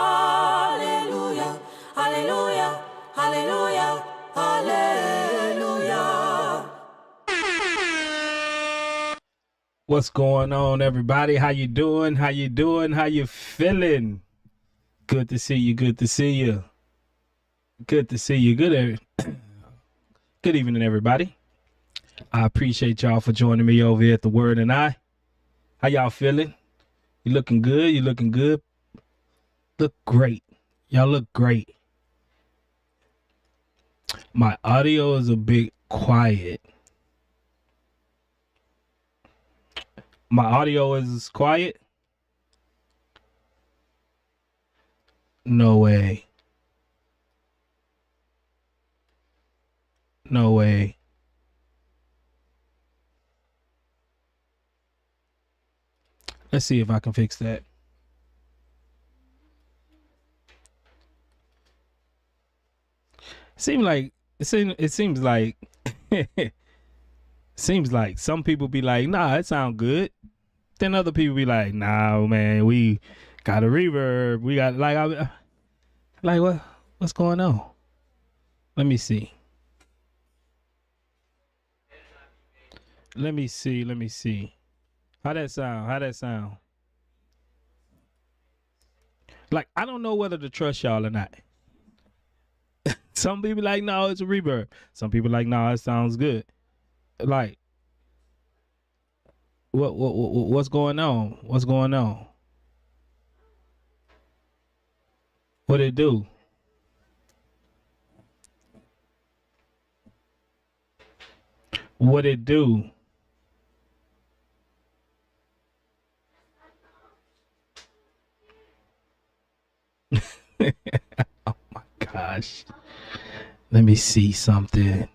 Hallelujah, hallelujah, hallelujah, hallelujah. What's going on, everybody? How you doing? How you doing? How you feeling? Good to see you. Good to see you. Good to see you. Good evening, everybody. I appreciate y'all for joining me over here at The Word and I. How y'all feeling? You looking good? You looking good? Look great. Y'all look great. My audio is a bit quiet. My audio is quiet? No way. No way. Let's see if I can fix that. It seems like seems like some people be like, nah, it sound good. Then other people be like, nah, man, we got a reverb. We got what's going on? Let me see. Let me see. How that sound? Like, I don't know whether to trust y'all or not. Some people like, no, it's a reverb. Some people like, no, it sounds good. Like, what's going on? What's going on? What it do? What it do? Oh my gosh. Let me see something.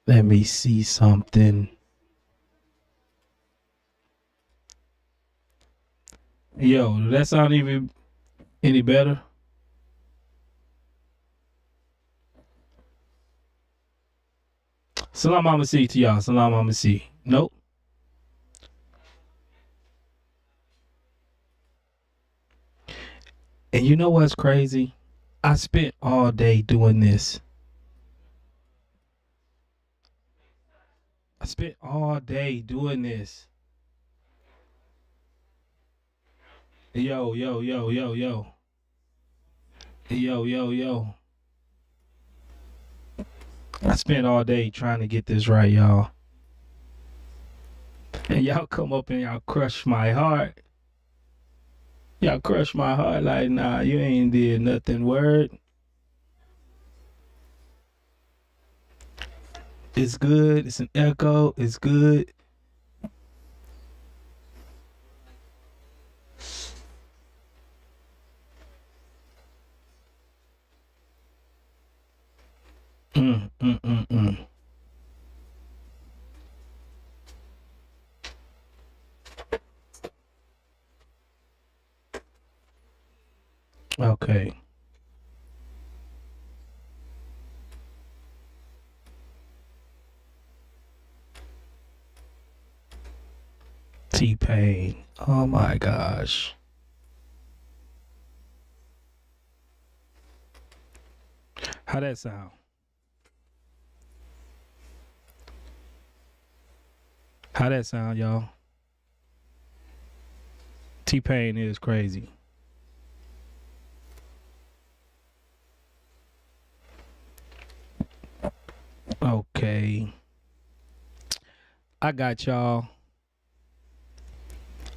Let me see something. Yo, does that sound even any better? Salam Mama C to y'all. Salam Mama C. Nope. And you know what's crazy? I spent all day doing this. I spent all day doing this. Yo. I spent all day trying to get this right, y'all. And y'all come up and y'all crush my heart. Y'all crush my heart like, nah, you ain't did nothing, word. It's good. It's an echo. It's good. Okay. T-Pain. Oh my gosh. How that sound? How that sound, y'all? T-Pain is crazy. Okay. I got y'all.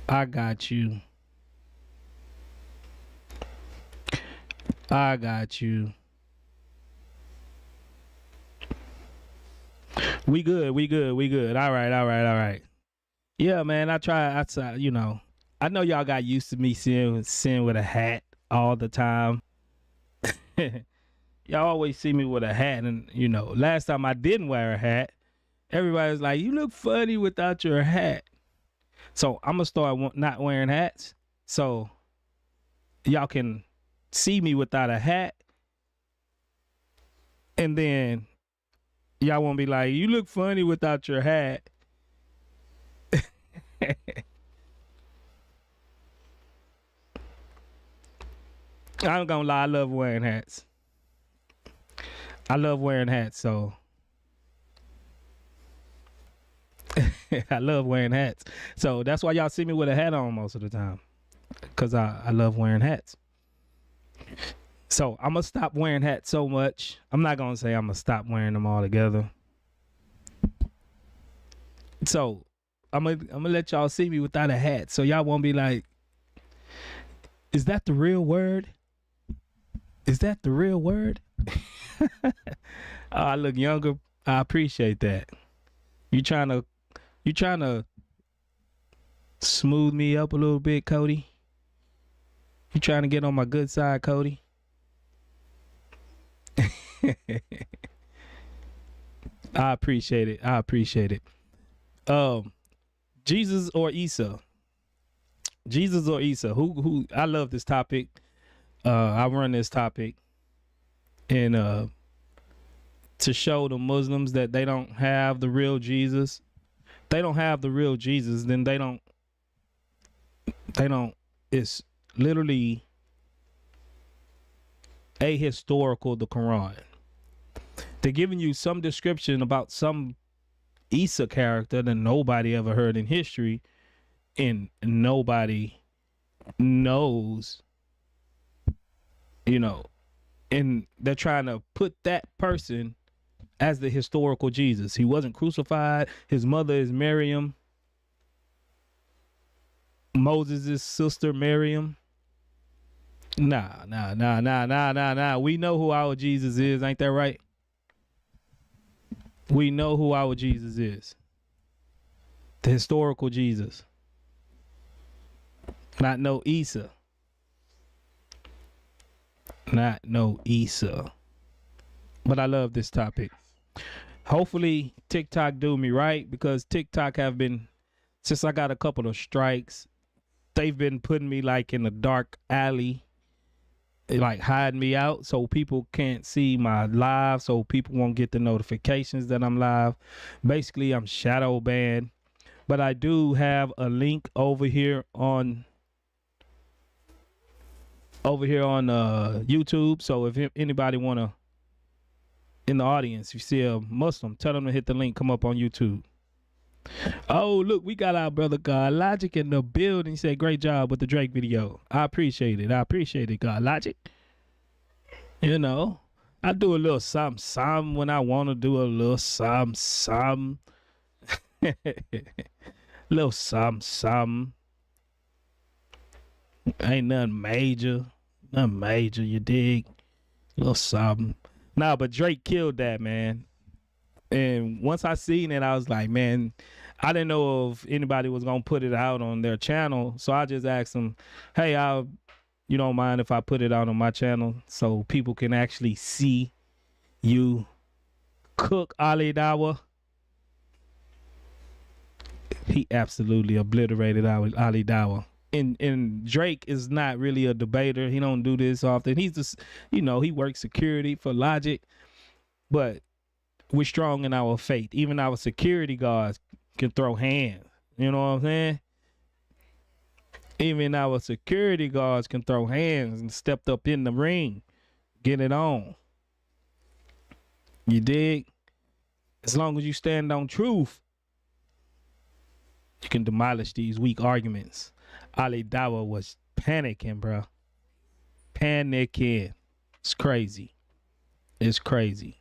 I got you. I got you. We good. All right. Yeah, man, I try, you know. I know y'all got used to me seeing with a hat all the time. Y'all always see me with a hat, and you know, last time I didn't wear a hat, everybody was like, you look funny without your hat. So I'm gonna start not wearing hats so y'all can see me without a hat, and then y'all won't be like, you look funny without your hat. I'm gonna lie, I love wearing hats. I love wearing hats, so I love wearing hats. So that's why y'all see me with a hat on most of the time. Cause I love wearing hats. So I'm gonna stop wearing hats so much. I'm not gonna say I'm gonna stop wearing them altogether. So I'm gonna let y'all see me without a hat, so y'all won't be like, "Is that the real word? Is that the real word?" Oh, I look younger. I appreciate that. You trying to smooth me up a little bit, Cody? You trying to get on my good side, Cody? I appreciate it. I appreciate it. Jesus or Isa? Jesus or Isa? Who I love this topic. I run this topic and to show the Muslims that they don't have the real Jesus. If they don't have the real Jesus, then they don't it's literally ahistorical, the Qur'an. They're giving you some description about some Isa character that nobody ever heard in history, and nobody knows, and they're trying to put that person as the historical Jesus. He wasn't crucified. His mother is Miriam, Moses' sister Miriam. Nah. We know who our Jesus is, ain't that right? We know who our Jesus is. The historical Jesus. Not no Isa. Not no Isa. But I love this topic. Hopefully TikTok do me right, because TikTok have been, since I got a couple of strikes, they've been putting me like in a dark alley, like hiding me out so people can't see my live, so people won't get the notifications that I'm live. Basically, I'm shadow banned. But I do have a link over here on YouTube. So if anybody wanna, in the audience, you see a Muslim, tell them to hit the link, come up on YouTube. Oh, look, we got our brother God Logic in the building. He said, great job with the Drake video. I appreciate it, God Logic. I do a little something when I want to do a little something. Little something. Ain't nothing major, you dig? Little something. Nah, but Drake killed that, man. And once I seen it, I was like, man, I didn't know if anybody was gonna put it out on their channel, so I just asked them, hey, you don't mind if I put it out on my channel so people can actually see you cook Ali Dawah? He absolutely obliterated Ali Dawah. And Drake is not really a debater. He don't do this often. He's just, he works security for Logic, but we're strong in our faith. Even our security guards can throw hands. You know what I'm saying? Even our security guards can throw hands and stepped up in the ring. Get it on. You dig? As long as you stand on truth, you can demolish these weak arguments. Ali Dawah was panicking, bro. Panicking. It's crazy. It's crazy.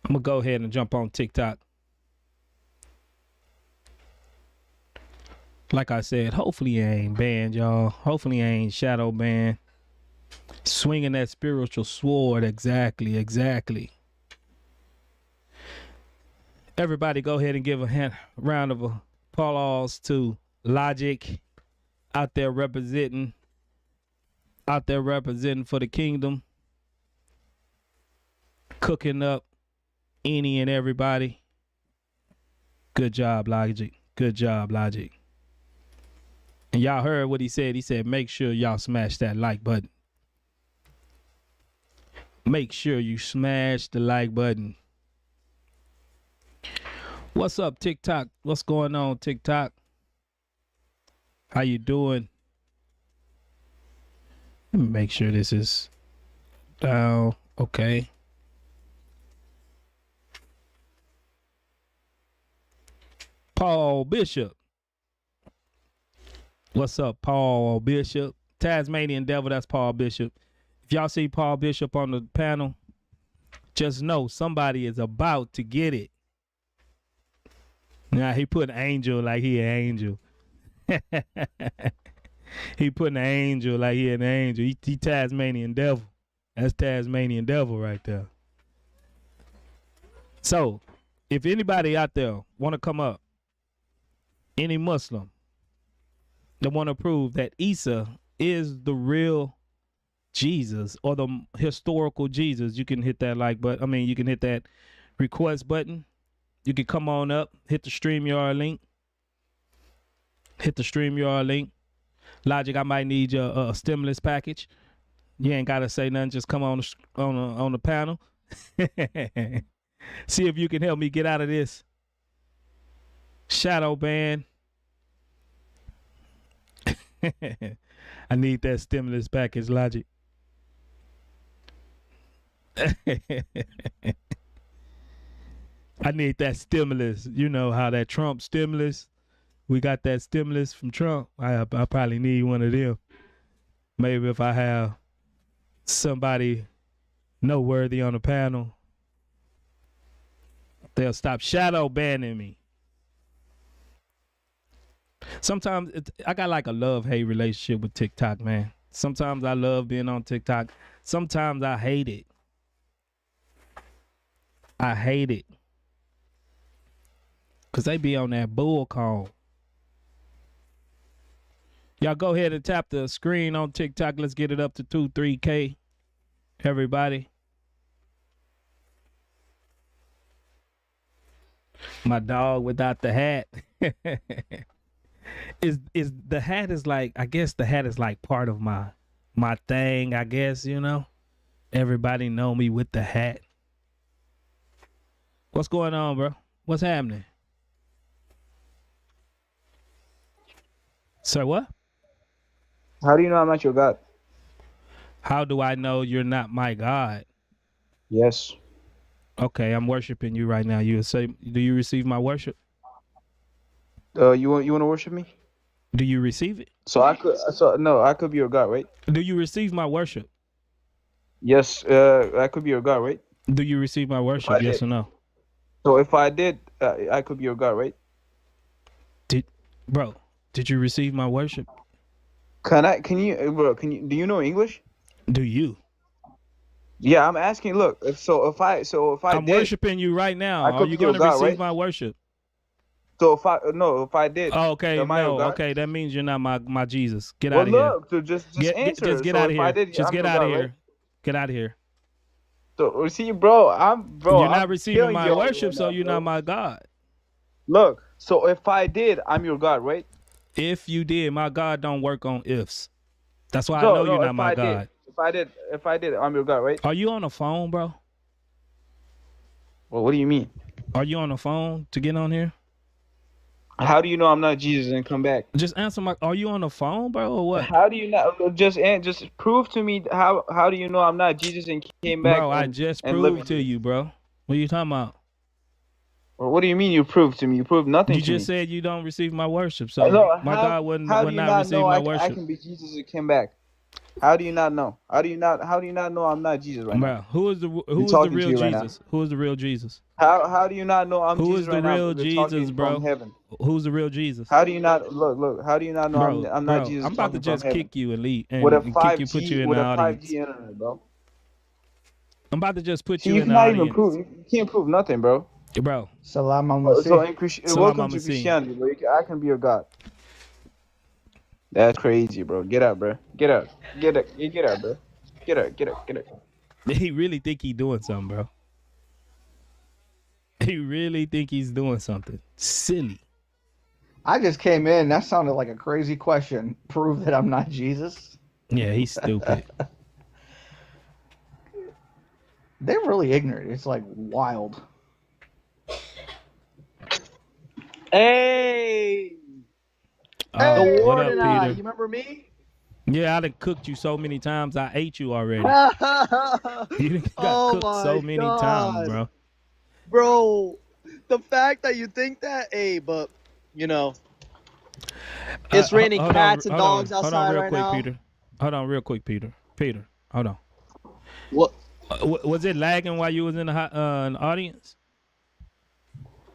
I'm going to go ahead and jump on TikTok. Like I said, hopefully I ain't banned, y'all. Hopefully I ain't shadow banned. Swinging that spiritual sword. Exactly. Everybody go ahead and give a round of applause to Logic out there representing for the kingdom. Cooking up any and everybody. Good job, Logic. Good job, Logic. And y'all heard what he said. He said, make sure y'all smash that like button. Make sure you smash the like button. What's up, TikTok? What's going on, TikTok? How you doing? Let me make sure this is down. Okay. Paul Bishop. What's up, Paul Bishop? Tasmanian Devil, that's Paul Bishop. If y'all see Paul Bishop on the panel, just know somebody is about to get it. Now, he put angel like he an angel. He put an angel like he an angel. He Tasmanian Devil. That's Tasmanian Devil right there. So, if anybody out there want to come up, any Muslim that want to prove that Isa is the real Jesus or the historical Jesus, you can hit that like button. I mean, you can hit that request button. You can come on up, hit the StreamYard link. Hit the StreamYard link. Logic, I might need your stimulus package. You ain't gotta say nothing. Just come on the panel. See if you can help me get out of this shadow ban. I need that stimulus package, Logic. I need that stimulus. You know how that Trump stimulus. We got that stimulus from Trump. I probably need one of them. Maybe if I have somebody noteworthy on the panel, they'll stop shadow banning me. Sometimes I got like a love-hate relationship with TikTok, man. Sometimes I love being on TikTok. Sometimes I hate it. I hate it. Because they be on that bull call. Y'all go ahead and tap the screen on TikTok. Let's get it up to 2-3K. Everybody. My dog without the hat. Is the hat is like, I guess the hat is like part of my thing, I guess, you know. Everybody know me with the hat. What's going on, bro? What's happening? Sir, what? How do you know I'm not your God? How do I know you're not my God? Yes. Okay, I'm worshiping you right now. You say, do you receive my worship? You want to worship me? Do you receive it? I could be your God, right? Do you receive my worship? Yes, I could be your God, right? Do you receive my worship? Yes or no? So if I did, I could be your God, right? Did you receive my worship? Can you, do you know English? Do you? Yeah, I'm asking, look, if I I'm did, worshiping you right now. I could Are you be your going to God, receive right? my worship? So if I did, Oh, okay, am I your no, God? okay, that means you're not my Jesus. Get Well, out of here. look, so just answer. Just get So out of if I here. did, Just I'm get your out of God, here. right? Get out of here. So see, bro, You're not I'm receiving killing my you worship, right so now, you're bro. not my God. Look, so if I did, I'm your God, right? If you did, my God don't work on ifs. That's why I know No, you're not if my I God. did, I'm your God, right? Are you on the phone, bro? Well, what do you mean? Are you on the phone to get on here? How do you know I'm not Jesus and come back? Just answer my. Are you on the phone, bro, or what? How do you not just prove to me how do you know I'm not Jesus and came back Bro, I and just living proved to here? you, bro. What are you talking about? Well, what do you mean you proved to me? You proved nothing You to just me. said you don't receive my worship, so No, my God would how do you not not receive know my I worship. can be Jesus and came back? How do you not know? How do you not know I'm not Jesus right now? Bro, who is the talking to real you right now. Jesus? Who is the real Jesus? How do you not know I'm Who Jesus is the right now? real We're Jesus, talking from bro? heaven. Who's the real Jesus? How do you not look? How do you not know I'm not Jesus I'm about to talking from just heaven? kick you and leave With a and kick you, put you in the with a audience. 5G internet, bro. I'm about to just put See, you you in the cannot even audience. prove. You can't prove nothing, bro. Bro. Salam So alaikum. welcome to Christianity, bro. I can be your God. That's crazy, bro. Get out, bro. Get out. Get out. Get out, bro. Get out. Get out. Get out. He really think he doing something, bro. He really think he's doing something silly. I just came in. That sounded like a crazy question. Prove that I'm not Jesus? Yeah, he's stupid. They're really ignorant. It's like wild. Hey, Hey, What up, Peter? Peter? You remember me? Yeah, I done cooked you so many times. I ate you already. Oh You done got cooked so my many times, God. bro. Bro, the fact that you think that, hey, but you know, it's raining cats and dogs hold on outside real right quick, now. Peter. Hold on real quick, Peter. Peter, hold on. What Was it lagging while you was in the audience?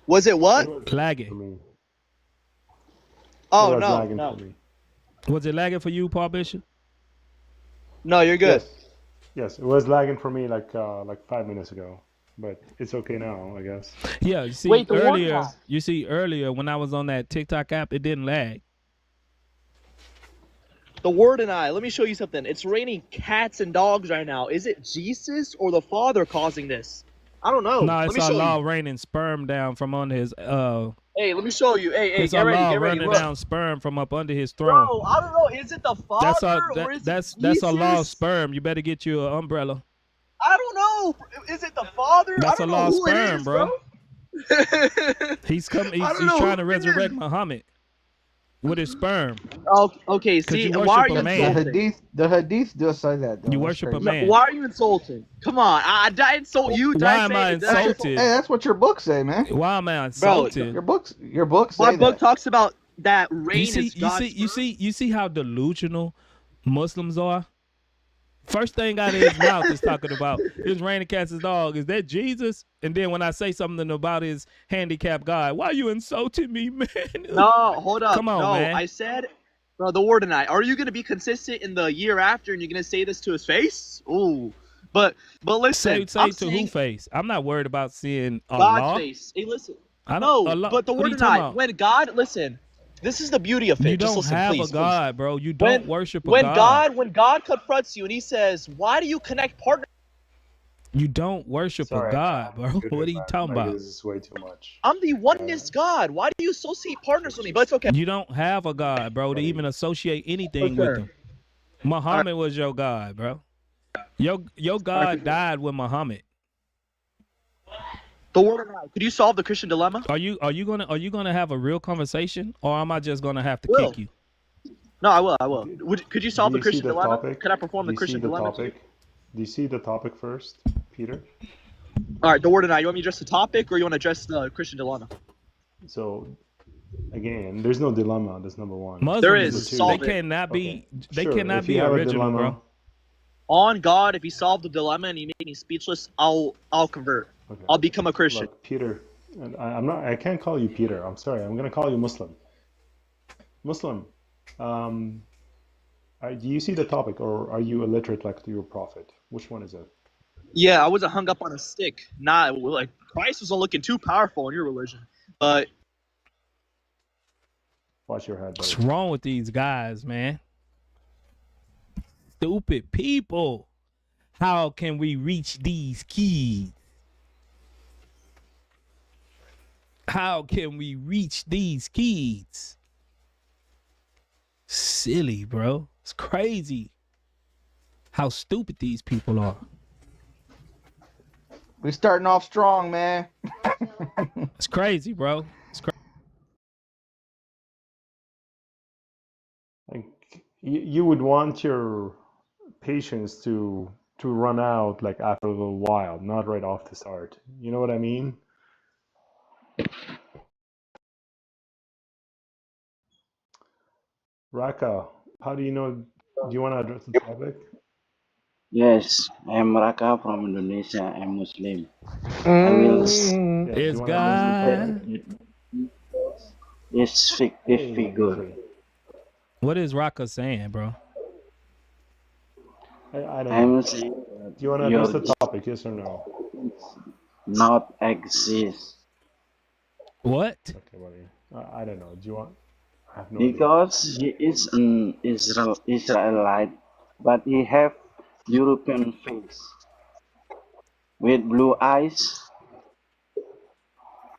was it? What? It was for Lagging. me. Oh It was no, lagging no, for me. Was it lagging for you, Paul Bishop? no, you're good. Yes, it was lagging for me like 5 minutes ago, but it's okay now, I guess. Yeah, you see Wait, the warning earlier. line. You see earlier when I was on that TikTok app, it didn't lag. The Word and I. Let me show you something. It's raining cats and dogs right now. Is it Jesus or the Father causing this? I don't know. No, Let it's me show Allah you. raining sperm down from under his Hey, let me show you. Hey, It's get ready, Allah get ready. running Look. down sperm from up under his throne. Bro, I don't know. Is it the Father or is it That's Jesus? Allah's sperm. You better get you an umbrella. I don't know. Is it the Father? That's I don't know Allah's who sperm, it is, bro. bro. He's coming. I He's don't know trying to who it resurrect is. Muhammad with his sperm. Oh, okay. Because See, you why are worship you a man. insulting? The hadith does say that though. You That's worship a crazy. man. Why are you insulting? Come on. Did I insult you? Did Why I am say? I Did I insulted? Hey, that's what your books say, man. Why am I Bro, insulted? Your books my say book that. talks about that rain is God's You see how delusional Muslims are? First thing out of his mouth is talking about his raining cats and dog. Is that Jesus? And then when I say something about his handicapped God, why you insulting me, man? No, hold up. Come on, no, man. I said, bro, the Word and I. Are you gonna be consistent in the year after, and you're gonna say this to his face? Ooh, but listen, Say I'm to who saying face? I'm not worried about seeing God's Allah. face. Hey, listen. I don't, No, Allah. but the What are Word you and talking I. about? When God, listen, this is the beauty of You it. Just don't listen, have please, a God, bro. You don't worship a when God. when God confronts you and He says, "Why do you connect partners?" You don't worship a Sorry, God, bro. good, What are you man. talking Like, about? this is way too much. I'm the oneness God. Why do you associate partners with me? But it's okay. You don't have a God, bro, to even associate anything with him. Muhammad was your God, bro. Your God died with Muhammad. The Word and I. Could you solve the Christian dilemma? Are you gonna have a real conversation, or am I just gonna have to Will. kick you? No, I will. I will. Could you solve Do the you see Christian the dilemma? topic? Can I perform Do the you see Christian the dilemma? topic? Do you see the topic first, Peter? All right, the Word and I. You want me to address the topic, or you want to address the Christian dilemma? So, again, there's no dilemma. That's number one. Muslims, There is. Number two, Solve they it. cannot be. Okay. They Sure, cannot if be you have a original, dilemma, bro. On God, if He solved the dilemma and He made me speechless, I'll convert. Okay. I'll become a Christian. Look, Peter, and I can't call you Peter. I'm sorry. I'm gonna call you Muslim. Muslim. Do you see the topic, or are you illiterate like your prophet? Which one is it? Yeah, I wasn't hung up on a stick. Not like Christ wasn't looking too powerful in your religion, but Watch your head, What's buddy. wrong with these guys, man? Stupid people. How can we reach these kids? How can we reach these kids? Silly, bro. It's crazy how stupid these people are. We starting off strong, man. It's crazy, bro. It's crazy. Like, you would want your patience to run out like after a little while, not right off the start. You know what I mean? Raka, how do you know? Do you want to address the topic? Yes, I'm Raka from Indonesia. I'm Muslim. I will Yeah, do It's you want to address the God. topic? this Hey, figure. easy. What is Raka saying, bro? I don't I'm know. saying Do you want to your address the topic? Yes or no? not exist What? Okay, buddy. I don't know. Do you want? I have no idea. because he is an Israelite, but he have European face with blue eyes,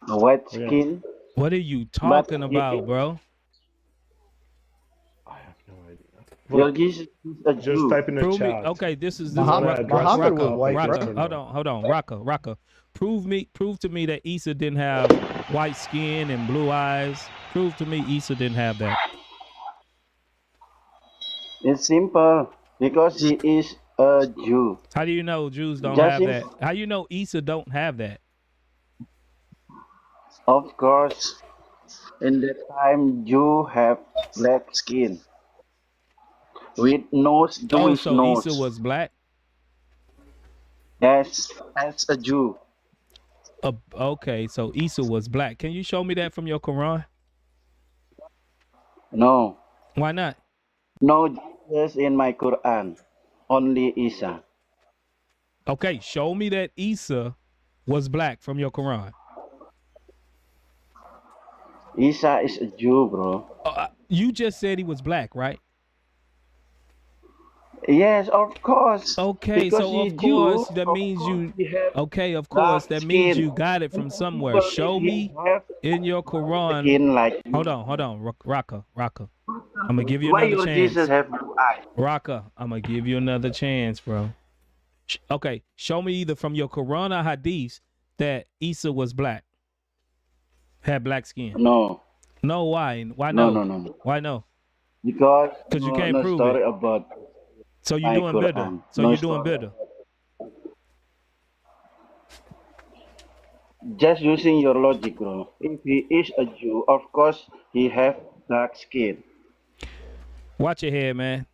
white Okay. skin, What are you but talking he about, is bro? I have no idea. your Look, Jesus is a just Jew. type in the Prove me. chat. Okay, this is Do you want to Muhammad, address Muhammad the was topic? white, Yes bro. or no? Hold on, Raka. Prove to me that Isa didn't have white skin and blue eyes. Prove to me Isa didn't have that. It's simple because he is a Jew. How do you know Jews don't Just have in, that? How you know Isa don't have that? of course, in that time, Jew have black skin with nose, Oh, Jewish so Isa nose, was black? as a Jew. Okay, so Isa was black. Can you show me that from your Quran? No, Why not? no Jesus in my Quran, only Isa. Okay, show me that Isa was black from your Quran. Isa is a Jew, bro. You just said he was black, right? Yes, of course. Okay, Because so he of Jew, course that of means course you. he have Okay, of course dark that means skin. you got it from somewhere. Impossible if Show he me have in your Quran. skin like Hold you. on, Raka. I'm gonna give you Why another your chance. Jesus have blue eyes? Raka, I'm gonna give you another chance, bro. Okay, show me either from your Quran or Hadith that Isa was black, had black skin. No, No, why? Why no, no? no, no. Why no? Because Because you no, can't no prove story it. about So you my doing better. Quran. So No you doing story. better. Just using your logic, bro. If he is a Jew, of course he have dark skin. Watch your head, man.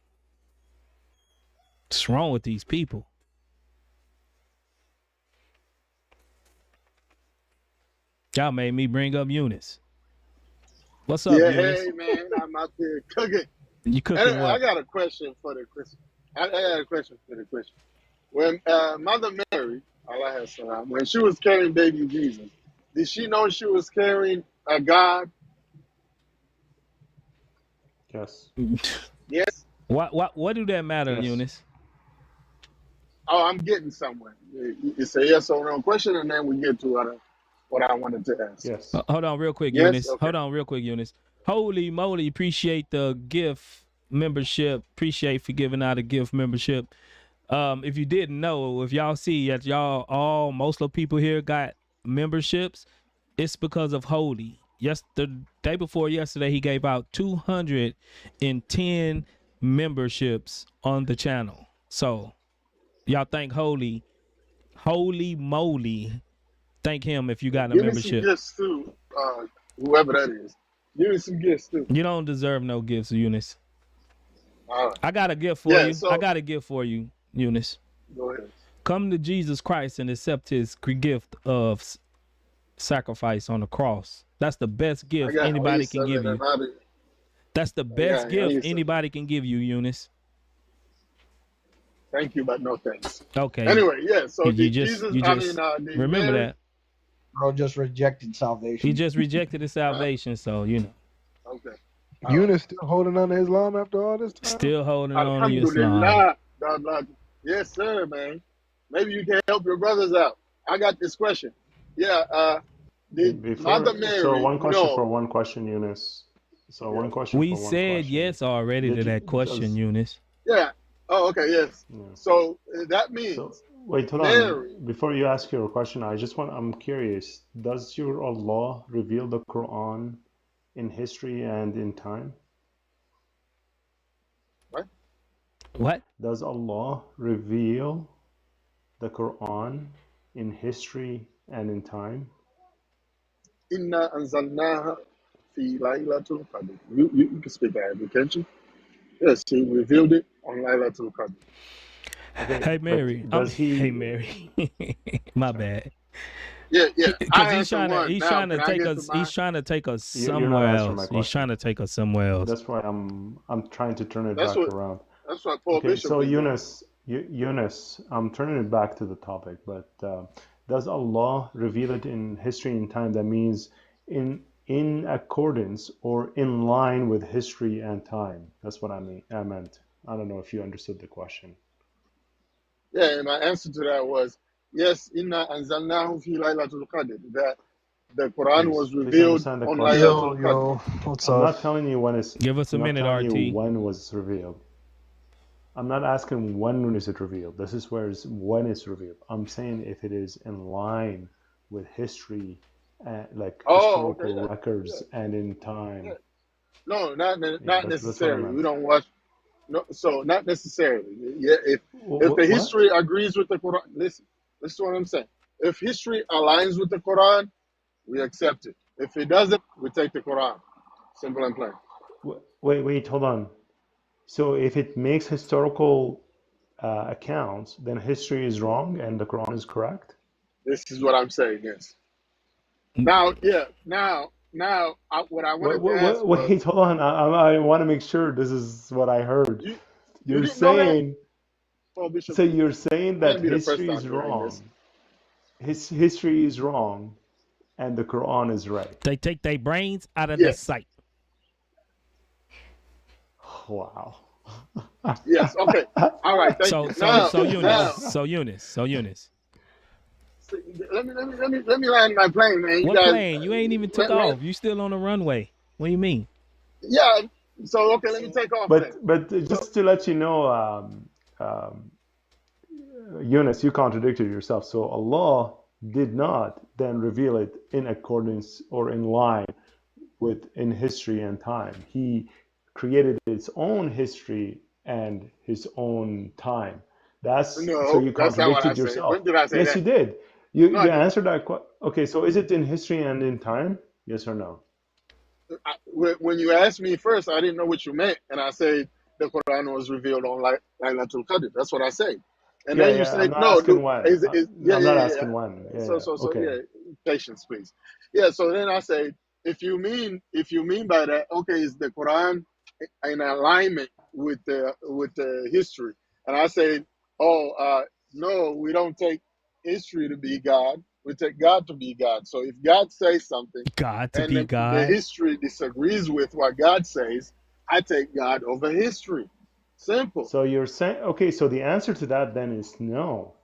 What's wrong with these people? Y'all made me bring up Eunice. What's up, Yeah, Eunice? hey man, I'm out there cooking. You cooking I what? got a question for the Christian. I got a question for the Christian. When Mother Mary, Allah has salam, when she was carrying baby Jesus, did she know she was carrying a God? Yes. Yes. What do that matter, Yes. Eunice? Oh, I'm getting somewhere. It's a yes or no question, and then we get to what I wanted to ask. Yes. Hold on real quick, Yes. Eunice. Okay. Hold on real quick, Eunice. Holy moly, appreciate the gift membership. Appreciate for giving out a gift membership. If you didn't know, if y'all see that most of the people here got memberships, it's because of Holy. Yes, the day before yesterday, he gave out 210 memberships on the channel. So y'all thank Holy moly. Thank him if you got a Give me some membership. gifts too, whoever that is. Give me some gifts too. You don't deserve no gifts, Eunice. All right. I got a gift for Yeah. you. So I got a gift for you, Eunice. go ahead. Come to Jesus Christ and accept his gift of sacrifice on the cross. That's the best gift anybody can give you. That's the best gift anybody can give you, Eunice. Thank you, but no thanks. Okay. Anyway, yeah. So You did just did remember Mary, that. Bro just rejected salvation. He just rejected his salvation, so you know. Okay. Eunice still holding on to Islam after all this time? Still holding on to Islam. Alhamdulillah. God. Yes, sir, man. Maybe you can help your brothers out. I got this question. Yeah. Did Mother Mary So one question know? for one question, Eunice. So one question We for one said question. yes already to that question, Eunice. Yeah. Oh, okay. Yes. Yeah. So that means So wait, hold Mary. on. Before you ask your question, I'm curious. Does your Allah reveal the Quran in history and in time? What? Does Allah reveal the Quran in history and in time? Inna anzalnaha fi laylatul qadr. You can speak Arabic, can't you? Yes, he revealed it on Laylatul Qadr. Okay, Hey but Mary. does he? Hey Mary. My bad. Yeah. Because I he's trying to take us. mine? He's trying to take us You're not somewhere answering my else. He's question. trying to take us somewhere else. That's why I'm trying to turn it That's back what around. Paul Okay, Bishop so is doing. Eunice, I'm turning it back to the topic, but does Allah reveal it in history and time? That means in accordance or in line with history and time. That's what I meant. I don't know if you understood the question. Yeah, and my answer to that was yes. Inna anzalnahu fi Laylatul Qadr. That the Quran was Please revealed understand the on question. Laylatul Qadr. Yo, what's I'm up? not telling you when it's. Give us a I'm not minute, telling you RT. when was revealed. I'm not asking when is it revealed. This is when it's revealed. I'm saying if it is in line with history, like historical Okay. records and in time. Yeah. No, not That's what I necessarily. meant. We don't watch. No, so not necessarily. Yeah, if the What? history agrees with the Quran, listen to what I'm saying. If history aligns with the Quran, we accept it. If it doesn't, we take the Quran. Simple and plain. Wait, hold on. So if it makes historical accounts, then history is wrong and the Quran is correct? This is what I'm saying. Yes. Now, yeah. Now, what I wanted to ask was, Wait, hold on. I want to make sure this is what I heard. you You're didn't know that? saying, Oh, Bishop, so you're saying that can't be the first history time is hearing this. wrong. History is wrong and the Quran is right. They take their brains out of their Yes. sight. Wow. Yes. Okay. All right. Thank you. So Eunice. Let me land my plane, man. You What guys, plane? You ain't even took off. You still on the runway. What do you mean? Yeah. So okay, let me take off. But just to let you know, Eunice, you contradicted yourself. So Allah did not then reveal it in accordance or in line with in history and time. He created its own history and his own time. So you contradicted yourself. When did I say yes, that? you did. You answered that question. Okay, so is it in history and in time? Yes or no? When you asked me first, I didn't know what you meant, and I said the Quran was revealed on Laylatul Qadr. That's what I said. And then you said, I'm not no, asking when. yeah, I'm yeah, not yeah, asking yeah. when. Yeah, So okay. yeah, patience, please. Yeah. So then I say, if you mean by that, okay, is the Quran in alignment with the history? And I say, no, we don't take history to be God. We take God to be God. So if God says something, the history disagrees with what God says, I take God over history. Simple. So you're saying, okay, so the answer to that then is no.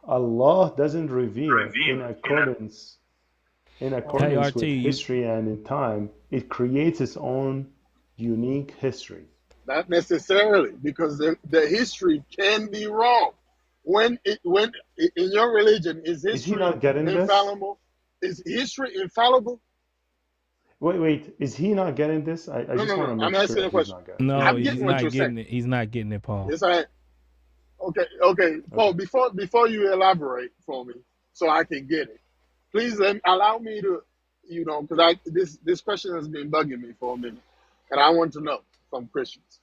Allah doesn't reveal in accordance with history and in time. It creates its own unique history. Not necessarily, because the history can be wrong. When in your religion, is history he not getting infallible? Is history infallible? Wait, is he not getting this? I just want to make I'm sure asking a question. No, he's not getting it. He's not getting it, Paul. Yes, I am. Okay, Paul. Before you elaborate for me, so I can get it, please allow me to, because this question has been bugging me for a minute, and I want to know from Christians.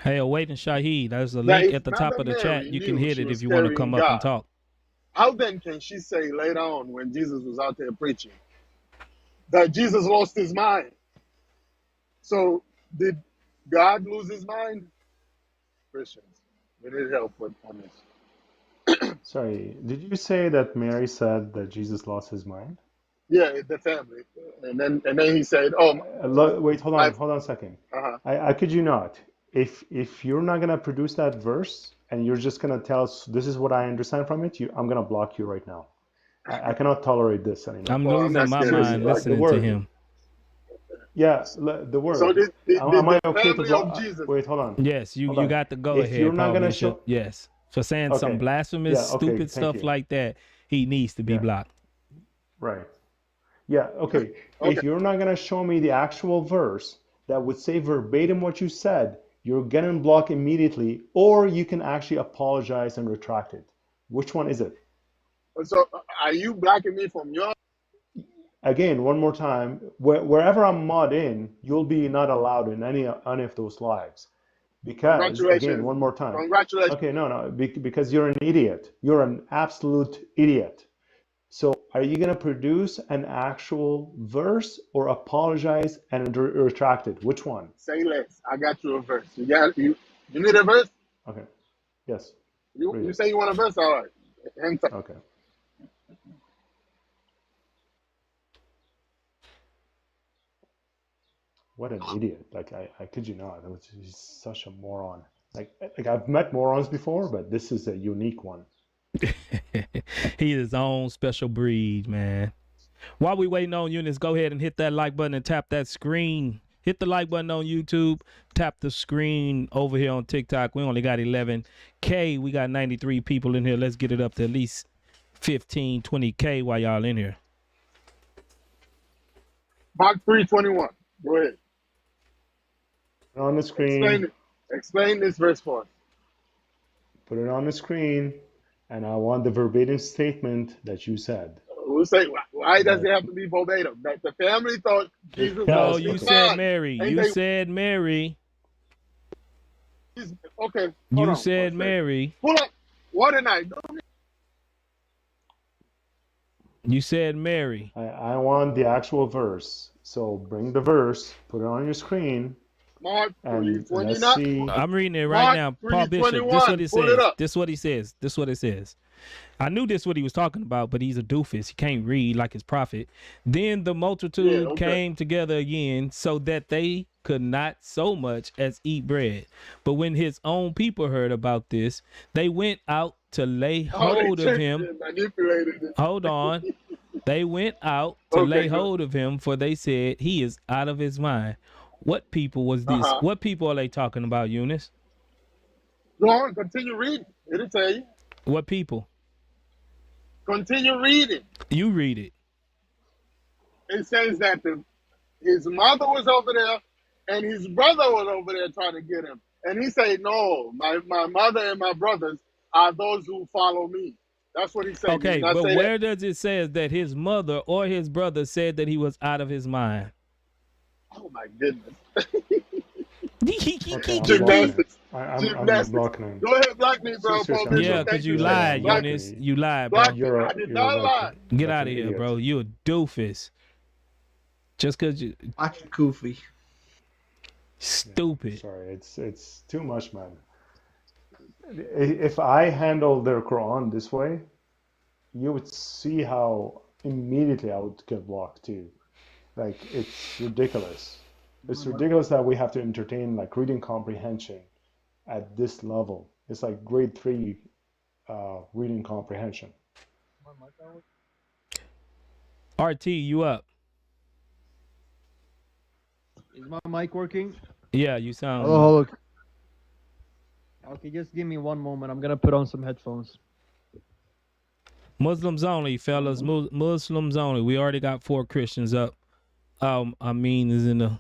Hey, Awaiting Shaheed, there's a link at the top of the chat. You can hit it if you want to come up and talk. How then can she say later on, when Jesus was out there preaching, that Jesus lost his mind? So did God lose his mind? Christians, we need help on this. Sorry, did you say that Mary said that Jesus lost his mind? Yeah, the family, and then he said, wait, hold on a second. I kid you not. If you're not gonna produce that verse and you're just gonna tell us this is what I understand from it, I'm gonna block you right now. I cannot tolerate this anymore. I'm losing my mind listening to him. Yeah, the word. So did am I okay family to of Jesus? Wait, hold on. Yes, you got to go ahead. If you're not gonna show, yes, for saying some blasphemous, stupid stuff like that, he needs to be blocked. Right. Yeah. Okay. If you're not gonna show me the actual verse that would say verbatim what you said, you're getting blocked immediately, or you can actually apologize and retract it. Which one is it? So are you blocking me from your? Again, one more time, wherever I'm mod in, you'll be not allowed in any of those lives. Because, again, one more time. Congratulations. Okay, no, because you're an idiot. You're an absolute idiot. So are you going to produce an actual verse or apologize and retract it? Which one? Say less. I got you a verse. You need a verse? Okay. Yes. You say you want a verse? All right. Okay. What an idiot. Like, I kid you not. He's such a moron. Like I've met morons before, but this is a unique one. He's his own special breed, man. While we waiting on Eunice, go ahead and hit that like button and tap that screen. Hit the like button on YouTube. Tap the screen over here on TikTok. We only got 11K. We got 93 people in here. Let's get it up to at least 15, 20K while y'all in here. Mark 3:21. Go ahead. On the screen. Explain this verse for us. Put it on the screen, and I want the verbatim statement that you said. We'll say, why does That it have to be verbatim? That the family thought Jesus No, was you his okay. said son. Mary. And You they, said Mary. okay, hold You on. said Mary. Pull up. What did I do? You said Mary. I want the actual verse. So bring the verse, put it on your screen, Mark and 3:29. let's see. I'm reading it right Mark now. Paul Bishop. This 3:21. what it Pull it says. up. This what he says. This what it says. I knew this what he was talking about, but he's a doofus. He can't read like his prophet. Then the multitude Yeah, okay. came together again, so that they could not so much as eat bread. But when his own people heard about this, they went out to lay Oh, they hold of tricked him. and manipulated it. Hold on. They went out to Okay, lay good. hold of him, for they said he is out of his mind. What people was this? Uh-huh. What people are they talking about, Eunice? Go on, continue reading. It'll tell you. What people? Continue reading. You read it. It says that his mother was over there and his brother was over there trying to get him. And he said, no, my mother and my brothers are those who follow me. That's what he said. Okay, He did not but say where does it say that his mother or his brother said that he was out of his mind? that. Oh, my goodness. Okay, I'm blocking Gymnastics. it. I'm Gymnastics. blocking it. Go ahead, block me, bro. Sister Paul Sandra. Yeah, Bishop, because thank you you. lied, Block me. Eunice. You lied, bro. Block me. You're I a, did you're not like lie. Get like out an of here, idiot. bro. You a doofus. Just because you Watch it, Goofy. stupid. Sorry, it's too much, man. If I handle their Quran this way, you would see how immediately I would get blocked too. Like, it's ridiculous. It's ridiculous that we have to entertain like reading comprehension at this level. It's like grade 3 reading comprehension. RT, you up? Is my mic working? Yeah, you sound. Oh, okay, just give me one moment. I'm gonna put on some headphones. Muslims only, fellas. Muslims only. We already got 4 Christians up. I mean, is in the.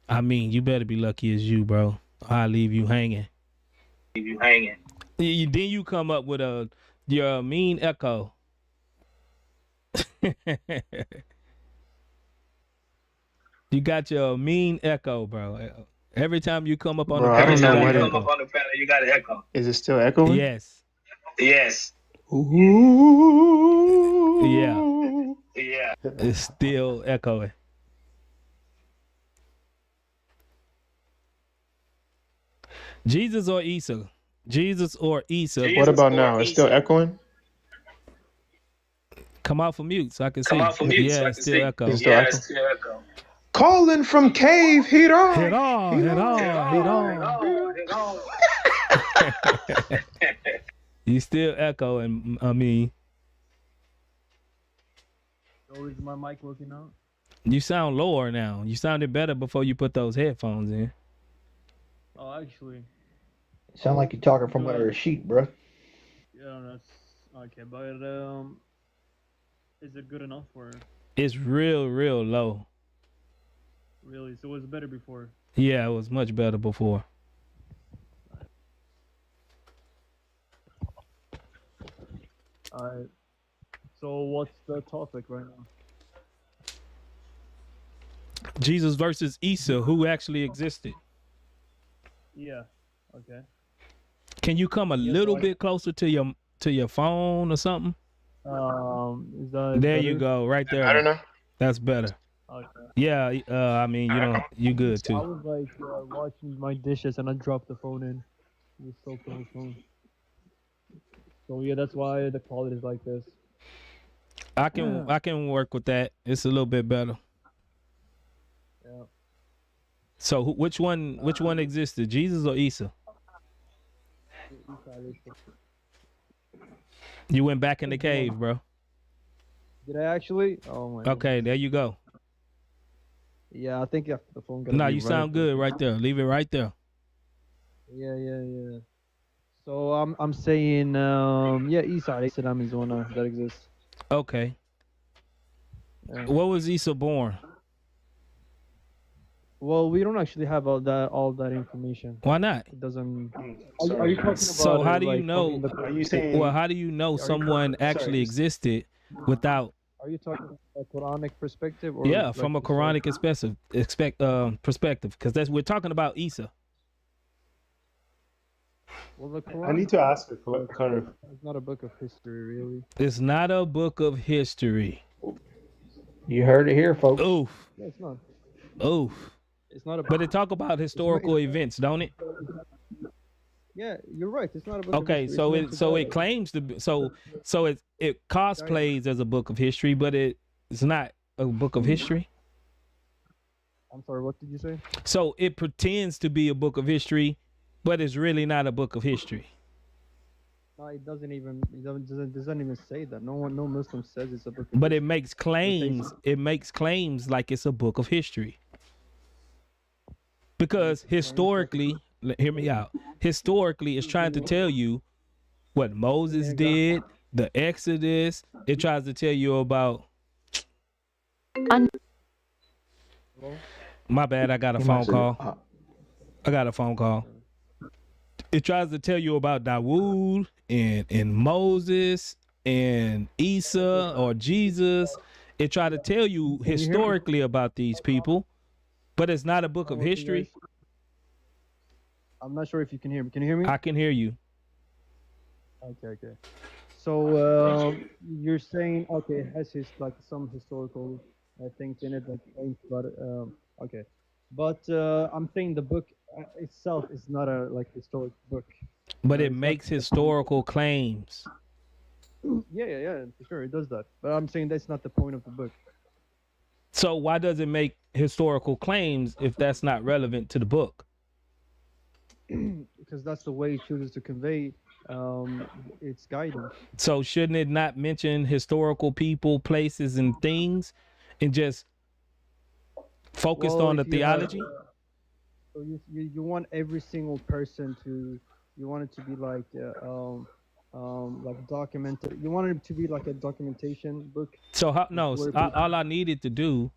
I mean, you better be lucky as you, bro. I'll leave you hanging. Then you come up with your mean echo. You got your mean echo, bro. Every time you come up on Bro, the I panel, don't know you what got it echo. you got an echo. Is it still echoing? Yes. Ooh. Yeah. It's still echoing. Jesus or Isa? Jesus or Isa? What about now? It's still echoing? Come out for mute so I can see. Yeah, it's still echo. It's still echo. Calling from cave, hit on. Hit on. You still echoing, I mean. So is my mic working now? You sound lower now. You sounded better before you put those headphones in. Oh, actually, Sound like you're talking from under a sheet, bro. yeah, that's okay. But is it good enough for It's real low. really? So it was better before. Yeah, it was much better before. Alright. So what's the topic right now? Jesus versus Isa, who actually existed. Yeah. Okay. Can you come a little bit closer to your phone or something? Is that There better? you go, right there. I don't know. That's better. Okay. Yeah, I mean, you good I too. was like washing my dishes and I dropped the phone in. It was so close phone. So yeah, that's why the quality is like this. I can work with that. It's a little bit better. Yeah. So which one existed, Jesus or Isa? You went back in the cave, bro. Did I actually? Oh my. Okay, there you go. Yeah, I think the phone got. No, you sound good right there. Leave it right there. Yeah. So I'm saying yeah, Isa alayhi salam is one that exists. Okay. Yeah. What was Isa born? Well, we don't actually have all that information. Why not? It doesn't. I'm Are you sorry. talking So about how it do you like know? from Are you Well, saying? how do you know Are you someone actually Sorry. existed without? are you talking about a Quranic perspective or Yeah, like from a historical? Quranic perspective, because we're talking about Isa. Well, the I Quran need to ask a clarification. is not a book of history, really. It's not a book of history. You heard it here, folks. Oof, Yeah, it's not. oof. It's not a. But it talk about historical events, don't it? Yeah, you're right. It's not a book of Okay, history. so It's meant it to so guide it us. claims to be so it cosplays as a book of history, but it's not a book of history. I'm sorry. What did you say? So it pretends to be a book of history, but it's really not a book of history. No, it doesn't even. It doesn't even say that. No Muslim says it's a book. But it makes claims. It makes claims like it's a book of history. Because historically, hear me out. Historically, it's trying to tell you what Moses did, the Exodus. It tries to tell you about. My bad, I got a phone call. I got a phone call. It tries to tell you about Dawood and Moses and Isa or Jesus. It tried to tell you historically about these people, but it's not a book of history. I'm not sure if you can hear me. Can you hear me? I can hear you. Okay. So you're saying it has like some historical things in it, like claims, but okay. But I'm saying the book itself is not a historic book. But it it's not- makes historical claims. Yeah, for sure it does that. But I'm saying that's not the point of the book. So why does it make historical claims if that's not relevant to the book? Because that's the way it chooses to convey its guidance. So shouldn't it not mention historical people, places, and things, and just focused on the if you have- theology? So you want every single person you want it to be like documented. You want it to be like a documentation book. So all I needed to do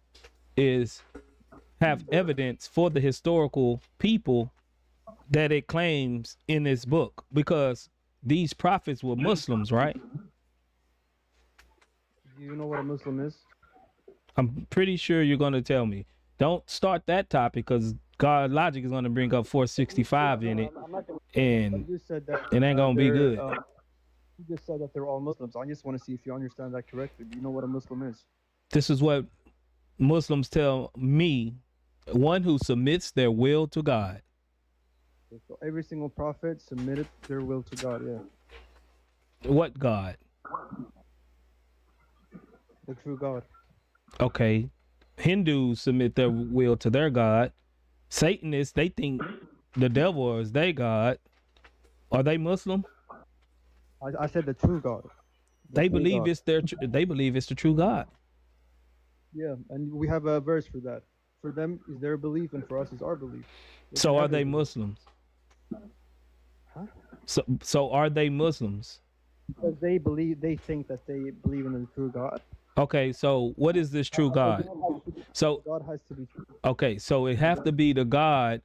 is have evidence for the historical people that it claims in this book, because these prophets were Muslims, right? Do you know what a Muslim is? I'm pretty sure you're going to tell me. Don't start that topic, because God Logic is going to bring up 465 in it, and You said that it ain't going to be they're, good. You just said that they're all Muslims. I just want to see if you understand that correctly. Do you know what a Muslim is? This is what Muslims tell me, one who submits their will to God. So every single prophet submitted their will to God. Yeah, What God? the true God. Okay. Hindus submit their will to their God. Satanists, they think the devil is their God. Are they Muslim? I said the true God. They true believe God. it's they believe it's the true God. Yeah, and we have a verse for that. For them is their belief, and for us is our belief. So are they Muslims? Huh? So are they Muslims? Because they think that they believe in the true God. Okay, so what is this true God? So God has to be true. okay, so it have to be the God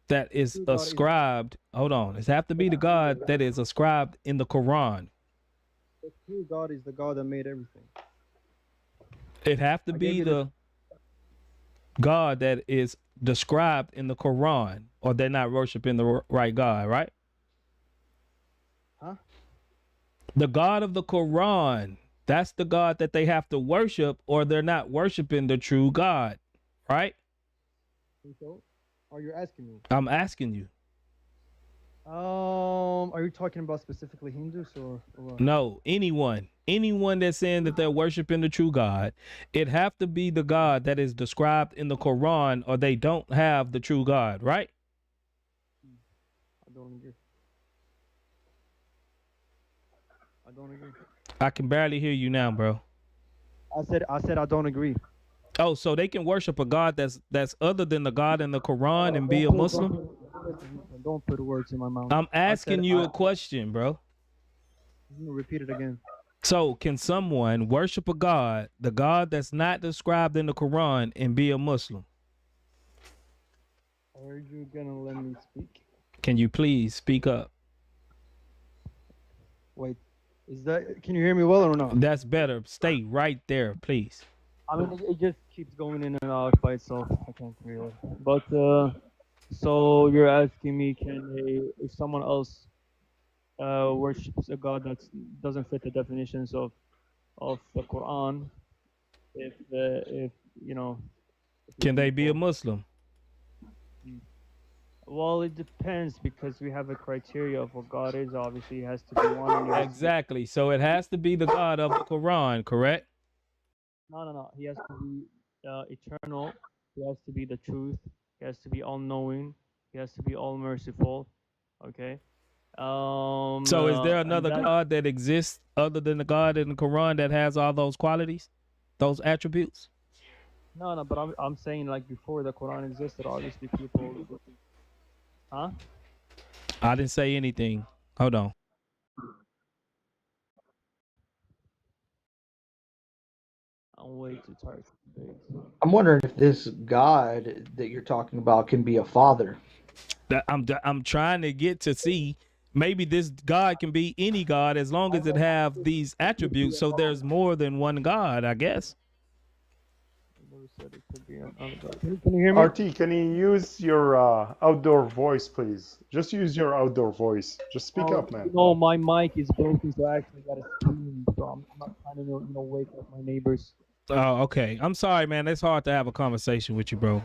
that is True God is- ascribed. Hold on, it have to be the God that is ascribed in the Quran. The true God is the God that made everything. It have to I be gave you the God that is described in the Quran, or they're not worshiping the right God, right? Huh? The God of the Quran, that's the God that they have to worship, or they're not worshiping the true God, right? Think so? Are you asking me? I'm asking you. Are you talking about specifically Hindus or what? No, anyone that's saying that they're worshiping the true God, it have to be the God that is described in the Quran, or they don't have the true God, right? I don't agree. I can barely hear you now, bro. I said I don't agree. Oh, so they can worship a God that's other than the God in the Quran and be a Muslim? Don't put words in my mouth. I'm asking you I- a question, bro. I'm gonna repeat it again. So can someone worship a God, the God that's not described in the Quran, and be a Muslim? Are you gonna let me speak? Can you please speak up? Wait, is that? Can you hear me well or not? That's better. Stay right there, please. I mean, it just keeps going in and out by itself. I can't really. But so you're asking me, if someone else worships a god that doesn't fit the definitions of the Quran, if you know, if Can they people, be a Muslim? well, it depends because we have a criteria of what God is. Obviously, it has to be one. Exactly. So it has to be the God of the Quran, correct? No. He has to be eternal. He has to be the truth. He has to be all-knowing. He has to be all-merciful. Okay. So is there another God that exists other than the God in the Quran that has all those qualities, those attributes? No, but I'm saying like before the Quran existed, obviously people. Huh? I didn't say anything. Hold on. I'm way too tired to debate. I'm wondering if this God that you're talking about can be a father. I'm trying to get to see maybe this God can be any God as long as it have these attributes. So there's more than one God, I guess. Said it could be another God. Can you hear me? RT, can you use your outdoor voice, please? Just use your outdoor voice. Just speak up, man. No, my mic is broken, so I actually got to scream. So I'm not trying to wake up my neighbors. Oh, okay. I'm sorry, man. It's hard to have a conversation with you, bro.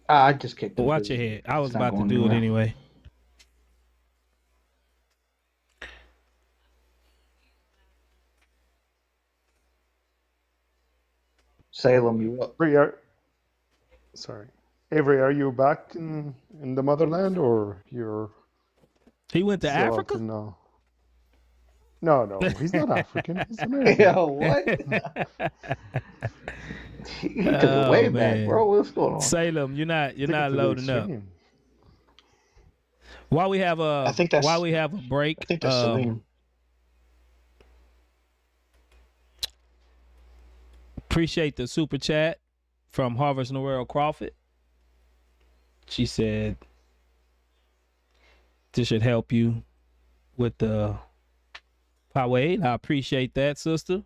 I just kicked him. Watch your head. I was about to do it anyway. Salem, you up? Sorry. Avery, are you back in the motherland or you're... He went to Africa? No, he's not African. He's American. Yeah, what? He took it way back, bro. What's going on? Salem, you're not loading up. While we have a break, I think that's Salim. Appreciate the super chat from Harvest Noel Crawford. She said this should help you with the Power 8. I appreciate that, sister.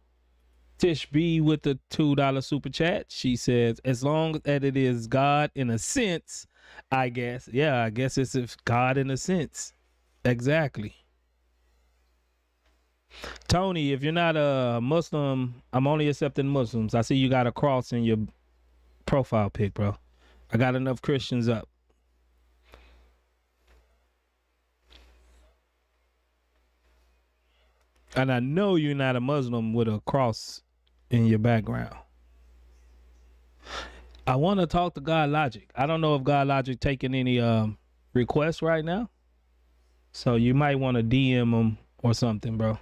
Tish B with the $2 super chat. She says, as long as it is God in a sense, I guess. Yeah, I guess it's God in a sense. Exactly. Tony, if you're not a Muslim, I'm only accepting Muslims. I see you got a cross in your profile pic, bro. I got enough Christians up. And I know you're not a Muslim with a cross in your background. I want to talk to God Logic. I don't know if God Logic taking any requests right now. So you might want to DM him or something, bro.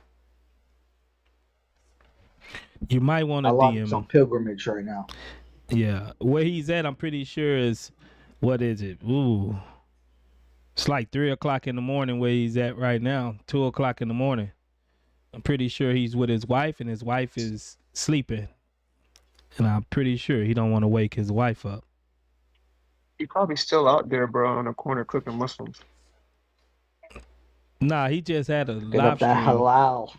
You might want to DM him. On pilgrimage right now. Yeah. Where he's at, I'm pretty sure is, what is it? Ooh. It's like 3 o'clock in the morning where he's at right now. 2 o'clock in the morning. I'm pretty sure he's with his wife and his wife is sleeping. And I'm pretty sure he don't want to wake his wife up. He probably still out there, bro, on the corner cooking Muslims. Nah, he just had a Get live up that stream. halal.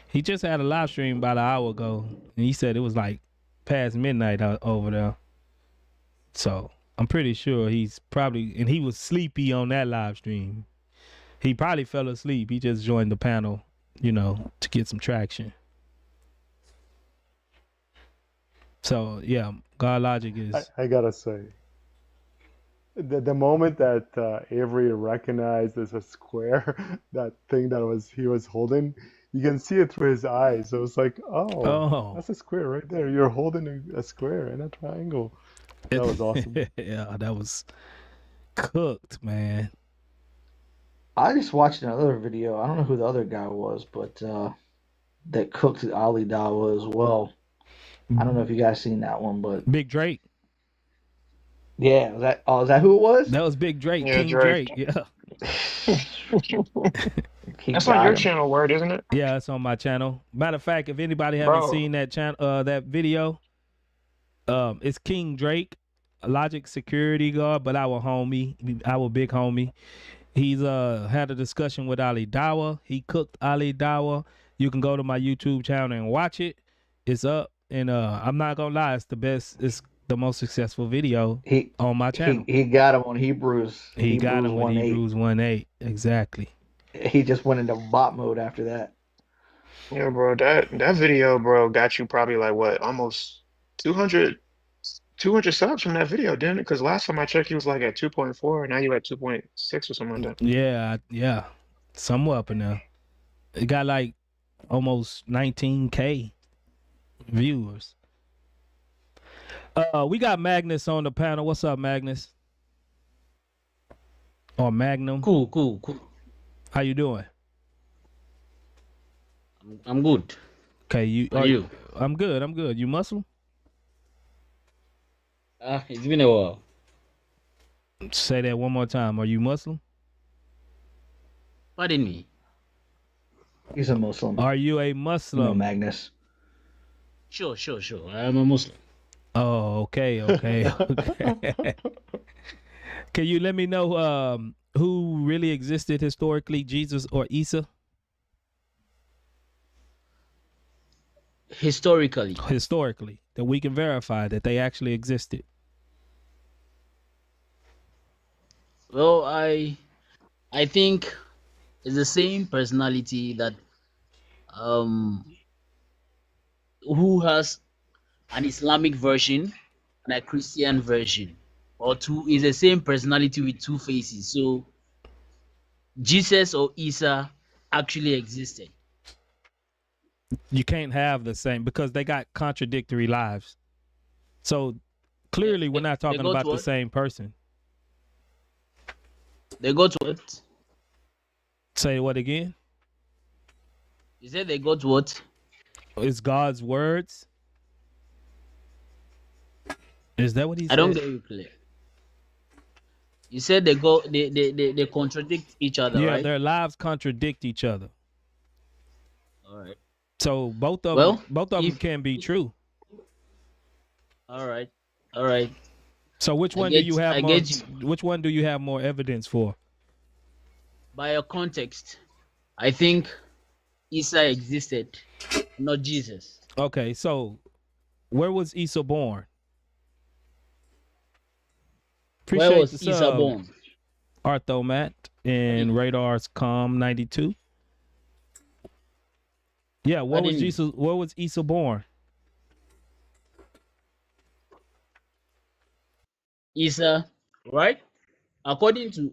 He just had a live stream about an hour ago. And he said it was like past midnight over there. So I'm pretty sure he's probably, and he was sleepy on that live stream. He probably fell asleep. He just joined the panel, to get some traction. So yeah, God Logic is. I gotta say, the moment that Avery recognized as a square, that thing that he was holding, you can see it through his eyes. So it's like, oh, that's a square right there. You're holding a square and a triangle. That was awesome. Yeah, that was cooked, man. I just watched another video. I don't know who the other guy was, but that cooked Ali Dawah as well. I don't know if you guys seen that one, but Big Drake. Yeah, is that who it was? That was Big Drake, Yeah, King Drake. Yeah. That's on your channel, Word, isn't it? Yeah, it's on my channel. Matter of fact, if anybody haven't seen that channel, that video, it's King Drake. Logic security guard, but our big homie. He's had a discussion with Ali Dawah. He cooked Ali Dawah. You can go to my YouTube channel and watch it. It's up, and I'm not gonna lie, it's the best. It's the most successful video on my channel. He got him on Hebrews. He got Hebrews him with 1:8. Hebrews 1:8. Exactly. He just went into bot mode after that. Yeah, bro, that video, bro, got you probably like what, almost 200 subs from that video, didn't it? Because last time I checked, he was like at 2.4, and now you at 2.6 or something like that. Yeah. Somewhere up in there. It got like almost 19K viewers. We got Magnus on the panel. What's up, Magnus? Or Magnum? Cool. How you doing? I'm good. Okay, Are you? I'm good. You Muslim? It's been a while. Say that one more time. Are you Muslim? Pardon me. He's a Muslim. Are you a Muslim? No, Magnus. Sure. I am a Muslim. Oh, okay. Can you let me know who really existed historically, Jesus or Isa? Historically, that we can verify that they actually existed. Well, I think it's the same personality that who has an Islamic version and a Christian version, or two is the same personality with two faces. So Jesus or Isa actually existed. You can't have the same because they got contradictory lives. So clearly we're not talking about the same person. They got what? Say what again? You said they got what? It's God's words. Is that what he said? I don't get you clear. You said they contradict each other, right? Yeah, their lives contradict each other. All right. So both of them can be true. All right. So which one do you have more? Which one do you have more evidence for? By your context, I think Isa existed, not Jesus. Okay, so where was Isa born? Where was Isa born? Arthomat in Radar's Com 92. Yeah, where was Isa born? Isa, right? According to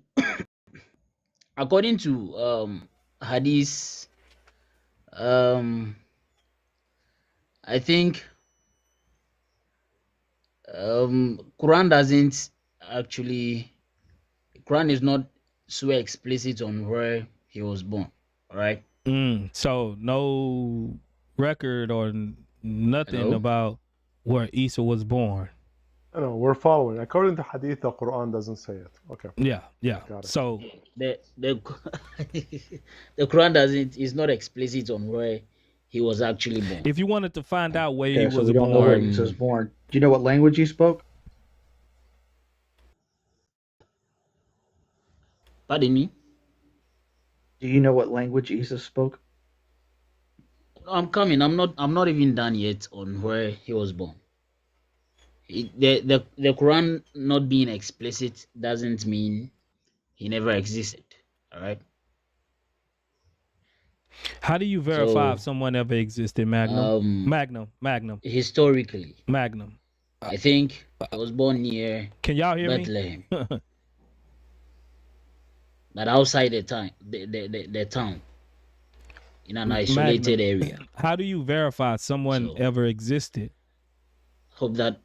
Hadith, I think Quran is not so explicit on where he was born, right? So no record or nothing about where Isa was born. No, we're following. According to Hadith, the Quran doesn't say it. Okay. Yeah. Got it. So the Quran is not explicit on where he was actually born. If you wanted to find out where he was we don't know where he was born. Do you know what language he spoke? Pardon me? Do you know what language Jesus spoke? I'm coming. I'm not even done yet on where he was born. The Quran not being explicit doesn't mean he never existed. All right. How do you verify if someone ever existed, Magnum? Magnum. Historically. Magnum. I think I was born near Can y'all hear Bethlehem. me? But outside the town, in an isolated area. How do you verify someone ever existed? Hope that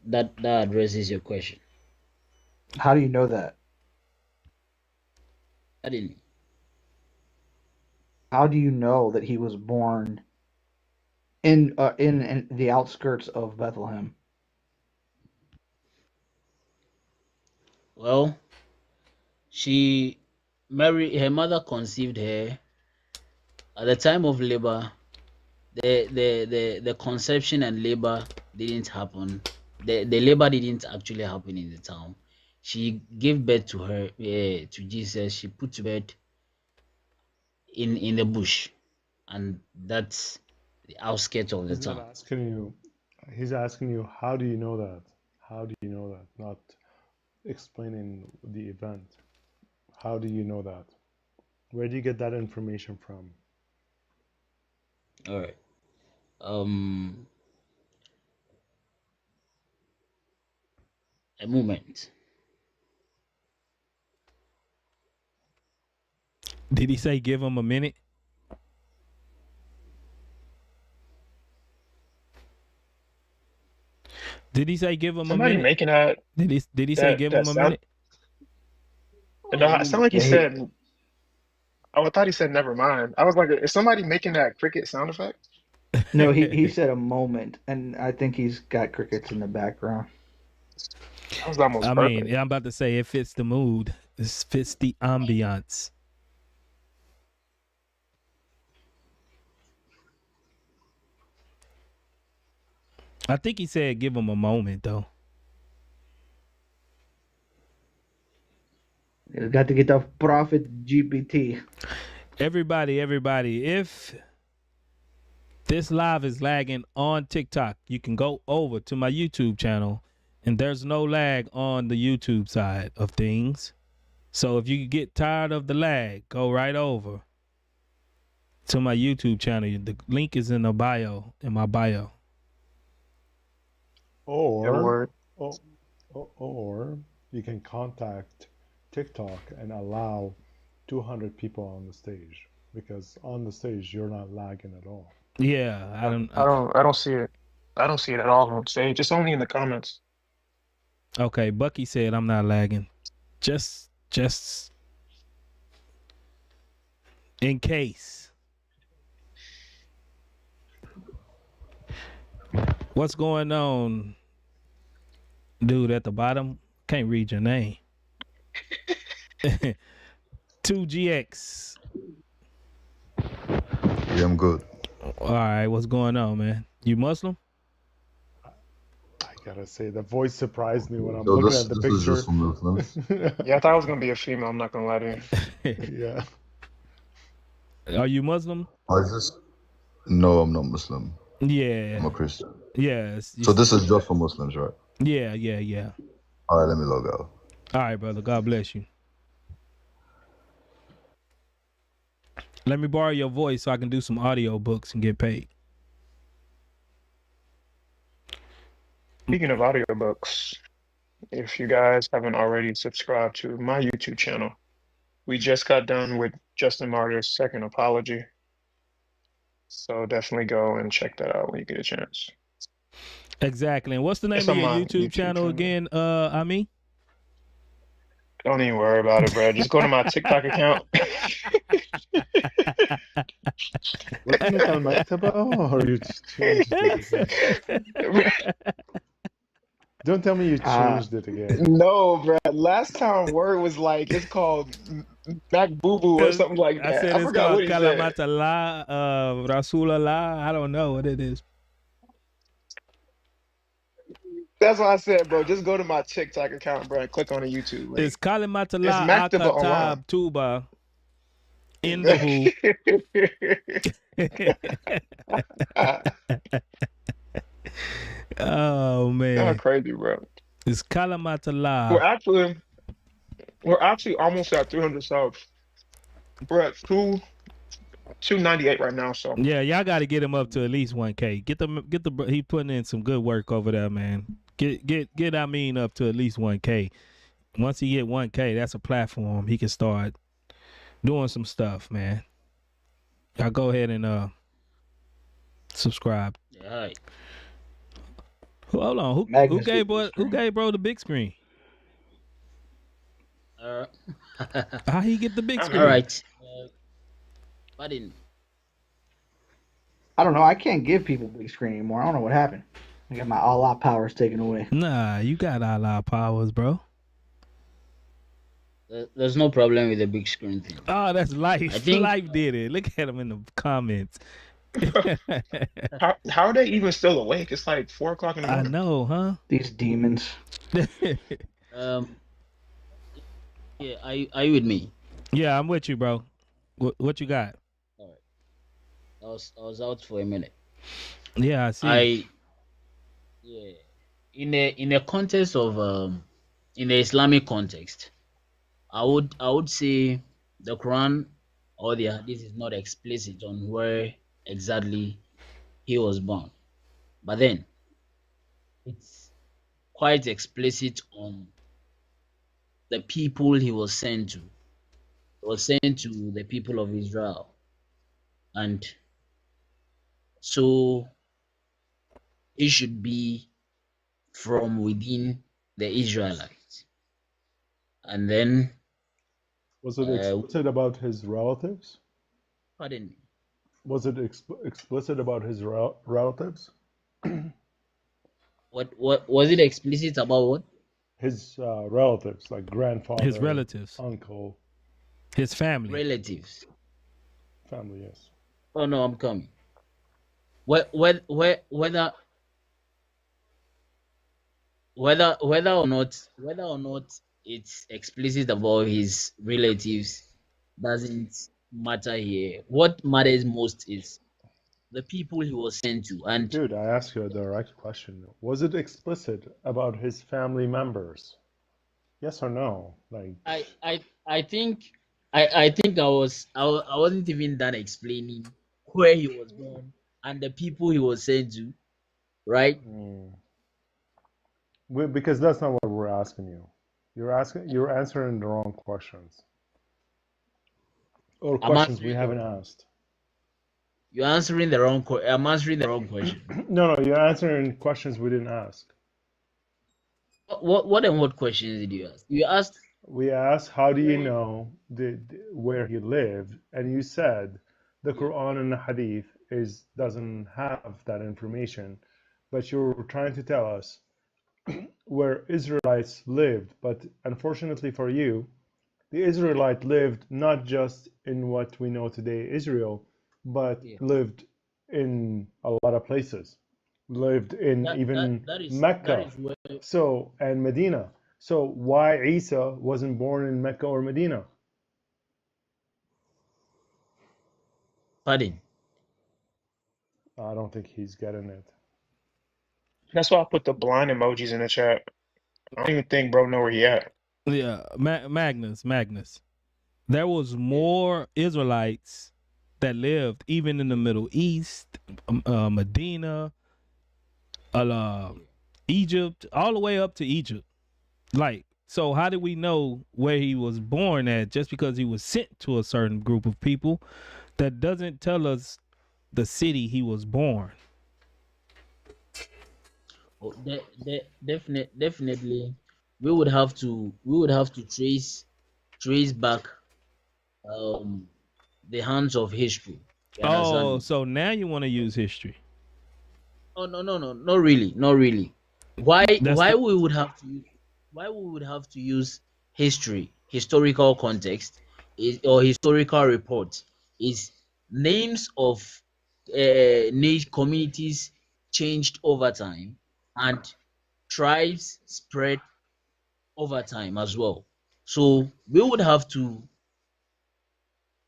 addresses your question. How do you know that? I didn't. How do you know that he was born in the outskirts of Bethlehem? Well, her mother conceived her at the time of labor. The conception and labor didn't happen the labor didn't actually happen in the town. She gave birth to her to Jesus. She put to bed in the bush, and that's the outskirts of the He's not town. asking you. He's asking you, how do you know that? How do you know that? Not explaining the event. How do you know that? Where do you get that information from? All right. A moment. Did he say give him a minute? Did he say give him a Somebody minute? making that Did he say give him a sound. minute? No, it sounded like he Yeah, said. Oh, I thought he said never mind. I was like, is somebody making that cricket sound effect? no, he said a moment, and I think he's got crickets in the background. That was almost I perfect. mean, I'm about to say it fits the mood. It fits the ambiance. I think he said give him a moment though. You got to get the Prophet GPT. Everybody, if this live is lagging on TikTok, you can go over to my YouTube channel, and there's no lag on the YouTube side of things. So if you get tired of the lag, go right over to my YouTube channel. The link is in the bio, in my bio. Or you can contact TikTok and allow 200 people on the stage, because on the stage you're not lagging at all. Yeah, I don't see it. I don't see it at all on stage. It's only in the comments. Okay, Bucky said I'm not lagging. Just in case. What's going on, dude at the bottom? Can't read your name. 2GX. Yeah, I'm good. All right, what's going on, man? You Muslim? I gotta say, the voice surprised me when I'm So looking at the this picture. is just for Muslims. Yeah, I thought it was gonna be a female. I'm not gonna lie to you. Yeah. Are you Muslim? No, I'm not Muslim. Yeah. I'm a Christian. Yes. So this is just for Muslims, right? Yeah. All right, let me log out. All right, brother. God bless you. Let me borrow your voice so I can do some audio books and get paid. Speaking of audiobooks, if you guys haven't already subscribed to my YouTube channel, we just got done with Justin Martyr's second apology. So definitely go and check that out when you get a chance. Exactly. And what's the name It's of on your my YouTube channel again, Ami? Don't even worry about it, bro. Just go to my TikTok account. Wasn't it on Maktaba, or you just changed it? Don't tell me you changed it again. No, bro. Last time word was like, it's called Mac Boo Boo or something like that. I said it's forgot called what he said. Kalamatullah, Rasulallah. I don't know what it is. That's what I said, bro. Just go to my TikTok account, bro, and click on the YouTube link. It's Kalimatullah It's Maktaba online. Akatab Tuba in the who. Oh man. That's crazy, bro. It's Kalimatullah. We're actually almost at 300 subs. We're at 298 right now, so Yeah, y'all got to get him up to at least 1K. Get the he putting in some good work over there, man. Get Amin up to at least 1K. Once he get 1K, that's a platform. He can start doing some stuff, man. Y'all go ahead and subscribe. All right. Hold on. Who gave bro the big screen? How he get the big screen? All right. Pardon. I don't know. I can't give people big screen anymore. I don't know what happened. I got my Allah powers taken away. Nah, you got Allah powers, bro. There's no problem with the big screen thing. Oh, that's Life. I think Life did it. Look at him in the comments. How are they even still awake? It's like 4 o'clock in the I morning. know, huh? These demons. Um, yeah, are you with me? Yeah, I'm with you, bro. What you got? All right. I was out for a minute. Yeah, I see. Yeah, in a context of in the Islamic context, I would say the Quran or the Hadith is not explicit on where exactly he was born, but then it's quite explicit on the people he was sent to. He was sent to the people of Israel, and so it should be from within the Israelites. And then, Was it explicit about his relatives? pardon me, Was it explicit about his relatives? what was it explicit about what? His relatives, like grandfather, His relatives, uncle, his family. Relatives. family, yes. Oh no, I'm coming. Whether or not it's explicit about his relatives doesn't matter here. What matters most is the people he was sent to. And Dude, I asked you a direct question. Was it explicit about his family members? Yes or no? Like, I think I wasn't even done explaining where he was born and the people he was sent to, right? because that's not what we're asking you. You're answering the wrong questions, or I'm questions we answering the haven't wrong. asked. You're answering the wrong. I'm answering the wrong question. No, you're answering questions we didn't ask. What questions did you ask? You asked. We asked, how do you know where he lived? And you said the Yeah. Quran and the Hadith doesn't have that information, but you're trying to tell us where Israelites lived. But unfortunately for you, the Israelite lived not just in what we know today, Israel, but Yeah. lived in a lot of places. Lived in even That is Mecca, where. and Medina. So why Isa wasn't born in Mecca or Medina? Pardon. I don't think he's getting it. That's why I put the blind emojis in the chat. I don't even think bro know where he at. Yeah, Magnus. There was more Israelites that lived even in the Middle East, Medina, Egypt, all the way up to Egypt. Like, so how do we know where he was born at just because he was sent to a certain group of people? That doesn't tell us the city he was born. Oh, definitely, we would have to trace back the hands of history. You understand Oh, me? so now you want to use history? Oh no, not really. Why That's why the, we would have to use historical context or historical reports is names of niche communities changed over time and tribes spread over time as well. So we would have to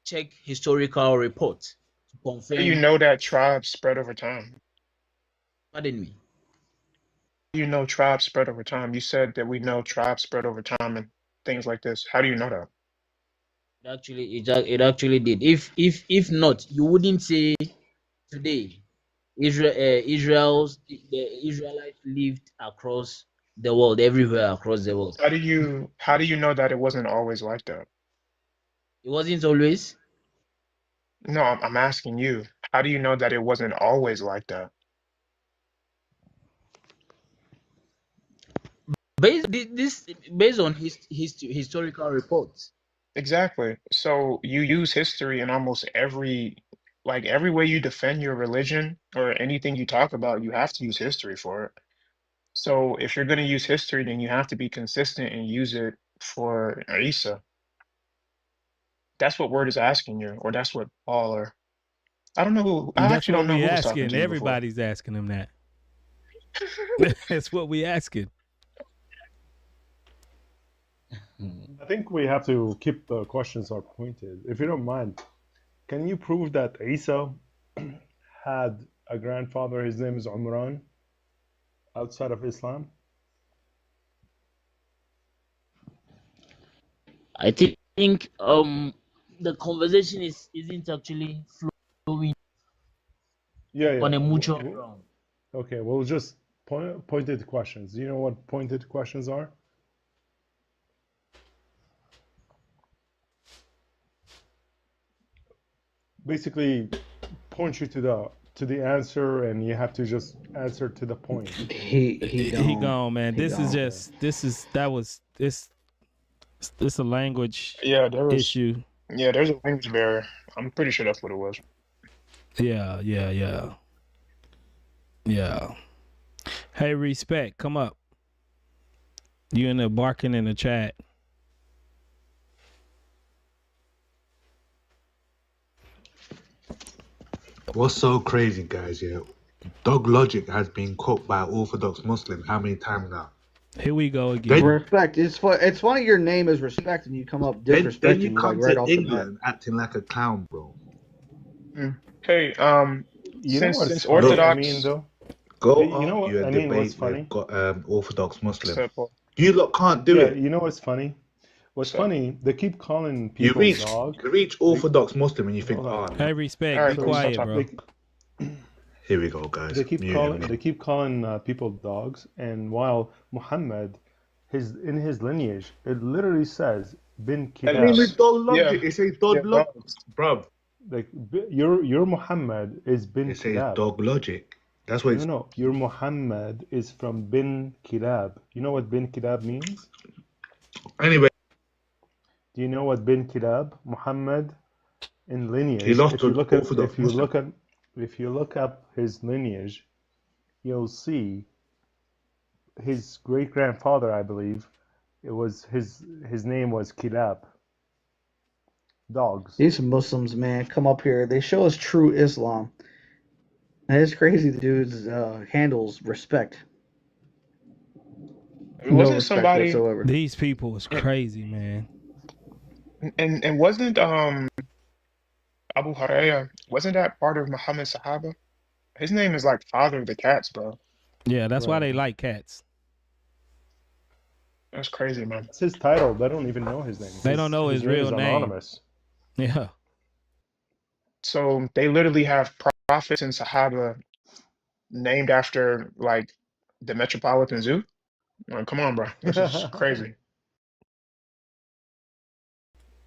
check historical reports to How do you confirm. know that tribes spread over time? Pardon me. You know tribes spread over time. You said that we know tribes spread over time and things like this. How do you know that? It actually did. If not, you wouldn't say today the Israelites lived across the world, everywhere across the world. How do you know that it wasn't always like that? It wasn't always. No, I'm asking you. How do you know that it wasn't always like that? Based on historical reports. Exactly. So you use history in almost every way you defend your religion or anything you talk about, you have to use history for it. So if you're going to use history, then you have to be consistent and use it for Isa. That's what word is asking you, or that's what Paul or I don't know who. I That's actually what don't know we who was talking asking. to you before. Everybody's asking him that. That's what we asking. I think we have to keep the questions are pointed. If you don't mind, can you prove that Isa had a grandfather? His name is Umran, outside of Islam? I think the conversation isn't actually flowing Yeah. on a mutual ground. Okay, well, just pointed questions. Do you know what pointed questions are? Basically, point you to the answer, and you have to just answer to the point. He gone, man. This is a language issue. Yeah, there's a language barrier. I'm pretty sure that's what it was. Yeah. Hey, respect, come up. You in there barking in the chat. What's so crazy, guys? Yeah, dog logic has been quoted by Orthodox Muslim how many times now? Here we go again. Respect. It's funny your name is Respect and you come up disrespecting. Then you come right to off England acting like a clown, bro. Hey, since Orthodox, look, I mean, though, go you know what I mean? What's funny? Got Orthodox Muslim. You lot can't do it. You know what's funny? What's funny? They keep calling people dog. You reach Orthodox Muslim and you think, hey, respect, be quiet, bro. Here we go, guys. They keep calling people dogs, and while Muhammad, in his lineage, it literally says bin Kilab. It says dog logic, bruv. Like your Muhammad is bin It says Kilab. dog logic. That's what. No, your Muhammad is from bin Kilab. You know what bin Kilab means? Anyway. Do you know what bin Kilab? Muhammad in lineage. He lost if you look up his lineage, you'll see his great grandfather, I believe, it was his name was Kilab. Dogs. These Muslims, man, come up here. They show us true Islam. And it's crazy the dude's handles respect. Wasn't somebody whatsoever. These people is crazy, man. And wasn't Abu Hurairah, wasn't that part of Muhammad's Sahaba? His name is like father of the cats, bro. Yeah, that's why they like cats. That's crazy, man. It's his title. They don't even know his name. They don't know his real name. Anonymous. Yeah. So they literally have prophets and Sahaba named after like the Metropolitan Zoo. Like, come on, bro. This is crazy.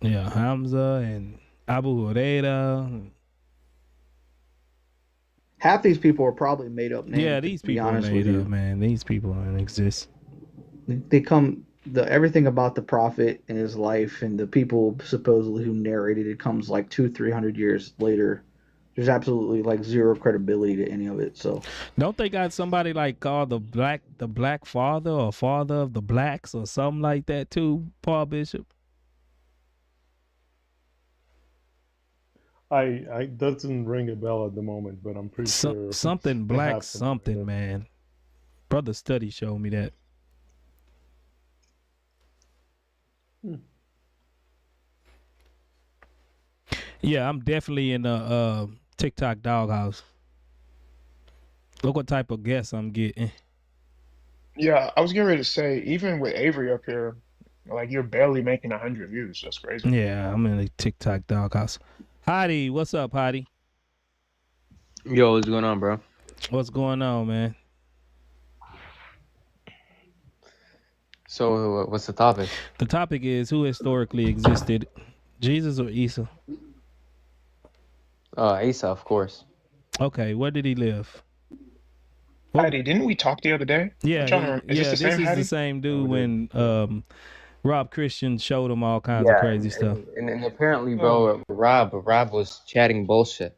Yeah, Hamza and Abu Hurairah. Half these people are probably made up names. Yeah, these people are made up, man. These people don't exist. Everything about the prophet and his life and the people supposedly who narrated it comes like 200-300 years later. There's absolutely like zero credibility to any of it. So don't they got somebody like called the black father or father of the blacks or something like that too, Paul Bishop? I doesn't ring a bell at the moment, but I'm pretty sure something black something, man. Brother Study showed me that. Yeah, I'm definitely in the TikTok doghouse. Look what type of guests I'm getting. Yeah, I was getting ready to say, even with Avery up here, like you're barely making 100 views. That's crazy. Yeah, I'm in the TikTok doghouse. Heidi, what's up, Heidi? Yo, what's going on, bro? What's going on, man? So, what's the topic? The topic is who historically existed, Jesus or Isa? Isa, of course. Okay, where did he live? Heidi, didn't we talk the other day? Yeah, this is the same dude when Rob Christian showed him all kinds of crazy stuff. And apparently, bro, Rob was chatting bullshit.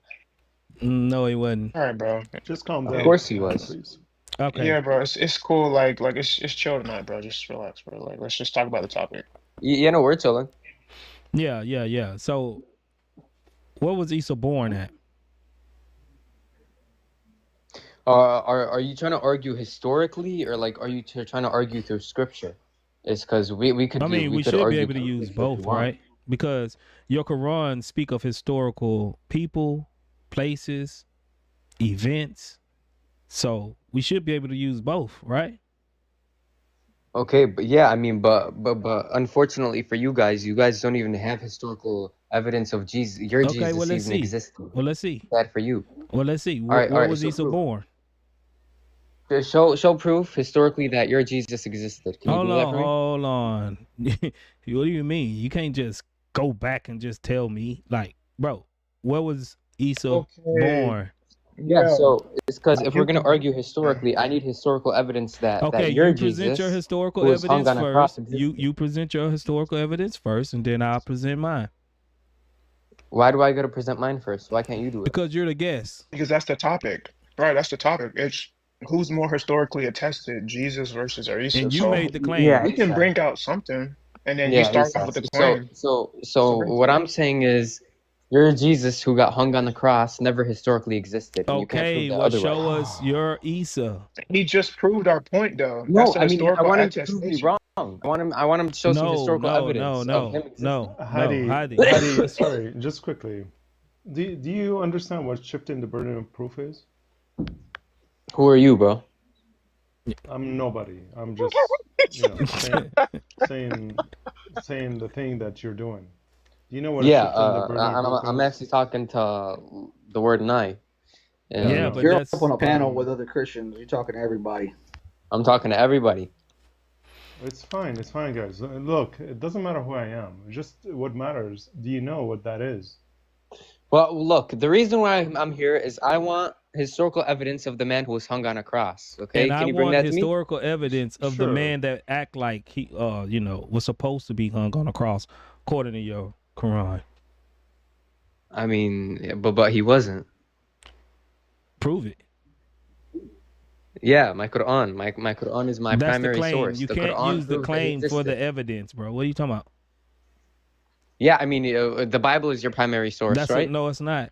No, he wasn't. All right, bro. Just calm down. Of course he was. Please. Okay. Yeah, bro. It's cool. Like it's chill tonight, bro. Just relax, bro. Like let's just talk about the topic. Yeah, no, we're chilling. Yeah. So, where was Isa born at? Are you trying to argue historically, or like are you trying to argue through scripture? It's because we could I mean, we we could should be argue able to through use scripture if you both, want. right? Because your Quran speak of historical people, places, events. So we should be able to use both, right? Okay, but yeah, I mean, but unfortunately for you guys don't even have historical evidence of Jesus, your Okay, well Jesus let's even see. existing. Well, let's see. Sad for you. Well, let's see. All Where right. was So Isa proof. born? Show proof historically that your Jesus existed. Can you do that for me? Hold on. What do you mean? You can't just go back and just tell me, like, bro, where was Isa born? Yeah, so it's because Like if you we're gonna could, argue historically, I need historical evidence that Okay, your you present your Jesus, historical who was hung evidence on a cross, first. existed. You present your historical evidence first, and then I'll present mine. Why do I gotta present mine first? Why can't you do it? Because you're the guest. Because that's the topic. Right, that's the topic. It's who's more historically attested, Jesus versus Isa. And you So made the claim. Yeah, we can bring out something, and then you yeah, start off Isa. with the So claim. so bring what I'm saying is, your Jesus who got hung on the cross never historically existed, and you can't Okay, prove that well, otherwise. show us your Isa. He just proved our point, though. No, That's the I mean I historical want him to prove me attestation. wrong. I want him to show some historical evidence of him existing. Hadi, sorry, just quickly. Do you understand what shifting the burden of proof is? Who are you, bro? I'm nobody. I'm just, saying the thing that you're doing. Do you know what Yeah, shifting the burden of proof I'm is? actually talking to the word "I." And Yeah, but You're that's up on a panel with other Christians. You're talking to everybody. I'm talking to everybody. It's fine, guys. Look, it doesn't matter who I am. Just what matters. Do you know what that is? Well, look, the reason why I'm here is I want historical evidence of the man who was hung on a cross. Okay, And can I you bring want that to me? historical evidence of the man that act like he, was supposed to be hung on a cross, according to your Quran. I mean, but he wasn't. Prove it. Yeah, my Quran. My Quran is my That's primary the claim. source. You The can't Quran use the proves that he claim for existed. the evidence, bro. What are you talking about? Yeah, I mean, the Bible is your primary source, right? No, it's not.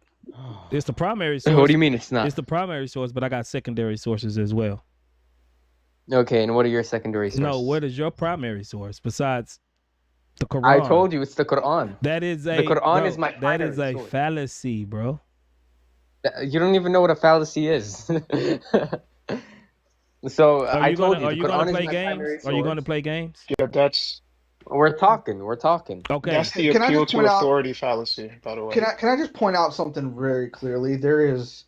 It's the primary source. What do you mean it's not? It's the primary source, but I got secondary sources as well. Okay, and what are your secondary sources? No, what is your primary source besides the Quran? I told you it's the Quran. That is the Quran is my that primary is a source. fallacy, bro. You don't even know what a fallacy is. So I told you, are the you Quran gonna is play my games? primary Are you source. gonna play games? Yeah, that's We're talking. Okay. that's the Can I appeal just to point out- authority fallacy, by the way. Can I just point out something very clearly? There's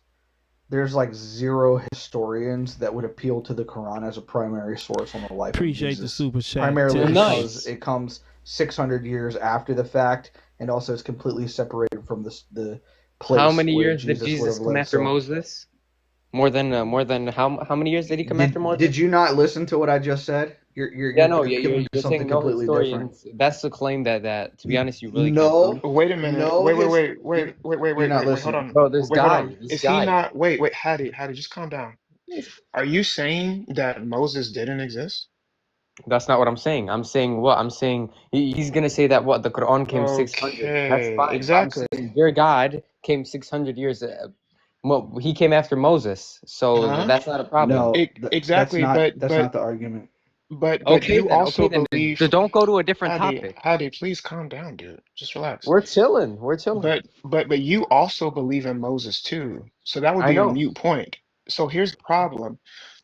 like 0 historians that would appeal to the Quran as a primary source on the life Appreciate of the Jesus. super chat. Primarily Tips. because it comes 600 years after the fact, and also it's completely separated from the place. How many where years did would Jesus have come lived. after So- Moses? More than how many years did he come after Moses? Did you not listen to what I just said? You're You're something saying no completely historians. That's the claim that to be honest you really No. can't prove. Wait a minute. No, wait, you're not hold listening. on. Bro, this Wait, hold guy, on. this Is guy. he not? Wait, Hattie, just calm down. Are you saying that Moses didn't exist? That's not what I'm saying. I'm saying what? I'm saying he's gonna say that what the Quran came 600. That's Okay, fine. exactly. I'm saying your God came 600 years. Well, he came after Moses, so Huh? that's not a problem. No, Exactly, that's not the argument. but Okay, you also then. believe. So don't go to a different Hattie, topic. Hattie, please calm down, dude. Just relax. We're chilling. But you also believe in Moses too. So that would I be a know. mute point. So here's the problem.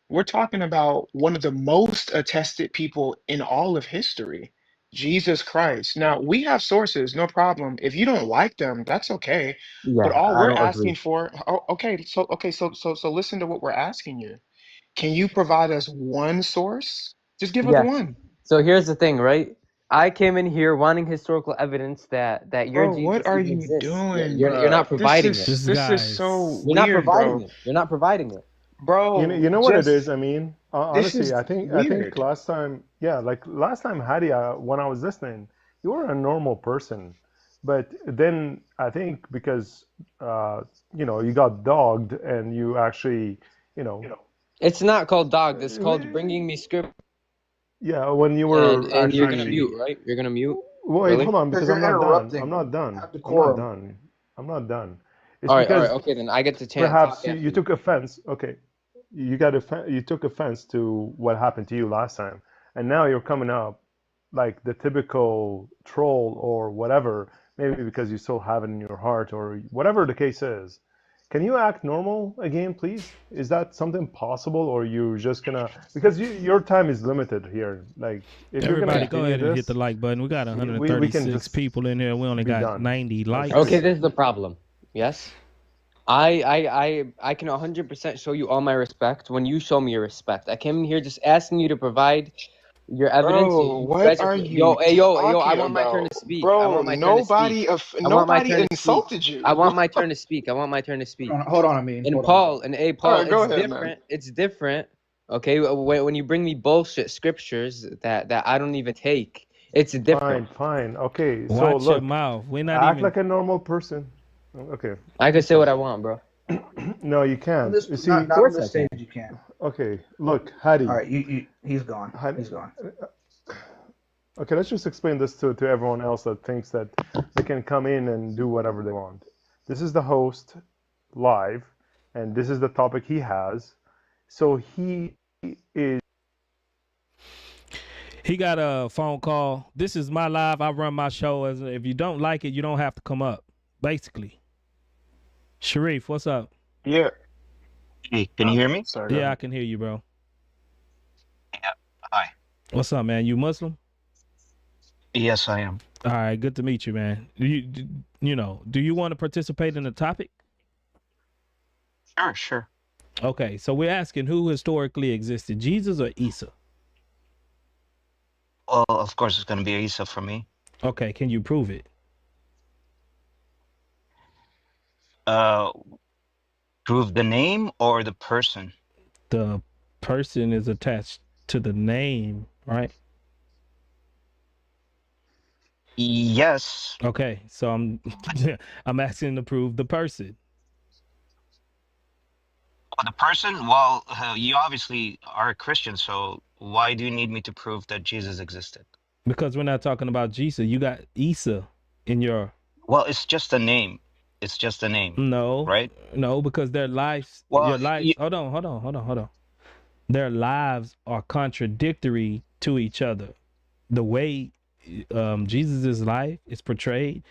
We're talking about one of the most attested people in all of history, Jesus Christ. Now, we have sources, no problem. If you don't like them, that's okay. Yeah, But all I we're don't asking agree. for, so listen to what we're asking you. Can you provide us one source? Just give us Yes. one. So here's the thing, right? I came in here wanting historical evidence that your Bro, Jesus what are even you exists. doing, You're bro? not providing This it. is so You're not weird, providing bro. it. You're not providing it. Bro, You know what it just is? I mean, this honestly, is I think weird. last time, Hadi, when I was listening, you were a normal person, but then I think because you got dogged and you actually, It's not called dog. It's called bringing me script. yeah, when you were And you're gonna actually. mute, right? You're gonna mute. Wait, Really? hold on, because You're I'm not done. interrupting. I'm not done. Have I'm not decorum. done. I'm not done. It's All right. because Okay, then I get to chance. perhaps talk after you took offense. Okay, you you took offense to what happened to you last time, and now you're coming up like the typical troll or whatever, maybe because you still have it in your heart or whatever the case is. Can you act normal again, please? Is that something possible, or you just gonna, because your time is limited here. Like, if you're gonna Everybody, go continue ahead and hit the this, like button. We got we can 136 just people in here. We only be got done. 90 likes. Okay, this is the problem. Yes, I can 100% show you all my respect when you show me your respect. I came in here just asking you to provide your evidence. Bro, You what guys are yo, you hey, yo, I talking want my turn about? to speak. I Bro, want my turn to speak. nobody insulted you. I want my turn to speak. I want my turn to speak. Hold on, I mean. And Hold Paul, on. and hey, All Paul, right, go it's ahead, different. man. It's different. Okay, when you bring me bullshit scriptures that I don't even take, it's different. Fine. Okay, so Watch your look, mouth. We're not act even. like a normal person. Okay. I can say what I want, bro. No, you can't. You see, Not on this stage, you can't. okay, look, Hadi. All right, he's gone. He's gone. Okay, let's just explain this to everyone else that thinks that they can come in and do whatever they want. This is the host live, and this is the topic he has. So he got a phone call. This is my live. I run my show. As if you don't like it, you don't have to come up. Basically, Sharif, what's up? Yeah. Hey, can you hear me? Sorry. Yeah, I can hear you, bro. Yeah. Hi. What's up, man? You Muslim? Yes, I am. All right, good to meet you, man. Do you want to participate in the topic? Sure. Okay, so we're asking who historically existed, Jesus or Isa? Well, of course, it's going to be Isa for me. Okay, can you prove it? Prove the name or the person? The person is attached to the name, right? Yes. Okay, so I'm I'm asking to prove the person. Oh, the person? Well, you obviously are a Christian, so why do you need me to prove that Jesus existed? Because we're not talking about Jesus. You got Isa in your... Well, it's just a name. It's just a name. No. Right? No, because their lives... Well, your lives... Hold on. Their lives are contradictory to each other. The way Jesus' life is portrayed,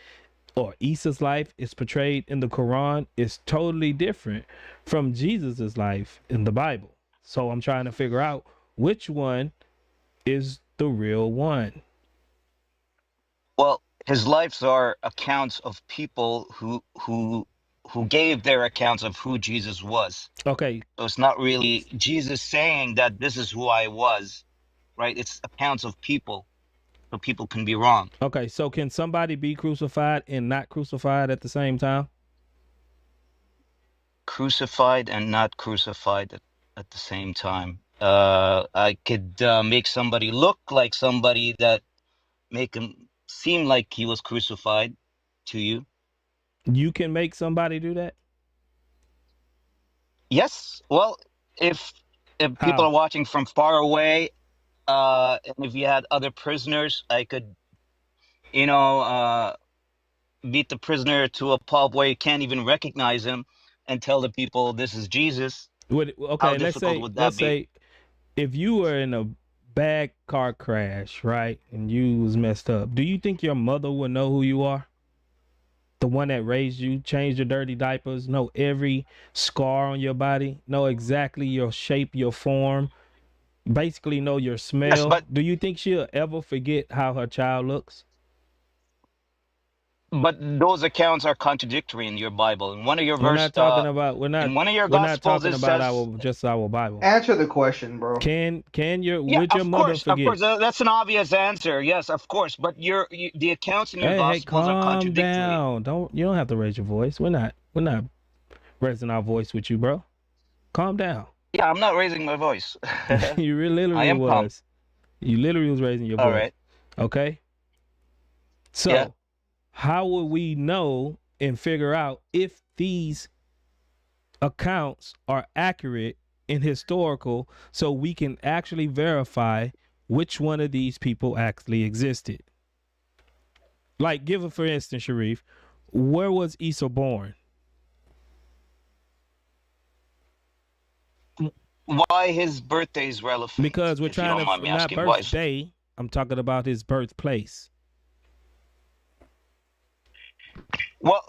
or Isa's life is portrayed in the Quran, is totally different from Jesus' life in the Bible. So I'm trying to figure out which one is the real one. Well, his lives are accounts of people who gave their accounts of who Jesus was. Okay. So it's not really Jesus saying that this is who I was, right? It's accounts of people, so people can be wrong. Okay, so can somebody be crucified and not crucified at the same time? Crucified and not crucified at the same time. I could make somebody look like somebody that make him seem like he was crucified to you. You can make somebody do that? Yes. Well, if people are watching from far away, and if you had other prisoners, I could, beat the prisoner to a pulp where you can't even recognize him and tell the people this is Jesus. Okay, let's say if you were in a bad car crash, right, and you was messed up, do you think your mother would know who you are? The one that raised you, changed your dirty diapers, know every scar on your body, know exactly your shape, your form, basically know your smell. Yes, but do you think she'll ever forget how her child looks? But those accounts are contradictory in your Bible. In one of your verses, we're not talking about in one of your Gospels, it says, just our Bible. Answer the question, bro. Can your would your mother forget? Of course, that's an obvious answer. Yes, of course. But the accounts in your Gospels are contradictory. Calm down. You don't have to raise your voice. We're not raising our voice with you, bro. Calm down. Yeah, I'm not raising my voice. You literally was. Calm. You literally was raising your voice. All right. Okay. So. Yeah. How would we know and figure out if these accounts are accurate and historical so we can actually verify which one of these people actually existed? Like, give it for instance, Sharif, where was Isa born? why his birthday is relevant? Because we're If you trying don't mind to, me not asking, why is birthday, I'm talking about his birthplace. well?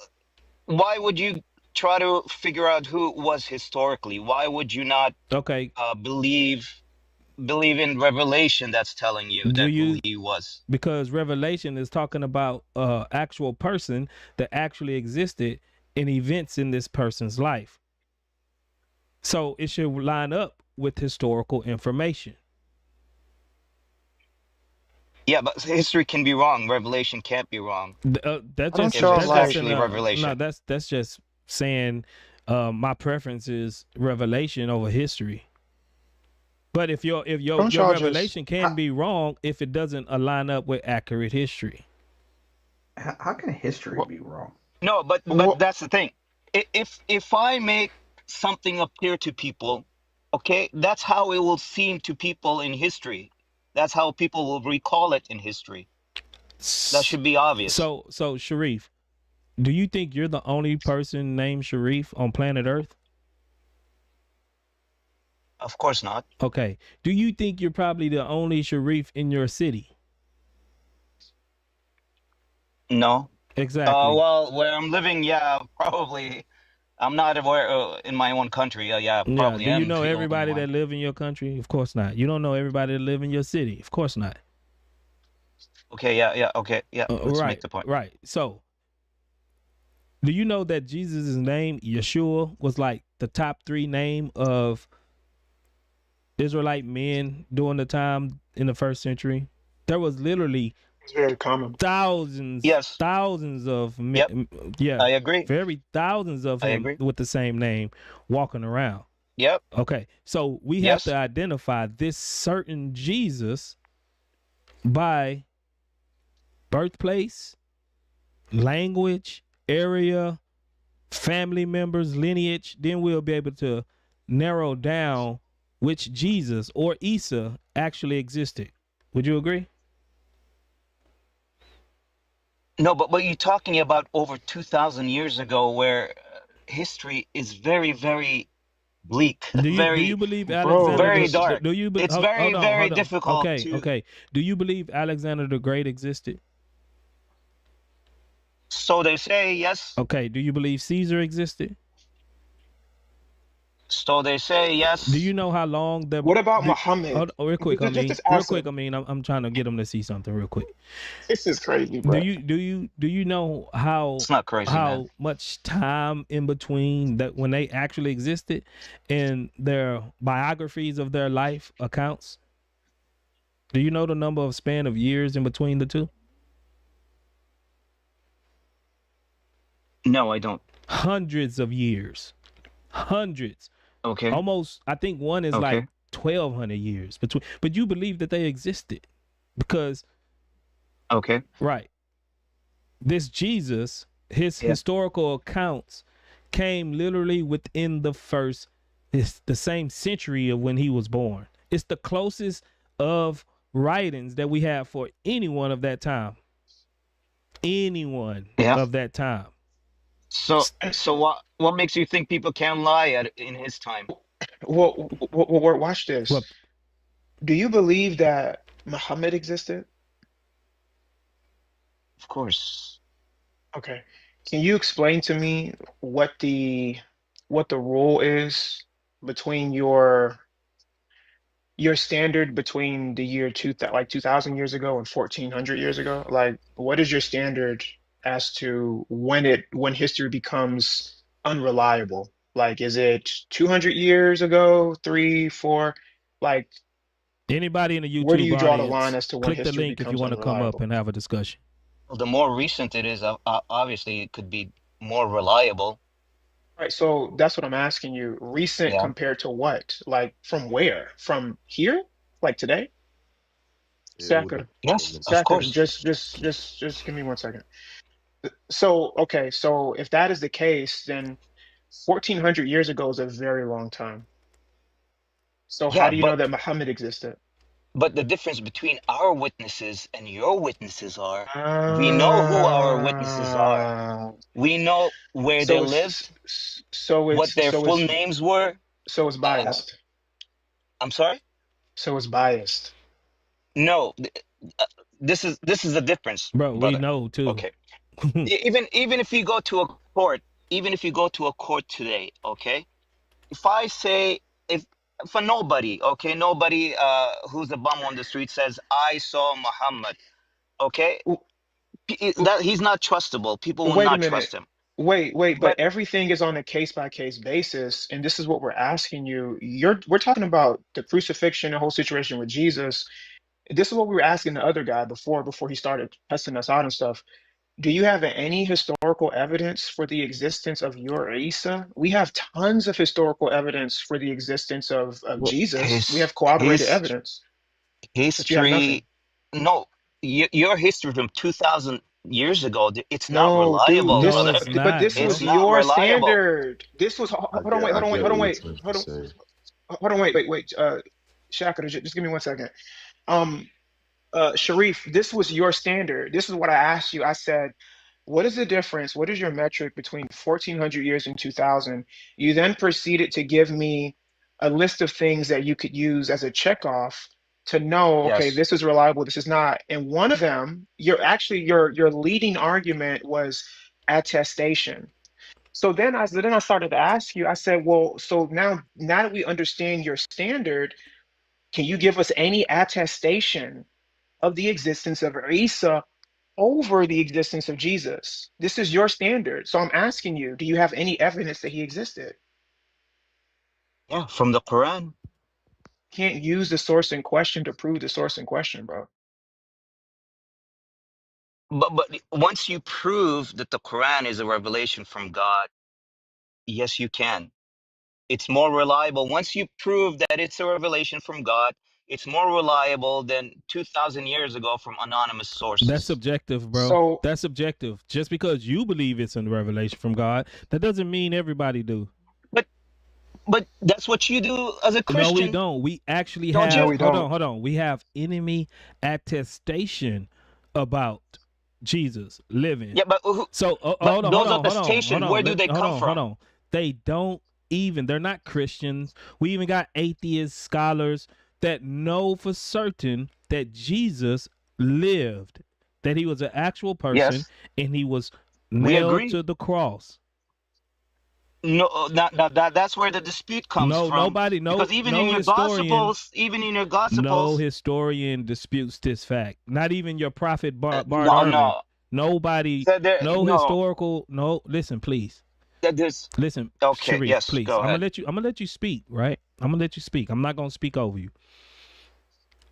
Why would you try to figure out who it was historically? Why would you not Okay. believe in revelation that's telling you Do that who you? he was? Because Revelation is talking about actual person that actually existed in events in this person's life. So it should line up with historical information. Yeah, but history can be wrong. Revelation can't be wrong. That's Don't just If y'all it's that's just actually no. revelation. That's just saying my preference is revelation over history. But if your don't y'all just revelation can be wrong if it doesn't align up with accurate history. How can history be wrong? No, but well, that's the thing. If I make something appear to people, okay, that's how it will seem to people in history. That's how people will recall it in history. That should be obvious. So Sharif, do you think you're the only person named Sharif on planet Earth? Of course not. Okay. Do you think you're probably the only Sharif in your city? No. Exactly. Well, where I'm living, yeah, probably. I'm not aware in my own country. Yeah, probably. Do you am know the only everybody one. that live in your country? Of course not. You don't know everybody that live in your city? Of course not. Okay, yeah, okay, yeah. Let's right, make the point. right. So, do you know that Jesus' name, Yeshua, was like the top 3 name of Israelite men during the time in the first century? There was literally it's very common. thousands of men. Yep. Yeah, I agree. Thousands of him with the same name walking around. Yep. Okay, so we have to identify this certain Jesus by birthplace, language, area, family members, lineage. Then we'll be able to narrow down which Jesus or Isa actually existed. Would you agree? No, but you're talking about over 2,000 years ago, where history is very, very bleak, Do you believe Alexander very the, dark. Do you it's hold, very, hold on, very hold on. difficult. Okay. Do you believe Alexander the Great existed? So they say, yes. Okay. Do you believe Caesar existed? So they say, yes. Do you know how long the? What about Muhammad? Hold on, real quick, I'm trying to get him to see something real quick. This is crazy, bro. Do you know how? It's not crazy, man. Much time in between that when they actually existed and their biographies of their life accounts? Do you know the number of span of years in between the two? No, I don't. Hundreds of years. Hundreds. Okay. Almost, I think one is like 1,200 years between. But you believe that they existed because. Okay. Right. This Jesus, his historical accounts came literally within the same century of when he was born. It's the closest of writings that we have for anyone of that time. Anyone of that time. So what makes you think people can lie in his time? Well, watch this. What? Do you believe that Muhammad existed? Of course. Okay. Can you explain to me what the rule is between your standard between the year 2000 years ago and 1400 years ago? Like, what is your standard as to when history becomes unreliable? Like, is it 200 years ago, 3, 4? Like, anybody in the YouTube where do you draw the audience, line as to when click the history link if you becomes want to come up unreliable? and have a discussion. Well, the more recent it is, obviously it could be more reliable. Right, so that's what I'm asking you. Recent compared to what? Like, from where? From here? Like today? Second. Yes, of course. Just give me 1 second. So, okay, so if that is the case, then 1400 years ago is a very long time. So how do you know that Muhammad existed? But the difference between our witnesses and your witnesses are, we know who our witnesses are. We know where they lived, what their full names were. So it's biased. I'm sorry. So it's biased. No, this is the difference, Bro, we brother. know too. Okay. Even if you go to a court, even if you go to a court today, okay? If I say, if for nobody, okay, nobody who's a bum on the street says I saw Muhammad, okay, that he's not trustable. People will Wait a not minute. trust him. Wait, but But everything is on a case-by-case basis, and this is what we're asking you. We're talking about the crucifixion, the whole situation with Jesus. This is what we were asking the other guy before he started testing us out and stuff. Do you have any historical evidence for the existence of your Isa? We have tons of historical evidence for the existence of well, Jesus. We have corroborated evidence, but you have nothing. history, no, your history from 2,000 years ago, it's not No, dude, reliable, No, this brother. it's but not, this bro. It's was not your reliable. standard. This was hold on, wait, I hold on, wait, get hold what on, you're wait, trying to hold on, say. hold on, wait. Shaka, just give me 1 second. Um, Sharif, this was your standard. This is what I asked you. I said, what is the difference? What is your metric between 1400 years and 2000? You then proceeded to give me a list of things that you could use as a checkoff to know, okay, Yes. this is reliable, this is not. And one of them, your leading argument was attestation. So then I started to ask you, I said, well, so now that we understand your standard, can you give us any attestation of the existence of Isa over the existence of Jesus? This is your standard. So I'm asking you, do you have any evidence that he existed? Yeah, from the Quran. Can't use the source in question to prove the source in question, bro. But once you prove that the Quran is a revelation from God, yes, you can. It's more reliable. Once you prove that it's a revelation from God, it's more reliable than 2,000 years ago from anonymous That's sources. subjective, bro. So That's subjective. Just because you believe it's a revelation from God, that doesn't mean everybody do. But that's what you do as a No, we Christian, don't. We actually don't no, have, you? we hold don't. on, hold on. We have enemy attestation about Jesus living. Yeah, but So but hold on, hold those on, hold on, hold attestations, on. where do they Hold come on, hold from? on. They don't even, they're not Christians. We even got atheist scholars that know for certain that Jesus lived, that he was an actual person Yes, and he was we nailed agree. to the cross. No, that's where the dispute comes No, from. nobody, Because even in no your historian, gospels, no historian disputes this fact. Not even your prophet Bart no, Ehrman. no, Nobody, so there, no no, historical, no, listen, please. there's Listen, okay. Sharif, Yes, please. go ahead. I'm gonna let you speak, right? I'm gonna let you speak. I'm not gonna speak over you.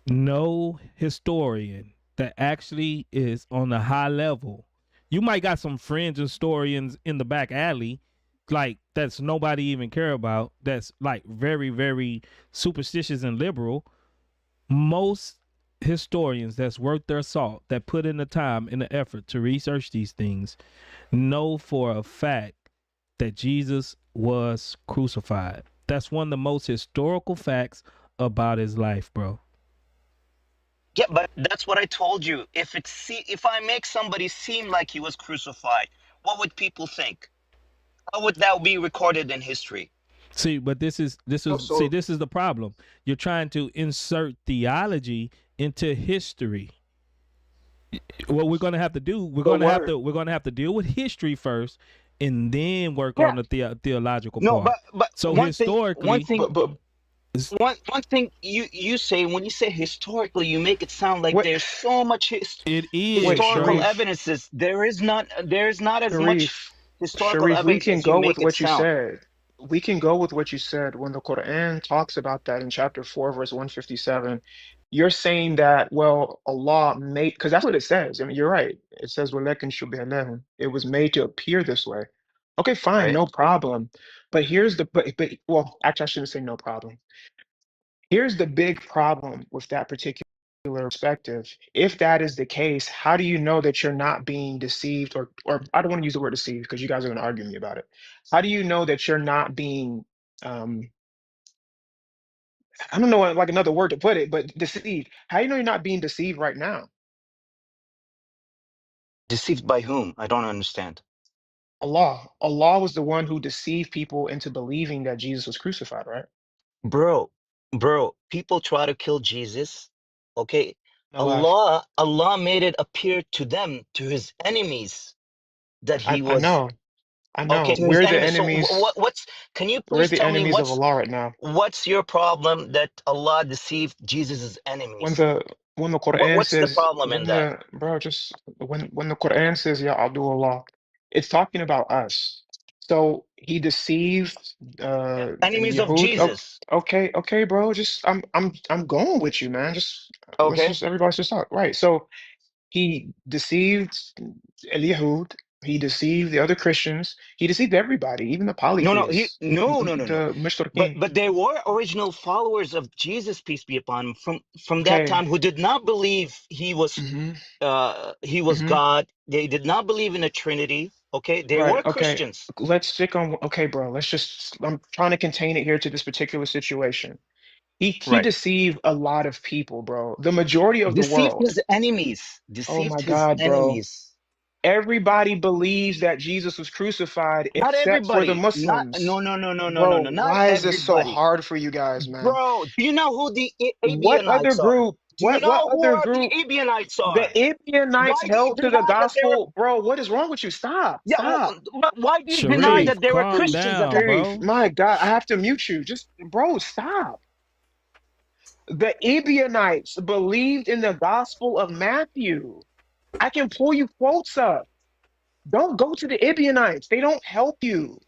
No historian that actually is on a high level. You might got some fringe historians in the back alley, like that's nobody even care about. That's like very, very superstitious and liberal. Most historians that's worth their salt, that put in the time and the effort to research these things, know for a fact that Jesus was crucified. That's one of the most historical facts about his life, bro. Yeah, but that's what I told you. If I make somebody seem like he was crucified, what would people think? How would that be recorded in history? See, but this is So the problem. You're trying to insert theology into history. What we're gonna have to do, we're the gonna word. have to deal with history first, and then work Yeah. on the theological No, part. but So one thing, historically, But one thing you say, when you say historically, you make it sound like wait, there's so much it is, historical bro. Sharif, evidences. There is not as much Sharif, historical Sharif, we evidence can as you go with make it what you sound. said. We can go with what you said when the Quran talks about that in chapter 4, verse 157. You're saying that, well, Allah made, because that's what it says. I mean, you're right. It says, وَلَكِنْ شُبِّهَ لَهُمْ. It was made to appear this way. Okay, fine, Right? no problem. But here's well, actually, I shouldn't say no problem. Here's the big problem with that particular perspective. If that is the case, how do you know that you're not being deceived, or I don't want to use the word deceived because you guys are going to argue with me about it. How do you know that you're not being I don't know like another word to put it, but deceived. How do you know you're not being deceived right now? Deceived by whom? I don't understand. Allah. Allah was the one who deceived people into believing that Jesus was crucified, right? Bro, Bro, people try to kill Jesus. Okay. No laugh. Allah made it appear to them, to his enemies, that he I was know. I okay, know. to his We're the enemies. So enemies. can you We're please the tell me enemies of Allah right now. what's your problem that Allah deceived Jesus' When enemies? the Quran What's the says problem in that? just when the Quran says Ya Allah, it's talking about us. So he deceived Enemies of Yahud. Oh, Jesus. okay, bro. Just I'm going with you, man. Just let's Okay. just everybody just talk. Right. So he deceived Yahud. He deceived the other Christians. He deceived everybody, even the polytheists, No. the Mushrikin. But they were original followers of Jesus, peace be upon him, from that Okay. time, who did not believe he was Hmm. God. They did not believe in the Trinity. Okay, they Right. were Okay. Christians. Let's stick on. Okay, bro. Let's just. I'm trying to contain it here to this particular situation. He Right. deceived a lot of people, bro. The majority of the Deceived world. his enemies. Oh Deceived my his God, bro. enemies. Everybody believes that Jesus was crucified Not except for the everybody. Not Muslims. no. Bro, Not why is this so everybody. hard for you guys, man? Bro, do you know who the What other Abionites are? group? Do you What know who other are the group? Abionites The are? Ebionites Why do you held to the deny that they were? gospel, bro. What is wrong with you? Stop. Yeah, Stop. why do you deny Sharif, Sharif, that they were calm Christians at down, that? Sharif, bro. my God, I have to mute you. Just, bro, stop. The Ebionites believed in the gospel of Matthew. I can pull you quotes up. Don't go to the Ebionites. They don't help you.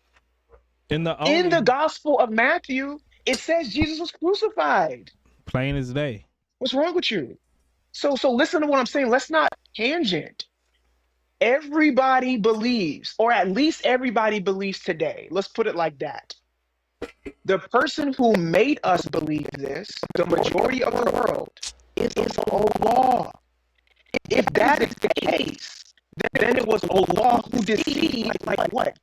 In the In the only gospel of Matthew, it says Jesus was crucified. plain as day. What's wrong with you? So listen to what I'm saying. Let's not tangent. Everybody believes, or at least everybody believes today. Let's put it like that. The person who made us believe this, the majority of the world, is Allah. If that is the case, then it was Allah who deceived, like what?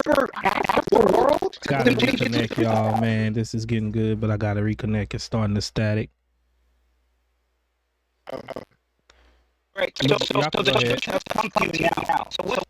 For half the world Gotta to believe Jesus reconnect, y'all, man. This is getting good, but I gotta reconnect. It's starting to static. Right. Y'all So can the go ahead. question has come to you now. So what?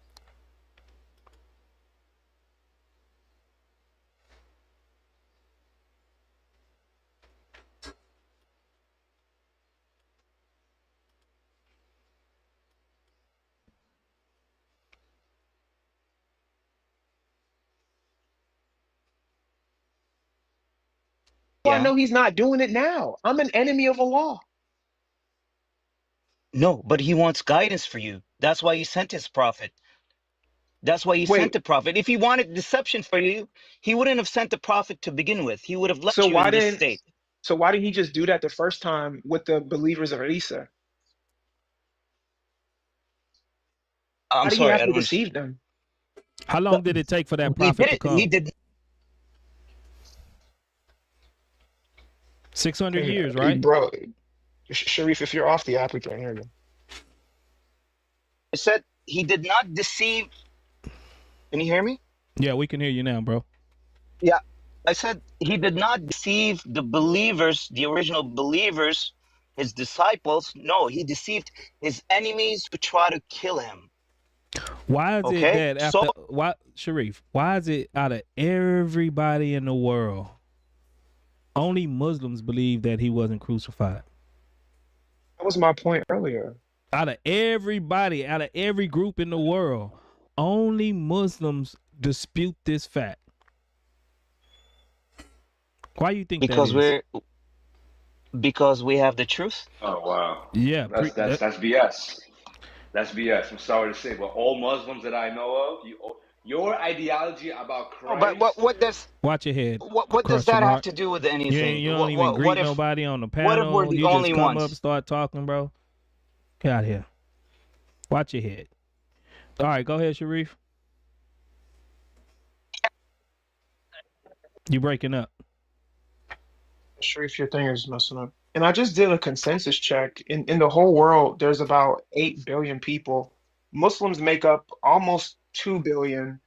I Yeah. know he's not doing it now. I'm an enemy of Allah. No, but he wants guidance for you. That's why he sent his prophet. That's why he sent Wait, the prophet. If he wanted deception for you, he wouldn't have sent the prophet to begin with. He would have so left you why in this didn't state. so why did he just do that the first time with the believers of Isa? I'm Why did he sorry, have I to don't understand. deceive them? How long did it take for that He prophet did to it. He come? did. 600 Hey, years, right? bro, Sharif, if you're off the app, we can't hear you. I said he did not deceive. Can you hear me? Yeah, we can hear you now, bro. Yeah. I said he did not deceive the believers, the original believers, his disciples. No, he deceived his enemies who try to kill him. Why is it Okay? that So Sharif, why is it out of everybody in the world, only Muslims believe that he wasn't crucified? That was my point earlier. Out of everybody, out of every group in the world, only Muslims dispute this fact. Why do you think that is? because we have the truth. Oh wow. Yeah, That's BS. That's BS. I'm sorry to say, but all Muslims that I know of, your ideology about Oh, but Christ. what does watch your head. what does that have to do with anything? You don't even greet nobody on the what if we're panel. the You just only come ones? up, start talking, bro. Get out of here. Watch your head. All right, go ahead, Sharif. You breaking up. Sharif, your thing is messing up. And I just did a consensus check. In the whole world, there's about 8 billion people. Muslims make up almost 2 billion.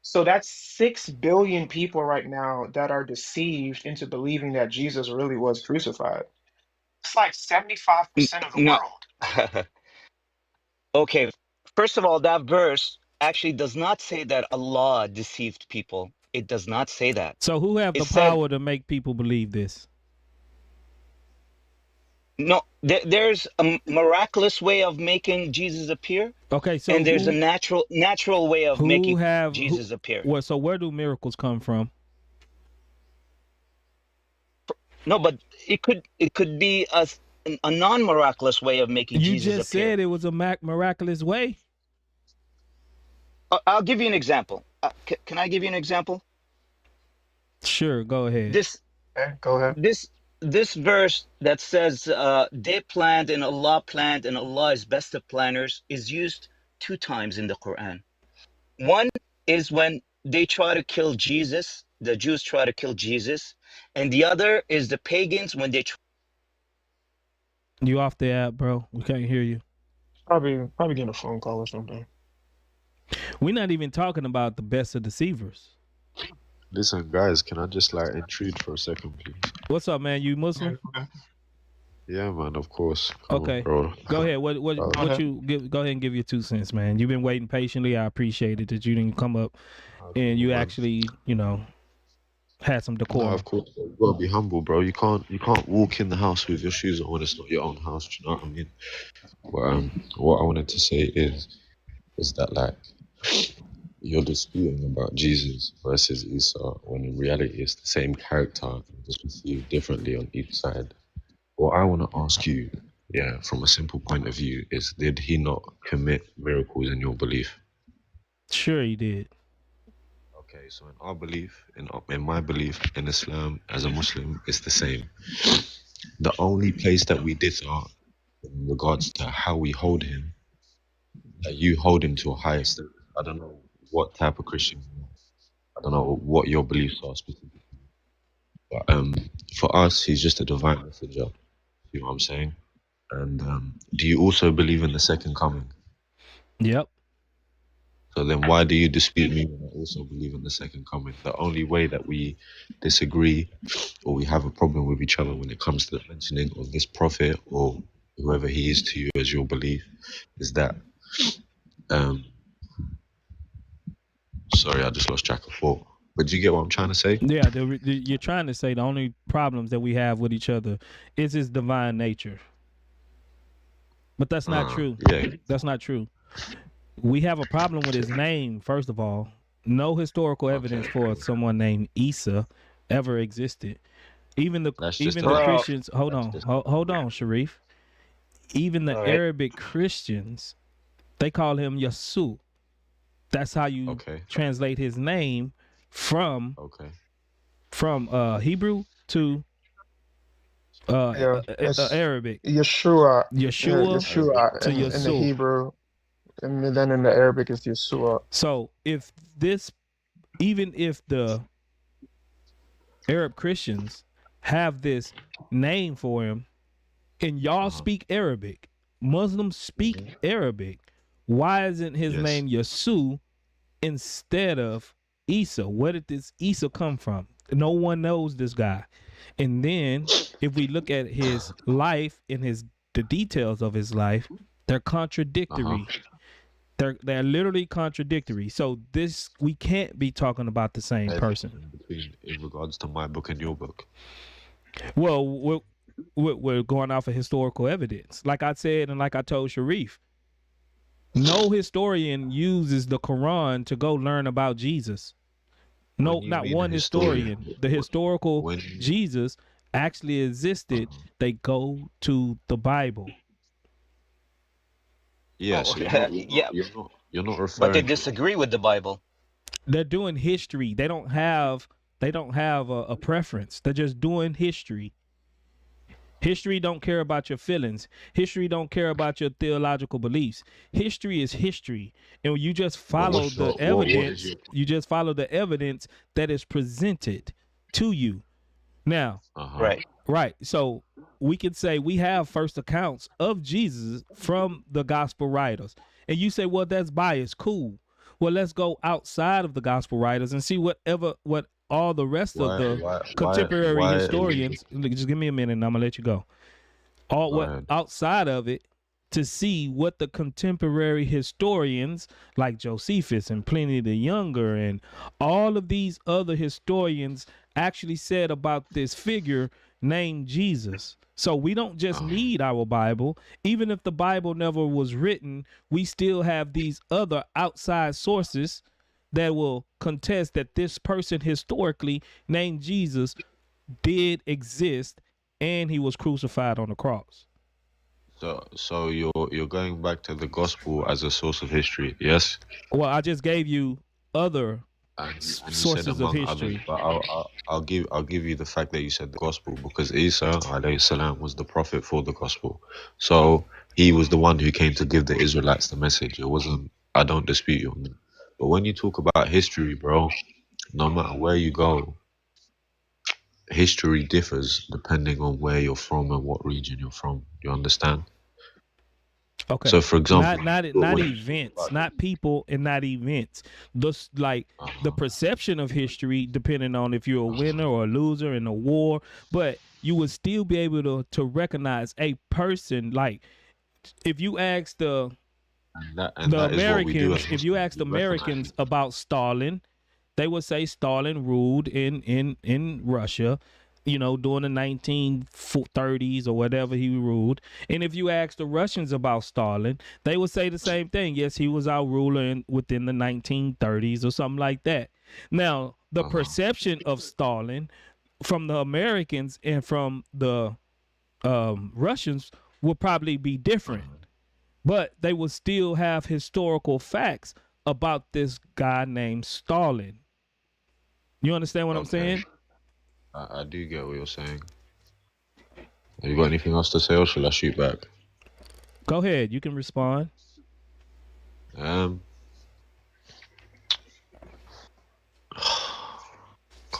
So that's 6 billion people right now that are deceived into believing that Jesus really was crucified. It's like 75% of the No. world. Okay. First of all, that verse actually does not say that Allah deceived people. It does not say that. So who have It the said, power to make people believe this? no, there's a miraculous way of making Jesus appear, Okay, so and there's a who natural way of making Jesus appear. Well, so where do miracles come from? No, but it could be a non-miraculous way of making You Jesus just appear. said it was a miraculous way. I'll give you an example. Can I give you an example? Sure, go ahead. Go ahead. This verse that says they planned and Allah planned and Allah is best of planners is used 2 times in the Quran. One is when they try to kill Jesus, the Jews try to kill Jesus, and the other is the pagans when they You off the app, bro. We can't hear you. Probably getting a phone call or something. We're not even talking about the best of deceivers. Listen, guys, can I just like intrude for a second, please? What's up, man? You Muslim? Yeah, man, of course. Come Okay, on, bro. go ahead. What you give? Go ahead and give your 2 cents, man. You've been waiting patiently. I appreciate it that you didn't come up and you actually, had some decorum. No, of course, you gotta be humble, bro. You can't walk in the house with your shoes on when it's not your own house. Do you know what I mean? But what I wanted to say is that like you're disputing about Jesus versus Isa when in reality it's the same character, just perceived differently on each side. What I want to ask you, from a simple point of view, is did he not commit miracles in your belief? Sure, he did. Okay, so in our belief, in my belief in Islam as a Muslim, it's the same. The only place that we differ in regards to how we hold him, that you hold him to a higher standard. I don't know what type of Christian you are. I don't know what your beliefs are specifically. But for us, he's just a divine messenger. You know what I'm saying? And do you also believe in the second coming? Yep. So then why do you dispute me when I also believe in the second coming? The only way that we disagree or we have a problem with each other when it comes to the mentioning of this prophet or whoever he is to you as your belief is that sorry, I just lost track of thought. But do you get what I'm trying to say? Yeah, you're trying to say the only problems that we have with each other is his divine nature. But that's not true. Yeah. That's not true. We have a problem with his name, first of all. No historical evidence for someone named Isa ever existed. Even the Christians, hold on, Sharif. Even the Arabic Christians, they call him Yasu. That's how you translate his name from Hebrew to Arabic. Yeshua. Yeshua to in Yasu. the Hebrew, and then in the Arabic is Yeshua. So even if the Arab Christians have this name for him, and y'all speak Arabic, Muslims speak Arabic, why isn't his name Yasu instead of Isa? Where did this Isa come from? No one knows this guy. And then if we look at his life and the details of his life, they're contradictory. They're literally contradictory. So we can't be talking about the same person. In regards to my book and your book. Well, we're going off of historical evidence. Like I said, and like I told Sharif, no historian uses the Quran to go learn about Jesus. No, not one historian. The historical Jesus actually existed. They go to the Bible. Yes. You're not referring. But they disagree with the Bible. They're doing history. They don't have a preference. They're just doing history. History don't care about your feelings. History don't care about your theological beliefs. History is history. And you just follow the evidence. You just follow the evidence that is presented to you. Now, right. So we can say we have first accounts of Jesus from the gospel writers. And you say, well, that's biased. Cool. Well, let's go outside of the gospel writers and see what all the rest of the contemporary historians. Just give me a minute and I'm gonna let you go. Outside of it, to see what the contemporary historians like Josephus and Pliny the Younger and all of these other historians actually said about this figure named Jesus. So we don't just need our Bible. Even if the Bible never was written, we still have these other outside sources that will contest that this person historically named Jesus did exist and he was crucified on the cross. So you're going back to the gospel as a source of history, yes? Well, I just gave you other And you said sources of among others, history. but I'll give you the fact that you said the gospel, because Isa alayhi salam was the prophet for the gospel. So he was the one who came to give the Israelites the message. It wasn't. I don't dispute you on that. But when you talk about history, bro, no matter where you go, history differs depending on where you're from and what region you're from. You understand? Okay. So, for example, not events, not people, and not events. Thus, like the perception of history, depending on if you're a winner or a loser in a war, but you would still be able to recognize a person. Like if you ask the Americans, if you ask the Americans about Stalin, they would say Stalin ruled in Russia, you know, during the 1930s or whatever he ruled. And if you ask the Russians about Stalin, they would say the same thing. Yes, he was our ruler within the 1930s or something like that. Now, the perception of Stalin from the Americans and from the Russians will probably be different. But they will still have historical facts about this guy named Stalin. You understand what I'm saying? I do get what you're saying. Have you got anything else to say, or shall I shoot back? Go ahead. You can respond. Can't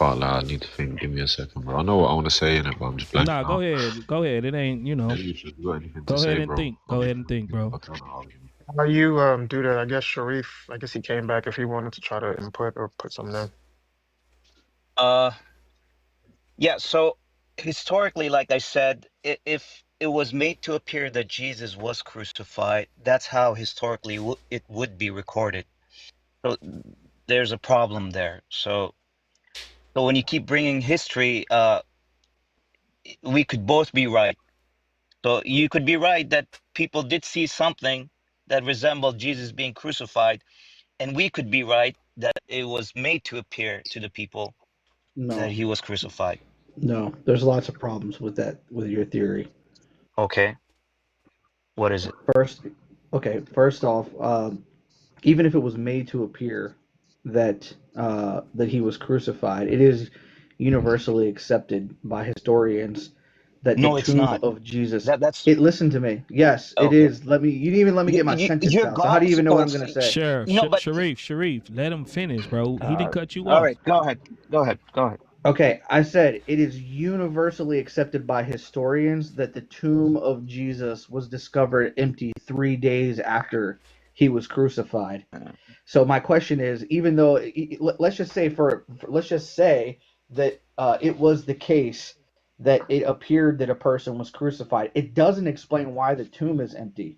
lie. I need to think. Give me a second, bro. I know what I want to say in it, but I'm just blanking. Nah, go ahead. Go ahead. It ain't, you know. Go ahead and think. Go ahead and think, bro. How you do that? I guess Sharif, I guess he came back if he wanted to try to input or put something in. Yeah, so historically, like I said, if it was made to appear that Jesus was crucified, that's how historically it would be recorded. So there's a problem there. So when you keep bringing history, we could both be right. So you could be right that people did see something that resembled Jesus being crucified, and we could be right that it was made to appear to the people that he was crucified. No, there's lots of problems with that, with your theory. Okay. What is it? First off, even if it was made to appear that that he was crucified, it is universally accepted by historians that the tomb of Jesus. Listen to me. Yes, it is. You didn't even let me get my sentence out. So how do you even know what I'm going to say? Sure, Sharif, let him finish, bro. He didn't cut you off. All right, go ahead. Okay, I said it is universally accepted by historians that the tomb of Jesus was discovered empty 3 days after he was crucified. So my question is, even though let's just say that it was the case that it appeared that a person was crucified, it doesn't explain why the tomb is empty.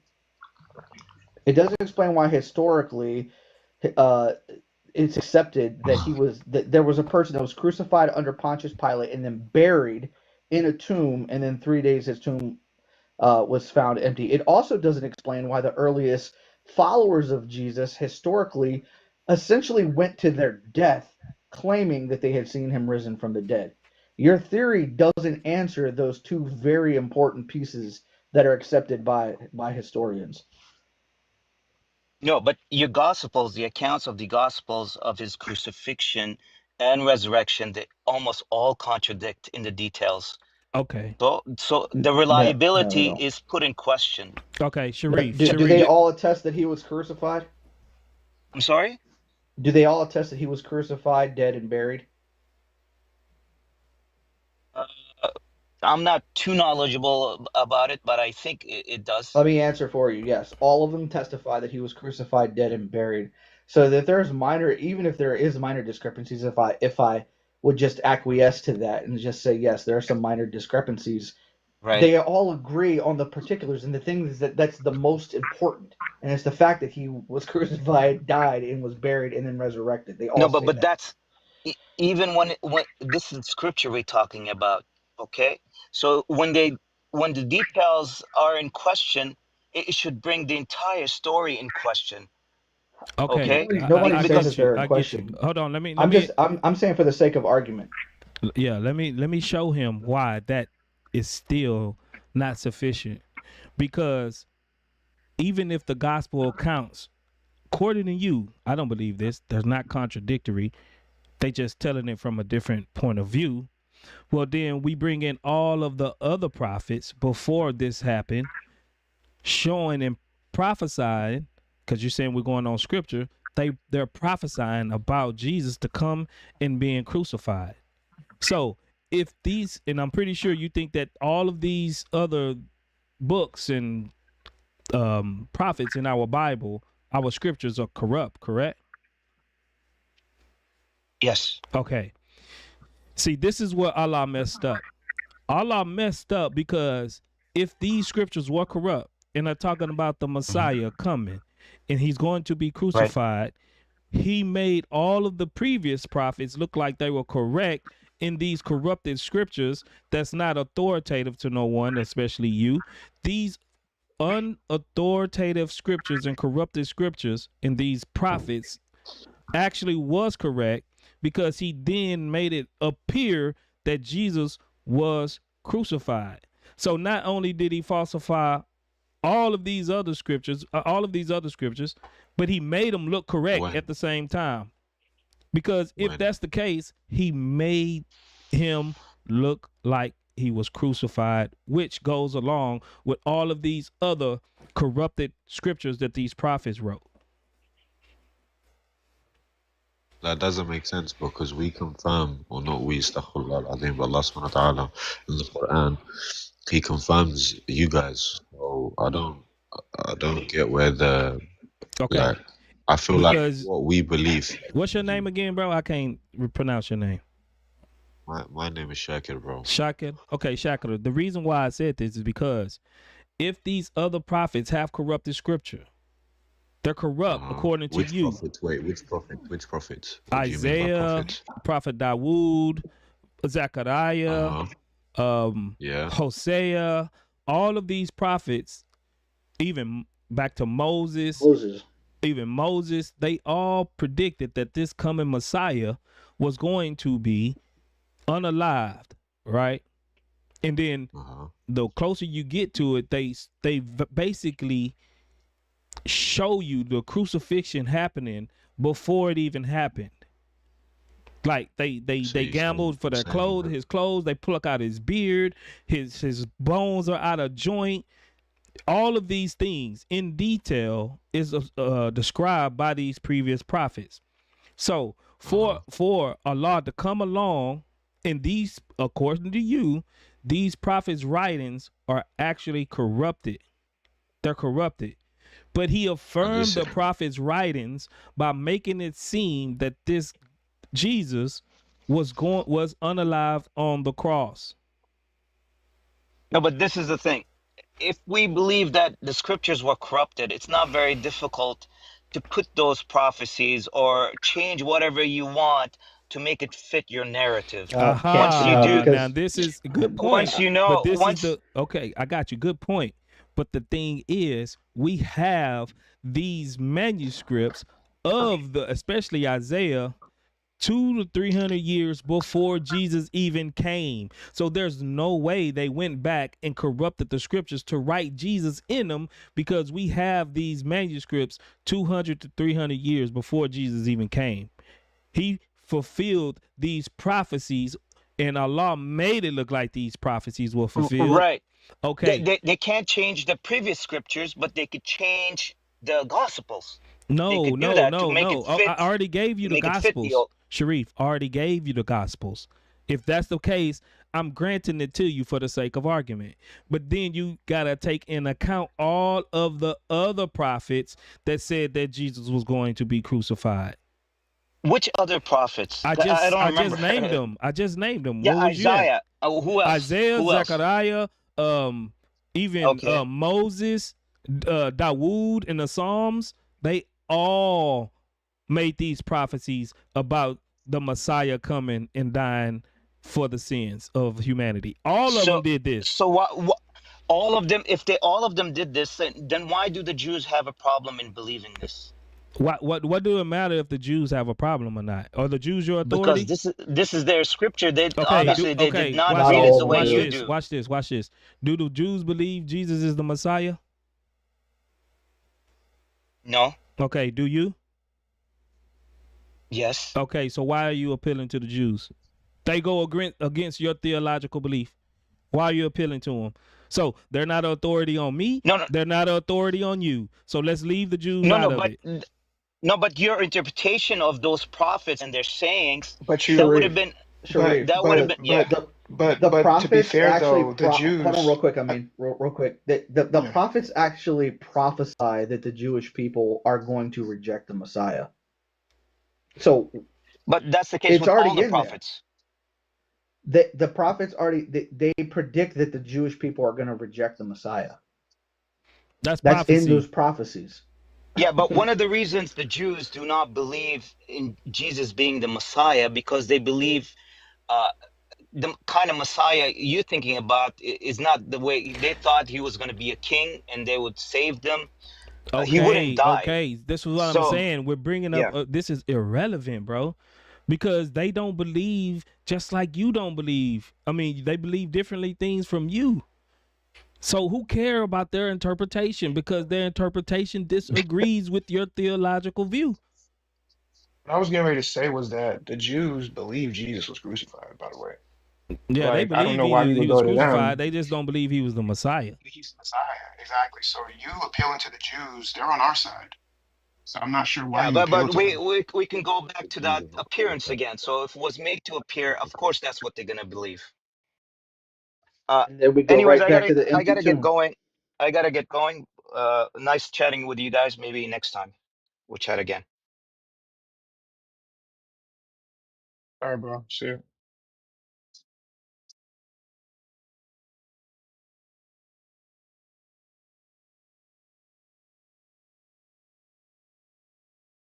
It doesn't explain why historically it's accepted that there was a person that was crucified under Pontius Pilate and then buried in a tomb, and then 3 days his tomb was found empty. It also doesn't explain why the earliest followers of Jesus historically essentially went to their death claiming that they had seen him risen from the dead. Your theory doesn't answer those two very important pieces that are accepted by historians. No, but your Gospels, the accounts of the Gospels of his crucifixion and resurrection, they almost all contradict in the details. Okay. So the reliability is put in question. Okay, Sharif. Do they all attest that he was crucified? I'm sorry? Do they all attest that he was crucified, dead, and buried? I'm not too knowledgeable about it, but I think it does. Let me answer for you. Yes, all of them testify that he was crucified, dead, and buried. So that there's even if there is minor discrepancies, if I would just acquiesce to that and just say yes, there are some minor discrepancies. Right. They all agree on the particulars and the things that's the most important, and it's the fact that he was crucified, died, and was buried, and then resurrected. They all No, say but that. that's even when this is scripture we're talking about. Okay, so when the details are in question, it should bring the entire story in question. Okay, Okay, Nobody's saying because that they're in I get you. question. Hold on, let me. I'm saying for the sake of argument. Yeah, let me show him why that is still not sufficient. Because even if the gospel accounts, according to you, I don't believe this. They're not contradictory. They just telling it from a different point of view. Well, then we bring in all of the other prophets before this happened, showing and prophesying, because you're saying we're going on scripture. They're prophesying about Jesus to come and being crucified. So if these, and I'm pretty sure you think that all of these other books and prophets in our Bible, our scriptures are corrupt, correct? yes. Okay. See, this is where Allah messed up. Allah messed up because if these scriptures were corrupt and are talking about the Messiah coming and he's going to be crucified, he made all of the previous prophets look like they were correct in these corrupted scriptures that's not authoritative to no one, especially you. These unauthoritative scriptures and corrupted scriptures in these prophets actually was correct because he then made it appear that Jesus was crucified. So not only did he falsify all of these other scriptures, but he made them look correct at the same time. Because if that's the case, he made him look like he was crucified, which goes along with all of these other corrupted scriptures that these prophets wrote. That doesn't make sense because we confirm, or not we, astaghfirullah al-azim, but Allah subhanahu wa ta'ala in the Qur'an, he confirms you guys. So I don't get where the, like, I feel Because like what we believe. What's your name again, bro? I can't pronounce your name. My name is Shakir, bro. Shakir? Okay, Shakir. The reason why I said this is because if these other prophets have corrupted scripture, they're corrupt according to you. Prophet? Wait, which prophet? Which prophet? Isaiah, Prophet Dawood, Zechariah, Hosea, all of these prophets, even back to Moses, even Moses, they all predicted that this coming Messiah was going to be unalived, right? And then the closer you get to it, they basically show you the crucifixion happening before it even happened. Like they gambled for their clothes, his clothes. They pluck out his beard, his bones are out of joint. All of these things in detail is described by these previous prophets. So for Allah to come along, and these, according to you, these prophets' writings are actually corrupted. They're corrupted. But he affirmed the prophets' writings by making it seem that this Jesus was unalive on the cross. No, but this is the thing. If we believe that the scriptures were corrupted, it's not very difficult to put those prophecies or change whatever you want to make it fit your narrative. Once you do, now this is a good point. Once you know, okay, I got you. Good point. But the thing is, we have these manuscripts of especially Isaiah, 200 to 300 years before Jesus even came. So there's no way they went back and corrupted the scriptures to write Jesus in them, because we have these manuscripts 200 to 300 years before Jesus even came. He fulfilled these prophecies, and Allah made it look like these prophecies were fulfilled. Right. Okay. They can't change the previous scriptures, but they could change the Gospels. No. I already gave you the Gospels. Sharif, already gave you the Gospels. If that's the case, I'm granting it to you for the sake of argument. But then you got to take in account all of the other prophets that said that Jesus was going to be crucified. Which other prophets? I just named them. Yeah, Isaiah. Who else? Isaiah, Zechariah, even Okay. Moses, Dawood in the Psalms, they all made these prophecies about the Messiah coming and dying for the sins of humanity. All of them So did this. so what all of them, if they all of them did this, then why do the Jews have a problem in believing this? What do it matter if the Jews have a problem or not? Are the Jews your Because authority? this is their scripture. They Okay, obviously they did not Not read all it of the them way watch do. you this. do. Watch this. Watch this. Do the Jews believe Jesus is the Messiah? No. Okay, do you? Yes. Okay, so why are you appealing to the Jews? They go against your theological belief. Why are you appealing to them? So they're not authority on me. No, They're not authority on you. So let's leave the Jews out of it. But your interpretation of those prophets and their sayings, But you, that would have been Sharif, that would have been but the to be prophets fair actually though, the Jews. hold on real quick. I mean, real quick. The prophets actually prophesy that the Jewish people are going to reject the Messiah. So, but that's the case it's with already all the in there. prophets. The prophets already they predict that the Jewish people are going to reject the Messiah. That's in those prophecies. Yeah, but one of the reasons the Jews do not believe in Jesus being the Messiah, because they believe the kind of Messiah you're thinking about is not the way they thought. He was going to be a king and they would save them. He wouldn't die. Okay, this is what I'm saying. We're bringing up this is irrelevant, bro, because they don't believe just like you don't believe. I mean, they believe differently things from you. So who care about their interpretation, because their interpretation disagrees with your theological view. What I was getting ready to say was that the Jews believe Jesus was crucified, by the way. Yeah, they I don't believe know why you he would was go to them. crucified. They just don't believe he was the Messiah. He's the Messiah, exactly. So you appealing to the Jews, they're on our side. So I'm not sure why Yeah, you but appeal to them. we can go back to that appearance again. So if it was made to appear, of course that's what they're gonna believe. And then we go Anyways, right back to the I empty gotta get tomb. going. Nice chatting with you guys. Maybe next time we'll chat again. All right, bro. See you.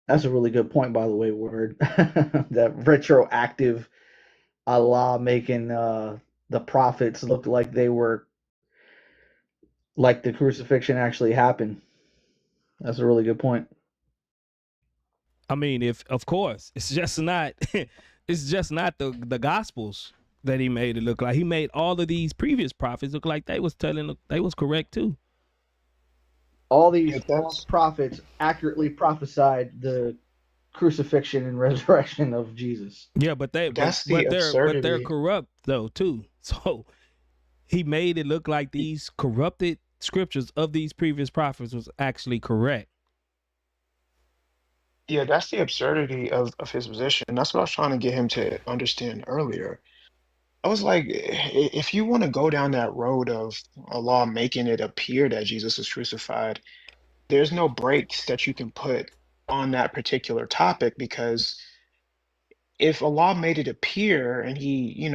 That's a really good point, by the way, Word. That retroactive Allah making the prophets look like they were like the crucifixion actually happened. That's a really good point. I mean, if of course, it's just not the gospels that he made it look like. He made all of these previous prophets look like they was correct too. All these false prophets accurately prophesied the crucifixion and resurrection of Jesus. Yeah, but they're corrupt though too. So he made it look like these corrupted scriptures of these previous prophets was actually correct. Yeah, that's the absurdity of his position. And that's what I was trying to get him to understand earlier. I was like, if you want to go down that road of Allah making it appear that Jesus is crucified, there's no brakes that you can put on that particular topic, because if Allah made it appear and he,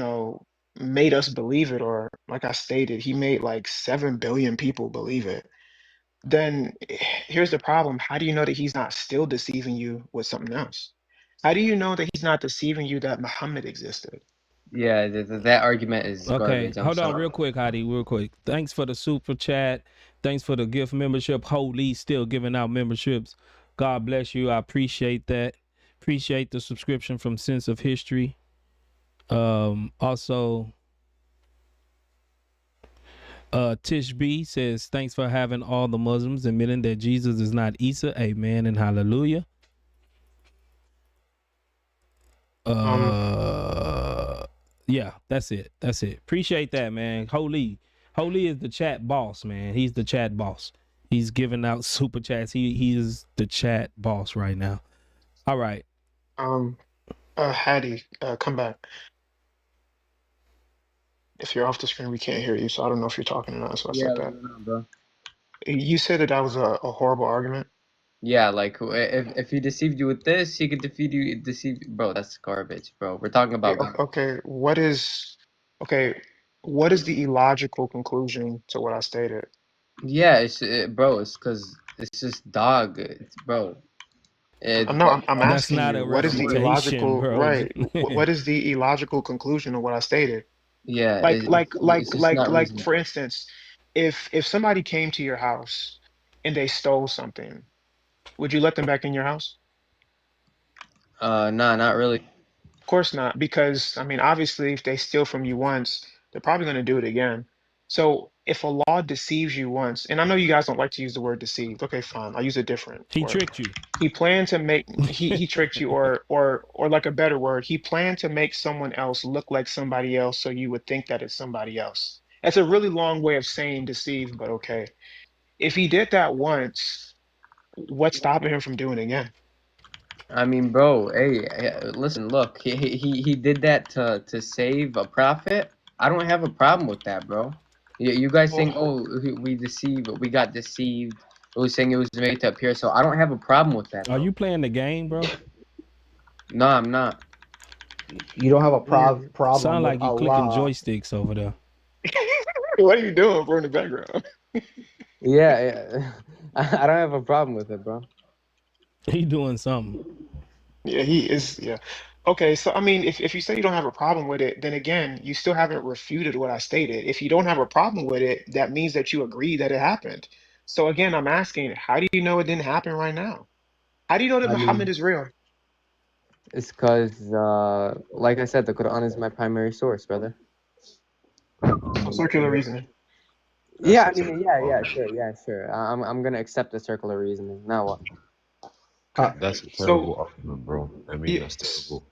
made us believe it, or like I stated, he made like 7 billion people believe it, then here's the problem. How do you know that he's not still deceiving you with something else? How do you know that he's not deceiving you that Muhammad existed? Yeah, that argument is Okay, garbage. hold on real quick, Hadi, real quick. Thanks for the super chat. Thanks for the gift membership. Holy, still giving out memberships. God bless you. I appreciate that. Appreciate the subscription from Sense of History. Also, Tish B says, thanks for having all the Muslims admitting that Jesus is not Isa. Amen and hallelujah. Yeah, that's it. Appreciate that, man. Holy is the chat boss, man. He's the chat boss. He's giving out super chats. He is the chat boss right now. All right. Hattie, come back. If you're off the screen, we can't hear you, so I don't know if you're talking or not. So I said that. Bro. You said that was a horrible argument. Yeah, like if he deceived you with this, he could deceive. Bro, that's garbage, bro. We're talking about God. Okay, What is the illogical conclusion to what I stated? Yeah, bro. It's because it's just dog. Bro. I'm It's no, like I'm That's asking not you, a what is the refutation, illogical, bro. right? What is the illogical conclusion of what I stated? yeah. It's just not Like, for reasonable. instance, if somebody came to your house and they stole something, would you let them back in your house? Nah, not really. Of course not, because I mean, obviously, if they steal from you once, they're probably going to do it again. So if a law deceives you once, and I know you guys don't like to use the word deceived. Okay, fine, I'll use a different He word. tricked you. He planned to make he tricked you, or like a better word, he planned to make someone else look like somebody else, so you would think that it's somebody else. That's a really long way of saying deceive, but okay. If he did that once, what's stopping him from doing it again? I mean, bro. Hey, listen. Look, he did that to save a prophet. I don't have a problem with that, bro. You guys think, oh, we got deceived. It was saying it was made to appear. So I don't have a problem with that, Are bro. you playing the game, bro? No, I'm not. You don't have a problem Sound with like you clicking Allah. joysticks over there. What are you doing, bro, in the background? Yeah. I don't have a problem with it, bro. He doing something. Yeah, he is. Yeah. Okay, so I mean, if you say you don't have a problem with it, then again, you still haven't refuted what I stated. If you don't have a problem with it, that means that you agree that it happened. So again, I'm asking, how do you know it didn't happen right now? How do you know that I Muhammad mean, is real? it's because, like I said, the Quran is my primary source, brother. So circular reasoning. Yeah, I mean, yeah, sure. I'm gonna accept the circular reasoning. Now what? That's a So terrible argument, bro. I mean, you, that's terrible.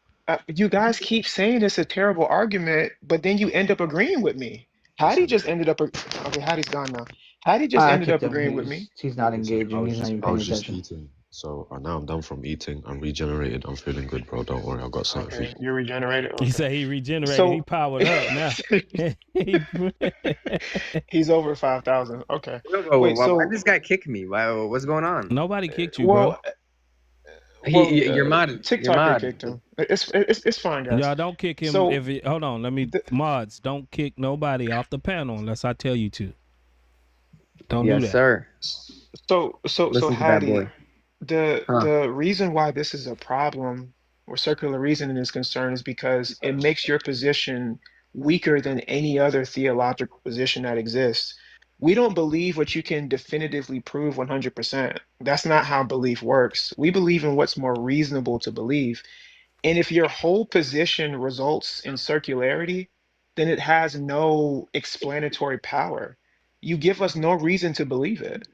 you guys keep saying it's a terrible argument, but then you end up agreeing with me. Hattie Listen, just ended up, okay, Hattie's gone now. Hattie just I ended kicked up him. agreeing with me. He's not listen. engaging. He's not even I paying was just attention. eating. So now I'm done from eating. I'm regenerated. I'm feeling good, bro. Don't worry. I've got something for you. Okay, you're regenerated. He Okay. said he regenerated. He So powered up now. he's over 5,000. Okay. Bro, Wait, why so this guy kick me? What's going on? Nobody kicked you, bro. You're mad. TikToker kicked him. It's fine, guys. Y'all don't kick him So if it, hold on. Let me mods. Don't kick nobody off the panel unless I tell you to. Don't do that. Yes, sir. So Listen to that Hattie, boy. the reason why this is a problem where circular reasoning is concerned is because it makes your position weaker than any other theological position that exists. We don't believe what you can definitively prove 100%. That's not how belief works. We believe in what's more reasonable to believe. And if your whole position results in circularity, then it has no explanatory power. You give us no reason to believe it.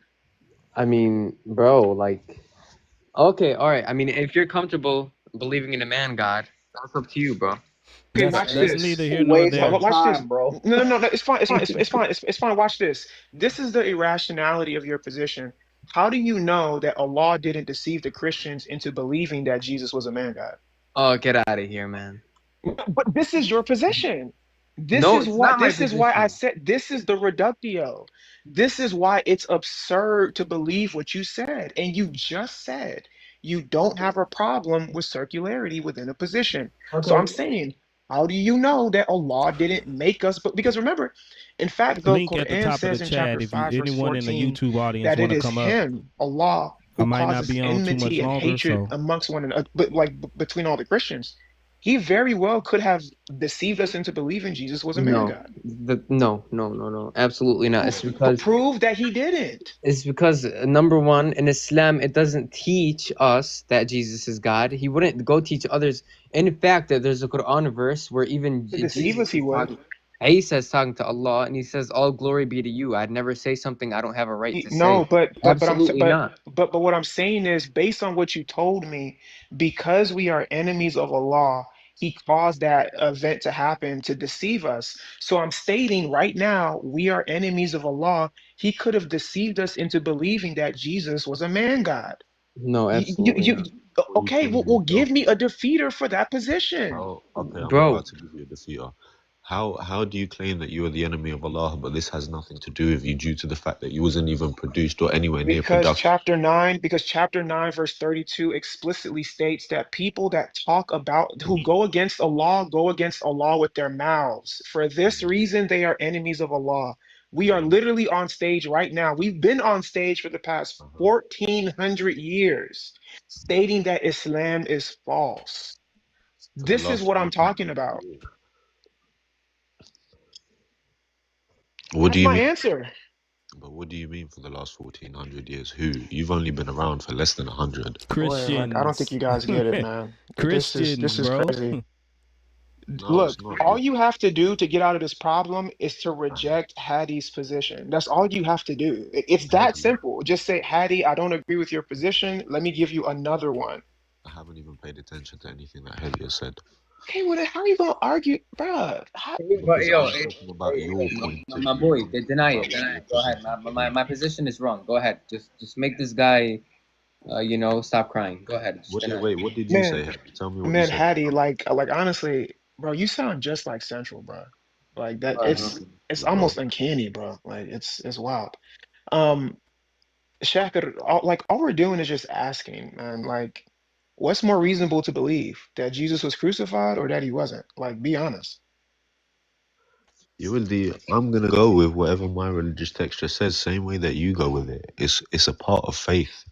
I mean, bro, like, okay, all right. I mean, if you're comfortable believing in a man God, that's up to you, bro. Okay, That's watch this. neither here nor there. Watch this. bro. No, it's fine. It's fine. It's fine. It's fine. Watch this. This is the irrationality of your position. How do you know that Allah didn't deceive the Christians into believing that Jesus was a man God? Oh, get out of here, man. But this is your position. This No, is it's why not my this is why I position. said this is the reductio. This is why it's absurd to believe what you said. And you just said you don't have a problem with circularity within a position. So I'm saying, how do you know that Allah didn't make us? But because remember, in fact, the Link at the Quran top of the says in chapter chat if 5, verse anyone in the 14, YouTube audience that it want to is come up. Him, Allah, I who might not causes be on too much enmity and longer, hatred so amongst one another, but like between all the Christians. He very well could have deceived us into believing Jesus was a man No, God. no, absolutely not. It's But because prove that he didn't. number one, in Islam, it doesn't teach us that Jesus is God. He wouldn't go teach others. In fact, there's a Quran verse where even To deceive Jesus us, he would. Isa is talking to Allah, and he says, "All glory be to you. I'd never say something I don't have a right to No, say." Absolutely not. but what I'm saying is, based on what you told me, because we are enemies of Allah, he caused that event to happen to deceive us. So I'm stating right now, we are enemies of Allah. He could have deceived us into believing that Jesus was a man God. No, absolutely not. Okay, well, give me a defeater for that position. Okay, I'm Bro, about to give you a defeater. How do you claim that you are the enemy of Allah, but this has nothing to do with you due to the fact that you wasn't even produced or anywhere near Because production? chapter 9, verse 32 explicitly states that people that talk about, who go against Allah with their mouths. For this reason, they are enemies of Allah. We are literally on stage right now. We've been on stage for the past 1400 years stating that Islam is false. For the This is last what I'm 14 talking about. years. What That's do you my mean? answer. But what do you mean for the last 1400 years? Who? You've only been around for less than 100. Boy, like, I don't think Christians. you guys get it, man. This Christians, is bro. crazy. No, Look, it's not. all you have to do to get out of this problem is to reject Hadi's position. That's all you have to do. It's that Hadi. simple. Just say, Hadi, I don't agree with your position. Let me give you another one. I haven't even paid attention to anything that Hadi has said. Okay, well, then how are you gonna argue, bruh? But Because yo, I'm talking about your point of my view. boy, I'm talking deny about it. what Deny you're it. Go ahead. presenting. My position is wrong. Go ahead. Just make this guy, stop crying. Go ahead. Just deny it. What did you say, Man, Hadi? Tell me what you said. Hadi, like honestly, bro, you sound just like Central, bro. Like that, it's almost uncanny, bro. Like it's wild. Shakir, all we're doing is just asking, man, like, what's more reasonable to believe? That Jesus was crucified or that he wasn't? Like, be honest. I'm gonna go with whatever my religious texture says, same way that you go with it. It's a part of faith.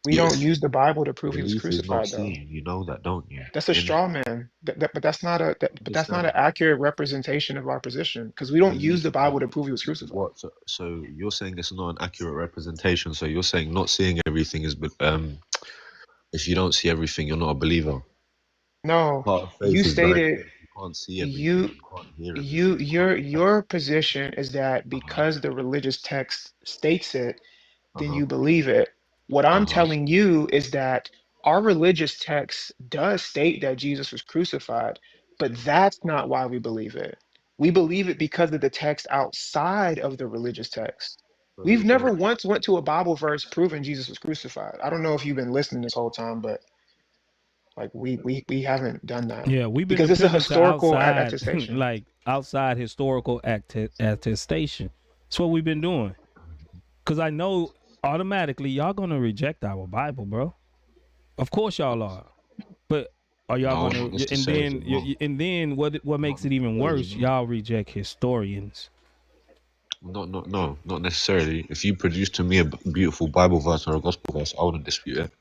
We don't use the Bible to prove he was Belief is not crucified, though. seen. You know that, don't you? That's a straw man. But that's not Understand. an accurate representation of our position because we don't use Belief. the Bible to prove he was crucified. What? So you're saying it's not an accurate representation. So you're saying not seeing everything is, if you don't see everything, you're not a believer. No, Part of faith you is very stated clear. You can't see everything. You can't hear everything. your position is that because the religious text states it, then you believe it. What I'm telling you is that our religious text does state that Jesus was crucified, but that's not why we believe it. We believe it because of the text outside of the religious text. So We've you're saying, never once went to a Bible verse proving Jesus was crucified. I don't know if you've been listening this whole time, but like we haven't done that Yeah, we've been because it's a appealing to historical outside, attestation. like outside historical attestation. That's what we've been doing. Because I know automatically y'all gonna reject our Bible, bro. Of course y'all are. But are y'all no, gonna? not necessarily. And then what makes it even worse? Y'all reject historians. No, not necessarily. If you produce to me a beautiful Bible verse or a gospel verse, I wouldn't dispute it.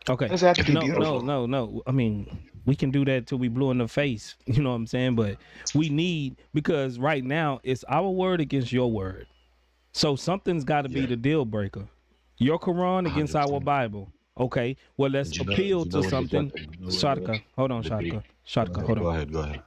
Okay. Does it have to be No. beautiful? I mean, we can do that till we blue in the face. You know what I'm saying? But we need, because right now it's our word against your word. So something's got to be the deal breaker. Your Quran against 100%. our Bible. Okay. Well, let's appeal to something. Shadka, hold on, Shadka. Hold on. Go ahead.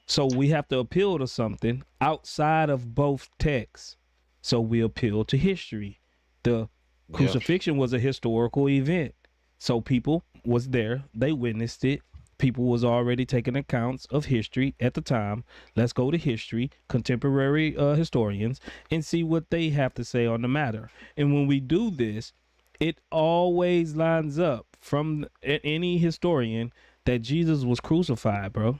So we have to appeal to something outside of both texts. So we appeal to history. The crucifixion was a historical event. So people was there. They witnessed it. People was already taking accounts of history at the time. Let's go to history, contemporary historians, and see what they have to say on the matter. And when we do this, it always lines up from any historian that Jesus was crucified, bro.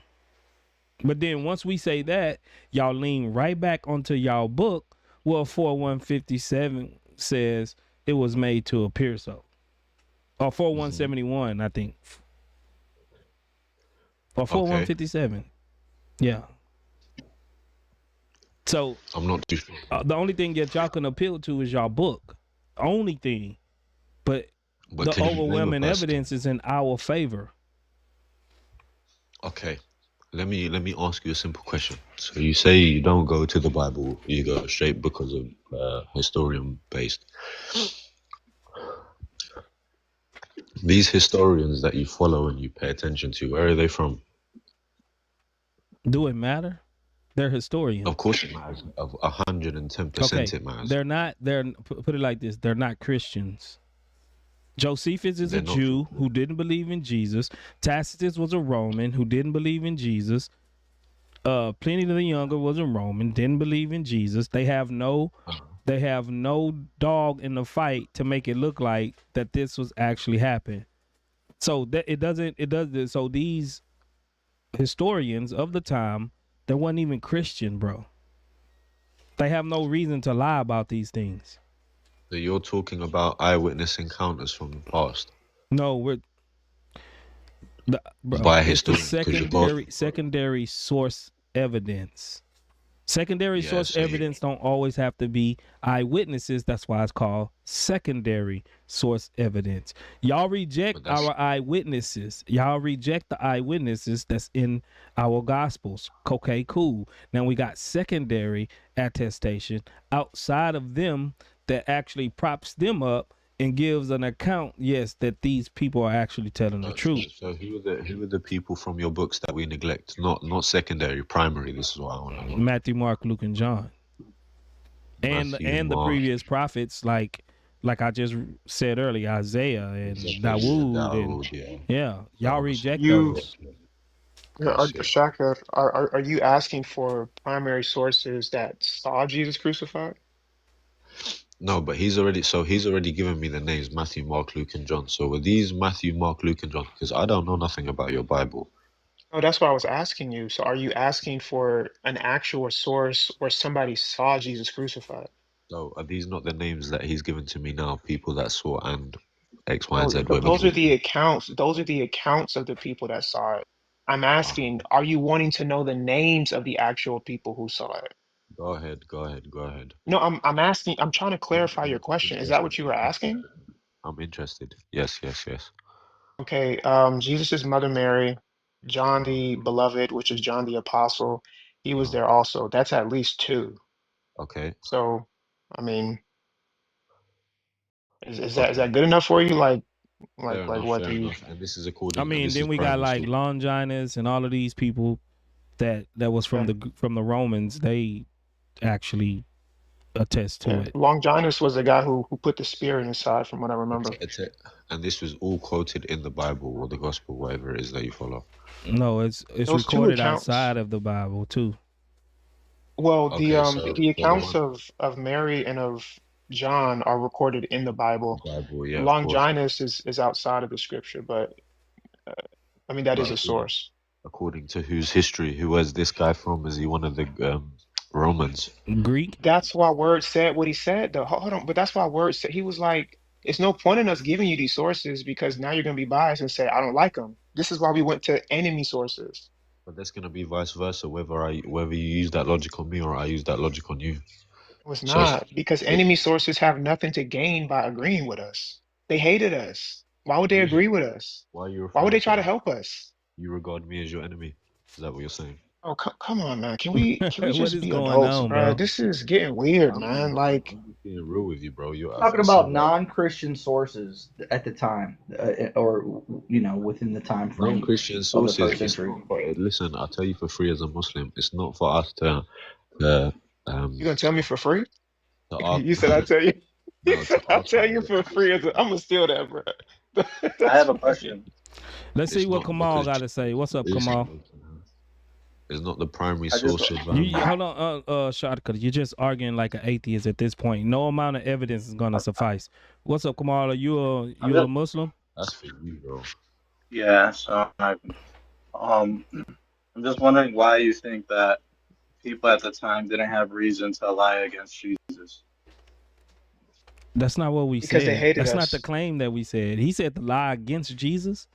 But then once we say that, y'all lean right back onto y'all book. Well, 4157 says it was made to appear so. Or 4171, I think. Or 4157. Yeah. So I'm not too sure. The only thing that y'all can appeal to is y'all book. Only thing. But the overwhelming evidence is in our favor. Okay. Let me ask you a simple question. So you say you don't go to the Bible, you go straight because of historian based. These historians that you follow and you pay attention to, where are they from? Do it matter? They're historians. Of course it matters. Of 110% it matters. They're put it like this, they're not Christians. Josephus is a Jew who didn't believe in Jesus. Tacitus was a Roman who didn't believe in Jesus. Pliny the Younger was a Roman, didn't believe in Jesus. They have no dog in the fight to make it look like that this was actually happened. So that it does. So these historians of the time, that wasn't even Christian, bro. They have no reason to lie about these things. So you're talking about eyewitness encounters from the past. No, bro, By it's the history. secondary source evidence. Secondary source evidence don't always have to be eyewitnesses. That's why it's called secondary source evidence. Y'all reject our eyewitnesses. Y'all reject the eyewitnesses that's in our gospels. Okay, cool. Now we got secondary attestation outside of them that actually props them up and gives an account, yes, that these people are actually telling the truth. So who are the people from your books that we neglect? Not secondary, primary. This is what I want to know. Matthew, Mark, Luke, and John, and the previous prophets, like I just said earlier, Isaiah and Dawood, and y'all reject those. Shaka, are you asking for primary sources that saw Jesus crucified? No, but he's already given me the names Matthew, Mark, Luke, and John. So were these Matthew, Mark, Luke, and John? Because I don't know nothing about your Bible. Oh, that's what I was asking you. So are you asking for an actual source where somebody saw Jesus crucified? So are these not the names that he's given to me now? People that saw and X, Y, and Z. Those are the accounts. Those are the accounts of the people that saw it. I'm asking, are you wanting to know the names of the actual people who saw it? Go ahead. No, I'm asking. I'm trying to clarify your question. Is that what you were asking? I'm interested. Yes. Okay. Jesus's mother Mary, John the Beloved, which is John the Apostle, he was there also. That's at least 2. Okay. So, I mean, is that good enough for you? Like what do you? And this is according. I mean, then we got like Longinus and all of these people that was from the Romans. They actually attest to it. Longinus was the guy who put the spear in his side, from what I remember. And this was all quoted in the Bible or the Gospel, whatever it is that you follow. No, it's recorded outside of the Bible too. Well, the accounts of Mary and of John are recorded in the Bible. Yeah, Longinus is outside of the scripture, but I mean that is a source. According to whose history? Who was this guy from? Is he one of the Romans? Greek? That's why Word said what he said, though. Hold on, but that's why Word said, he was like, it's no point in us giving you these sources because now you're going to be biased and say, I don't like them. This is why we went to enemy sources. But that's going to be vice versa, whether you use that logic on me or I use that logic on you. It's not, because enemy sources have nothing to gain by agreeing with us. They hated us. Why would they agree with us? Why would they try to help us? You regard me as your enemy. Is that what you're saying? Oh, come on, man. Can we just be adults, bro? This is getting weird, man. Like, I'm being real with you, bro. You're talking about non-Christian sources at the time, or within the time frame. Non-Christian sources. Listen, I'll tell you for free as a Muslim, it's not for us to. You gonna tell me for free? You said I tell you. You said I'll tell you for free. I'm gonna steal that, bro. I have a question. Let's see what Kamal got to say. What's up, Kamal? It's not the primary source. Hold on, Shaka. You're just arguing like an atheist at this point. No amount of evidence is gonna suffice. What's up, Kamal? Are you a Muslim? That's for you, bro. Yeah. So I'm just wondering why you think that people at the time didn't have reason to lie against Jesus. That's not what we said. Because they hated us. That's not the claim that we said. He said to lie against Jesus.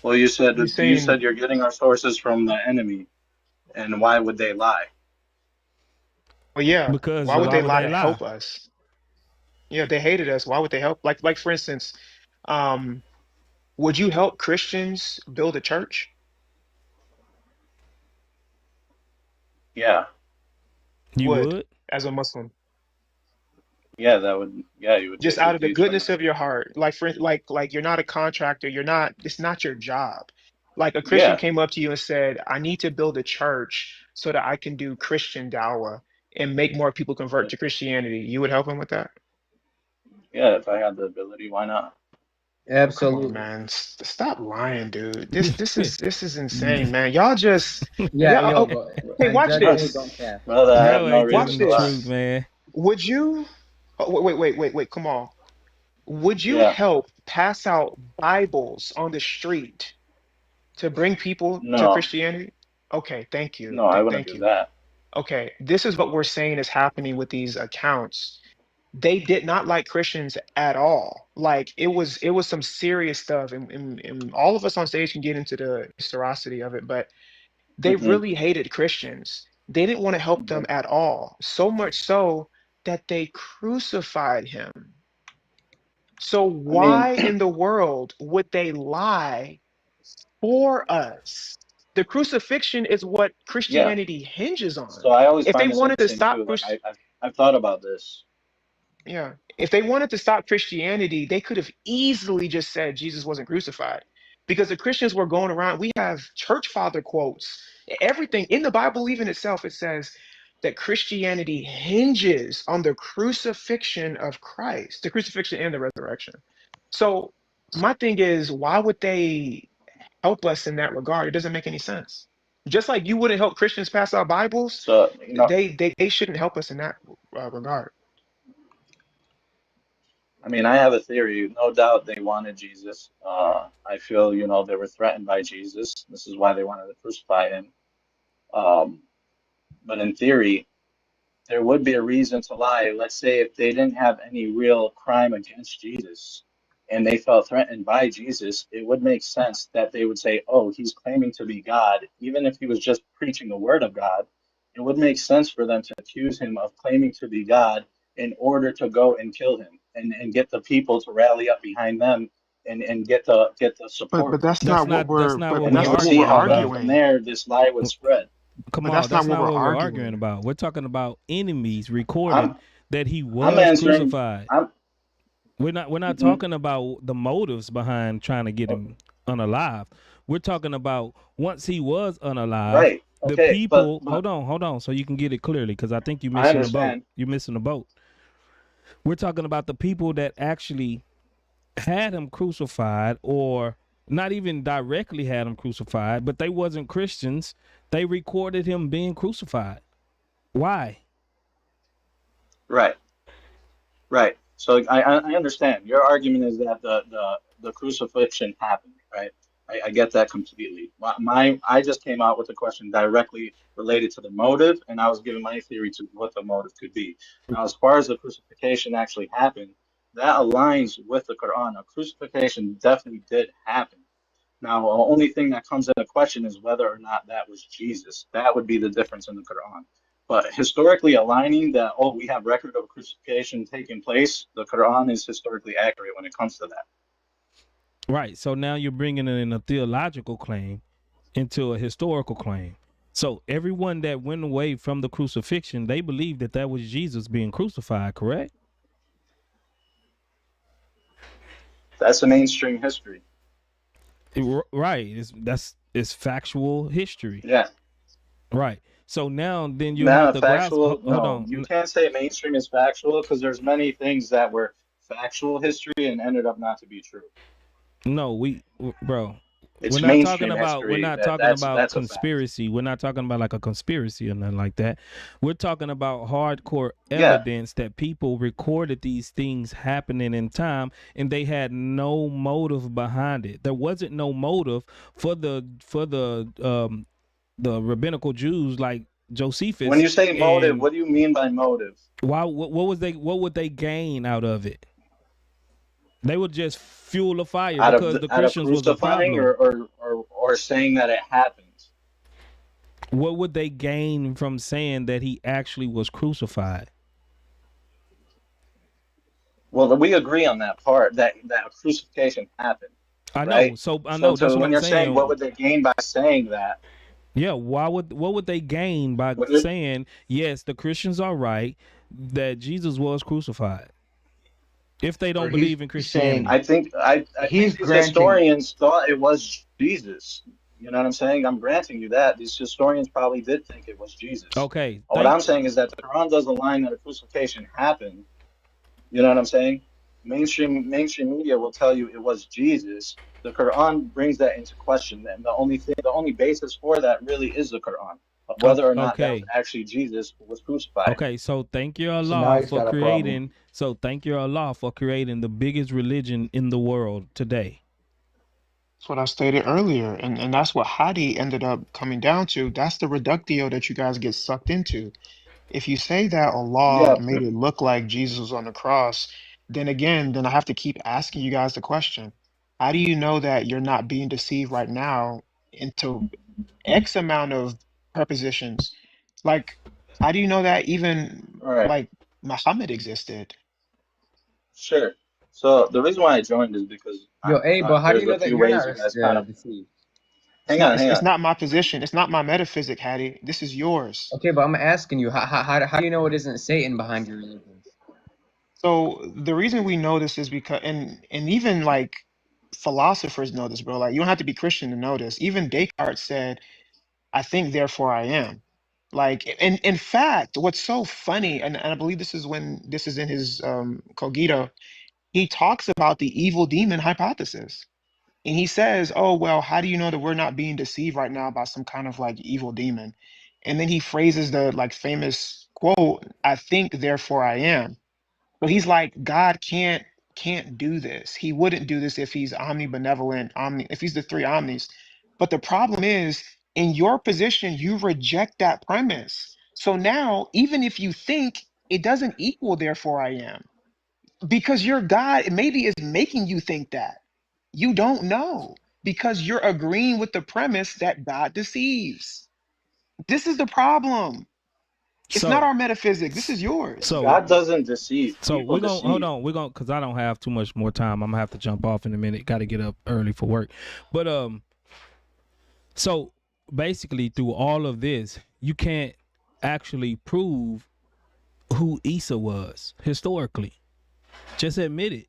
Well, you said you're getting our sources from the enemy, and why would they lie? Well, yeah. Because why would they lie to help us? Yeah, they hated us. Why would they help? Like for instance, would you help Christians build a church? Yeah. You would as a Muslim. Yeah, that would. Yeah, you would. Just out of the goodness of your heart, like you're not a contractor. It's not your job. Like a Christian came up to you and said, "I need to build a church so that I can do Christian Dawah and make more people convert to Christianity." You would help him with that? Yeah, if I had the ability, why not? Absolutely, on, man. Stop lying, dude. This is insane, man. Y'all just hey, watch this. Brother, I have no reason watch to this, lie. man. Would you? Oh, wait. Come on. Would you help pass out Bibles on the street to bring people to Christianity? Okay, thank you. No, I wouldn't Thank do you. that. Okay, this is what we're saying is happening with these accounts. They did not like Christians at all. Like it was some serious stuff, and all of us on stage can get into the historicity of it, but they Hmm. really hated Christians. They didn't want to help them at all. So much so that they crucified him. So I mean, why in the world would they lie for us? The crucifixion is what yeah. Christianity hinges on. So I always If they find this wanted to interesting stop too. Like I've thought about this. Yeah. If they wanted to stop Christianity, they could have easily just said Jesus wasn't crucified. Because the Christians were going around, we have church father quotes, everything in the Bible, even itself, it says that Christianity hinges on the crucifixion of Christ, the crucifixion and the resurrection. So my thing is, why would they help us in that regard? It doesn't make any sense. Just like you wouldn't help Christians pass out Bibles, So they shouldn't help us in that regard. I mean, I have a theory. No doubt they wanted Jesus. I feel, they were threatened by Jesus. This is why they wanted to crucify him. But in theory, there would be a reason to lie. Let's say if they didn't have any real crime against Jesus and they felt threatened by Jesus, it would make sense that they would say, oh, he's claiming to be God. Even if he was just preaching the word of God, it would make sense for them to accuse him of claiming to be God in order to go and kill him and get the people to rally up behind them and get the support. But that's That's not what not that's we're not what but And we're you that's would not what see we're arguing how then about. from arguing. there this lie would spread. Come But on, that's not that's what not we're what we're arguing arguing. about. We're talking about enemies recorded I'm that he I'm was answering. crucified. I'm We're not mhm. talking about the motives behind trying to get him unalive. We're talking about once he was unalive, Right. the Okay. But people hold on so you can get it clearly, because I think you're I missing the boat. understand. You're missing the boat. We're talking about the people that actually had him crucified, or not even directly had him crucified, but they wasn't Christians. They recorded him being crucified. Why? Right. Right. So I understand. Your argument is that the crucifixion happened, right? I get that completely. I just came out with a question directly related to the motive, and I was giving my theory to what the motive could be. Now, as far as the crucifixion actually happened, that aligns with the Quran. A crucifixion definitely did happen. Now, the only thing that comes into question is whether or not that was Jesus. That would be the difference in the Quran. But historically aligning that, oh, we have record of crucifixion taking place, the Quran is historically accurate when it comes to that. Right. So now you're bringing in a theological claim into a historical claim. So everyone that went away from the crucifixion, they believed that that was Jesus being crucified, correct? That's the mainstream history. Right. It's factual history. Yeah. Right. So now then you have Not to grasp. factual. Hold No, on. you can't say mainstream is factual because there's many things that were factual history and ended up not to be true. No, bro. It's We're not talking mainstream about history. That's a fact. conspiracy. We're not talking about like a conspiracy or nothing like that. We're talking about hardcore Yeah. evidence that people recorded these things happening in time and they had no motive behind it. There wasn't no motive for the rabbinical Jews like Josephus. When you say motive, And what do you mean by motive? what would they gain out of it? They would just fuel a fire because the Christians was a crucifying problem. or saying that it happened. What would they gain from saying that he actually was crucified? Well, we agree on that part that crucifixion happened. I know. Right? So I know that's what when I'm you're saying. what would they gain by saying that? Yeah, what would they gain by saying yes, the Christians are right that Jesus was crucified? If they don't believe in Christianity. I think these historians thought it was Jesus. You know what I'm saying? I'm granting you that. These historians probably did think it was Jesus. Okay. What I'm saying is that the Quran doesn't line that a crucifixion happened. You know what I'm saying? Mainstream media will tell you it was Jesus. The Quran brings that into question, and the only basis for that really is the Quran. Whether or not that was actually Jesus who was crucified. Okay, so thank you Allah for creating. So thank you Allah for creating the biggest religion in the world today. That's what I stated earlier, and that's what Hadi ended up coming down to. That's the reductio that you guys get sucked into. If you say that Yeah. Allah made it look like Jesus was on the cross, then again, then I have to keep asking you guys the question: how do you know that you're not being deceived right now into X amount of prepositions? Like, how do you know that even All right. like Muhammad existed? Sure. So the reason why I joined is because Yo, hey, but how do there's you a know that few you're ways not you guys kind of deceived? hang on, hang It's on. not my position. It's not my metaphysic, Hadi. This is yours. Okay, but I'm asking you, how do you know it isn't Satan behind your religion? So the reason we know this is because, and even like philosophers know this, bro. Like you don't have to be Christian to know this. Even Descartes said, "I think, therefore I am." Like, and in fact, what's so funny, and I believe this is when this is in his Cogito, he talks about the evil demon hypothesis. And he says, "Oh, well, how do you know that we're not being deceived right now by some kind of like evil demon?" And then he phrases the like famous quote, "I think, therefore I am." But he's like, God can't do this. He wouldn't do this if he's omnibenevolent, if he's the three omnis. But the problem is, in your position, you reject that premise. So now, even if you think, it doesn't equal therefore I am, because your God maybe is making you think that. You don't know because you're agreeing with the premise that God deceives. This is the problem. It's not our metaphysics. This is yours. God doesn't deceive. So People we're gonna hold deceive. on. We're gonna because I don't have too much more time. I'm gonna have to jump off in a minute. Got to get up early for work. But so basically through all of this, you can't actually prove who Isa was historically. Just admit it.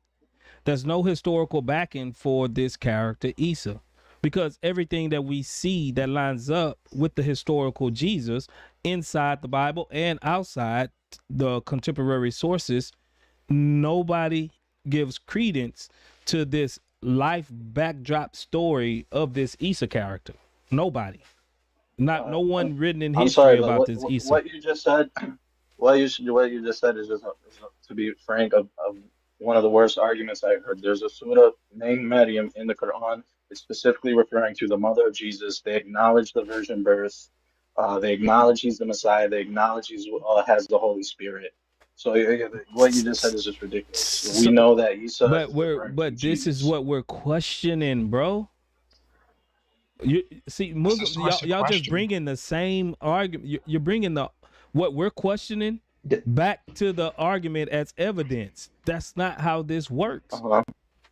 There's no historical backing for this character Isa, because everything that we see that lines up with the historical Jesus inside the Bible and outside the contemporary sources, nobody gives credence to this life backdrop story of this Isa character. Nobody. No one written in I'm history sorry, but about this Isa. what you just said, what you just said is just to be frank, of one of the worst arguments I heard. There's a surah named Maryam in the Quran. It's specifically referring to the mother of Jesus. They acknowledge the virgin birth. They acknowledge he's the Messiah. They acknowledge he's has the Holy Spirit. So what you just said is just ridiculous. We know that Isa is referring to This Jesus. is what we're questioning, bro. You see, Muslims, y'all just bringing the same argument. You're bringing what we're questioning back to the argument as evidence. That's not how this works.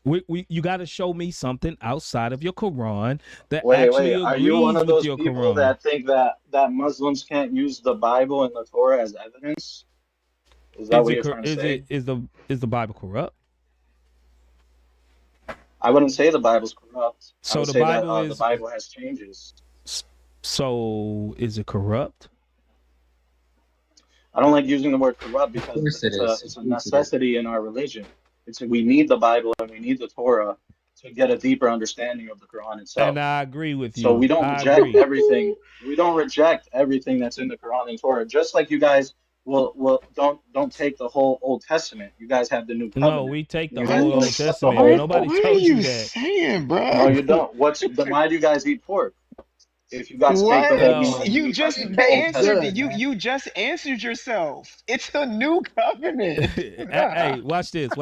You got to show me something outside of your Quran that actually Wait, are you one agrees of with those your people Quran. that think that Muslims can't use the Bible and the Torah as evidence? Is that what you're trying to say? Is the Bible corrupt? I wouldn't say the Bible's corrupt. I So would the say that Bible the Bible has changes. So is it corrupt? I don't like using the word corrupt because it's a necessity in our religion. We need the Bible and we need the Torah to get a deeper understanding of the Quran itself. And I agree with you. So we don't reject everything. We don't reject everything that's in the Quran and Torah. Just like you guys will don't take the whole Old Testament. You guys have the New Covenant. No, we take the You whole Old Testament. Nobody told you that. Saying, bro? No, you don't. Then why do you guys eat pork? If you guys take the whole You just answered it. You just answered yourself. It's a new covenant. Hey, watch this.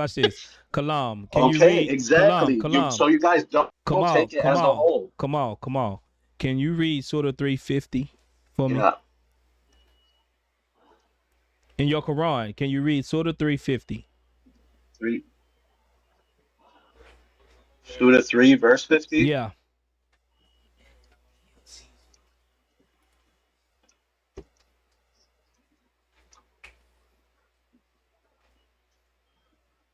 Kalam, can you Okay, read? exactly. Kalam. So you guys don't take it as a whole. Come on. Can you read Surah 350 for me? Yeah. In your Quran, can you read Surah 350? Surah 3, verse 50? Yeah.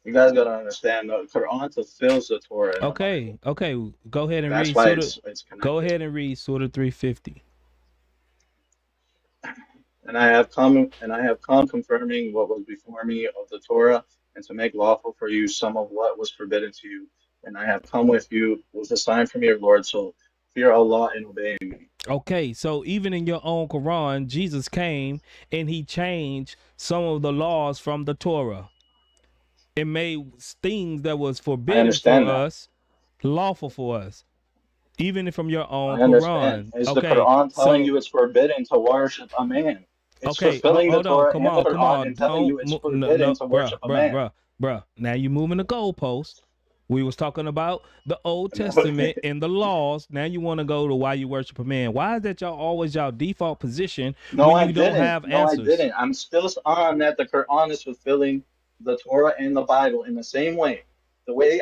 You guys gotta understand, the Quran fulfills the Torah. Okay. Go ahead and That's read why Surah. it's connected. Go ahead and read Surah 350. And I have come confirming what was before me of the Torah, and to make lawful for you some of what was forbidden to you. And I have come with you with a sign from your Lord, so fear Allah and obey me. Okay, so even in your own Quran, Jesus came and he changed some of the laws from the Torah. It made things that was forbidden for us lawful for us. Even from your own I understand. Quran. Is the Okay, Quran telling so you it's forbidden to worship a man? It's okay, fulfilling the hold on. Torah Come and the on, come Quran on. and telling Don't you it's no, forbidden no, to bruh, worship a bruh, man. bruh, bruh. Now you moving the goalpost. We was talking about the Old No, Testament and the laws. Now you want to go to why you worship a man. Why is that y'all always y'all default position no, when I you don't didn't. have No, I answers? didn't. I'm still on that the Quran is fulfilling the Torah and the Bible in the same way. The way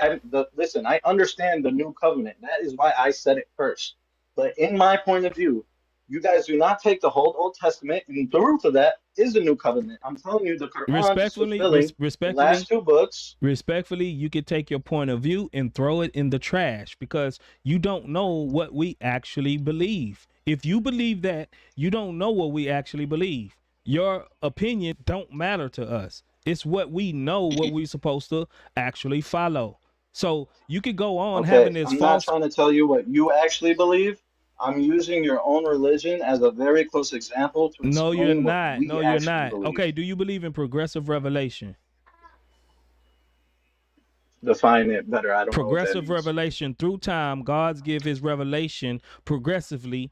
listen, I understand the new covenant. That is why I said it first. But in my point of view, you guys do not take the whole Old Testament, and the root of that is the new covenant. I'm telling you, the Quran is Respectfully, fulfilling the last two books. respectfully, you could take your point of view and throw it in the trash because you don't know what we actually believe. If you believe that, you don't know what we actually believe. Your opinion don't matter to us. It's what we know, what we're supposed to actually follow. So you could go on Okay, having this I'm not false. trying to tell you what you actually believe. I'm using your own religion as a very close example to No, you're explain what not. we No, you're actually not. believe. Okay, do you believe in progressive revelation? Define it better. I don't know what that Progressive means. revelation through time, God's give his revelation progressively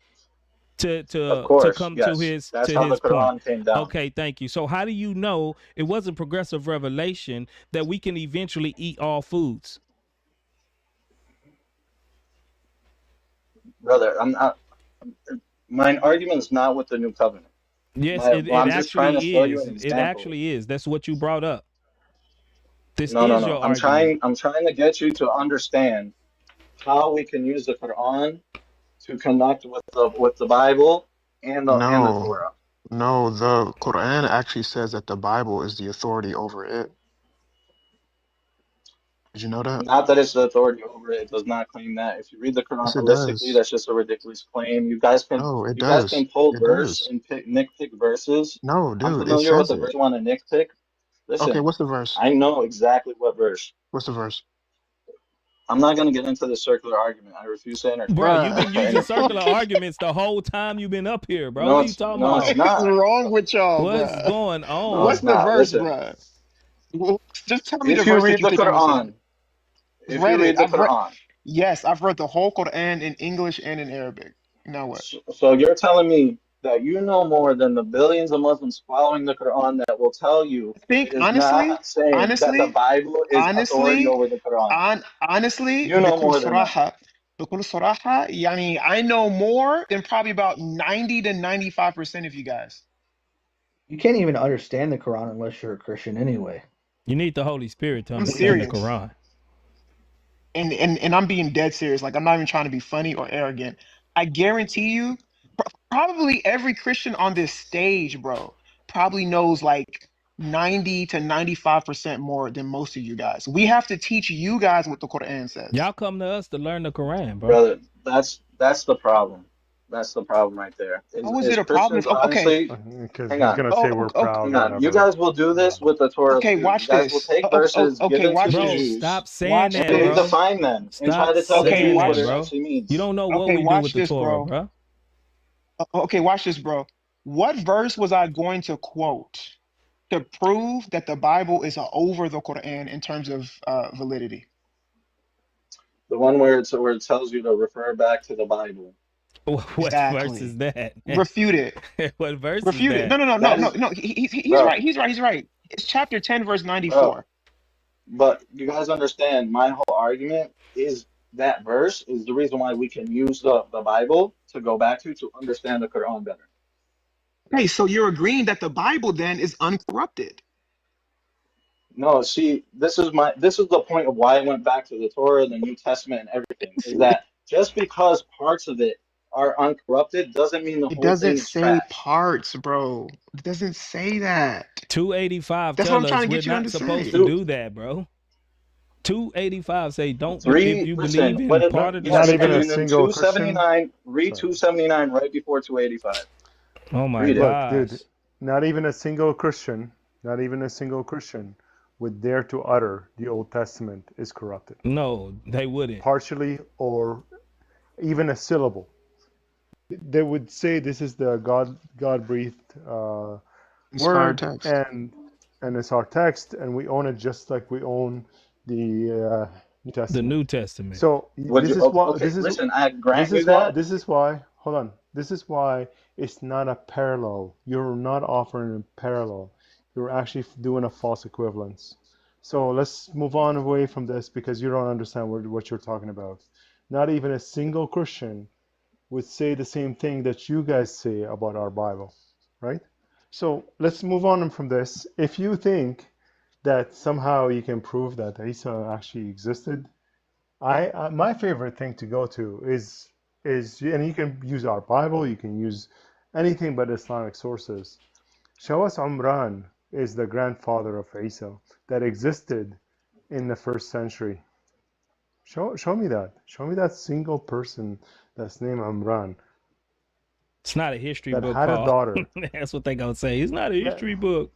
to Of to to course, come yes. That's to how the his point. Quran came down. Okay, thank you. So how do you know it wasn't progressive revelation that we can eventually eat all foods? Brother, I'm not my argument is not with the new covenant. Yes, it I'm just trying to actually show you an is. It example. actually is. That's what you brought up. This No, no, is no. your argument. I'm trying to get you to understand how we can use the Quran to connect with the Bible and the No, Torah. no, the Quran actually says that the Bible is the authority over it. Did you know that? Not that it's the authority over it. It does not claim that. If you read the Quran Yes, it holistically, does. that's just a ridiculous claim. No, it You guys can does. pull It verse does. and nitpick verses. No, I'm dude, it familiar with says the verse it. you want to nitpick. Okay, Listen, what's the verse? I know exactly what verse. What's the verse? I'm not gonna get into the circular argument. I refuse to entertain Bro, it. you've Bruh. been using circular arguments the whole time you've been up here, bro. No, What are you it's talking no, it's about? What is not. wrong with y'all, What's bruh? going No, What's it's on? the not. verse, Listen, bruh? Well, just tell me the if you verse that read you the think I'm missing. Quran, I've if you read it. read the Quran, Yes, I've read the whole Quran in English and in Arabic. Now what? so you're telling me that you know more than the billions of Muslims following the Quran that will tell you I think it is not saying that the Bible is authority honestly, over the Quran. honestly, You know more than that. بكل صراحة, يعني I know more than probably about 90 to 95% of you guys. You can't even understand the Quran unless you're a Christian anyway. You need the Holy Spirit to I'm understand the serious. Quran. And I'm being dead serious. Like, I'm not even trying to be funny or arrogant. I guarantee you, probably every Christian on this stage, bro, probably knows like 90 to 95% more than most of you guys. We have to teach you guys what the Quran says. Y'all come to us to learn the Quran, bro. Brother, that's the problem. That's the problem right there. How is As it a problem? Christians, Okay. honestly, Because hang he's on. gonna say we're Hang proud, on. You whatever. guys will do this with the Torah Okay, too. You watch guys will this. take verses Okay, given to watch the Bro, this. Jews stop saying Watch that, and bro. this. redefine them and try Stop to tell the Okay, saying Jews that, what watch. it bro. actually You means. don't know what Okay, we do with watch the this, Torah, bro. bro. Okay, watch this, bro. What verse was I going to quote to prove that the Bible is over the Quran in terms of validity? The one where it tells you to refer back to the Bible. What verse is Exactly. that? Refute it. What verse is Refute it. that? That is, No. He's bro, right. He's right. He's right. It's chapter 10, verse bro. 94. But you guys understand my whole argument is that verse is the reason why we can use the Bible to go back to understand the Quran better. Okay, so you're agreeing that the Bible then is uncorrupted. No, see, this is the point of why I went back to the Torah, the New Testament, and everything. Is that just because parts of it are uncorrupted doesn't mean the It whole doesn't thing is say trash. parts, bro. It doesn't say that. 285 That's what I'm tell trying us to we're get you to not supposed to understand. do that, bro. 285 say don't if Three, you believe listen, in what it, part of the Not yes, even and a scripture. then single Christian. 279, read Sorry. 279 right before 285. Oh my Read it. Look, dude, gosh. not even a single Christian, not even a single Christian would dare to utter the Old Testament is corrupted, No, they wouldn't. partially or even a syllable. They would say this is the God-breathed Inspired word, text. and it's our text, and we own it just like we own the New The Testament. New Testament. So Would this you? is why Okay, this is listen, I grant this you is why that. this is why hold on. This is why it's not a parallel. You're not offering a parallel. You're actually doing a false equivalence. So let's move on away from this because you don't understand what you're talking about. Not even a single Christian would say the same thing that you guys say about our Bible, right? So let's move on from this. If you think that somehow you can prove that Isa actually existed, my favorite thing to go to is and you can use our Bible, you can use anything but Islamic sources. Show us Umran is the grandfather of Isa that existed in the first century. Show me that. Show me that single person that's named Umran It's not a history that book, had a Paul. daughter. That's what they gonna say. It's not a Yeah. history book.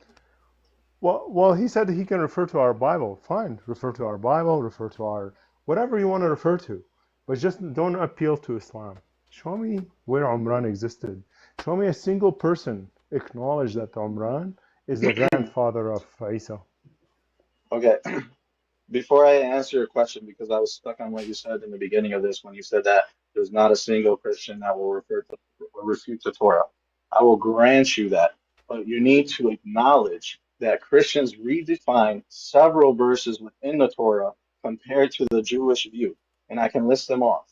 Well, he said he can refer to our Bible. Fine, refer to our Bible, refer to our whatever you want to refer to, but just don't appeal to Islam. Show me where Umran existed. Show me a single person acknowledge that Umran is the grandfather of Isa. Okay. Before I answer your question, because I was stuck on what you said in the beginning of this when you said that there's not a single Christian that will refute the Torah. I will grant you that, but you need to acknowledge that Christians redefine several verses within the Torah compared to the Jewish view, and I can list them off.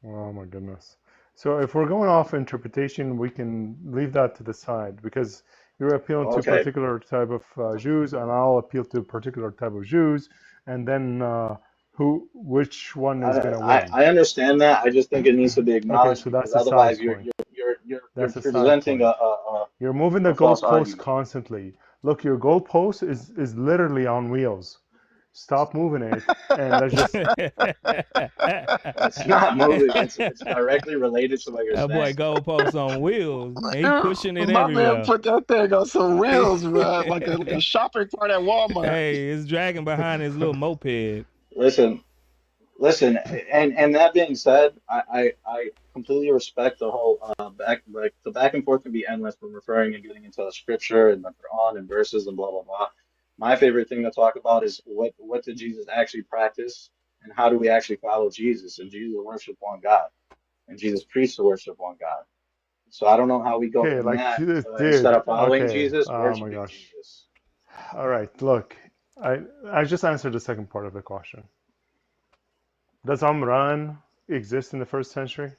Oh my goodness. So if we're going off interpretation, we can leave that to the side because you're appealing to a Okay. particular type of Jews, and I'll appeal to a particular type of Jews, and then which one is going to win? I understand that. I just think it needs to be Okay, acknowledged so because that's a otherwise side you're point. you're That's a side presenting point. You're moving the a false goalposts argument. constantly. Look, your goalpost is literally on wheels. Stop moving it, and let's just. It's not moving. It's directly related to what you're That boy saying. goalposts on wheels. Man, he pushing it My man everywhere. put that thing on some wheels, bro, like a shopping cart at Walmart. Hey, it's dragging behind his little moped. Listen, and that being said, I completely respect the whole the back and forth can be endless when referring and getting into the scripture and the Quran and verses and blah blah blah. My favorite thing to talk about is what did Jesus actually practice and how do we actually follow Jesus? And Jesus worshiped one God, and Jesus preached to worship one God. So I don't know how we go Okay, from like that this instead dude. of following Okay. Jesus, Oh my worshiping gosh. Jesus. All right. Look, I just answered the second part of the question. Does Amran exist in the first century,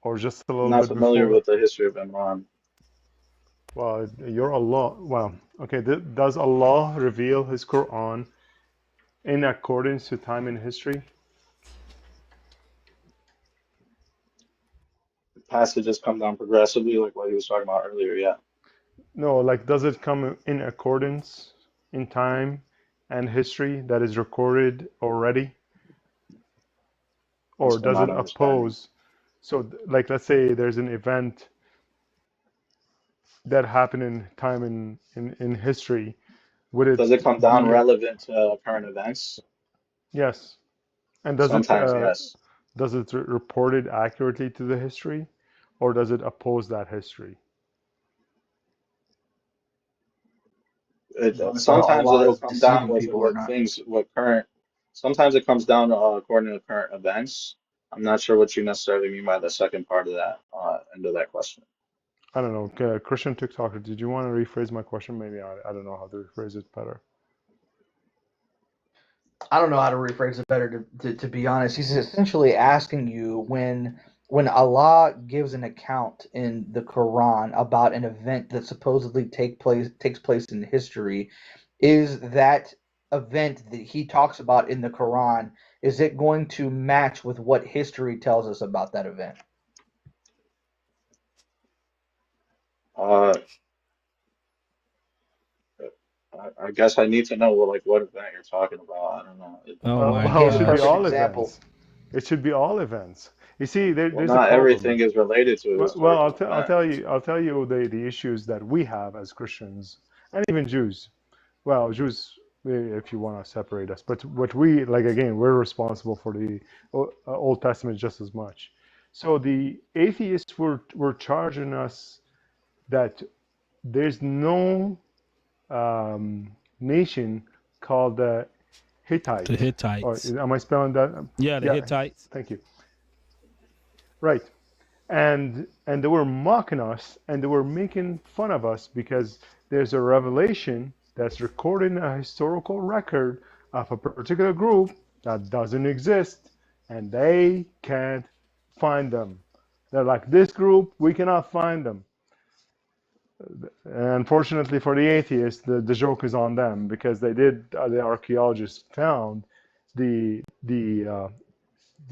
or just a I'm little not bit familiar before? with the history of Imran. Well, you're Allah. Well, okay. Does Allah reveal His Quran in accordance to time and history? Passages come down progressively, like what he was talking about earlier. Yeah. No, like does it come in accordance in time and history that is recorded already, I'm or still does not it understanding. oppose? So, like, let's say there's an event that happened in time in history. Would Does it come it down be relevant to current events? yes? And Sometimes, yes. does it report it accurately to the history, or does it oppose that history? So Sometimes Allah it'll is come down deceiving people or with not? things with current. Sometimes it comes down according to current events. I'm not sure what you necessarily mean by the second part of that end of that question. I don't know. Okay, Christian TikToker, did you want to rephrase my question? Maybe I don't know how to rephrase it better. I don't know how to rephrase it better. To be honest, he's essentially asking you when Allah gives an account in the Quran about an event that supposedly takes place in history, is that event that he talks about in the Quran, is it going to match with what history tells us about that event? Uh, I guess I need to know what event you're talking about. I don't know. Oh my Well, it Here's a should be perfect gosh. all example. events. It should be all events. You see, Well, there's a not problem. everything is related to a Well, historical event. I'll tell you the issues that we have as Christians and even Jews. Well, Jews, if you want to separate us, but what we like again, we're responsible for the Old Testament just as much. So the atheists were charging us that there's no nation called the Hittite. The Or Hittites. am I spelling that? Yeah, the Hittites. Thank you. Right. And they were mocking us, and they were making fun of us because there's a revelation that's recorded in a historical record of a particular group that doesn't exist, and they can't find them. They're like, this group, we cannot find them. And unfortunately for the atheists, the joke is on them because they did. The archaeologists found the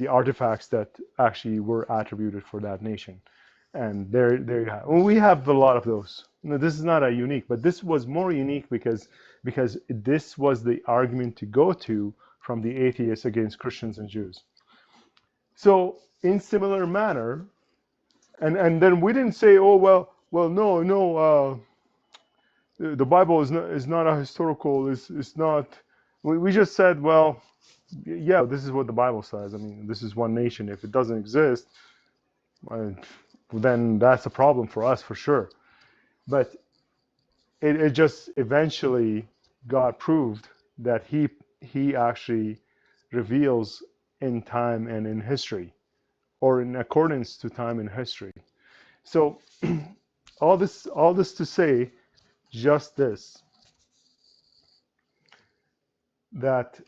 artifacts that actually were attributed for that nation, and there you have. Well, we have a lot of those. No, this is not a unique, but this was more unique because this was the argument to go to from the atheists against Christians and Jews. So in similar manner, and then we didn't say, oh well, no, the Bible is not a historical. It's not. We just said, well, yeah, this is what the Bible says. I mean, this is one nation. If it doesn't exist, then that's a problem for us for sure. But it just eventually got proved that he actually reveals in time and in history, or in accordance to time and history. So all this to say just this, that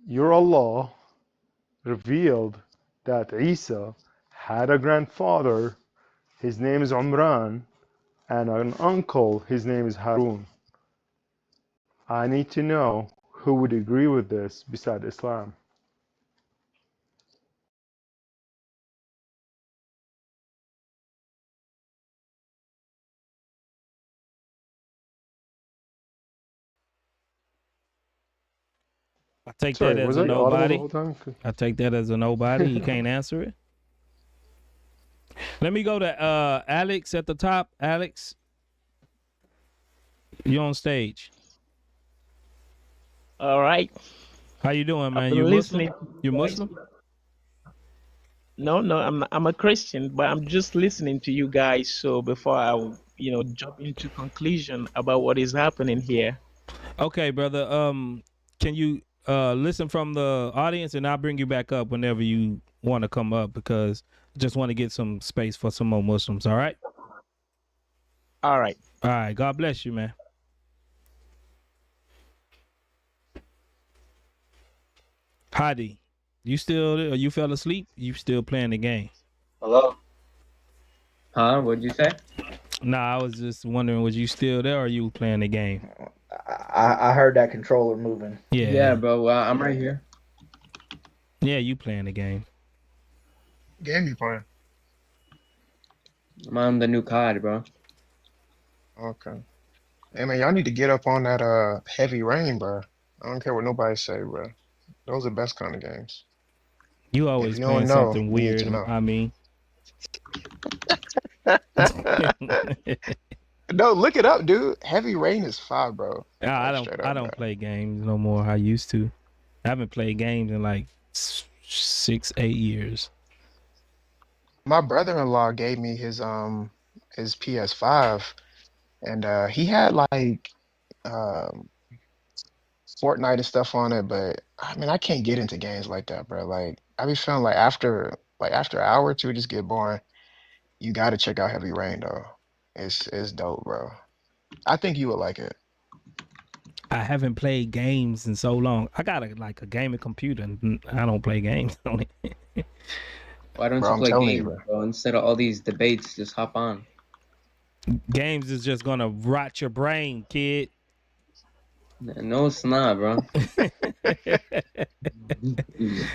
your Allah revealed that Isa had a grandfather, his name is Umran, and an uncle, his name is Harun. I need to know who would agree with this beside Islam. I take Sorry, that as was a I audible the nobody. whole time? I take that as a nobody. You can't answer it. Let me go to Alex at the top. Alex, you're on stage. All right. How you doing, man? I've been You Muslim? listening. You Muslim? No, I'm a Christian, but I'm just listening to you guys. So before I, jump into conclusion about what is happening here. Okay, brother. Can you listen from the audience, and I'll bring you back up whenever you want to come up, because I just want to get some space for some more Muslims. All right. All right. All right. God bless you, man. Hadi, you still there? You fell asleep? You still playing the game? Hello? Huh? What'd you say? Nah, I was just wondering, was you still there, or you playing the game? I heard that controller moving. Yeah, bro. I'm right here. Yeah, you playing the game. Game you playing? I'm on the new COD, bro. Okay. Hey man, y'all need to get up on that heavy rain, bro. I don't care what nobody say, bro. Those are the best kind of games. You always you playing don't know, something you need weird. to know. I mean. No, look it up, dude. Heavy rain is fire, bro. I don't play games no more. I used to. I haven't played games in like 6-8 years. My brother-in-law gave me his PS5, and he had like Fortnite and stuff on it, but I mean I can't get into games like that, bro. Like I be feeling like after an hour or two, it just get boring. You gotta check out Heavy Rain though. It's dope, bro. I think you would like it. I haven't played games in so long. I got a gaming computer, and I don't play games on it. Why don't Bro, you I'm play telling games, you, bro? Instead of all these debates, just hop on. Games is just gonna rot your brain, kid. No, it's not, bro.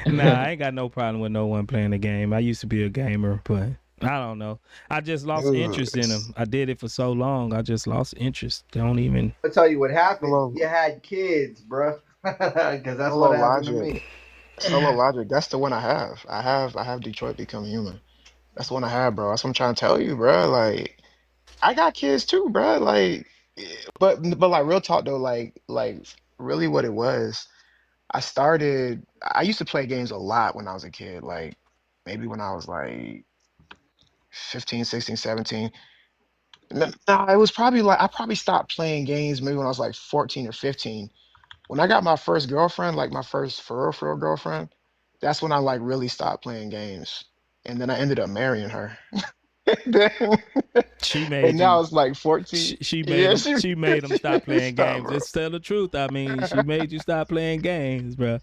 Nah, I ain't got no problem with no one playing the game. I used to be a gamer, but I don't know. I just lost interest in them. I did it for so long. I just lost interest. Don't even. I'll tell you what happened. Hello. You had kids, bro. Because that's Solo what happened to Logic. me. Solo Logic. That's the one I have. I have Detroit Become Human. That's the one I have, bro. That's what I'm trying to tell you, bro. Like, I got kids too, bro. Like, but like real talk though, like really what it was. I used to play games a lot when I was a kid. Like maybe when I was like 15, 16, 17. No, it was probably like I probably stopped playing games maybe when I was like 14 or 15. when I got my first girlfriend, like my first for real girlfriend, that's when I like really stopped playing games. And then I ended up marrying her. Then, She and made now you. it's like 14. She made Yeah, him. She made him she stop made me playing stop, games. bro. Let's tell the truth. I mean, she made you stop playing games, bro.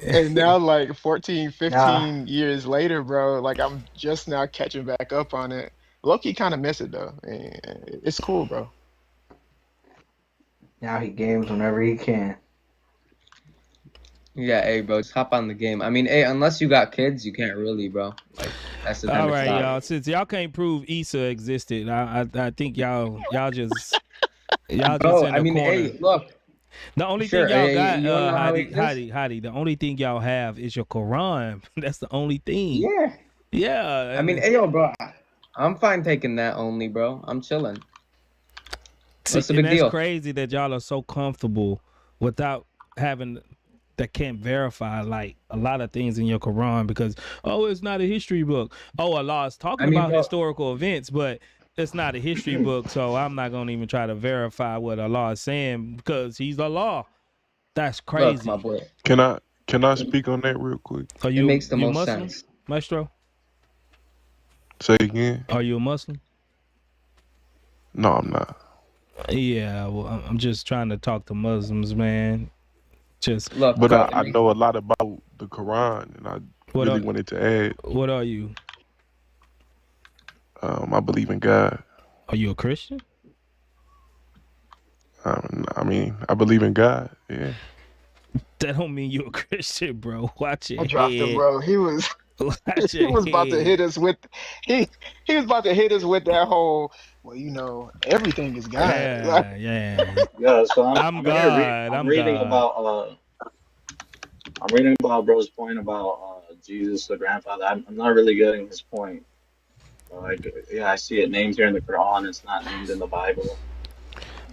And now like 14, Nah, 15 years later, bro, like I'm just now catching back up on it. Low-key kind of miss it though. It's cool, bro. now he games whenever he can. Yeah, hey, bro, just hop on the game. I mean, hey, unless you got kids, you can't really, bro. Like, that's the time All to right, stop. y'all. Since y'all can't prove Issa existed, I think y'all just in Bro, the I mean, corner. hey, look. The only Sure, thing y'all hey, got, you wanna know how he Hadi, the only thing y'all have is your Quran. That's the only thing. Yeah. Yeah. I mean, hey, yo, bro, I'm fine taking that only, bro. I'm chilling. What's the and big that's deal? crazy that y'all are so comfortable without having that can't verify like a lot of things in your Quran because it's not a history book. Allah is talking about bro, historical events, but it's not a history book, so I'm not gonna even try to verify what Allah is saying because He's Allah. That's crazy. Look, my boy. Can I speak on that real quick? Are It you makes the most Muslim, sense. Maestro? Say again. Are you a Muslim? No, I'm not. Yeah, well, I'm just trying to talk to Muslims, man. Just look, But I know a lot about the Quran, and I really wanted to add. What are you? I believe in God. Are you a Christian? I mean, I believe in God. Yeah. That don't mean you're a Christian, bro. Watch your I dropped him, head. bro. He was Watch he your was about to head. hit us with he was about to hit us with that whole, well, you know, everything is God. Yeah, yeah. Yeah, so I'm I'm God. I'm I'm reading God. about I'm reading about bro's point about Jesus the grandfather. I'm not really getting his point. Like, yeah, I see it named here in the Quran. It's not named in the Bible.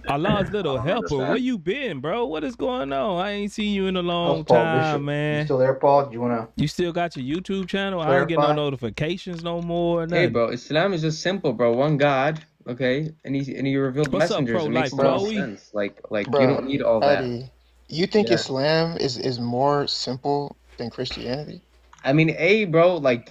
Allah's little I don't helper. Where understand. you been, bro? What is going on? I ain't seen you in a How's long Paul time, Bishop? man. You still there, Paul? Do you wanna You still got your YouTube channel? I ain't get no clarify? notifications no more. Hey, Nothing. bro, Islam is just simple, bro. One God, okay, and he revealed What's up, messengers. It makes pro-life the most Chloe? sense. Like you Bro, don't need all that. Eddie, you think Yeah. Islam is more simple than Christianity? I mean, hey, bro, like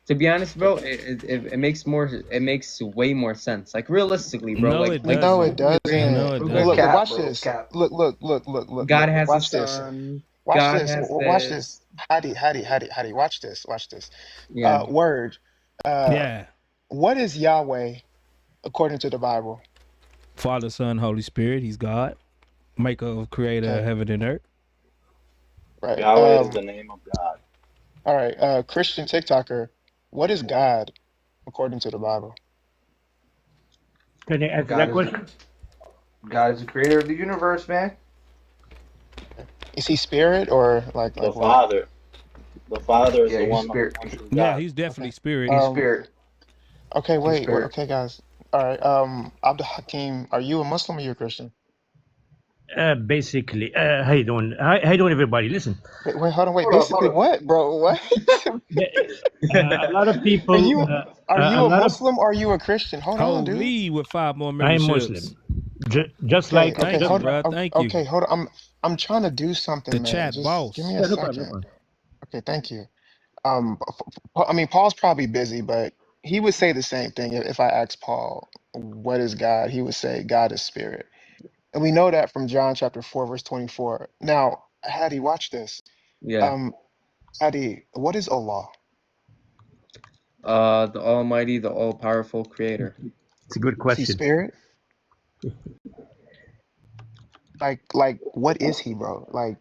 to be honest, bro, it makes way more sense. Like realistically, bro, No, like it No, it doesn't. doesn't. No, it Look, doesn't. watch bro. this. Cap. Look. God has a Watch this. son. Watch God this. has Watch this. this. Hadi. Watch this. Watch this. Yeah. Word. Yeah. What is Yahweh according to the Bible? Father, Son, Holy Spirit. He's God. Maker of creator of Okay. heaven and earth. Right. Yahweh is the name of God. All right. Christian TikToker. What is God according to the Bible? Can you answer God that is question? God is the creator of the universe, man. Is he spirit or like The what? Father. The Father is Yeah, the he's one spirit. true Yeah, God. he's definitely spirit. He's spirit. Okay, He's wait. spirit. Okay, guys. All right. Abdul Hakim, are you a Muslim or you a Christian? Basically, how you doing? How you doing, everybody? Listen, Wait, hold on. Wait, Hold basically up. what, bro? What? a lot of Are people, you a a lot of Muslim or are you a Christian? Hold on, dude. Holy, with 5 more I'm memberships. Muslim, just Okay, like okay, Thank you, hold bro. on. Thank you. Okay, hold on. I'm trying to do something, The man. chat Just give boss. me a yeah, no problem, no second. problem. Okay, thank you. I mean, Paul's probably busy, but he would say the same thing if I asked Paul, what is God? He would say God is spirit. And we know that from John chapter 4, verse 24. Now, Hadi, watch this. Yeah. Hadi, what is Allah? The Almighty, the All-Powerful Creator. It's a good Is he question. spirit? Like, what is he, bro? Like,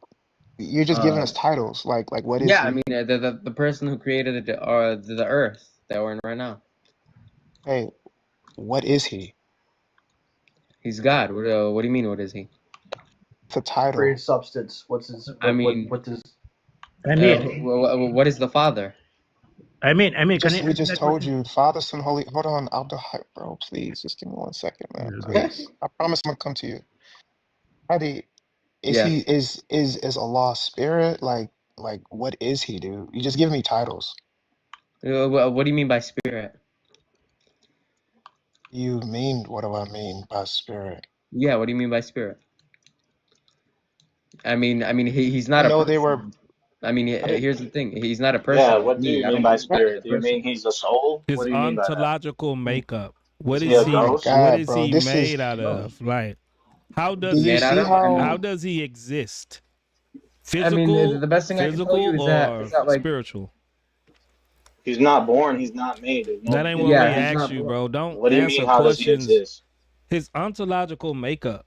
you're just giving us titles. Like, what is Yeah, I he? mean, the person who created the Earth that we're in right now. Hey, what is he? He's God. What do you mean? What is he? It's a title. Created substance. What's his? I mean, what does? I mean, what is the Father? I mean, can We you answer just that told question? you, Father, Son, Holy. Hold on, bro. Please, just give me 1 second, man. Yeah, go ahead. Please. I promise I'm gonna come to you. Hadi, is Yeah. he is Allah spirit? Like, what is he, dude? You just give me titles. What do you mean by spirit? You mean what do I mean by spirit? Yeah. What do you mean by spirit? I mean, he's not I a know they were. person. I mean, I didn't. here's the thing. He's not a Yeah, person like what do me. you I mean don't by believe God is a spirit? Do you person. mean he's a soul? What His do you mean by that? ontological makeup. Is What he is a Oh he? my ghost? What God, is bro! he This is. made out No. of? Like, how Do does you he? Made out see of? I how? How mean, does he exist? I mean, Physical, the best thing I can tell you physical, is or that like, spiritual? He's not born. He's not made. There's no That ain't what beginning we yeah, or he's end. asked not you, born. bro. Don't What do you mean? answer How does he questions. exist? His ontological makeup.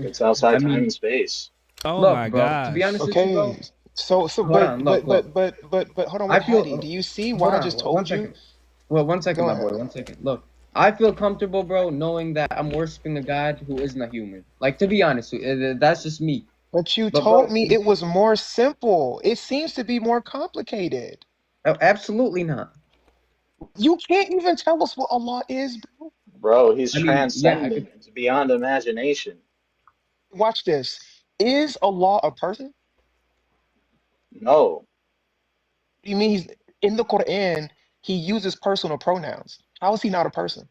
It's I outside time and mean, space. Oh look, my bro. To be gosh. honest with you, bro. Okay, so, Hold on. Look. but, hold on, I wait, Hadi. feel. Do you see Hold why I on. just One told you? second. Well, 1 second, Go my boy. ahead. 1 second. Look, I feel comfortable, bro, knowing that I'm worshiping a God who isn't a human. Like, to be honest, that's just me. But you But, told bro, me it was more simple. It seems to be more complicated. absolutely not. You can't even tell us what Allah is, bro. Bro, he's I mean, yeah, I transcendent. could. It's beyond imagination. Watch this. Is Allah a person? What No. do you mean he's in the Quran? He uses personal pronouns. How is he not a person?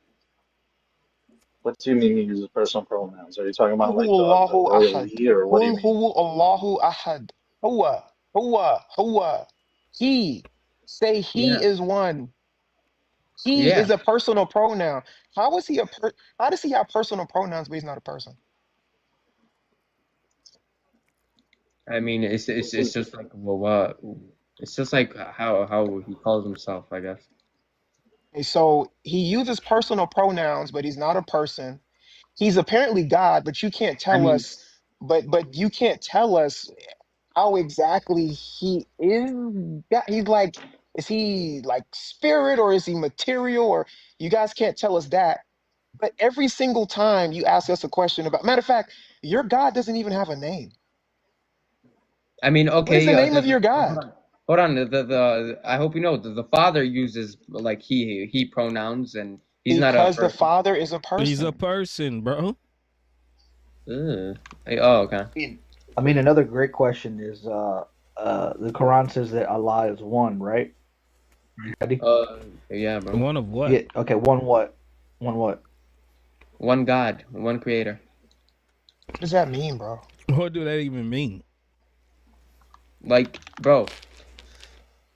What do you mean he uses personal pronouns? Are you talking Qul about like the huwallahu royal ahad. we, or what do you Qul mean? huwa Allahu ahad. Huwa. He. Say he Yeah, is one. He yeah. is a personal pronoun. How is he how does he have personal pronouns but he's not a person? I mean, This it's is just like, well, what? It's just like how he calls himself, I guess. Okay, so he uses personal pronouns, but he's not a person. He's apparently God, but you can't I tell mean, us, but you can't tell us how exactly he is. He's like, is he like spirit or is he material? Or you guys can't tell us that. But every single time you ask us a question about, matter of fact, your God doesn't even have a name. What is okay. the name of your God? Hold on. The I hope you know the Father uses like he pronouns, and he's not a Because the person. Father is a He's a person. person, bro. Oh, okay. I mean, another great question is the Quran says that Allah is one, right? Ready? Yeah, bro. One of what? Yeah. Okay. One what? One what? One God, one Creator. What does that mean, bro? What do that even mean? Like, bro.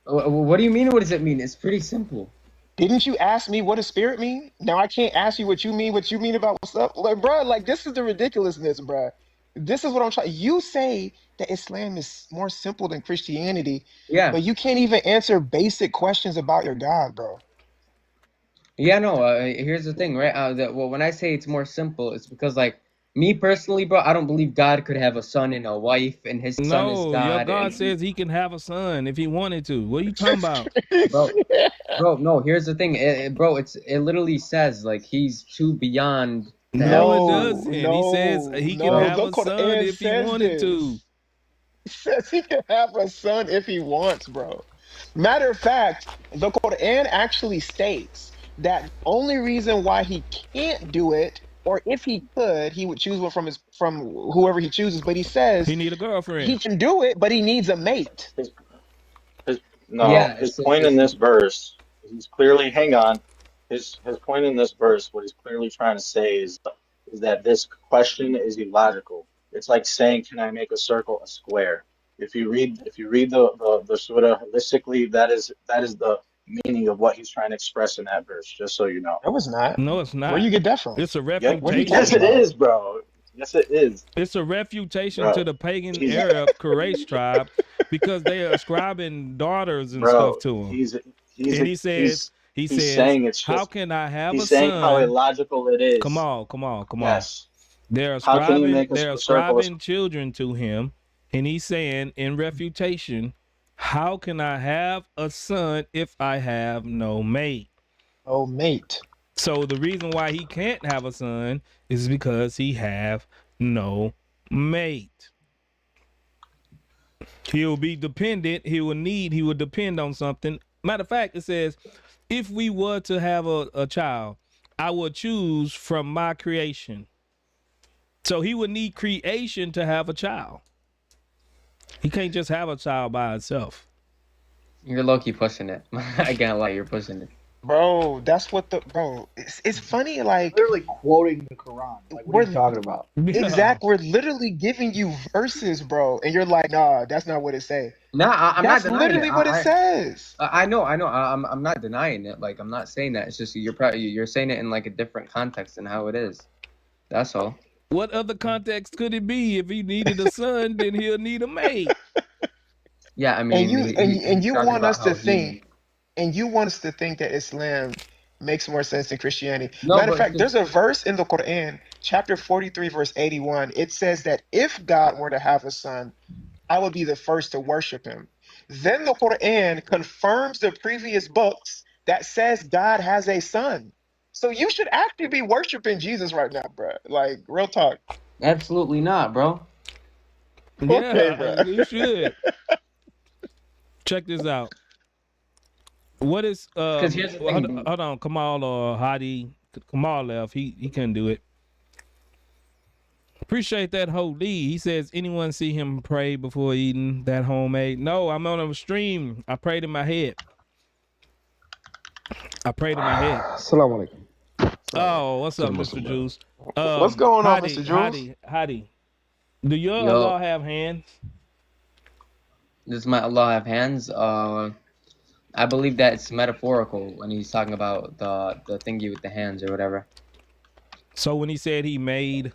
What do you mean? What does it mean? It's pretty simple. Didn't you ask me what does spirit mean? Now I can't ask you what you mean about what's up. Like, bro, like this is the ridiculousness, bro. This is what I'm trying. You say that Islam is more simple than Christianity, Yeah. but you can't even answer basic questions about your God, bro. Yeah, no. Here's the thing, right? Well, when I say it's more simple, it's because like me personally, bro, I don't believe God could have a son and a wife, and his son is No, your God. God And says he can have a son if he wanted to. What are you talking about? bro, no. Here's the thing, bro. It literally says like he's too beyond to have a No, it son. doesn't. He says he can have The a son Quran if he says wanted to. this. It says he can have a son if he wants, bro. Matter of fact, the Quran actually states that the only reason why he can't do it, or if he could, he would choose one from whoever he chooses. But he says He need a girlfriend. he can do it, but he needs a mate. his point in this verse, he's clearly, hang on, his point in this verse, what he's clearly trying to say is that this question is illogical. It's like saying, can I make a circle a square? If you read the surah holistically, that is the meaning of what he's trying to express in that verse, just so you know. No, it's not. No, it's not. Where you get that from? It's a Yeah, refutation. yes, it is, bro. Yes, it is. It's a refutation Bro. to the pagan Arab Quraysh tribe because they are ascribing daughters and stuff to him. And he says, saying it's how just, can I have a he's saying how son? illogical it is. Come on. Yes. They're How can you ascribing, make they're a circle? ascribing children to him, and he's saying in refutation, how can I have a son if I have no mate? Oh, mate. So the reason why he can't have a son is because he have no mate. He'll be dependent. He will depend on something. Matter of fact, it says, if we were to have a child, I would choose from my creation. So he would need creation to have a child. He can't just have a child by itself. You're low-key pushing it. I can't lie, you're pushing it. Bro, that's what it's funny, like Literally quoting the Quran. Like, what are you we're talking about? we're literally giving you verses, bro, and you're like, nah, that's not what it say. Nah, I'm not That's denying it. literally what it says. I know. I'm not denying it. Like, I'm not saying that. It's just you're saying it in like a different context than how it is. That's all. What other context could it be? If he needed a son, then he'll need a mate. Yeah, I And mean, you talking want about us to how think, that Islam makes more sense than Christianity. No, Matter of but fact, there's a verse in the Quran, chapter 43, verse 81. It says that if God were to have a son, I would be the first to worship him. Then the Quran confirms the previous books that says God has a son. So you should actually be worshiping Jesus right now, bro. Like, real talk. absolutely not, bro. Okay, bro. Yeah, you should. Check this out. What is Because here's the thing. hold on, Kamal or Hadi. Kamal left. He couldn't do it. Appreciate that whole lead. He says, anyone see him pray before eating that homemade? No, I'm on a stream. I prayed in my head. Assalamu alaikum. Oh, what's up, Mr. Juice? What's going on, Mr. Juice? Hadi. Do your Yo. Allah have hands? Does my Allah have hands? I believe that it's metaphorical when he's talking about the thingy with the hands or whatever. So when he said he made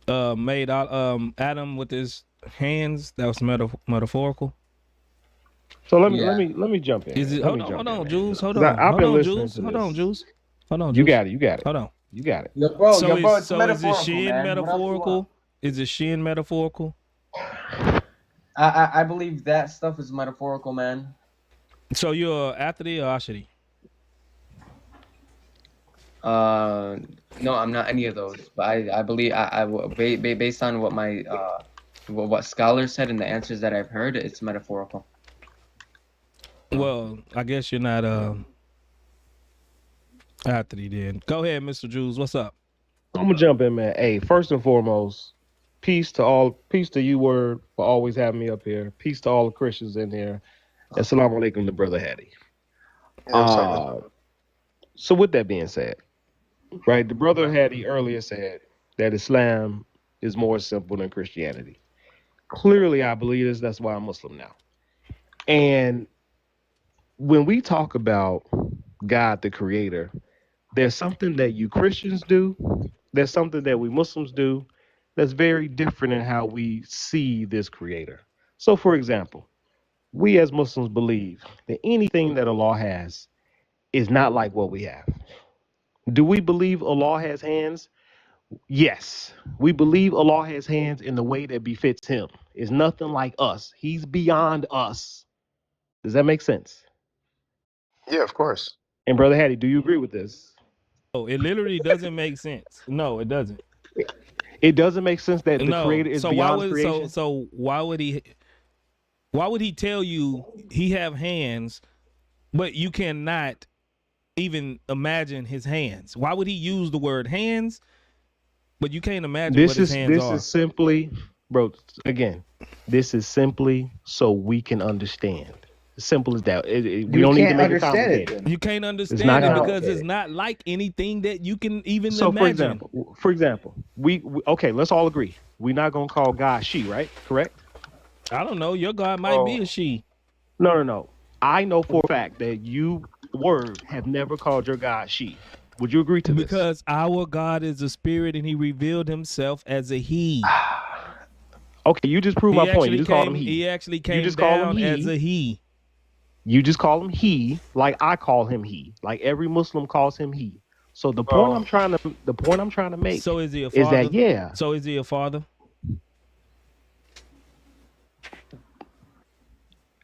Adam with his hands, that was metaphorical. So let me jump in. Is it? Hold on, Jules. Hold I've on, been listening Jules. to Hold this. on, Jules. You got it. Hold on. You got it. Yo, bro, So it's is metaphorical, Shin man. metaphorical? Is it Shin metaphorical? I believe that stuff is metaphorical, man. So you're Athari or Ashari? No, I'm not any of those. But I believe based on what my what scholars said and the answers that I've heard, it's metaphorical. Well, I guess you're not Athari then. Go ahead, Mr. Jules. What's up? I'm gonna jump in, man. Hey, first and foremost, peace to you, Word, for always having me up here. Peace to all the Christians in here. Assalamu alaikum to Brother Hadi. So with that being said, right, the Brother Hadi earlier said that Islam is more simple than Christianity. Clearly, I believe this. That's why I'm Muslim now. And when we talk about God, the Creator, there's something that you Christians do. There's something that we Muslims do that's very different in how we see this Creator. So, for example, we as Muslims believe that anything that Allah has is not like what we have. Do we believe Allah has hands? Yes. We believe Allah has hands in the way that befits him. It's nothing like us. He's beyond us. Does that make sense? Yeah, of course. And Brother Hadi, do you agree with this? Oh, it literally doesn't make sense. No, it doesn't. It doesn't make sense that the Creator is beyond creation. So why would he tell you he have hands, but you cannot even imagine his hands? Why would he use the word hands, but you can't imagine what his hands are? This is simply, bro, again, this is simply so we can understand. Simple as that. We don't need to make it complicated. You can't understand it because it's not like anything that you can even imagine. For example, we okay, let's all agree. We're not gonna call God she, right? Correct? I don't know. Your God might be a she. No. I know for a fact that you, Word, have never called your God she. Would you agree to this? Because our God is a spirit and he revealed himself as a he. Okay, you just proved my point. You just called him he. He actually came down as a he. You just call him he, like I call him he, like every Muslim calls him he. So the point I'm trying to make. So is he a father? Is that yeah? So is he a father?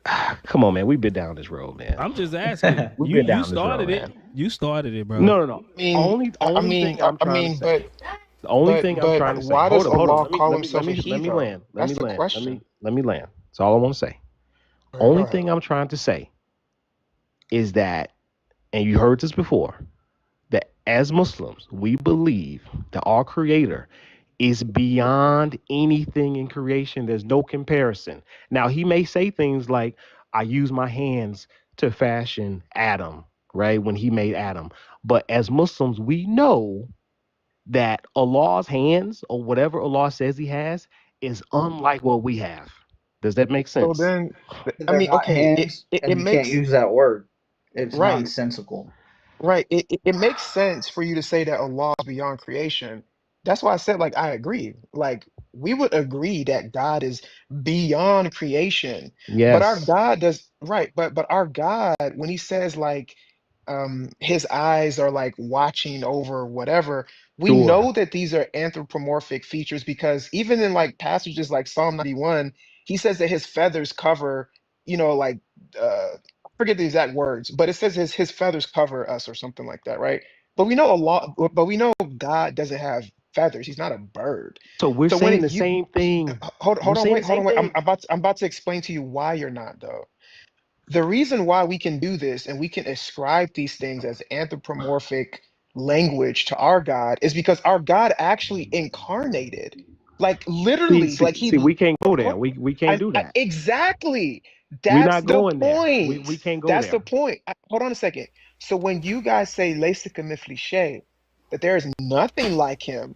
Come on, man. We've been down this road, man. I'm just asking. you started it. You started it, bro. No. The only thing I'm trying to say. Why does Allah call Let himself a he? Let me land. That's the question. Let me land. That's all I want to say. Only thing I'm trying to say is that, and you heard this before, that as Muslims, we believe that our Creator is beyond anything in creation. There's no comparison. Now, he may say things like, I use my hands to fashion Adam, right? When he made Adam. But as Muslims, we know that Allah's hands or whatever Allah says he has is unlike what we have. Does that make So sense? then, I They're mean, not okay, hands, it and you can't makes use that word. It's right. nonsensical. Right. It makes sense for you to say that Allah is beyond creation. That's why I said, like, I agree. Like, we would agree that God is beyond creation. But our Yes. God does, right, but our God, when he says like his eyes are like watching over whatever, we Sure. know that these are anthropomorphic features because even in like passages like Psalm 91, he says that his feathers cover, like forget the exact words, but it says his feathers cover us or something like that, right? But we know a lot, but we know God doesn't have feathers. He's not a bird. So we're So when saying it the you same thing. hold We're hold on, saying the wait, hold same on, wait. I'm thing. I'm about to explain to you why you're not though. The reason why we can do this and we can ascribe these things as anthropomorphic language to our God is because our God actually incarnated. Like See, literally, see, like see, we can't go there. We can't do that. exactly. We're That's not the going there. point. We can't go That's the there. point. Hold on a second. So when you guys say "Laysa kamithli shay," that there is nothing like him,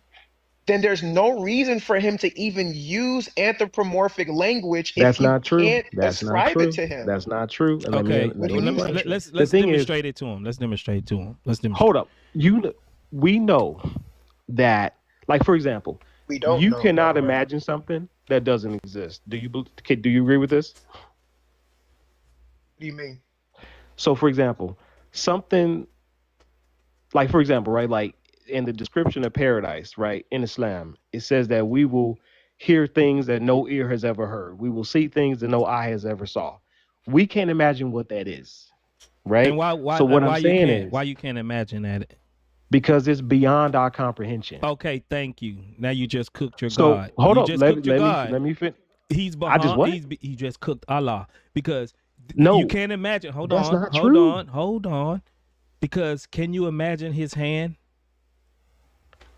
then there's no reason for him to even use anthropomorphic language if That's you not true. can't That's not ascribe it true. to him. That's not true. And Okay, What do you well, let me mean let it's me not explain. true? The let's thing is, demonstrate it to him. Let's demonstrate to him. Let's hold demonstrate. up. We know that, like for example, We don't you know, by cannot the way. imagine something that doesn't exist. Do you agree with this? What do you mean? So, for example, something like, for example, right, like in the description of paradise, right, in Islam, it says that we will hear things that no ear has ever heard. We will see things that no eye has ever saw. We can't imagine what that is, And right? So what I'm why you saying can't is imagine that? because it's beyond our comprehension. Okay, thank you. Now you just cooked your So God. hold You up, just cooked your God. let me fit. He's I just behind. what? He just cooked Allah because you No, can't imagine. Hold that's on, not hold true. on, hold on. Because can you imagine his hand?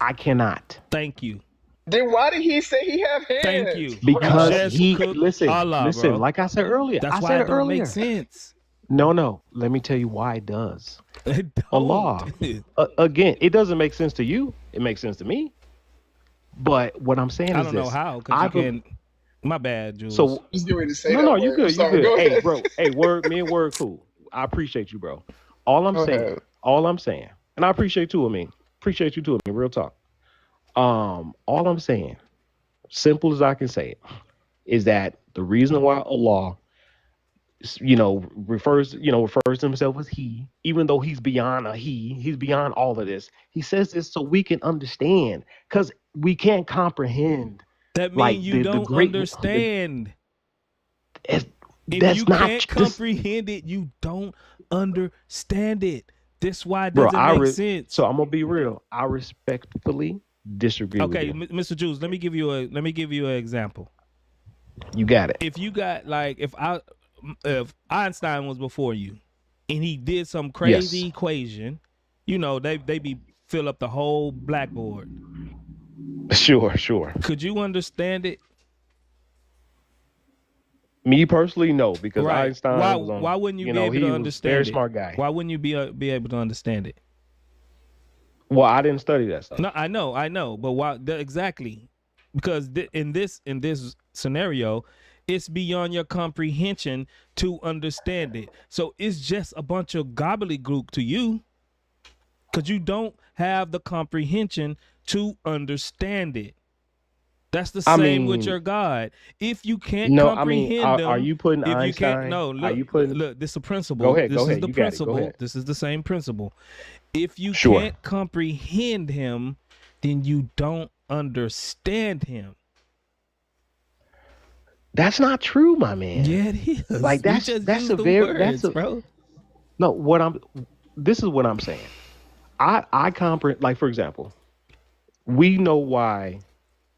I cannot. Thank you. Then why did he say he have Thank hands? you. You Because just he cooked Allah, listen, bro. like I said earlier. That's I why said it it don't make earlier. sense. No. Let me tell you why it does. It Allah. don't. Again, it doesn't make sense to you. It makes sense to me. But what I'm saying I is don't know this. how because you can. My bad, Jules. So Just get ready to say no, that you word. I'm good. You sorry. good. Go Hey, ahead. bro. Hey, word. Me and word cool. I appreciate you, bro. All I'm Go saying. ahead. And I appreciate you. Appreciate you too. Real talk. All I'm saying, simple as I can say it, is that the reason why Allah, refers to himself as he, even though he's beyond he's beyond all of this. He says this so we can understand, because we can't comprehend That means like you the don't great. understand. If you That's not can't this, comprehend it, you don't understand it. This why it bro. doesn't make sense. So I'm gonna be real. I respectfully disagree with Okay, you. Mr. Jules, let me give you an example. You got it. If you got like if Einstein was before you and he did some Yes. crazy equation, they be fill up the whole blackboard. Sure. Could you understand it? Me personally, no, because Right. Einstein was on. Why wouldn't you be able to he was a understand very it? smart guy. Why wouldn't you be able to understand it? Well, I didn't study that stuff. No, I know, but why exactly? Because in this scenario, it's beyond your comprehension to understand it. So it's just a bunch of gobbledygook to you, because you don't have the comprehension to understand it. That's the same with your God. If you can't comprehend them, are you putting if Einstein? you can't, no, look, this is a principle. Go ahead. This is the You got it. Go principle. ahead. This is the same principle. If you Sure. can't comprehend him, then you don't understand him. That's not true, my man. Yeah, it is. Like that's use a the very words, bro. No, this is what I'm saying. I comprehend. Like for example, we know why,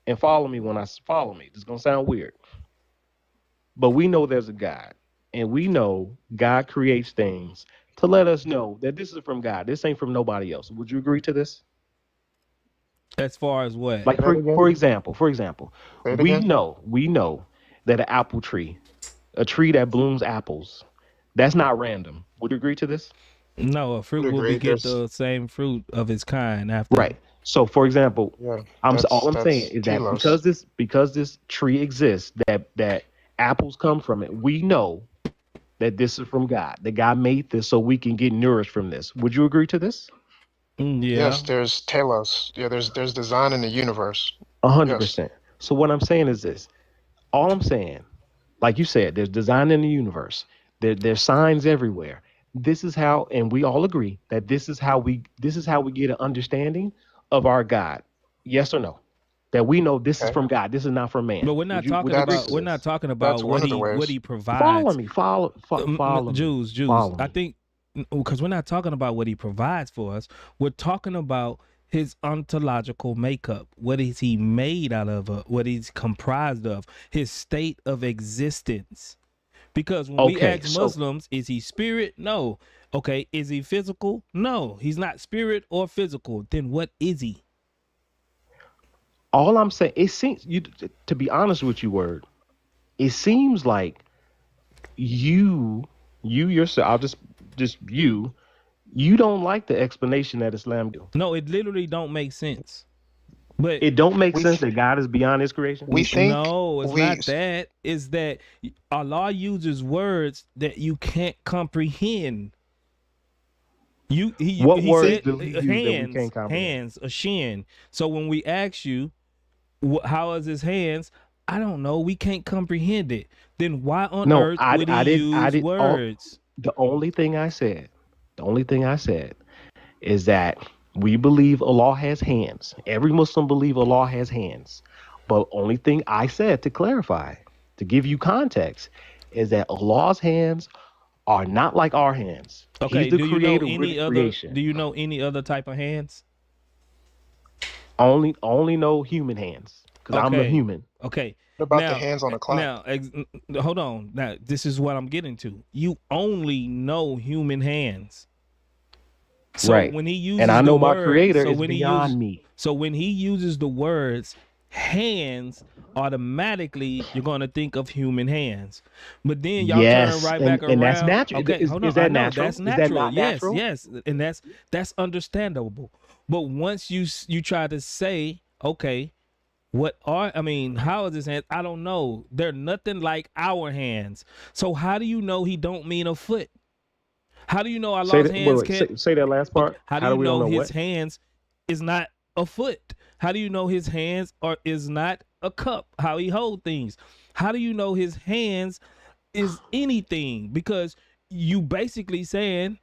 and follow me when I follow me. This is gonna sound weird, but we know there's a God, and we know God creates things to let us know that this is from God. This ain't from nobody else. Would you agree to this? As far as what? Like for example, Say it we again. know that an apple tree a tree that blooms apples. That's not random. Would you agree to this? No, a fruit Would will agree. beget There's the same fruit of its kind after. Right. So, for example, yeah. all I'm saying That's is that telos. because this tree exists, that apples come from it, we know that this is from God. That God made this so we can get nourished from this. Would you agree to this? Yeah. Yes, there's telos. Yeah, there's design in the universe. 100%. So what I'm saying is this. All I'm saying, like you said, there's design in the universe. There's signs everywhere. This is how, and we all agree that this is how we get an understanding of our God. Yes or no? That we know this is Okay. from God. This is not from man. But we're not talking about That's one what of the ways. he provides. Follow me. Follow Jews. Follow I me. think because we're not talking about what he provides for us. We're talking about his ontological makeup. What is he made out of? What he's comprised of? His state of existence. Because when we ask Muslims, is he spirit? No. Okay. Is he physical? No. He's not spirit or physical. Then what is he? All I'm saying, it seems, to be honest with you, Word, it seems like you yourself, I'll just you don't like the explanation that Islam do. No, it literally don't make sense. But it don't make sense that God is beyond his creation. No, it's not that. It's that Allah uses words that you can't comprehend. What he words said do he use that we can't comprehend? hands, a shin. So when we ask you, how is his hands? I don't know. We can't comprehend it. Then why on earth would he use words? The only thing I said is that we believe Allah has hands. Every Muslim believe Allah has hands. But only thing I said, to clarify, to give you context, is that Allah's hands are not like our hands. Okay, He's the do you creator know any with other? creation. Do you know any other type of hands? Only know human hands, because I'm a human. Okay. What about the hands on the clock? Now, hold on. Now, this is what I'm getting to. You only know human hands. So right. When he uses and I know my word, creator so is when beyond me. So when he uses the words hands, automatically you're going to think of human hands. But then y'all turn right back around. And that's natural. Okay, Is that natural? That's natural. Is that not natural? Yes, and that's understandable. But once you try to say, okay, how is his hands? I don't know. They're nothing like our hands. So how do you know he don't mean a foot? How do you know Allah's hands can't? Say that last part. How do you know his hands is not a foot? How do you know his hands is not a cup? How he hold things? How do you know his hands is anything? Because you basically saying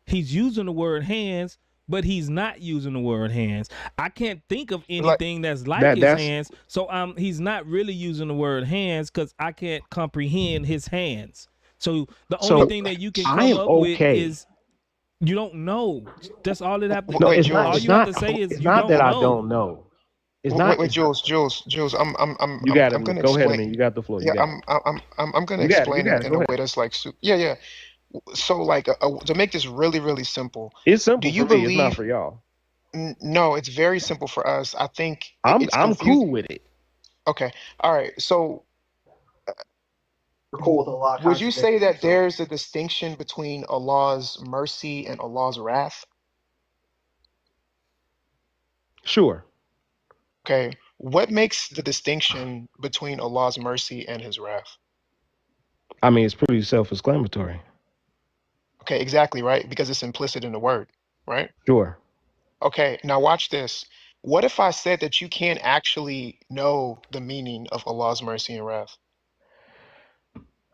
he's using the word hands, but he's not using the word hands. I can't think of anything that's like his hands. So he's not really using the word hands because I can't comprehend his hands. So the only thing that you can come up with is you don't know. That's all it have to. No, it's not. All you have to say is it's you not don't that know. I don't know. It's not. Wait, Jules. You got it. Go ahead, man. You got the floor. Yeah, I'm gonna explain it in a way that's like, yeah. So like to make this really, really simple. It's simple do you for me. believe? It's not for y'all. No, it's very simple for us. I think I'm cool with it. Okay. All right. So. Cool with Allah. Would you say that there's a distinction between Allah's mercy and Allah's wrath? Sure. Okay. What makes the distinction between Allah's mercy and his wrath? I mean, it's pretty self-explanatory. Okay, exactly, right? Because it's implicit in the word, right? Sure. Okay, now watch this. What if I said that you can't actually know the meaning of Allah's mercy and wrath?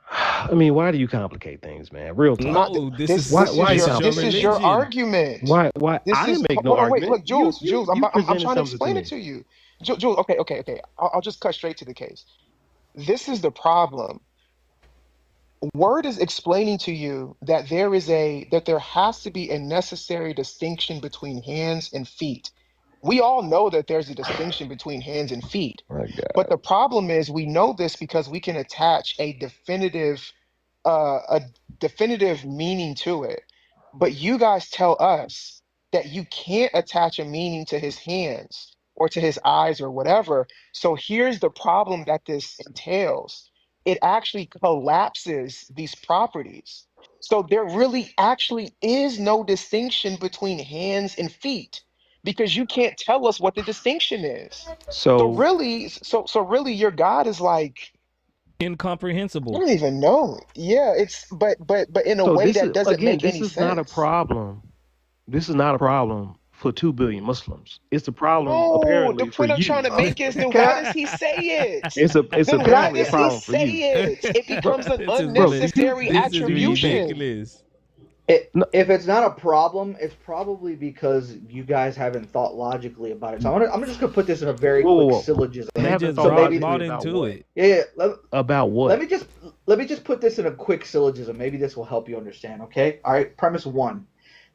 I mean, why do you complicate things, man? Real talk. No, this is your argument. Why? I didn't make no argument. Wait, look, Jules, I'm trying to explain it to you. Jules, okay. I'll just cut straight to the case. This is the problem. Word is explaining to you that there has to be a necessary distinction between hands and feet. We all know that there's a distinction between hands and feet. But the problem is we know this because we can attach a definitive meaning to it. But you guys tell us that you can't attach a meaning to his hands or to his eyes or whatever. So here's the problem that this entails. it actually collapses these properties. So there really actually is no distinction between hands and feet because you can't tell us what the distinction is. So So really, so really your God is like, I Incomprehensible. don't even know. Yeah, it's but in a way this that is doesn't again, make this any is not a sense. problem. This is not a problem for 2 billion Muslims. It's a problem No, the apparently for point I'm trying you. to make is then Can why I? does he say it? It's Then why apparently a does he problem for say you, it? It bro. becomes an This is Bro, really, unnecessary this is do you think? attribution. ridiculous. No, If it's not a problem, it's probably because you guys haven't thought logically about it. So I'm just gonna put this in a very quick whoa. syllogism. They Haven't just thought So maybe logically bought about into what? it. yeah. About Let what? me just put this in a quick syllogism. Maybe this will help you understand. Okay. All right. Premise 1: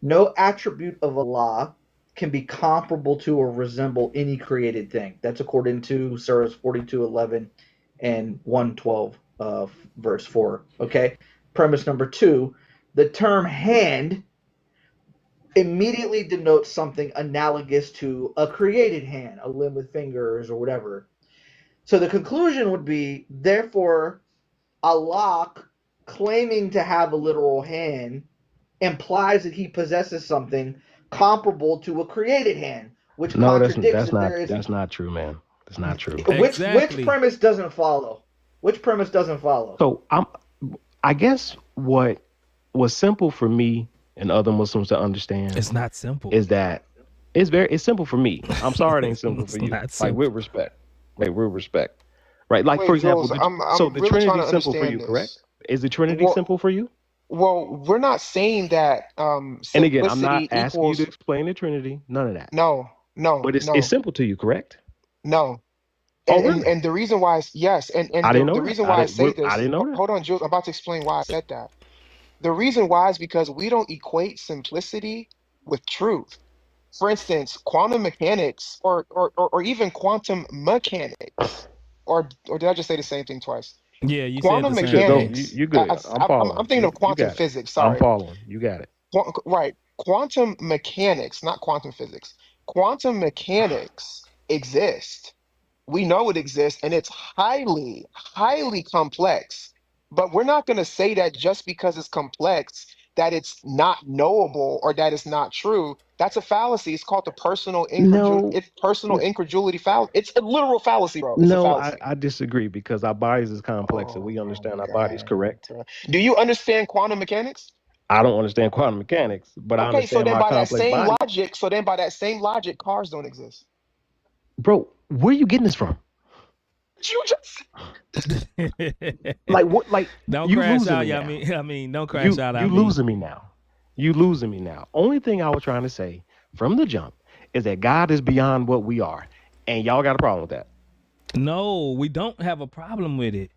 no attribute of Allah can be comparable to or resemble any created thing. That's according to Surahs 42:11 and 112, verse 4. Okay. Premise number 2: the term hand immediately denotes something analogous to a created hand, a limb with fingers or whatever. So the conclusion would be, therefore, Allah claiming to have a literal hand implies that he possesses something comparable to a created hand, which No, contradicts that there is. that's not true, man. That's not true. Which Exactly. premise doesn't follow? Which premise doesn't follow? So I guess what was simple for me and other Muslims to understand It's not simple. is that it's simple for me. I'm sorry it ain't simple It's for you. not Like simple. with respect. Like with respect. Right? Like for Wait, example, Jules, I'm so I'm the really trying Trinity to simple for understand you, correct? this. Is the Trinity Well, simple for you? well, we're not saying that And again, I'm not simplicity asking you to equals explain the Trinity, none of that. no, no, But it's no, simple to you, correct? no. Oh, And really? the reason why is yes, and I didn't the know that. reason why I say I this, didn't know that. hold on, Jules, I'm about to explain why I said that. The reason why is because we don't equate simplicity with truth. For instance, quantum mechanics or even quantum mechanics, or did I just say the same thing twice? Yeah, you said Quantum the You same good. Go. thing. mechanics, You good. I'm I'm following. thinking of You quantum got it. physics, I'm sorry. following. You got it. Right. Quantum mechanics, not quantum physics. Quantum mechanics exist. We know it exists and it's highly, highly complex. But we're not going to say that just because it's complex, that it's not knowable or that it's not true. That's a fallacy. It's called the No, personal incredulity fallacy. It's a literal fallacy, bro. It's a no, fallacy. I disagree because our bodies is complex and Oh we my understand our bodies, God, correct? bro. Do you understand quantum mechanics? I don't understand quantum mechanics, but I Okay, so understand then my by that complex same body. logic, cars don't exist. Bro, where are you getting this from? You just Like what? Like Don't you crash losing out. me Yeah, now. I mean, don't crash out. I You mean, losing me now. You losing me now. Only thing I was trying to say from the jump is that God is beyond what we are, and y'all got a problem with that. no, we don't have a problem with it.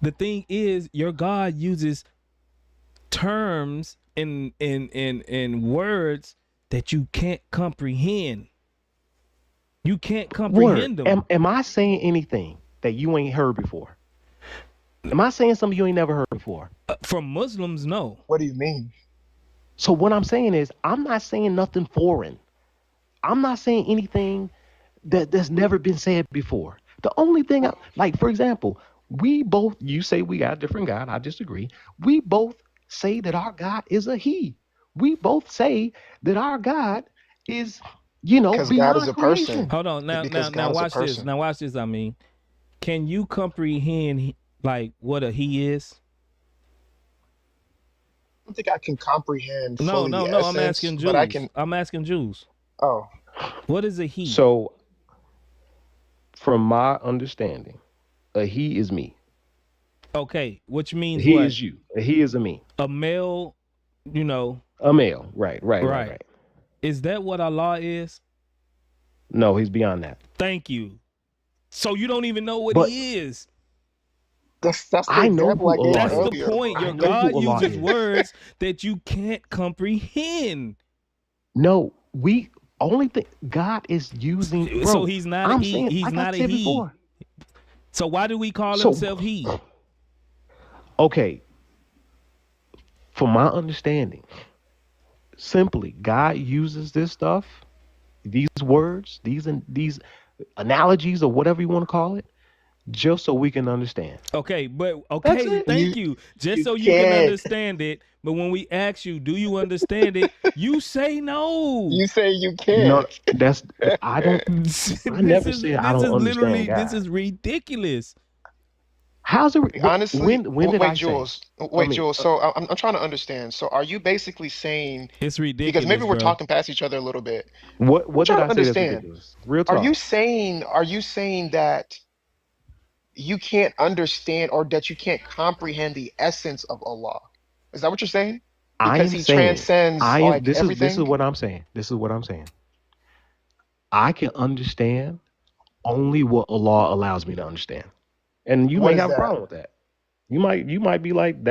The thing is, your God uses terms in words that you can't comprehend. You can't Word. comprehend them. Am I saying anything that you ain't heard before? Am I saying something you ain't never heard before? From Muslims, no. what do you mean? So what I'm saying is I'm not saying nothing foreign. I'm not saying anything that's never been said before. The only thing, like for example, we both, you say we got a different God. I disagree. We both say that our God is a He. We both say that our God is, Because God is beyond a person. creation. Hold on. Because Now God is a watch this. person. Now watch this. I mean, can you comprehend like what a he is? I don't think I can comprehend No, fully no, the no. I'm essence, asking but I Jews. can. I'm asking Jews. Oh, What is a he? So from my understanding, a He is me. Okay, which means He what? is you. A He is a me. A male, A male. Right. Is that what Allah is? No, He's beyond that. Thank you. So you don't even know what But he is. that's the I know example I who gave Allah That's the is. earlier, point. bro. I Your know who God Allah uses is. words that you can't comprehend. No, we only think God is using. Bro, So he's not a I'm he. saying, He's like I not a said he. before. So why do we call So, himself he? okay, from my understanding, simply God uses this stuff, these words, these analogies, or whatever you want to call it, just so we can understand. Okay, but That's okay, it. thank you. Just you so you can can't. understand it. But when we ask you, do you understand it? You say no. You say you No, can't. that's I don't. I never said I don't understand God. This is ridiculous. How's it? Honestly, When did I say? Jules. Wait, Jules. So I'm trying to understand. So are you basically saying It's ridiculous? because maybe we're bro. talking past each other a little bit? What I'm did trying I to say that's understand. ridiculous? Real talk. Are you saying that you can't understand or that you can't comprehend the essence of Allah? Is that what you're saying? Because He transcends like everything. This is what I'm saying. This is what I'm saying. I can understand only what Allah allows me to understand, and you What may is have a that? problem with that. You might be like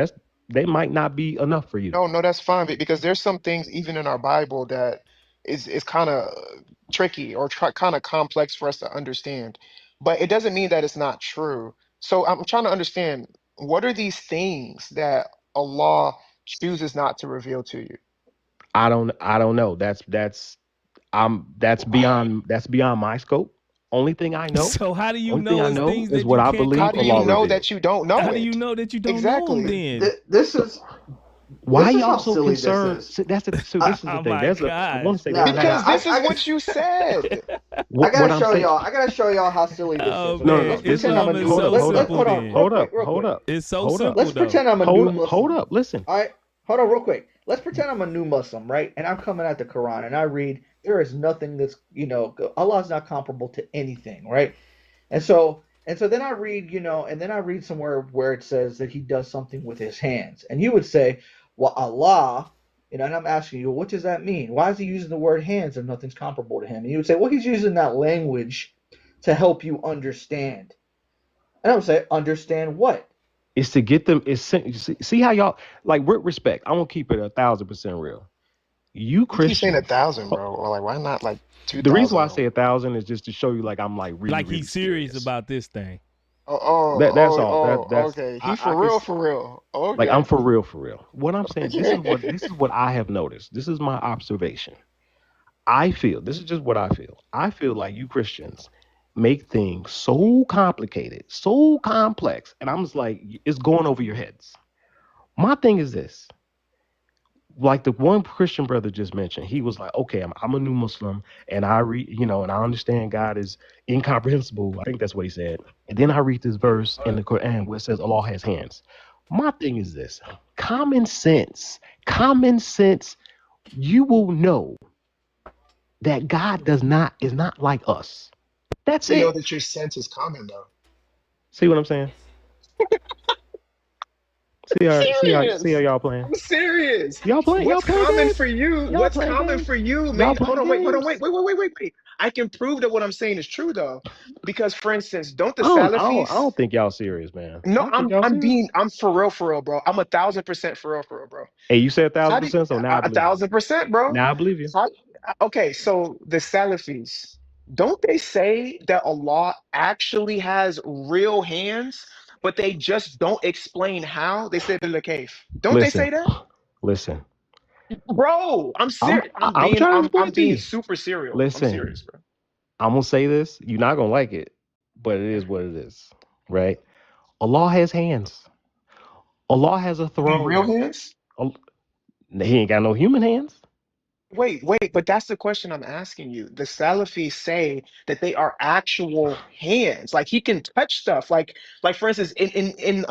they might not be enough for you. No, that's fine because there's some things even in our Bible that is kind of tricky or kind of complex for us to understand. But it doesn't mean that it's not true. So I'm trying to understand what are these things that Allah chooses not to reveal to you? I don't know. That's beyond my scope. Only thing I know. So how do you Only thing know I it's know things is that what you I can't believe How do you Allah know revealed. that you don't know How it? do you know that you don't Exactly. know them then? This is Why this is y'all how so silly concerned? this is. So this is the Oh thing. my I want to say No, this. no, no. Because this is I what you said. What gotta I'm show saying. y'all. I gotta show y'all how silly this Oh is. No, Okay, no, no. let's This is pretend I'm a new. so hold up. Hold on, then. Hold up. It's so Hold up. simple Let's though. pretend I'm a new Muslim. Hold up. Listen. All right, hold on real quick. Let's pretend I'm a new Muslim, right? And I'm coming at the Quran and I read there is nothing that's Allah is not comparable to anything, right? And so then I read, and then I read somewhere where it says that He does something with His hands, and you would say, well, Allah, and I'm asking you, what does that mean? Why is He using the word hands if nothing's comparable to Him? And you would say, well, He's using that language to help you understand. And I would say, understand what? It's to get them. See how y'all like with respect. I won't keep it 1,000% real. You You keep saying Christians. 1,000, bro. Or like, why not like The reason why I 2,000? say 1,000 is just to show you like I'm like really Like really he's serious about this thing. That's all. That's Okay. He I for can real, for real. like I'm Okay. for real. What I'm saying, this Okay. is what I have noticed. This is my observation. I feel this is just what I feel. I feel like you Christians make things so complicated, so complex, and I'm just like it's going over your heads. My thing is this. Like the one Christian brother just mentioned, he was like, okay, I'm a new Muslim and I read, and I understand God is incomprehensible. I think that's what he said. And then I read this verse in the Quran where it says Allah has hands. My thing is this common sense, you will know that God is not like us. That's You know it. that your sense is common, though. See what I'm saying? See how y'all playing? I'm serious. Y'all playing Common games? for you? Y'all What's playing common games? for you, Y'all man? playing Hold on, games? wait. I can prove that what I'm saying is true though, because for instance, don't the I Salafis? don't think y'all serious, man. I No, don't think y'all serious. I'm for real, bro. I'm 1,000% for real, bro. Hey, you said How do 1,000%, so now I a believe you. 1,000%, bro? Now I believe you. Okay, so the Salafis, don't they say that Allah actually has real hands, but they just don't explain how? They said in the cave. Don't they Listen, say that? listen. Bro, I'm serious. I'm trying to explain I'm it to being you. super serial. I'm Listen, serious, bro. I'm gonna say this. You're not gonna like it, but it is what it is, right? Allah has hands. Allah has a You mean real throne. hands? He ain't got no human hands. Wait, but that's the question I'm asking you. The Salafis say that they are actual hands. Like he can touch stuff. Like for instance, in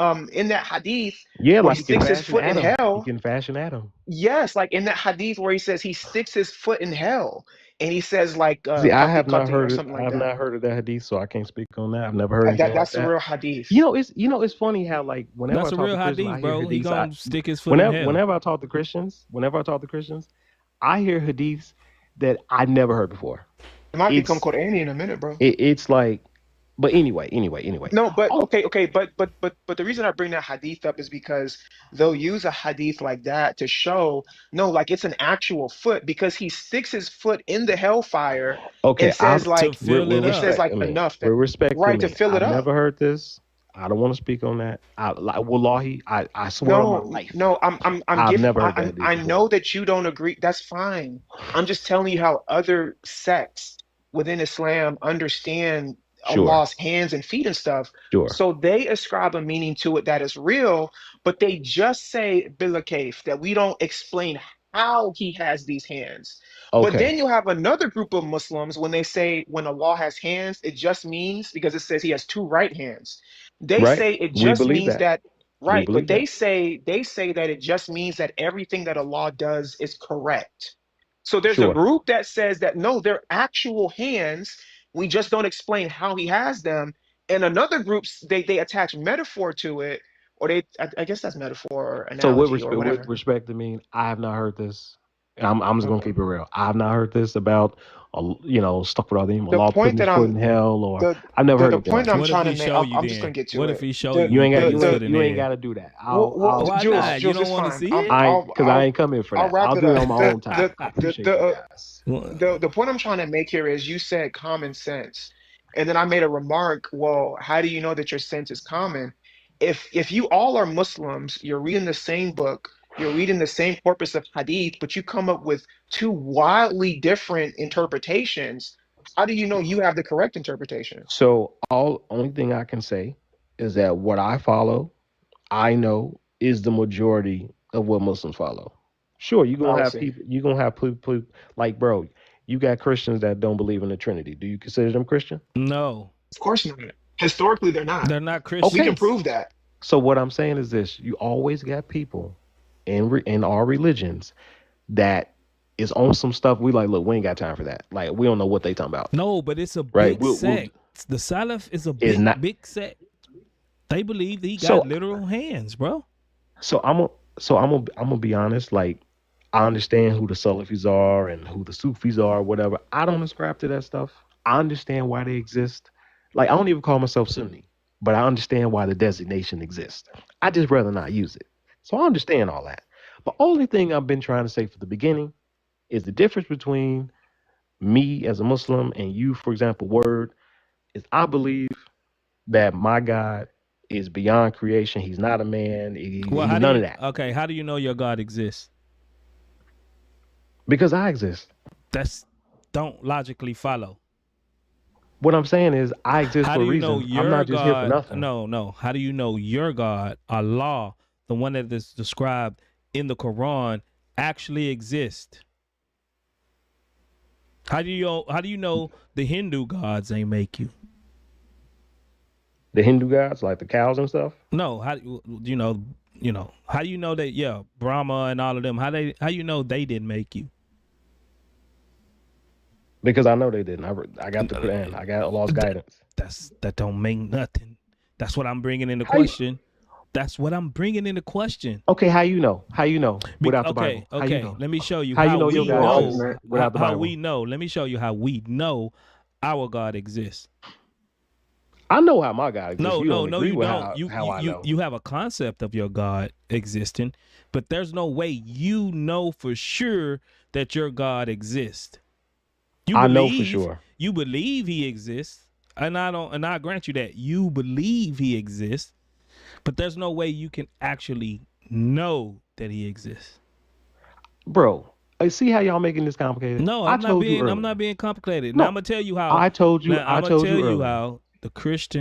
that hadith Yeah, where he like he can sticks his fashion foot in Adam. He hell. can fashion Adam. Yes, like in that hadith where he says he sticks his foot in hell and he says like See, I have not haqiqati or heard it. something I like have that. not heard of that hadith, so I can't speak on that. I've never heard anything like That's the that. real hadith. It's funny how like whenever I That's a talk real to Christians, hadith, I hear bro. He hadiths. gonna stick his foot in hell. Whenever I talk to Christians, I hear hadiths that I never heard before. It might become Qur'ani in a minute, bro. It's like, but anyway. No, but okay, but the reason I bring that hadith up is because they'll use a hadith like that to show no, like it's an actual foot because he sticks his foot in the hellfire Okay, and says like to fill it it up. says like enough with that respect to right to me, fill it I've up. never heard this. I don't want to speak on that. Wallahi, I swear on my life. No, I've never heard that hadith I before. know that you don't agree. That's fine. I'm just telling you how other sects within Islam understand Sure. Allah's hands and feet and stuff. Sure. So they ascribe a meaning to it that is real, but they just say bila kayf, that we don't explain how he has these hands. But then Okay. you have another group of Muslims when they say when Allah has hands, it just means because it says he has two right hands. They Right. say it We just believe means that. that We right, but believe that. they say that it just means that everything that Allah does is correct. So there's a Sure. group that says that no, they're actual hands. We just don't explain how he has them. And another group, they attach metaphor to it, or I guess that's metaphor or So analogy or with whatever. respect to me, I have not heard this. I'm just gonna Okay. keep it real. I have not heard this about stuck with them, The Allah putting point his that foot I'm in hell, or the I've never heard the anything point like that I'm that. What if trying to he make, show you I'm just gonna then? get to What if it. he show The you and put his foot in You ain't there? got to do that. Why not? You Jules, don't it's want to fine. see it? Because I ain't come here for I'll that. wrap I'll it do it up. on my own time. I appreciate you guys. The point I'm trying to make here is you said common sense, and then I made a remark. Well, how do you know that your sense is common? If you all are Muslims, you're reading the same book, you're reading the same corpus of hadith, but you come up with two wildly different interpretations. How do you know you have the correct interpretation? So only thing I can say is that what I follow, I know is the majority of what Muslims follow. Sure, you're gonna have Fallacy. people. You're gonna have people like, bro. You got Christians that don't believe in the Trinity. Do you consider them Christian? No, Of course not. Historically, they're not. they're not We can Christians. prove that. So what I'm saying is this: you always got people in our religions that is on some stuff. We like, look, we ain't got time for that. Like, we don't know what they talking about, No, but it's a right? big sect. The Salaf is a Is not. big sect. They believe that he got So literal hands, bro. so I'm gonna be honest. Like, I understand who the Salafis are and who the Sufis are, whatever. I don't ascribe to that stuff. I understand why they exist. Like, I don't even call myself Sunni, but I understand why the designation exists. I just rather not use it. So I understand all that. But only thing I've been trying to say from the beginning is the difference between me as a Muslim and you, for example, Word, is I believe that my God is beyond creation. He's not a man. He's none of that. Okay, how do you know your God exists? Because I exist. That's don't logically follow. What I'm saying is I exist How for do a you reason. know your I'm not just here for God? nothing. No. How do you know your God, Allah, the one that is described in the Quran, actually exists? How do you know the Hindu gods ain't make you? The Hindu gods, like the cows and stuff? No, how you know, how do you know that, yeah, Brahma and all of them, how you know they didn't make you? Because I know they didn't. I got the Qur'an. I got Allah's guidance. That don't mean nothing. That's what I'm bringing into question. That's what I'm bringing into question. Okay, how you know? How you know without the Bible? How Okay, you know? let me show you How you know we your God exists know without the how Bible? we know. Let me show you how we know our God exists. I know how my God exists. No, you don't you agree with don't. how I know. You have a concept of your God existing, but there's no way you know for sure that your God exists. I know for sure. You believe he exists, and I grant you that you believe he exists, but there's no way you can actually know that he exists. Bro, see how y'all making this complicated? No, I'm not being complicated. No, now I'm gonna tell you how. I told you. I'm gonna tell you how the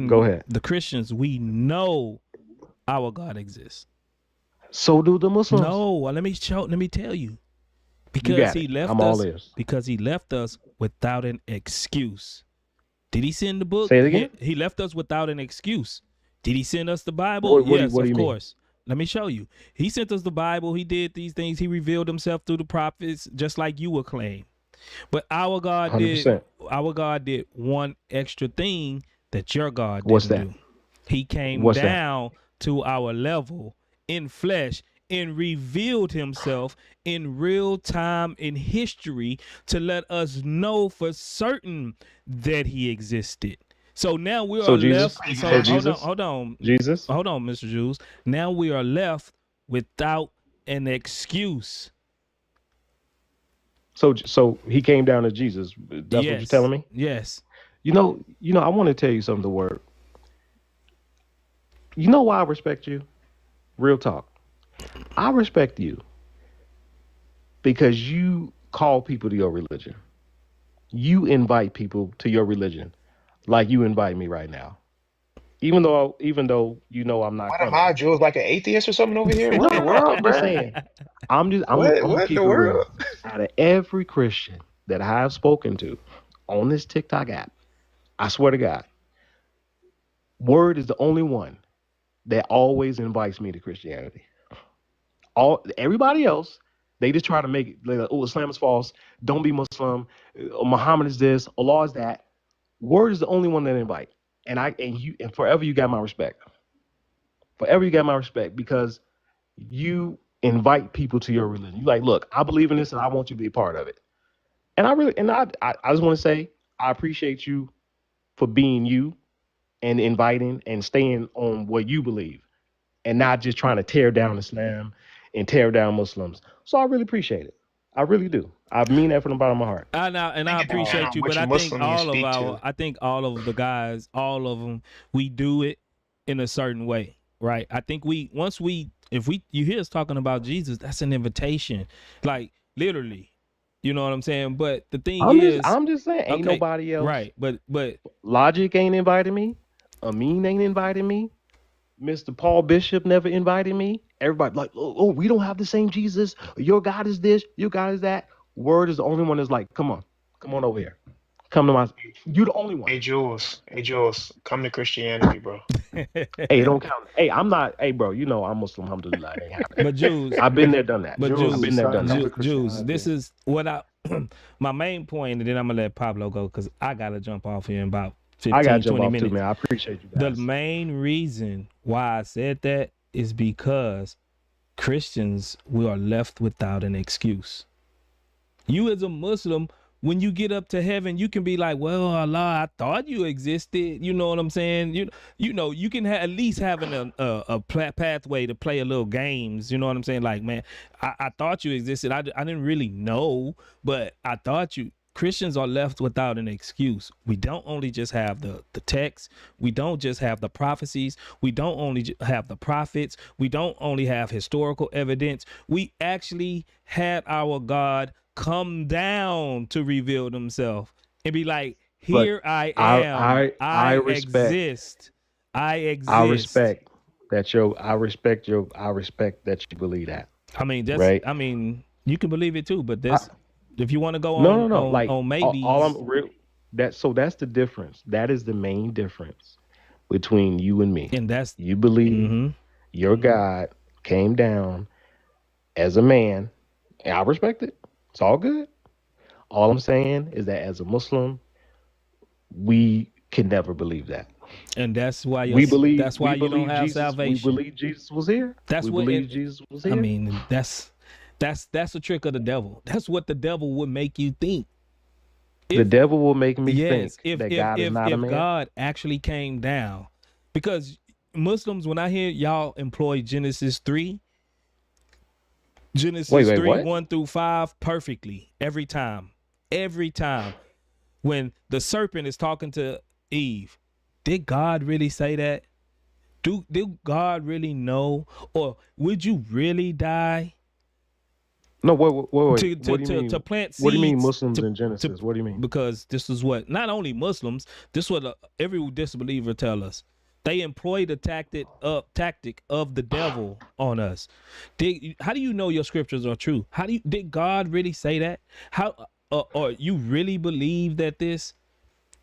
Go ahead. The Christians, we know our God exists. So do the Muslims. No, let me tell you. Because he left us. Because he left us without an excuse. Did he send the book? Say it again. He left us without an excuse. Did he send us the Bible? Yes, of course. Let me show you. He sent us the Bible. He did these things. He revealed himself through the prophets, just like you would claim. But our God 100%. did one extra thing that your God didn't What's that? do. He came down to our level in flesh and revealed himself in real time in history to let us know for certain that he existed. So now we are left. Hold on, Mr. Jules. Now we are left without an excuse. So he came down to Jesus. That's what you're telling me? Yes. You know, I want to tell you something, the Word. You know why I respect you? Real talk. I respect you because you call people to your religion. You invite people to your religion. like you invite me right now. Even though you know I'm not What am coming. I, Jules, like an atheist or something over here? No, What in the world, I'm just man? saying. I'm gonna What keep in it the real. world? Out of every Christian that I have spoken to on this TikTok app, I swear to God, Word is the only one that always invites me to Christianity. Everybody else, they just try to make it like, oh, Islam is false. Don't be Muslim. Muhammad is this. Allah is that. Word is the only one that invite. And forever you got my respect. Forever you got my respect because you invite people to your religion. You like, look, I believe in this and I want you to be a part of it. And I just want to say I appreciate you for being you and inviting and staying on what you believe and not just trying to tear down Islam and tear down Muslims. So I really appreciate it. I really do. I mean that from the bottom of my heart. I appreciate you, which but I think Muslim you speak I think all of the guys, all of them, we do it in a certain way, right? I think if you hear us talking about Jesus, that's an invitation, like literally, you know what I'm saying? But the thing I'm just saying, ain't nobody else. Right? But Logic ain't invited me. Amin ain't invited me. Mr. Paul Bishop never invited me. Everybody like, oh, we don't have the same Jesus. Your God is this. Your God is that. Word is the only one that's like, come on over here. Come to my. You the only one. Hey Jules, come to Christianity, bro. Hey, don't count. Hey, I'm not. Hey, bro, you know I'm Muslim. Alhamdulillah. It ain't happening. But Jews, I've been there, done that. But I've been there, done that. Jews, this is what my main point, and then I'm gonna let Pablo go because I gotta jump off here in about 15, 20 minutes. Too, man. I appreciate you guys. The main reason why I said that is because Christians, we are left without an excuse. You as a Muslim, when you get up to heaven, you can be like, well, Allah, I thought you existed. You know what I'm saying? You know, you can at least having a pathway to play a little games. You know what I'm saying? Like, man, I thought you existed. I didn't really know, but I thought you. Christians are left without an excuse. We don't only just have the text. We don't just have the prophecies. We don't only have the prophets. We don't only have historical evidence. We actually had our God come down to reveal himself and be like, here I am. I exist. I exist. I respect that you believe that. I mean, that's right. I mean, you can believe it too, but if you want to go on maybe that's the difference. That is the main difference between you and me. And that's you believe your God came down as a man, and I respect it. It's all good. All I'm saying is that as a Muslim, we can never believe that. And that's why we believe. That's why you don't have Jesus, salvation. We believe Jesus was here. Jesus was here. I mean, that's a trick of the devil. That's what the devil would make you think. The devil will make me think that God is not a man. If God actually came down, because Muslims, when I hear y'all employ Genesis 3, Genesis 3, 1 through 5 perfectly every time. When the serpent is talking to Eve, did God really say that? Did God really know? Or would you really die? No, wait. What do you mean? To plant seeds. What do you mean Muslims in Genesis? What do you mean? Because this is what, not only Muslims, this is what every disbeliever tell us. They employ the tactic of the devil on us. How do you know your scriptures are true? Did God really say that? Or you really believe that this?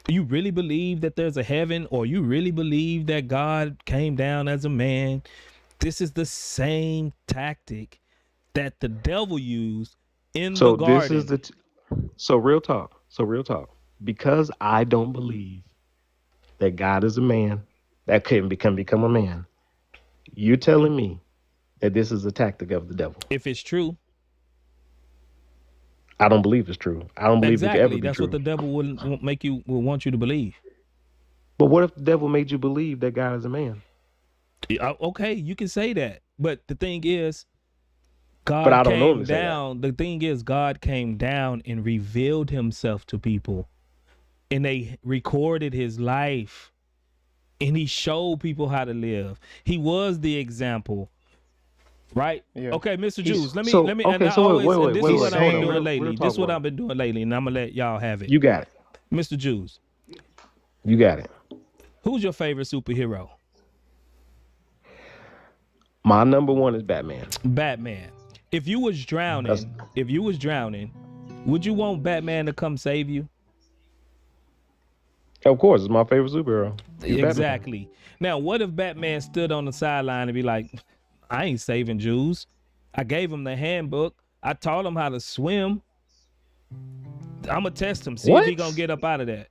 You really believe that there's a heaven, or you really believe that God came down as a man? This is the same tactic that the devil used in the garden. This is so real talk. Because I don't believe that God is a man that can become a man, you're telling me that this is a tactic of the devil. If it's true, I don't believe it's true. I don't believe it could ever be that's true. What the devil would want you to believe. But what if the devil made you believe that God is a man? Okay, you can say that, but the thing is, God came down. The thing is, God came down and revealed himself to people, and they recorded his life, and he showed people how to live. He was the example, right? Yeah. Okay, Mr. Jews, let me. This is what I've been doing lately, and I'm gonna let y'all have it. You got it, Mr. Jews. You got it. Who's your favorite superhero? My number one is Batman. Batman. If you was drowning, would you want Batman to come save you? Of course, it's my favorite superhero. Exactly. Batman. Now, what if Batman stood on the sideline and be like, I ain't saving Jews. I gave him the handbook. I taught him how to swim. I'm going to test him, see if he going to get up out of that.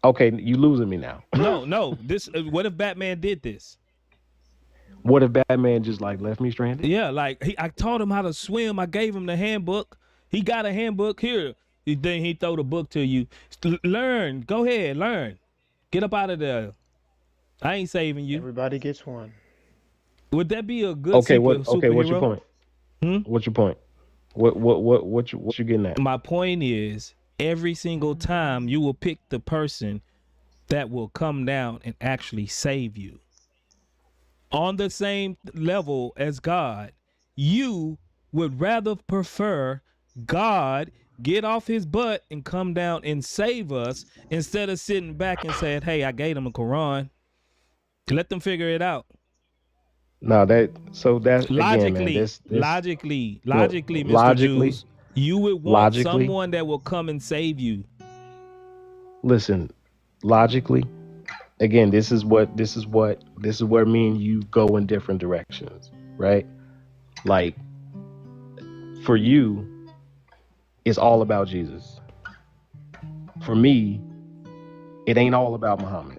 Okay, you losing me now. No. What if Batman did this? What if Batman just like left me stranded? Yeah, like I taught him how to swim. I gave him the handbook. He got a handbook here. Then he throw the book to you. Learn. Go ahead. Learn. Get up out of there. I ain't saving you. Everybody gets one. Would that be a good superhero? What's your point? What's your point? What you getting at? My point is, every single time you will pick the person that will come down and actually save you. On the same level as God, you would rather prefer God get off his butt and come down and save us instead of sitting back and saying, hey, I gave them a Qur'an. Let them figure it out. No, logically, Mr. Jules, you would want someone that will come and save you. Listen, logically, again, this is where me and you go in different directions, right? Like, for you, it's all about Jesus. For me, it ain't all about Muhammad.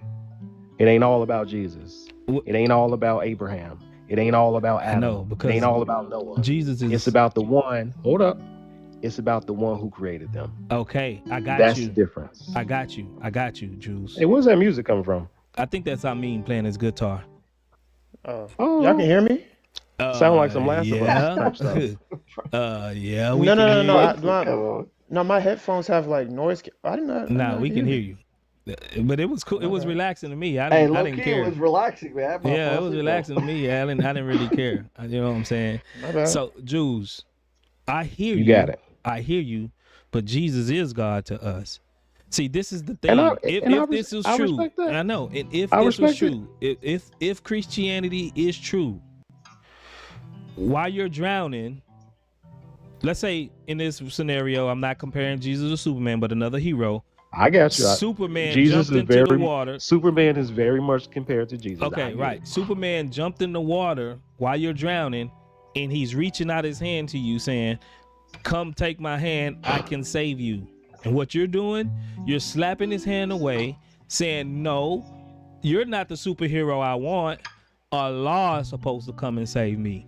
It ain't all about Jesus. It ain't all about Abraham. It ain't all about Adam. No, because it ain't all about Noah. It's about the one. Hold up. It's about the one who created them. Okay, I got that's you. That's the difference. I got you, Juice. Hey, where's that music coming from? I think that's Amin playing his guitar. Oh, y'all can hear me? Sound like some Last of Us. Yeah. No, my headphones have like noise. I didn't know. No, we can hear you. But it was cool. It was relaxing to me. I didn't care. It was relaxing, man. Yeah, it was relaxing to me. I didn't really care. You know what I'm saying? So, Jews, I hear you. You got it. I hear you. But Jesus is God to us. See, this is the thing. If this is true, I know. And if this is true, if Christianity is true, while you're drowning, let's say in this scenario, I'm not comparing Jesus to Superman, but another hero. I got you. Superman Jesus jumped into the water. Superman is very much compared to Jesus. Okay, right. Superman jumped in the water while you're drowning, and he's reaching out his hand to you saying, come take my hand, I can save you. And what you're doing, you're slapping his hand away, saying, no, you're not the superhero I want. Allah is supposed to come and save me.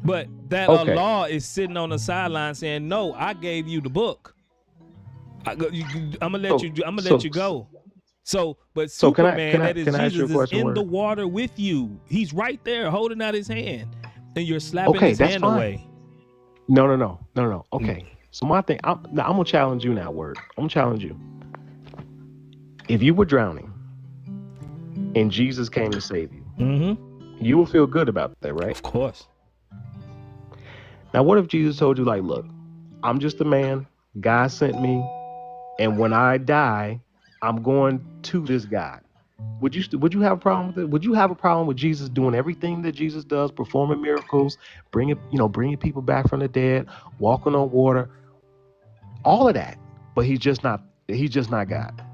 But that Allah is sitting on the sideline saying, no, I gave you the book. I'm gonna let you go. But Superman, that is Jesus, is in the water with you. He's right there holding out his hand, and you're slapping his hand away. No. Okay. So my thing, I'm gonna challenge you now, Word. I'm gonna challenge you. If you were drowning and Jesus came to save you, you will feel good about that, right? Of course. Now, what if Jesus told you, like, look, I'm just a man. God sent me. And when I die, I'm going to this God. Would you have a problem with it? Would you have a problem with Jesus doing everything that Jesus does, performing miracles, bringing people back from the dead, walking on water, all of that? But he's just not God.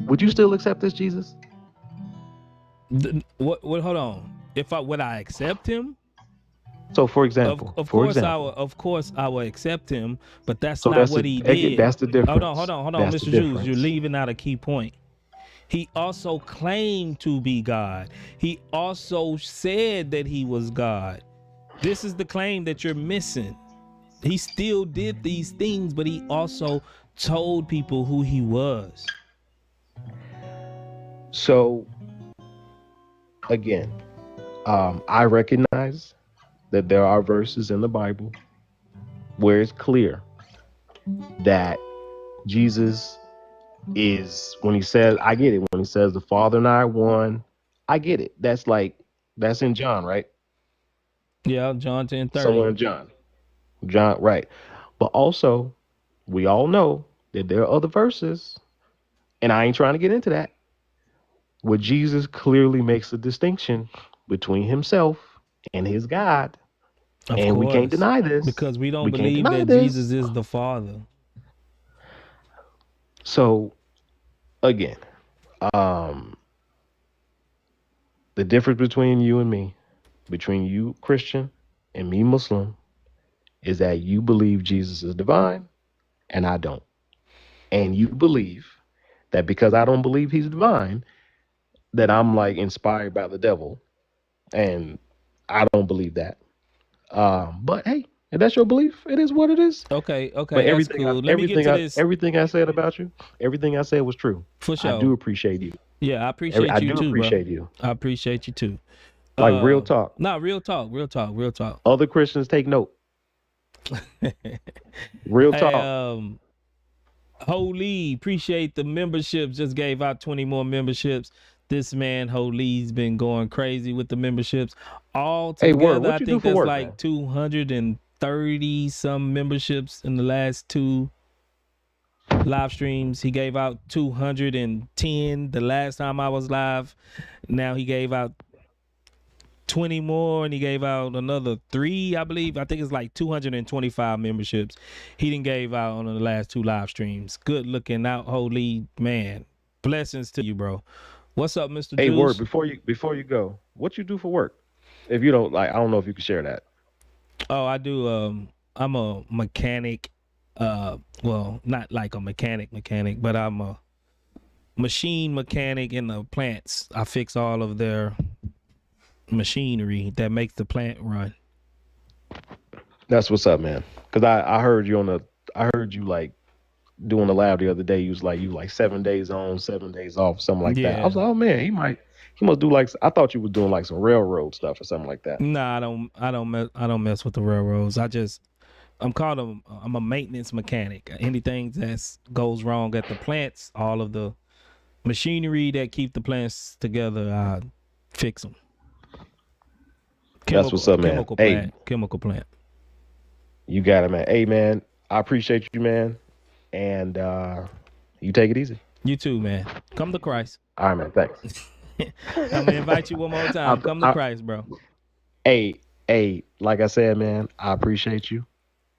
Would you still accept this Jesus? What? Hold on. Would I accept him? So, for example, of course I will accept him, but that's not what he did. That's the difference. Hold on, Mr. Jews, you're leaving out a key point. He also claimed to be God. He also said that he was God. This is the claim that you're missing. He still did these things, but he also told people who he was. So, again, I recognize that there are verses in the Bible where it's clear that Jesus is, when he says, I get it, when he says the Father and I are one, I get it. That's in John, right? Yeah, John 10:30. Somewhere in John, right. But also, we all know that there are other verses And I ain't trying to get into that. Where Jesus clearly makes a distinction between himself and his God. Of And we can't course, deny this. because we don't We can't believe deny that this. Jesus is the Father. So again, the difference between you and me, between you Christian and me Muslim, is that you believe Jesus is divine and I don't. And you believe that because I don't believe he's divine, that I'm like inspired by the devil. And I don't believe that. But hey, if that's your belief, it is what it is. Okay, But that's cool. Let me get to this. everything I said about you, everything I said was true. For sure. I do appreciate you. Yeah, I appreciate you too, appreciate bro. you. I appreciate you too. Like real talk. No, real talk. Other Christians take note. Real talk. Hey, Holy, appreciate the memberships. Just gave out 20 more memberships. This man Holy's been going crazy with the memberships. All together, Word, what I you think do for that's work, like man? 230 some memberships in the last 2 live streams. He gave out 210 the last time I was live. Now he gave out 20 more, and he gave out another 3, I believe. I think it's like 225 memberships he didn't gave out on the last 2 live streams. Good looking out, Holy man. Blessings to you, bro. What's up, Mr. Hey, Juice? Word, before you go, what you do for work? If you don't, like, I don't know if you can share that. Oh, I do. I'm a mechanic. Well, not like a mechanic, but I'm a machine mechanic in the plants. I fix all of their machinery that makes the plant run. That's what's up, man. Because I heard you like doing the lab the other day. You like 7 days on, 7 days off, something like that. I was like, oh man, he must do like, I thought you were doing like some railroad stuff or something like that. Nah, I don't mess with the railroads. I'm a maintenance mechanic. Anything that goes wrong at the plants, all of the machinery that keep the plants together, I fix them. That's what's up, man. Chemical plant. You got it, man. Hey, man, I appreciate you, man. And you take it easy. You too, man. Come to Christ. All right, man. Thanks. I'm gonna invite you one more time. Come to Christ, bro. Hey, like I said, man, I appreciate you.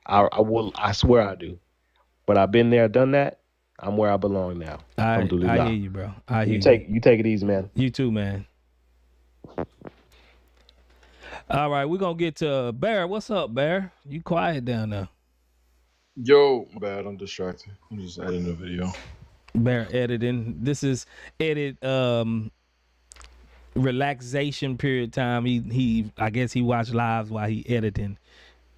I swear I do. But I've been there, done that. I'm where I belong now. I hear you, bro. You take it easy, man. You too, man. All right, we're gonna get to Bear. What's up, Bear? You quiet down there. Yo, bad. I'm distracted. I'm just editing the video. Bear editing. This is edit relaxation period time. I guess he watched lives while he editing.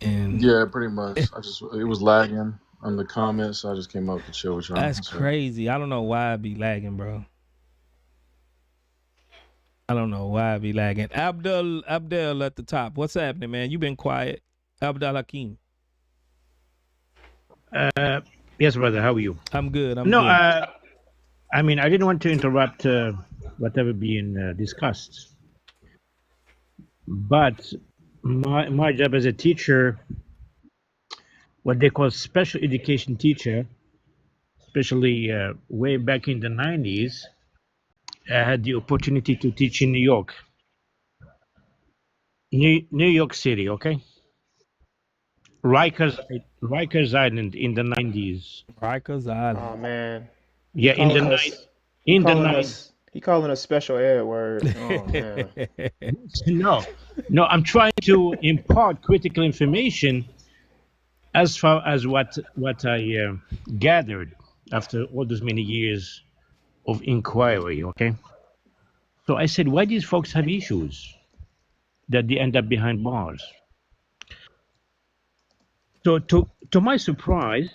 And yeah, pretty much. It was lagging on the comments, so I just came up to chill with y'all. That's crazy. I don't know why it be lagging, bro. I don't know why it be lagging. Abdel at the top. What's happening, man? You been quiet. Abdel Hakim. Yes, brother. How are you? I'm good. I mean, I didn't want to interrupt whatever being discussed, but my job as a teacher, what they call special education teacher, especially way back in the 90s, I had the opportunity to teach in New York, New York City, okay? Rikers Island in the 90s. Rikers Island. Oh man. Yeah, in the 90s. He calling us special ed word. Oh man. No, I'm trying to impart critical information as far as what I gathered after all those many years of inquiry, okay? So I said, why these folks have issues that they end up behind bars? So to my surprise,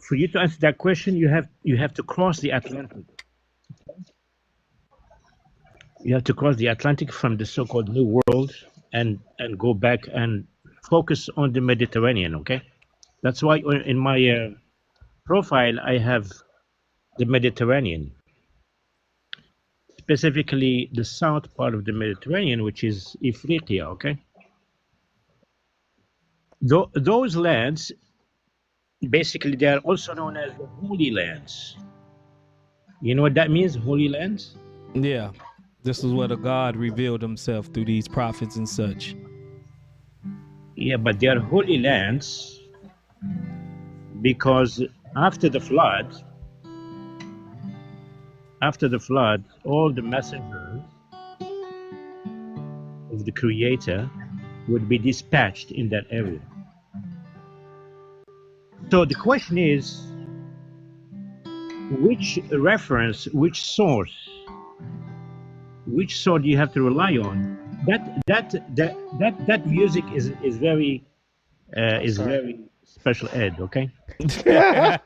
for you to answer that question, you have to cross the Atlantic. You have to cross the Atlantic from the so-called New World and go back and focus on the Mediterranean, okay? That's why in my profile, I have the Mediterranean, specifically the south part of the Mediterranean, which is Ifriqiya, okay? Those lands, basically they are also known as the Holy Lands. You know what that means, Holy Lands? Yeah. This is where the God revealed himself through these prophets and such. Yeah, but they are Holy Lands because after the flood, all the messengers of the Creator would be dispatched in that area. So the question is, which reference, which source do you have to rely on? That music is very special ed, okay? I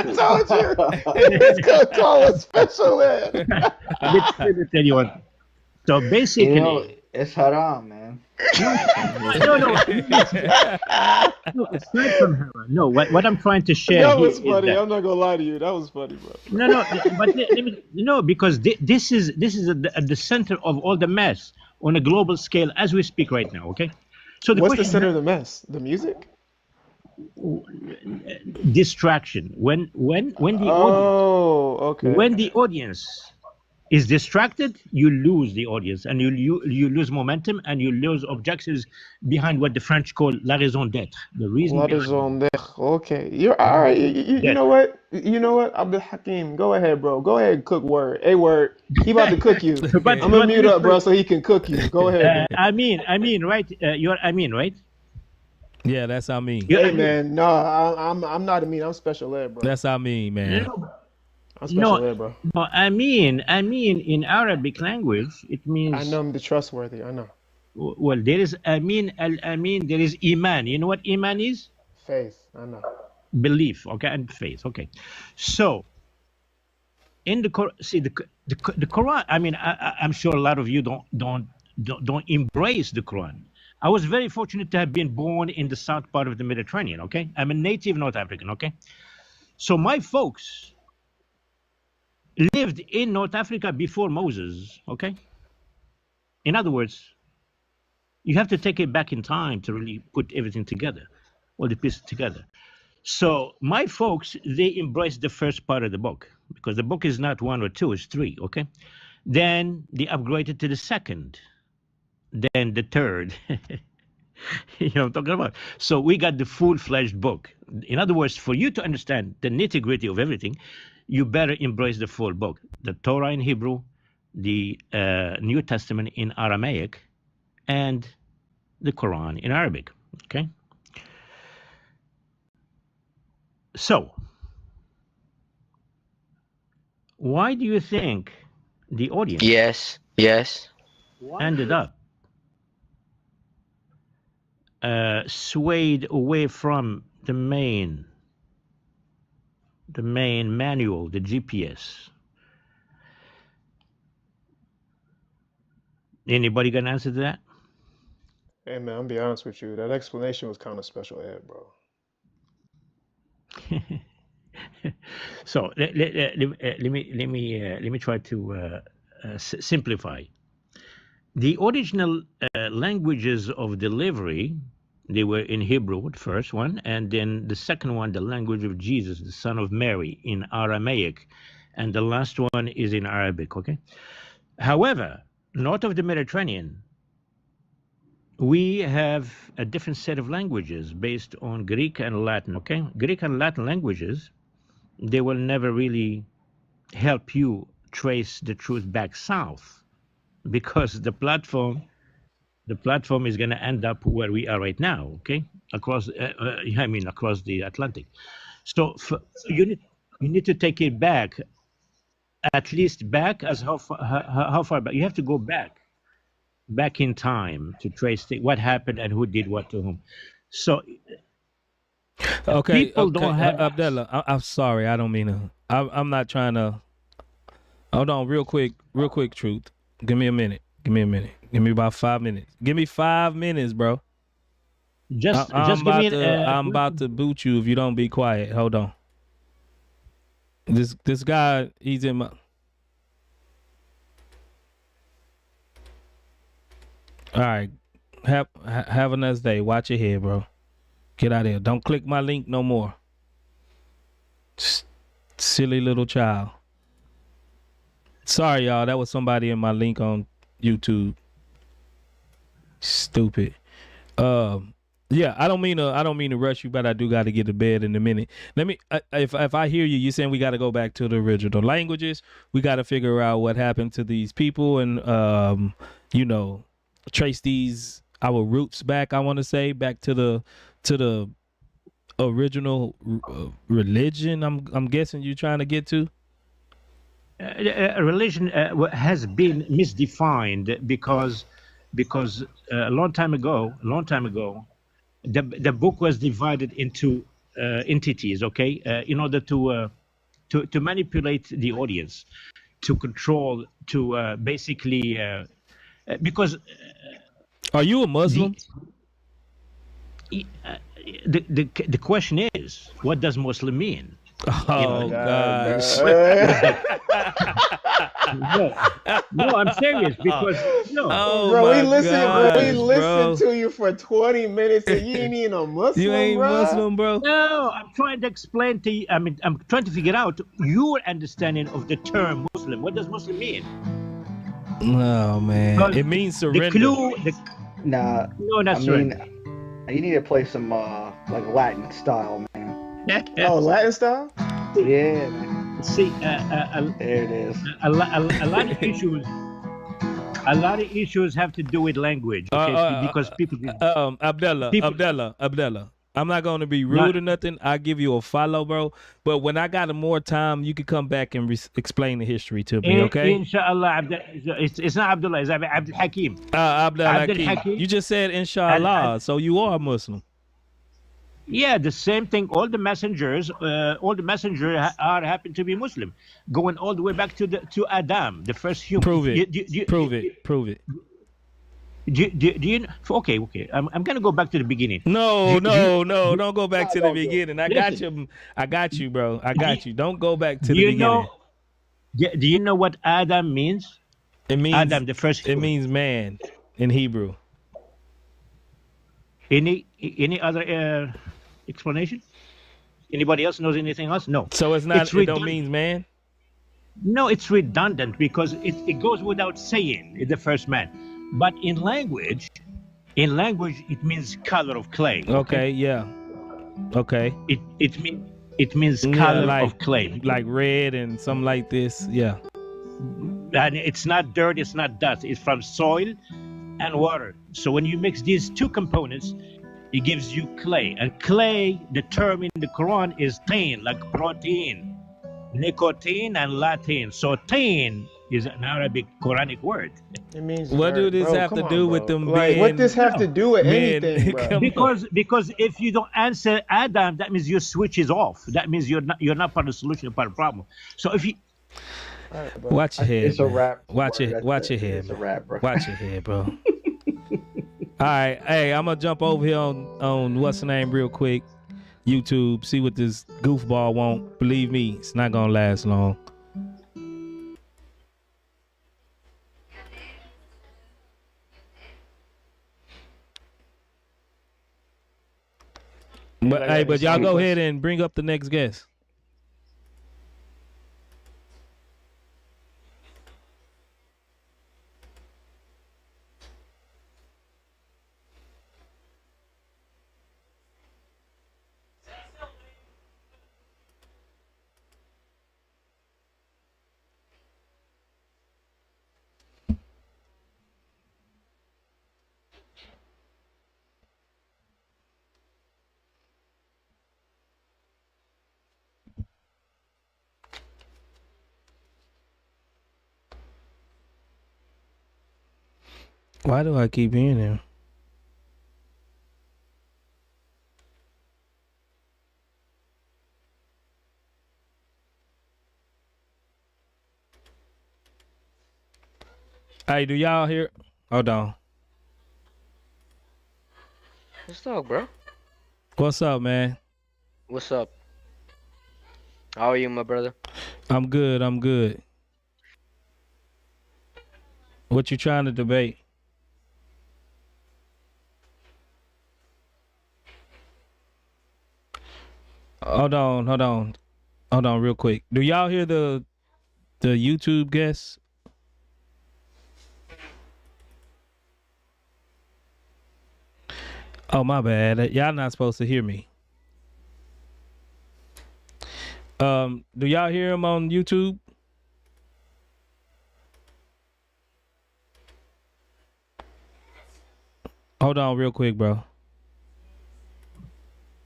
told you. It's gonna call us special ed. Let me tell you what. So basically, You know, it's haram, man. no, aside from haram, no. What I'm trying to share That here was is funny. that I'm not gonna lie to you. That was funny, bro. no, but let me, no, because this is at the center of all the mess on a global scale as we speak right now. Okay, so What's the center of the mess? The music? Distraction. When the okay. When the audience is distracted, you lose the audience, and you lose momentum, and you lose objectives behind what the French call la raison d'être, the reason La behind. raison d'être. Okay, you're all right. You know what? You know what? Abdul Hakim, go ahead, bro. Go ahead and cook Word. Hey, Word. He about to cook you. But- I'm gonna but mute up, bro, listen, so he can cook you. Go ahead. Bro. I mean, right? You're Amin, right? Yeah, that's how I mean. Hey, man. No, I'm not a mean. I'm special ed, bro. That's how I mean, man. I'm special ed, bro. No, Amin in Arabic language, it means. I know I'm the trustworthy. I know. Well, there is Amin al-Amin. There is Iman. You know what Iman is? Faith. I know. Belief. Okay, and faith. Okay, so in the Quran. I mean, I'm sure a lot of you don't embrace the Quran. I was very fortunate to have been born in the south part of the Mediterranean. Okay, I'm a native North African. Okay, so my folks lived in North Africa before Moses. Okay, in other words, you have to take it back in time to really put everything together, all the pieces together. So my folks, they embraced the first part of the book because the book is not 1 or 2, it's 3. Okay, then they upgraded to the second, then the third. You know what I'm talking about? So we got the full-fledged book. In other words, for you to understand the nitty-gritty of everything, you better embrace the full book. The Torah in Hebrew, the New Testament in Aramaic, and the Quran in Arabic. Okay? So, why do you think the audience Yes. ended up swayed away from the main manual, the GPS? Anybody got an answer to that? Hey, man. I'm be honest with you. That explanation was kind of special ed, bro. So let me try to simplify. The original languages of delivery, they were in Hebrew, the first one, and then the second one, the language of Jesus, the son of Mary, in Aramaic, and the last one is in Arabic. Okay. However, north of the Mediterranean, we have a different set of languages based on Greek and Latin. Okay, Greek and Latin languages, they will never really help you trace the truth back south, because the platform is going to end up where we are right now. Okay, across across the Atlantic. So you need to take it back, at least back as how far back? You have to go back in time to trace what happened and who did what to whom. So Okay, people don't have Abdullah, I'm sorry. I don't mean to. I'm not trying to. Hold on, real quick, Truth. Give me a minute. Give me about 5 minutes. Give me 5 minutes, bro. Just I'm give me I'm about to boot you if you don't be quiet. Hold on. This guy, he's in my. All right. Have a nice day. Watch your head, bro. Get out of here. Don't click my link no more. Silly little child. Sorry, y'all. That was somebody in my link on YouTube. Stupid. Yeah, I don't mean to rush you, but I do got to get to bed in a minute. Let me, if I hear you, you're saying we got to go back to the original languages. We got to figure out what happened to these people and, trace our roots back. I want to say back to the original religion. I'm guessing you're trying to get to. Religion has been misdefined because a long time ago, the book was divided into entities. Okay, in order to manipulate the audience, to control, to basically because. Are you a Muslim? The question is, what does Muslim mean? Oh, gosh. No, I'm serious because we listened to you for 20 minutes and you ain't even a Muslim, You ain't bro. Muslim, bro? No, I'm trying to explain to you. I mean, I'm trying to figure out your understanding of the term Muslim. What does Muslim mean? Oh, man. Because It means surrender. The clue, Nah, no, not surrender. You need to play some like Latin style, man. Oh, Latin style? Yeah, man. See, there it is. A lot of issues have to do with language. Okay, because people. Abdullah. I'm not going to be rude or nothing. I'll give you a follow, bro. But when I got more time, you can come back and explain the history to me, okay? Inshallah, it's not Abdullah, it's Abdul Hakim. Abdul Hakim. You just said inshallah, so you are a Muslim. Yeah, the same thing. All the messengers happen to be Muslim, going all the way back to Adam, the first human. Prove it. Prove it. Do you? Okay. I'm gonna go back to the beginning. No, don't go back to the beginning. I got you, bro. I got you. Don't go back to the beginning. Do you know what Adam means? It means Adam, the first human. It means man in Hebrew. Any other explanation? Anybody else knows anything else? No. So it don't mean man? No, it's redundant because it goes without saying, the first man. But in language, it means color of clay. Okay, yeah. Okay. It means color of clay. Like red and something like this. Yeah. And it's not dirt, it's not dust. It's from soil and water. So when you mix these two components, it gives you clay. And clay, the term in the Quran is teen, like protein, nicotine, and Latin. So teen is an Arabic Quranic word. It means what do this have to do with them like, being? what this have to do with anything, bro? Because if you don't answer Adam, that means your switch is off. That means you're not part of the solution, you're part of the problem. So if you watch your head. It's a wrap. Watch your head. It's a wrap, bro. Watch your head, bro. All right, hey, I'm gonna jump over here on what's the name real quick. YouTube, see what this goofball want. Believe me, it's not gonna last long. But y'all go ahead and bring up the next guest. Why do I keep hearing him? Hey, do y'all hear? Hold on. What's up, bro? What's up, man? What's up? How are you, my brother? I'm good. What you trying to debate? Hold on. Hold on, real quick. Do y'all hear the YouTube guests? Oh, my bad. Y'all not supposed to hear me. Do y'all hear him on YouTube? Hold on, real quick, bro.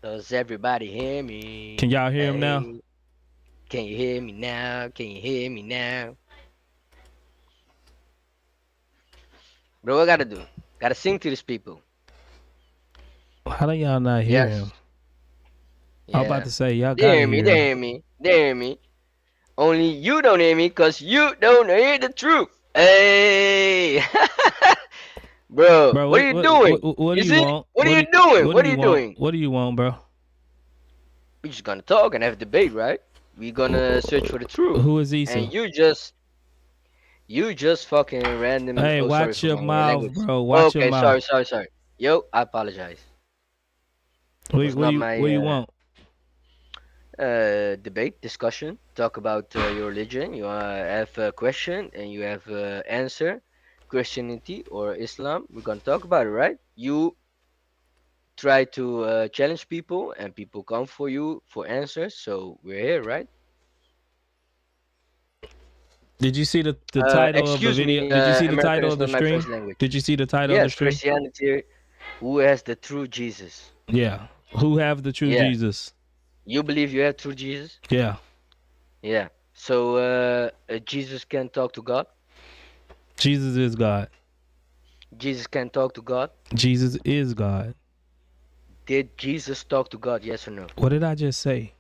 Does everybody hear me? Can y'all hear him now? Hey, can you hear me now? Can you hear me now? Bro, what I gotta do? Gotta sing to these people. How do y'all not hear him? Yeah. I'm about to say, y'all They gotta hear me, hear they him. hear me, they hear me. Only you don't hear me because you don't hear the truth. Hey! Bro, what are you doing? What do you see? want? What are you doing? What What do are you you want? doing? What do you want, bro? We're just gonna talk and have a debate, right? We're gonna search for the truth. Who is Issa? And you just fucking random. Hey, Oh, sorry watch for your my mouth, language. bro. Watch your Okay, mouth. sorry. Yo, I apologize. What Was not my do you want? debate, discussion, talk about your religion. You have a question and you have an answer, Christianity or Islam. We're gonna talk about it, right? You try to challenge people, and people come for you for answers. So we're here, right? Did you see the title of the Excuse video? me, Did you see the American title is of the not my stream? first language. Did you see the title of the Yes, stream? Christianity. Who has the true Jesus? Yeah. Who have the true Yeah. Jesus? You believe you have true Jesus? Yeah. Yeah. So Jesus can talk to God. Jesus is God. Jesus can talk to God. Jesus is God. Did Jesus talk to God? Yes or no? What did I just say?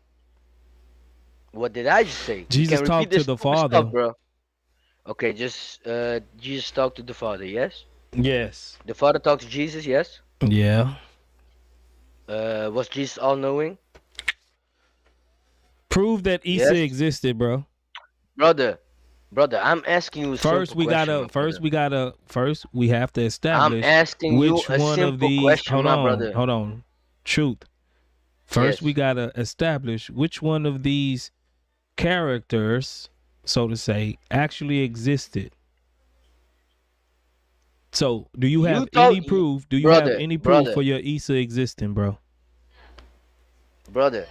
What did I just say? Jesus you can repeat talked to this the stupid Father. stuff, bro. Okay, just Jesus talked to the Father. Yes. Yes. The Father talked to Jesus. Yes. Yeah. Was Jesus all knowing? Prove that Isa Yes. existed, bro. Brother, I'm asking you a simple question, my brother. First we have to I'm establish asking you which a one of simple these. question, my brother. Hold on. Truth. First we Yes. gotta establish which one of these characters, so to say, actually existed. So, do you have any proof? Do you have any proof for your Isa existing, bro? Brother,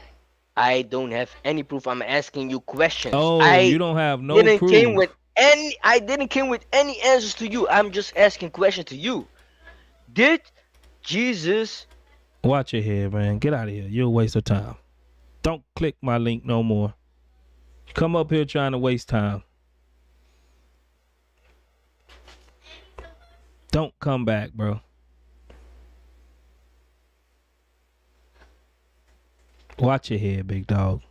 I don't have any proof. I'm asking you questions. Oh, you don't have no I proof. didn't came with any answers to you. I'm just asking questions to you. Did Jesus? Watch your head, man. Get out of here. You're a waste of time. Don't click my link no more. You come up here trying to waste time. Don't come back, bro. Watch your head, big dog.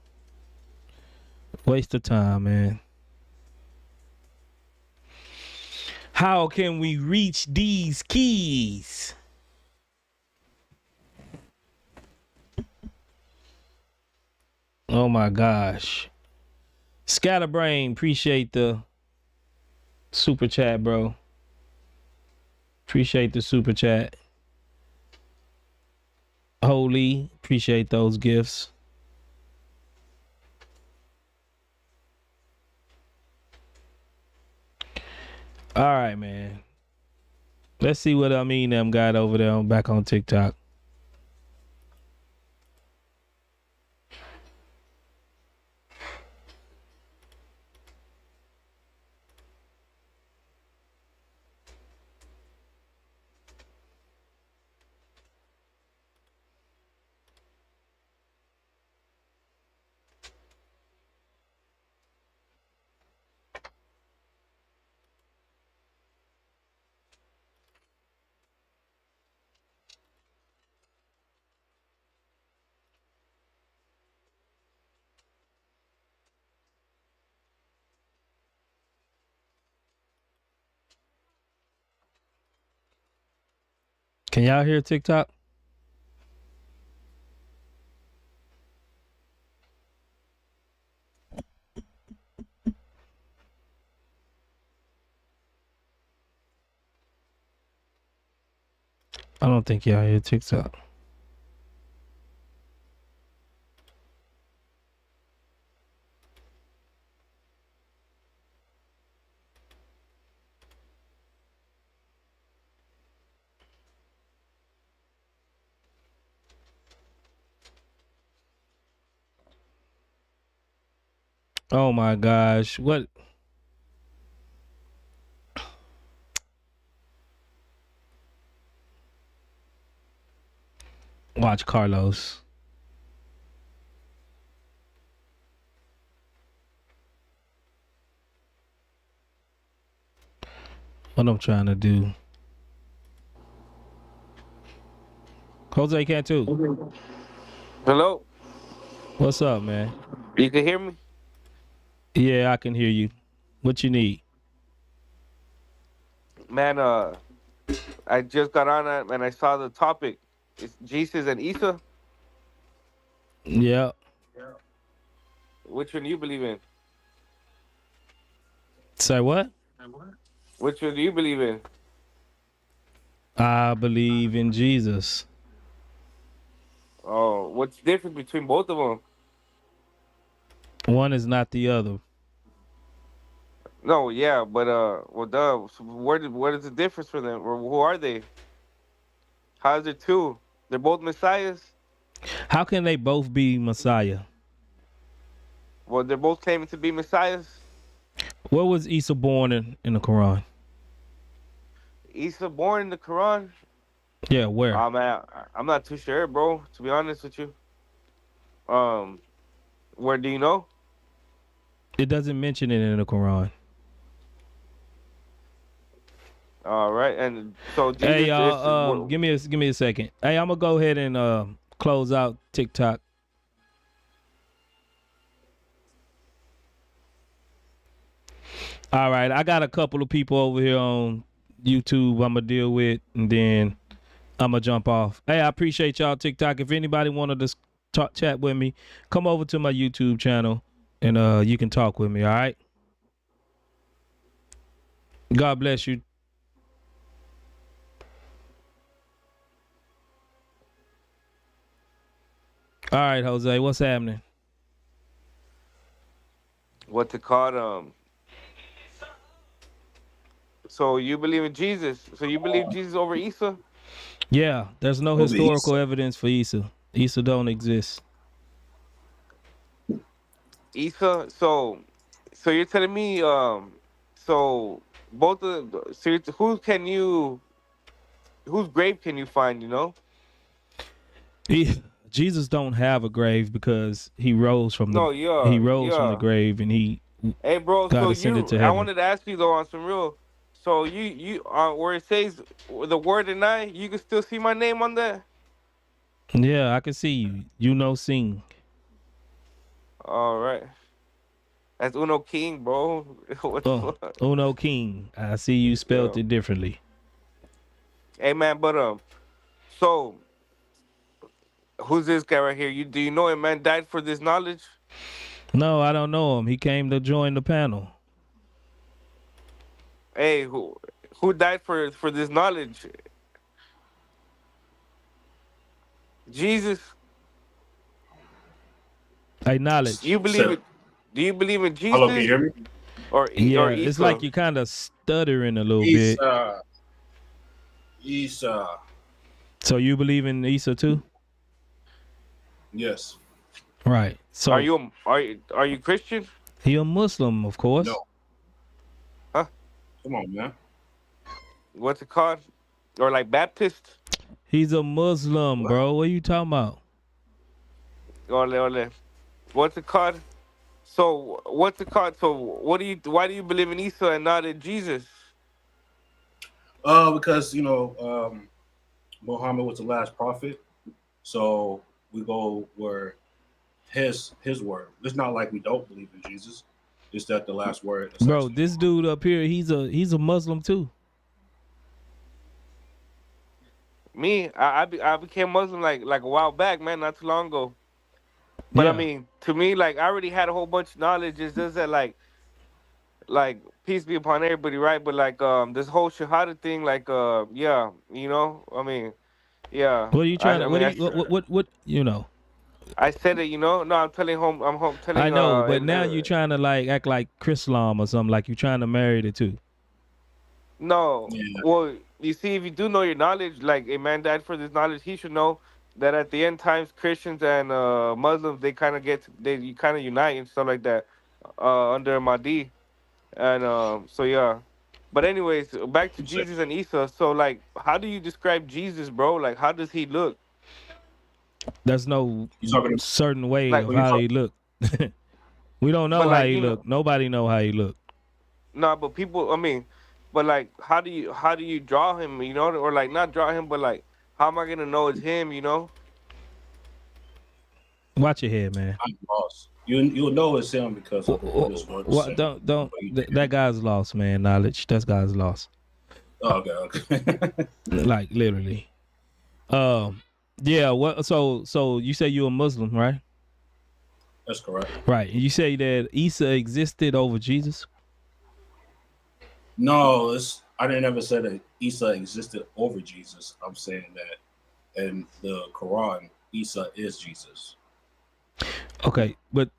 Waste of time, man. How can we reach these keys? Oh my gosh. Scatterbrain, appreciate the super chat, bro. Appreciate the super chat. Holy, appreciate those gifts. All right, man. Let's see what them got over there back on TikTok. Can y'all hear TikTok? I don't think y'all hear TikTok. Oh my gosh. What? Watch Carlos. What I'm trying to do. Jose can't too. Hello? What's up, man? You can hear me? Yeah, I can hear you. What you need? Man, I just got on it and I saw the topic. It's Jesus and Isa. Yeah. Which one do you believe in? Say what? Which one do you believe in? I believe in Jesus. Oh, what's the difference between both of them? One is not the other. No, yeah, but well, duh. So what is the difference for them? Or who are they? How is it two? They're both messiahs. How can they both be Messiah? Well, they're both claiming to be messiahs. Where was Isa born in the Quran? Isa born in the Quran. Yeah, where? Man, I'm not too sure, bro. To be honest with you. Where do you know? It doesn't mention it in the Quran. All right, and so Jesus hey, y'all, give me a second. Hey, I'm gonna go ahead and close out TikTok. All right, I got a couple of people over here on YouTube I'm gonna deal with, and then I'm gonna jump off. Hey, I appreciate y'all TikTok. If anybody wanted to chat with me, come over to my YouTube channel, and you can talk with me. All right. God bless you. All right, Jose, what's happening? What to call So you believe in Jesus? So you believe Jesus over Isa? Yeah, there's no historical evidence for Isa. Isa don't exist. Isa. So you're telling me so both of so whose grave can you find? You know. Jesus don't have a grave because he rose from the from the grave and he Hey bro, got so ascended to I heaven. wanted to ask you though on some real. So you where it says the word and I, you can still see my name on that? Yeah, I can see you. You know sing. All right. That's Uno King, bro. What the fuck? Uno King. I see you spelled it differently. Hey man, but so who's this guy right here? Do you know him, man? Died for this knowledge? No, I don't know him. He came to join the panel. Hey, who died for this knowledge? Jesus. Hey, knowledge. You believe it? Do you believe in Jesus? Hello, can you hear me? Or yeah, or it's Isa? like you kind of stuttering a little bit. Isa. So you believe in Isa too? Yes. Right. So are you Christian? He a Muslim, of course. No. Huh? Come on, man. What's it called? Or like Baptist? He's a Muslim, bro. What are you talking about? Ole. What's it called? So what's it called? So why do you believe in Isa and not in Jesus? Because Muhammad was the last prophet, so we go where his word. It's not like we don't believe in Jesus. It's that the last word. Bro, this dude up here, he's a Muslim too. Me, I became Muslim like a while back, man, not too long ago. But yeah. I mean, to me, like I already had a whole bunch of knowledge. It's just that like peace be upon everybody, right? But like this whole Shahada thing, like yeah, you know, I mean, yeah. What are you trying to? What you know? I said it, you know. No, I'm telling home. I'm telling. I know, but now you're trying to like act like Islam or something. Like you're trying to marry the two. No, well, you see, if you do know your knowledge, like a man died for this knowledge, he should know that at the end times, Christians and Muslims they kind of unite and stuff like that. under Mahdi, and so yeah. But anyways, back to You said Jesus and Isa. So like, how do you describe Jesus, bro? Like, how does he look? There's no you talking certain way Like, of when you how talk. he looked. We don't but know how like he looked. Nobody know how he looked. nah, but people. I mean, but like, how do you draw him? You know, or like not draw him, but like, how am I gonna know it's him? You know? Watch your head, man. I'm lost. You'll know it's him because of what his words What? say. Don't. That guy's lost, man. Knowledge. That guy's lost. Oh, okay. Like literally. Yeah. What? So you say you're a Muslim, right? That's correct. Right. You say that Isa existed over Jesus. No, I didn't ever say that Isa existed over Jesus. I'm saying that in the Quran, Isa is Jesus. Okay, but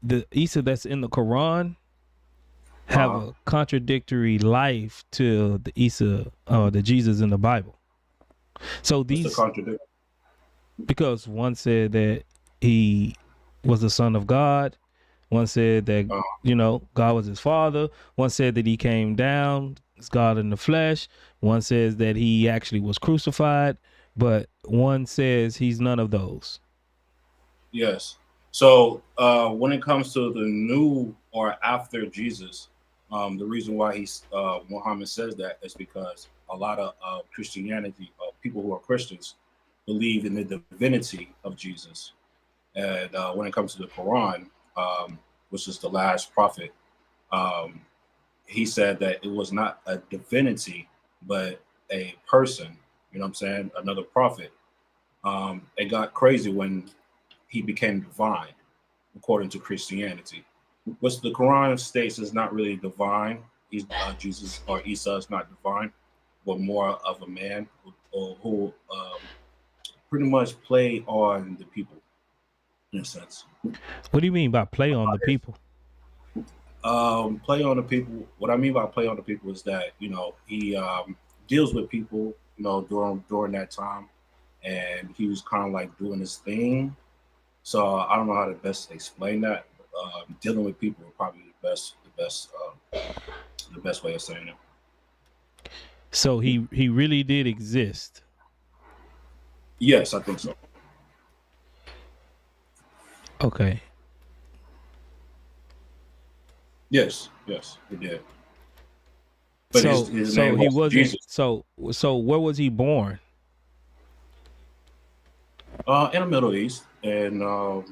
the Isa that's in the Quran have a contradictory life to the Isa, the Jesus in the Bible. So these, because one said that he was the son of God, one said that God was his father, one said that he came down as God in the flesh, one says that he actually was crucified, but one says he's none of those. Yes. So when it comes to the new or after Jesus, the reason why Muhammad says that is because a lot of Christianity, people who are Christians, believe in the divinity of Jesus. And when it comes to the Quran, which is the last prophet, he said that it was not a divinity, but a person, you know what I'm saying? Another prophet. It got crazy when he became divine, according to Christianity. Which the Quran states is not really divine. Jesus or Isa is not divine, but more of a man who pretty much play on the people, in a sense. What do you mean by play on the people? Play on the people. What I mean by play on the people is that he deals with people during that time, and he was kind of like doing his thing. So I don't know how to best explain that. Dealing with people is probably the best way of saying it. So he really did exist. Yes, I think so. Okay. Yes, he did. But his name he was wasn't. Jesus. So where was he born? In the Middle East, and I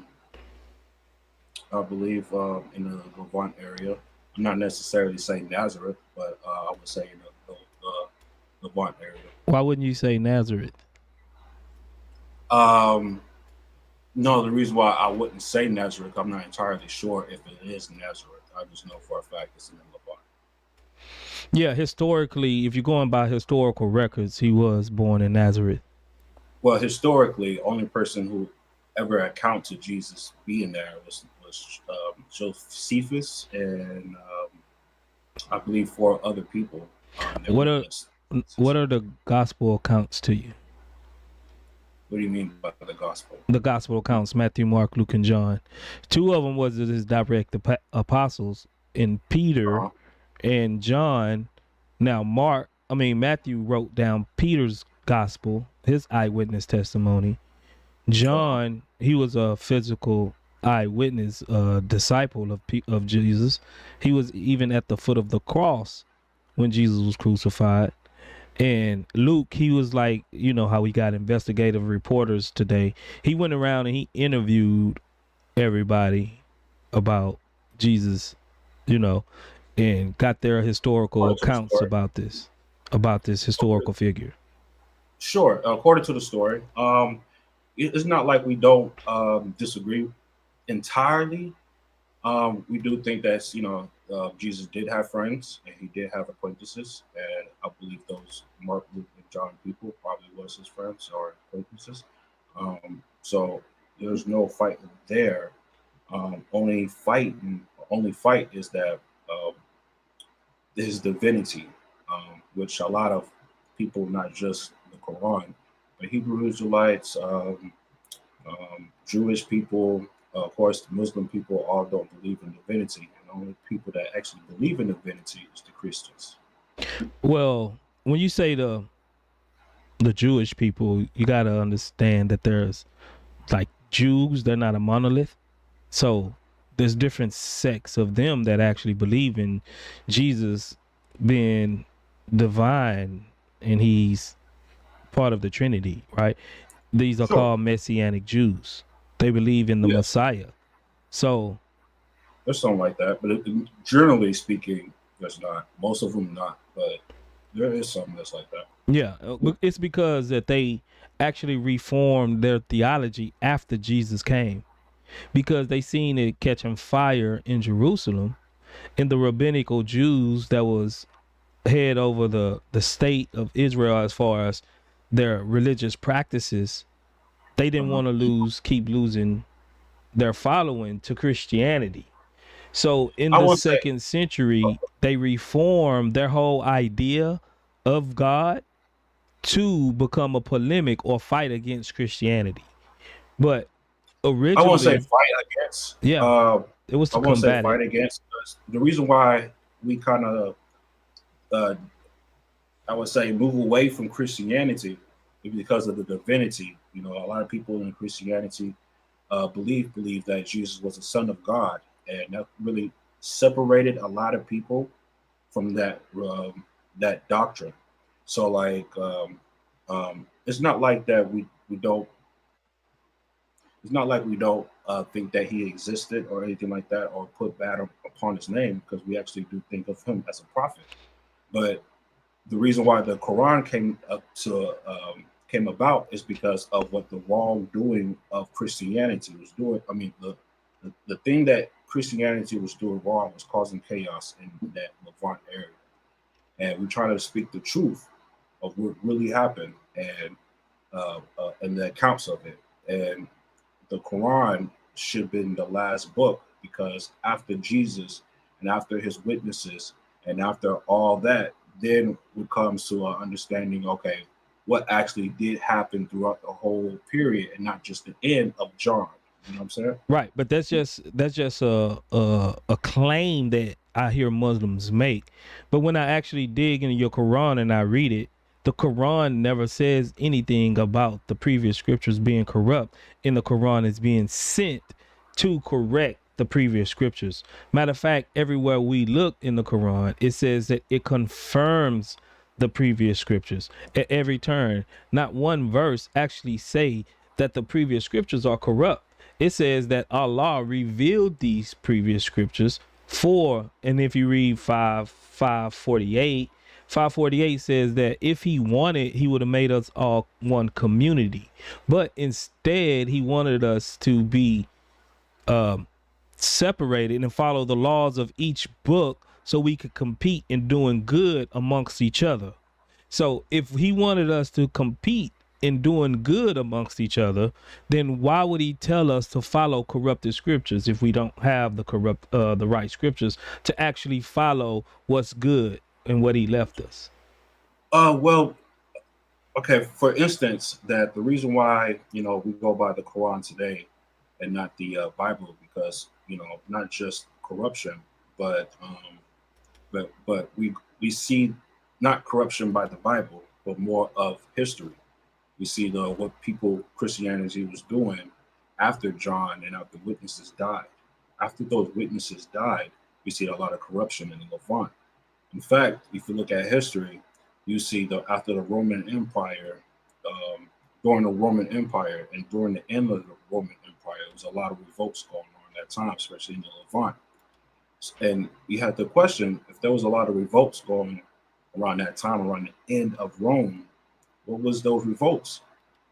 believe in the Levant area. I'm not necessarily saying Nazareth, but I would say in the Levant area. Why wouldn't you say Nazareth? No, the reason why I wouldn't say Nazareth, I'm not entirely sure if it is Nazareth. I just know for a fact it's in the Levant. Yeah, historically, if you're going by historical records, he was born in Nazareth. Well, historically, only person who ever accounted Jesus being there was Josephus and I believe 4 other people. What are the gospel accounts to you? What do you mean by the gospel? The gospel accounts: Matthew, Mark, Luke, and John. 2 of them was his direct apostles, in Peter and John. Now Matthew wrote down Peter's gospel, his eyewitness testimony. John, he was a physical eyewitness, disciple of Jesus. He was even at the foot of the cross when Jesus was crucified. And Luke, he was like, how we got investigative reporters today. He went around and he interviewed everybody about Jesus, and got their historical accounts about this historical figure. Sure. According to the story, it's not like we don't disagree entirely. We do think that Jesus did have friends and he did have acquaintances, and I believe those Mark, Luke, and John people probably was his friends or acquaintances. So there's no fight there. Only fight is that his divinity, which a lot of people, not just the Quran, but Hebrew Israelites, Jewish people, of course, Muslim people, all don't believe in divinity, and only people that actually believe in divinity is the Christians. Well, when you say the Jewish people, you got to understand that there's like Jews, they're not a monolith. So there's different sects of them that actually believe in Jesus being divine and he's part of the Trinity, right? These are called Messianic Jews. They believe in the Messiah. So there's something like that, but generally speaking, there's not. Most of them not, but there is something that's like that. Yeah, it's because that they actually reformed their theology after Jesus came, because they seen it catching fire in Jerusalem, and the rabbinical Jews that was head over the state of Israel as far as their religious practices, they didn't want to keep losing their following to Christianity. So in the second century, they reformed their whole idea of God to become a polemic or fight against Christianity. But originally, I won't say fight against. Yeah, it was to I won't say combat fight it. against. The reason why we kind of, I would say, move away from Christianity is because of the divinity. You know, a lot of people in Christianity believe that Jesus was the Son of God, and that really separated a lot of people from that that doctrine. So, like, it's not like that we don't. It's not like we don't think that he existed or anything like that, or put bad upon his name, because we actually do think of him as a prophet. But the reason why the Qur'an came about is because of what the wrongdoing of Christianity was doing. I mean, the thing that Christianity was doing wrong was causing chaos in that Levant area, and we're trying to speak the truth of what really happened and the accounts of it. And the Quran should have been the last book, because after Jesus and after his witnesses and after all that, then it comes to an understanding, okay, what actually did happen throughout the whole period and not just the end of John. You know what I'm saying? Right, but that's just a claim that I hear Muslims make. But when I actually dig into your Quran and I read it, the Quran never says anything about the previous scriptures being corrupt, and the Quran is being sent to correct the previous scriptures. Matter of fact, everywhere we look in the Quran, it says that it confirms the previous scriptures at every turn. Not one verse actually say that the previous scriptures are corrupt. It says that Allah revealed these previous scriptures for, and if you read 548 says that if he wanted, he would have made us all one community. But instead, he wanted us to be separated and follow the laws of each book so we could compete in doing good amongst each other. So if he wanted us to compete in doing good amongst each other, then why would he tell us to follow corrupted scriptures if we don't have the right scriptures to actually follow what's good and what he left us? Well, okay, for instance, that the reason why, we go by the Quran today and not the Bible, because, not just corruption, but we see not corruption by the Bible, but more of history. We see what Christianity was doing after John and after witnesses died. After those witnesses died, we see a lot of corruption in the Levant. In fact, if you look at history, you see after the Roman Empire, during the Roman Empire and during the end of the Roman Empire, there was a lot of revolts going on at that time, especially in the Levant. And we had to question, if there was a lot of revolts going around that time, around the end of Rome, what was those revolts?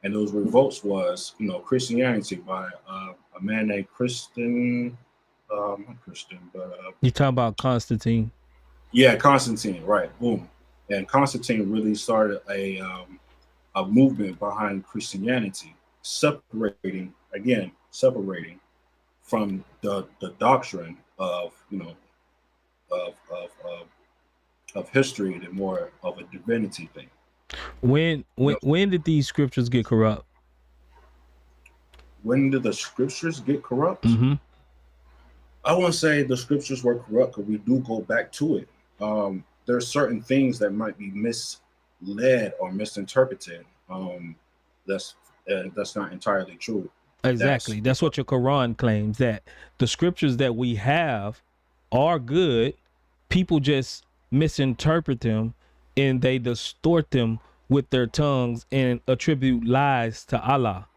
And those revolts was, Christianity by a man named not Christian, but you talking about Constantine? Yeah, Constantine, right? Boom. And Constantine really started a movement behind Christianity, separating from the doctrine of of history and more of a divinity thing. When did these scriptures get corrupt? When did the scriptures get corrupt? Mm-hmm. I won't say the scriptures were corrupt because we do go back to it. There are certain things that might be misled or misinterpreted. That's not entirely true. Exactly. That's what your Quran claims, that the scriptures that we have are good. People just misinterpret them and they distort them with their tongues and attribute lies to Allah.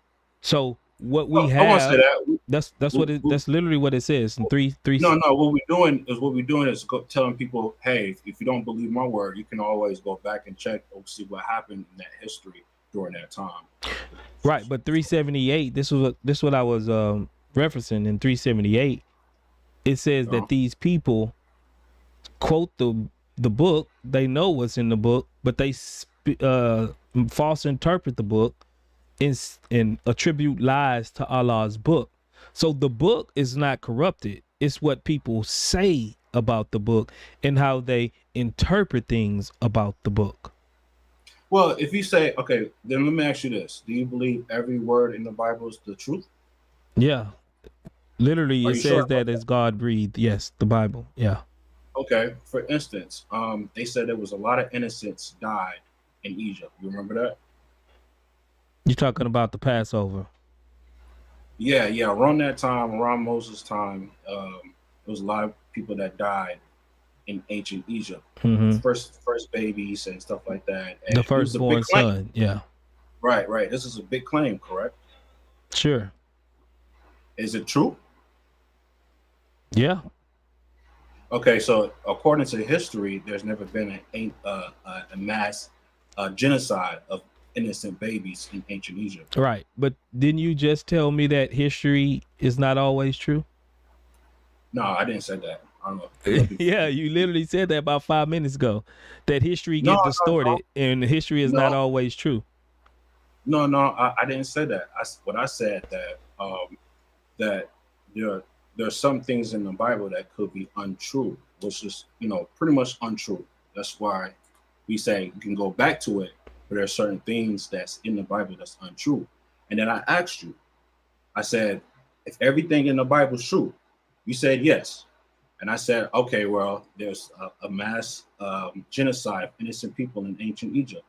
So what we I won't say have, that. that's literally what it says in three. No. What we're doing is telling people, hey, if you don't believe my word, you can always go back and check or see what happened in that history during that time. Right, but 378. This is what I was referencing in 378. It says that these people quote the book. They know what's in the book, but they false interpret the book and attribute lies to Allah's book. So the book is not corrupted. It's what people say about the book and how they interpret things about the book. Well, if you say, okay, then let me ask you this. Do you believe every word in the Bible is the truth? Yeah. Literally, it says that it's God breathed. Yes, the Bible. Yeah. Okay. For instance, they said there was a lot of innocents died in Egypt. You remember that? You're talking about the Passover. Yeah. Around that time, around Moses' time, there was a lot of people that died in ancient Egypt. Mm-hmm. First babies and stuff like that. And the firstborn son. Yeah. Right. This is a big claim, correct? Sure. Is it true? Yeah. Okay, so according to history, there's never been a mass genocide of innocent babies in ancient Egypt. Right, but didn't you just tell me that history is not always true? No, I didn't say that. I don't know. Yeah, you literally said that about 5 minutes ago. That history get distorted and history is not always true. No, I didn't say that. What I said that that there's some things in the Bible that could be untrue, which is pretty much untrue. That's why we say you can go back to it, but there are certain things that's in the Bible that's untrue. And then I asked you, I said, if everything in the Bible is true, you said yes. And I said, okay, well, there's a mass genocide of innocent people in ancient Egypt.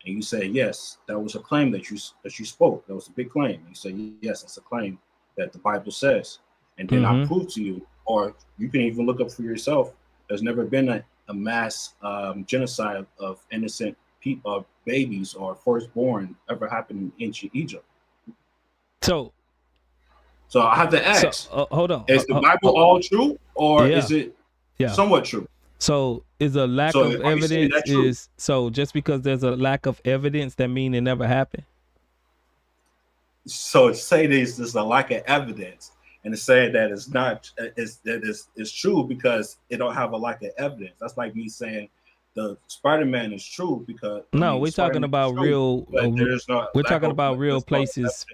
And you said, yes, that was a claim that you spoke. That was a big claim. You said, yes, it's a claim that the Bible says. And then I prove to you, or you can even look up for yourself, there's never been a mass genocide of innocent people, babies or firstborn ever happened in ancient Egypt. So I have to ask, hold on. Is the Bible all true, or is it somewhat true? So is a lack of evidence just because there's a lack of evidence that mean it never happened? So say there's a lack of evidence, and to say that it's not is true because it don't have a lack of evidence. That's like me saying the Spider-Man is true because we're talking about real. We're talking about real places.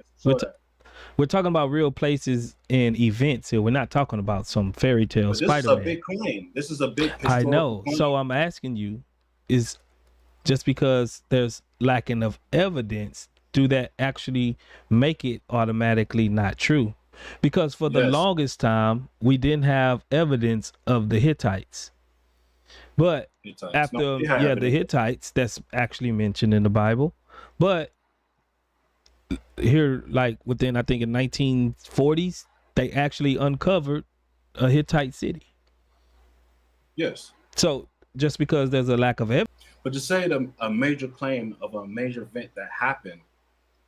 We're talking about real places and events here. We're not talking about some fairy tale Spider-Man. This is a big claim. This is a big I know. Claim. So I'm asking you, is just because there's lacking of evidence, do that actually make it automatically not true? Because for the longest time, we didn't have evidence of the Hittites. But after the Hittites, that's actually mentioned in the Bible. But here, like within, I think in 1940s, they actually uncovered a Hittite city. Yes. So just because there's a lack of evidence. But to say that a major claim of a major event that happened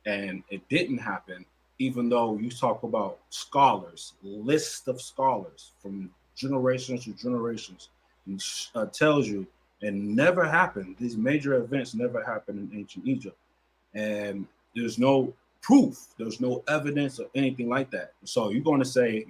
and it didn't happen, even though you talk about scholars, lists of scholars from generations to generations, tells you it never happened. These major events never happened in ancient Egypt. And there's no proof, there's no evidence or anything like that. So you're going to say,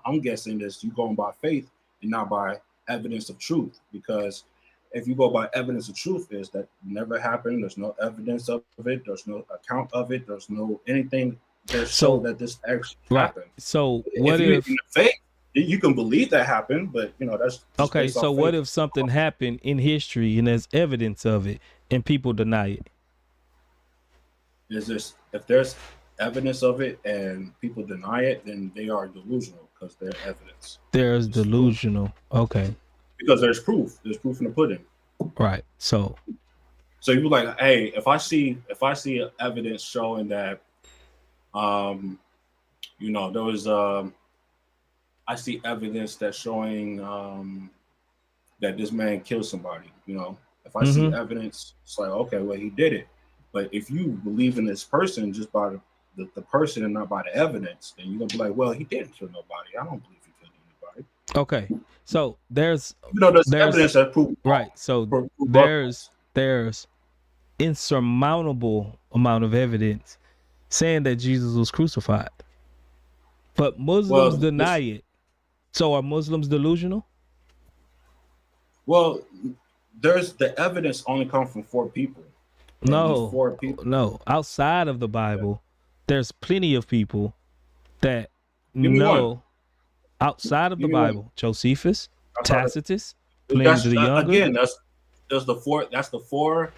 I'm guessing this, you're going by faith and not by evidence of truth, because if you go by evidence of truth, is that never happened, there's no evidence of it, there's no account of it, there's no anything that show that this actually happened. So what if faith, you can believe that happened, but that's okay. So what if something happened in history and there's evidence of it and people deny it? If there's evidence of it and people deny it, then they are delusional, because there's evidence. There's delusional. Okay. Because there's proof. There's proof in the pudding. Right. So you're like, hey, if I see evidence showing that, you know, there was I see evidence that's showing that this man killed somebody. You know, if I see evidence, it's like, okay, well, he did it. But if you believe in this person just by the person and not by the evidence, then you're gonna be like, well, he didn't kill nobody. I don't believe he killed anybody. okay. So there's evidence that proves right. So there's insurmountable amount of evidence saying that Jesus was crucified. But Muslims deny it. So are Muslims delusional? Well, there's the evidence only comes from 4 people. No, 4 people. No. Outside of the Bible, there's plenty of people that know outside of the Bible. Josephus, Tacitus, Pliny the Younger. Again, that's the 4. That's the 4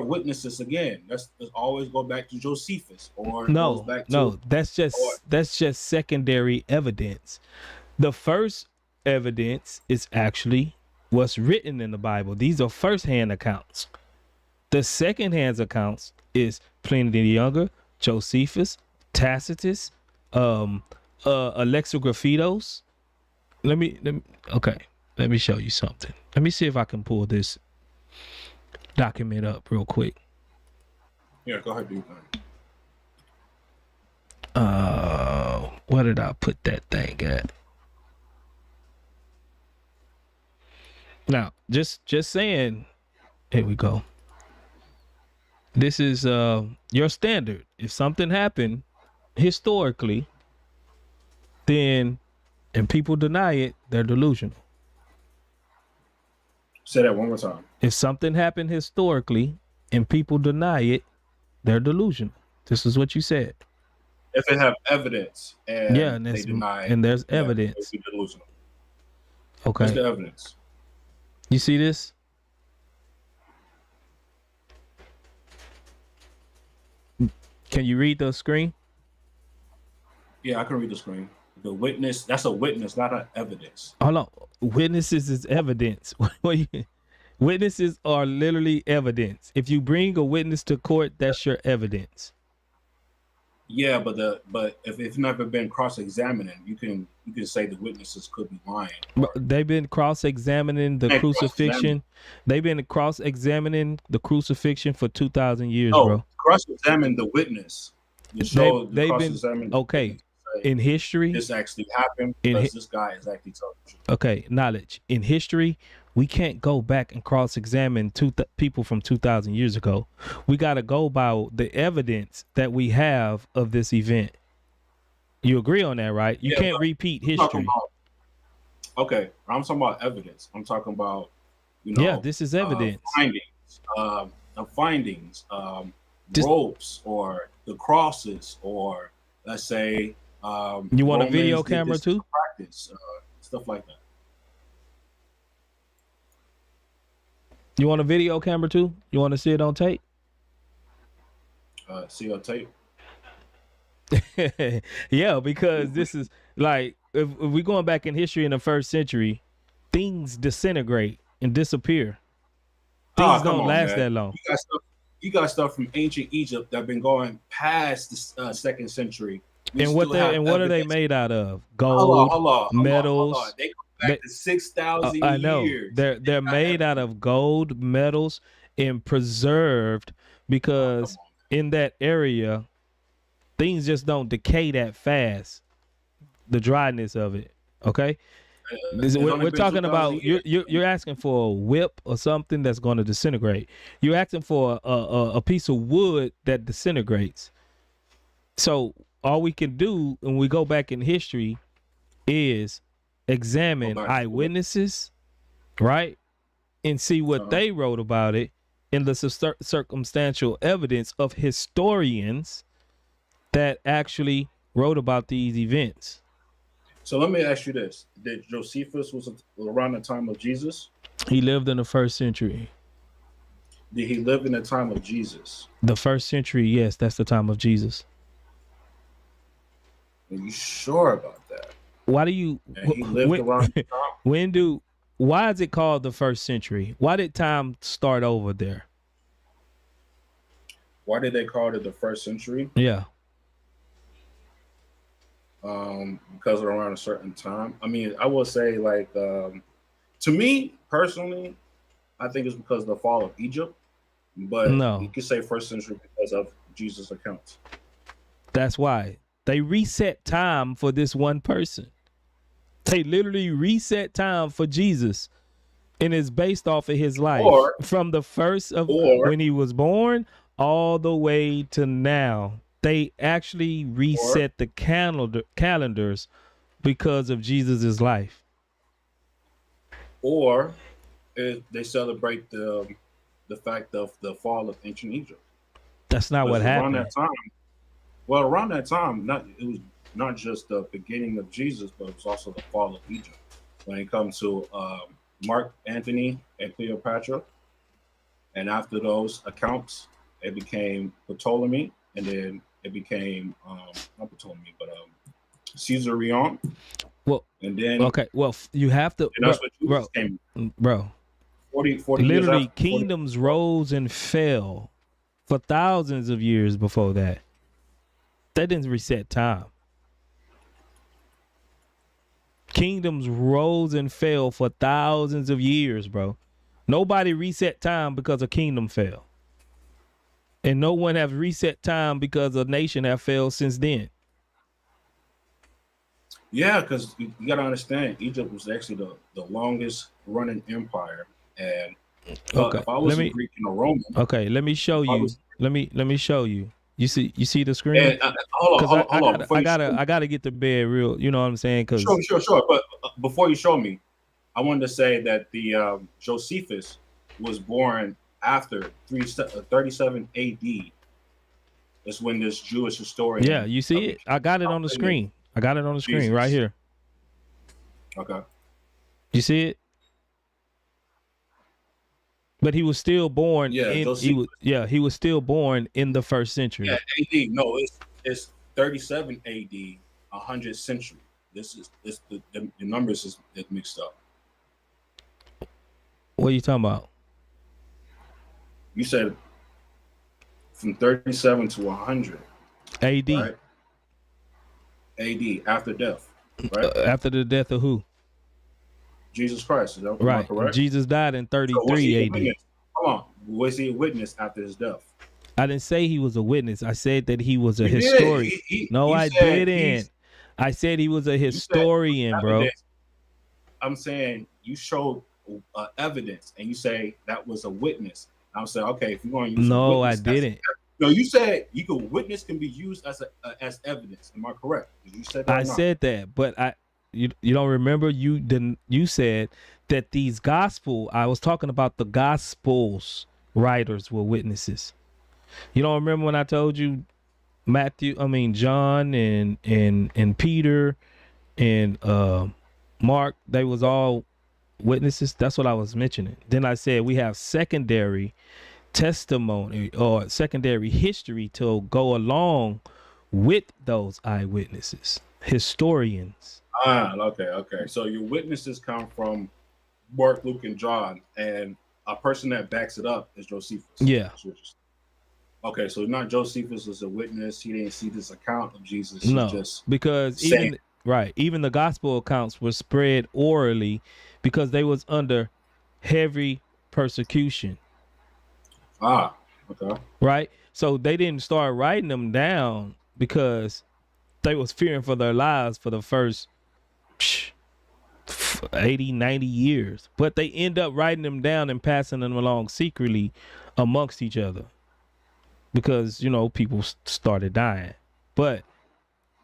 witnesses again. Let's always go back to Josephus or that's just secondary evidence. The first evidence is actually what's written in the Bible. These are first-hand accounts. The second-hand accounts is Pliny the Younger, Josephus, Tacitus, Alexographitos. Let me show you something. Let me see if I can pull this document up real quick. Yeah, go ahead, dude. Where did I put that thing at? Now, just saying, here we go. This is your standard. If something happened historically, then and people deny it, they're delusional. Say that one more time. If something happened historically and people deny it, they're delusional. This is what you said. If they have evidence and they deny it, and there's evidence. They'll be delusional. Okay. What's the evidence? You see this? Can you read the screen? Yeah, I can read the screen. The witness, that's a witness, not an evidence. Hold on. Witnesses is evidence. Witnesses are literally evidence. If you bring a witness to court, that's your evidence. Yeah, but if it's never been cross-examining, you can say the witnesses could be lying. But they've been cross-examining the crucifixion. They've been cross-examining the crucifixion for 2,000 years, bro. Cross-examine the witness. They've been okay. In history, this actually happened because this guy is actually telling the truth. Okay, knowledge. In history, we can't go back and cross-examine people from 2,000 years ago. We got to go by the evidence that we have of this event. You agree on that, right? You can't repeat history. Okay, I'm talking about evidence. I'm talking about, this is evidence. Findings, ropes, or the crosses, or let's say. You want a video camera too? Practice, stuff like that. You want a video camera too? You want to see it on tape? See on tape? Yeah, because this is like, if we're going back in history in the 1st century, things disintegrate and disappear. Things don't last that long. You got stuff from ancient Egypt that have been going past the 2nd century. And what are they made out of? Gold, metals. They go back to 6,000 I know. years. They're made out of gold, metals, and preserved because in that area, things just don't decay that fast. The dryness of it. Okay. We're talking about you're asking for a whip or something that's going to disintegrate. You're asking for a piece of wood that disintegrates. So all we can do when we go back in history is examine eyewitnesses, right? And see what they wrote about it in the circumstantial evidence of historians that actually wrote about these events. So let me ask you this. Did Josephus was around the time of Jesus? He lived in the 1st century. Did he live in the time of Jesus? The 1st century, yes, that's the time of Jesus. Are you sure about that? Why do you? And he lived around the time. Why is it called the first century? Why did time start over there? Why did they call it the first century? Yeah. Because around a certain time. I mean, I will say, like, to me personally, I think it's because of the fall of Egypt. But you could say first century because of Jesus' accounts. That's why they reset time for this one person. They literally reset time for Jesus, and it's based off of his life from the first of when he was born all the way to now. They actually reset the calendars because of Jesus's life. Or they celebrate the fact of the fall of ancient Egypt. That's not what happened. Around that time, it was not just the beginning of Jesus, but it was also the fall of Egypt. When it comes to Mark Antony and Cleopatra, and after those accounts, it became Ptolemy, and then it became not Ptolemy, but Caesarion. Well, and then you have to, bro. 40 literally, kingdoms rose and fell for thousands of years before that. That didn't reset time. Kingdoms rose and fell for thousands of years, bro. Nobody reset time because a kingdom fell. And no one have reset time because a nation have failed since then. Yeah, because you got to understand, Egypt was actually the longest running empire. And if I was a Greek and a Roman. Okay, let me show you. Let me show you. You see the screen? Hold on. I gotta get to bed real. You know what I'm saying? Sure. But before you show me, I wanted to say that the Josephus was born after 37 AD. That's when this Jewish historian. Yeah, you see it? I got it on the screen. I got it on the screen right here. Okay. You see it? But he was still born. Yeah, he was still born in the first century. Yeah, AD. No, it's 37 AD, 100th century. This is the numbers is mixed up. What are you talking about? You said from 37 to 100 AD. Right? AD, after death, right? After the death of who? Jesus Christ. Is that right. Correct? Jesus died in 33 AD. Come on. Was he a witness after his death? I didn't say he was a witness. I said that he was a historian. I didn't. I said he was a historian, bro. I'm saying you showed evidence, and you say that was a witness. I'm saying, okay, if you're going to use no, I didn't. No, you said witness can be used as evidence. Am I correct? You said that. I said that, but you don't remember? You said that these I was talking about the gospels writers were witnesses. You don't remember when I told you John and Peter and Mark, they was all witnesses. That's what I was mentioning. Then I said we have secondary testimony or secondary history to go along with those eyewitnesses, historians. Okay. So your witnesses come from Mark, Luke, and John, and a person that backs it up is Josephus. Yeah. Okay, so not Josephus was a witness. He didn't see this account of Jesus. No, because even the gospel accounts were spread orally because they was under heavy persecution. Okay. Right? So they didn't start writing them down because they was fearing for their lives for the first 80, 90 years. But they end up writing them down and passing them along secretly amongst each other because, people started dying. But,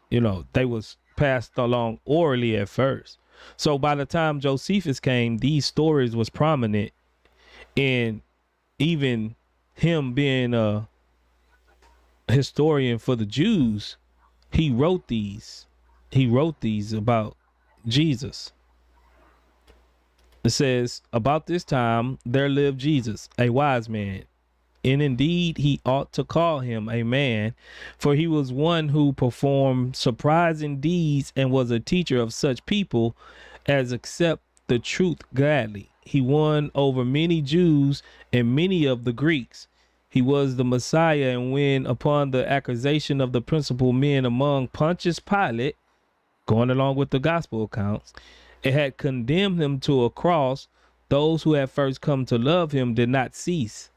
they was passed along orally at first. So by the time Josephus came, these stories was prominent, and even him being a historian for the Jews, he wrote these about Jesus. It says, about this time there lived Jesus, a wise man, and indeed he ought to call him a man, for he was one who performed surprising deeds and was a teacher of such people as accept the truth gladly. He won over many Jews and many of the Greeks. He was the Messiah, and when upon the accusation of the principal men among Pontius Pilate, going along with the gospel accounts, it had condemned him to a cross, those who had first come to love him did not cease.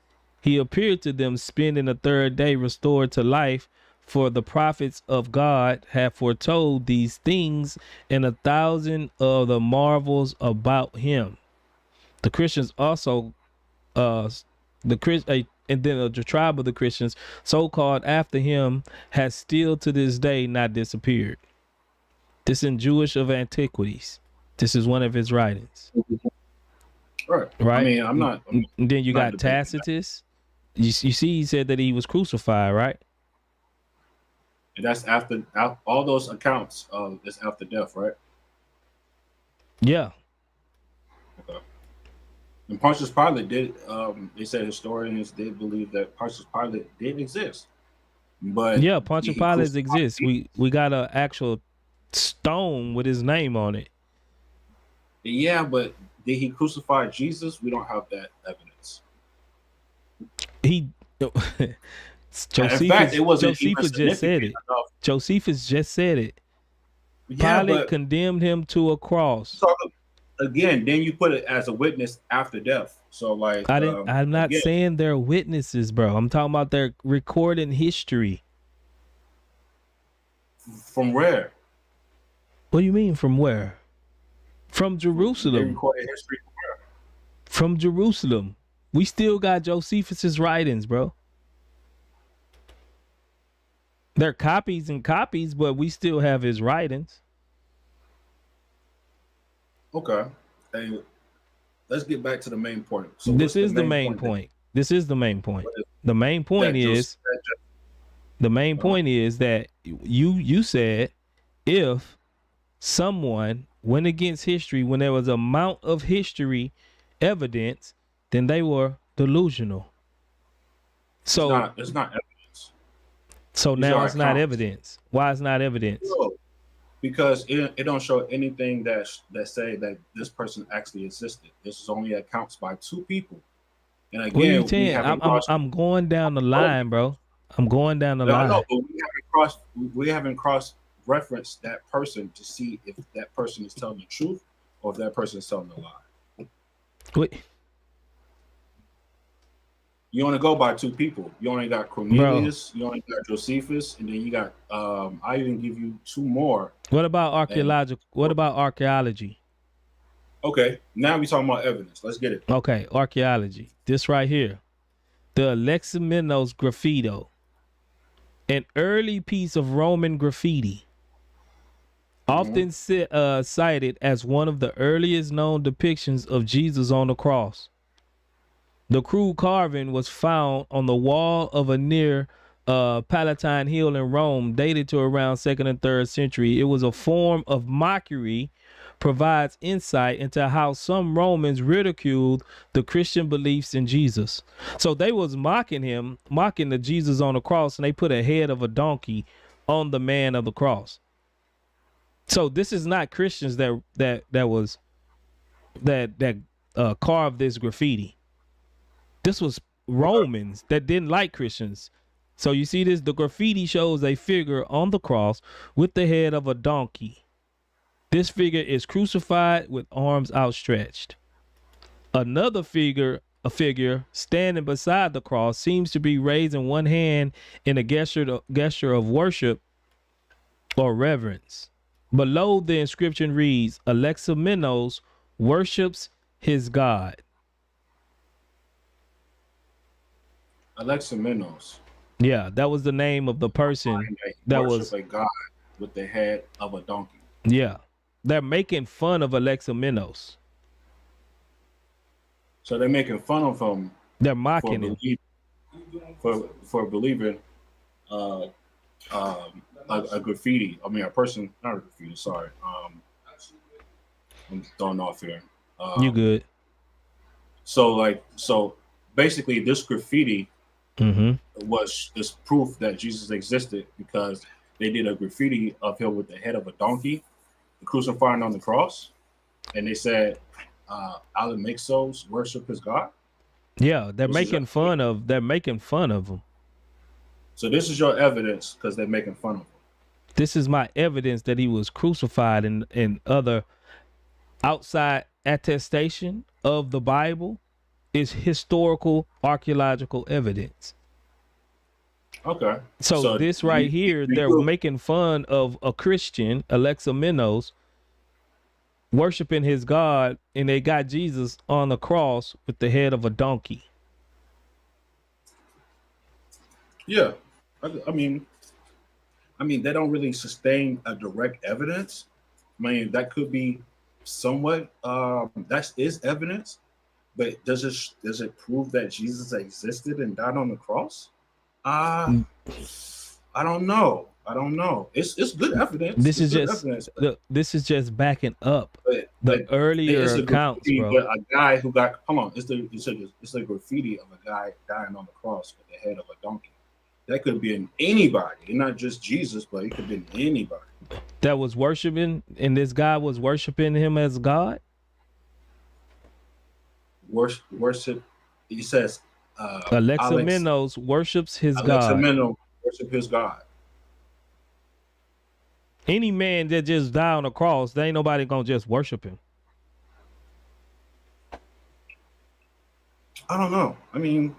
He appeared to them, spending the third day restored to life, for the prophets of God have foretold these things, and 1,000 of the marvels about him. The Christians also, and then the tribe of the Christians, so called after him, has still to this day not disappeared. This in Jewish of Antiquities. This is one of his writings. Right. Right. I mean, I'm not. And then you got Tacitus. You see, he said that he was crucified, right? And that's after all those accounts. Is after death, right? Yeah. Okay. And Pontius Pilate did. They said historians did believe that Pontius Pilate did exist, but yeah, Pontius Pilate exists. We got an actual stone with his name on it. Yeah, but did he crucify Jesus? We don't have that evidence. He Josephus just said it. Josephus just said it. Yeah, Pilate condemned him to a cross. So, again, then you put it as a witness after death. So like I'm not saying they're witnesses, bro. I'm talking about their recording history. From where? What do you mean from where? From Jerusalem. They recorded history from where? From Jerusalem. We still got Josephus's writings, bro. They're copies and copies, but we still have his writings. Okay. Hey, let's get back to the main point. So this is the main point. This is the main point. The main point is that you said if someone went against history when there was amount of history evidence, then they were delusional. So it's not evidence. So These now are it's not accounts. evidence. Why it's not evidence? No, because it don't show anything that say that this person actually existed. This is only accounts by two people. And again, What are you saying? I'm going down the line, bro. I'm going down the line. No, but we haven't cross-referenced that person to see if that person is telling the truth or if that person is telling a lie. Wait. You only go by two people. You only got Cornelius, you only got Josephus, and then you got I even give you two more. What about archaeology? Okay, now we talking about evidence. Let's get it. Okay, archaeology. This right here. The Alexamenos graffito. An early piece of Roman graffiti. Often cited as one of the earliest known depictions of Jesus on the cross. The crude carving was found on the wall of a near Palatine Hill in Rome, dated to around 2nd and 3rd century. It was a form of mockery, provides insight into how some Romans ridiculed the Christian beliefs in Jesus. So they was mocking him, mocking the Jesus on the cross, and they put a head of a donkey on the man of the cross. So this is not Christians that carved this graffiti. This was Romans that didn't like Christians. So you see this, the graffiti shows a figure on the cross with the head of a donkey. This figure is crucified with arms outstretched. Another figure, a figure standing beside the cross, seems to be raising one hand in a gesture of worship or reverence. Below the inscription reads, Alexamenos worships his God. Alexamenos. Yeah, that was the name of the person that was a god with the head of a donkey. Yeah, they're making fun of Alexamenos. So they're making fun of him. They're mocking him for believing a graffiti. I mean, a person, not a graffiti. Sorry, I'm throwing off here. You good? So basically, this graffiti is proof that Jesus existed because they did a graffiti of him with the head of a donkey, crucifying on the cross, and they said, "Allah makes those worship his God." Yeah, they're making fun of him. So this is your evidence because they're making fun of him. This is my evidence that he was crucified, and other outside attestation of the Bible is historical archaeological evidence. Okay. So this right here, they're making fun of a Christian, Alexamenos, worshiping his God, and they got Jesus on the cross with the head of a donkey. Yeah, I mean, they don't really sustain a direct evidence. I mean, that could be somewhat that is evidence, but does it prove that Jesus existed and died on the cross? I don't know. It's good evidence. This is just backing up the earlier accounts, bro. But a guy who got it's a graffiti of a guy dying on the cross with the head of a donkey. That could be in anybody, not just Jesus, but it could be in anybody that was worshiping, and this guy was worshiping him as God. Worship. He says, Alexamenos worships his God. Alexamenos worship his God. Any man that just died on the cross, there ain't nobody gonna just worship him. I don't know. I mean,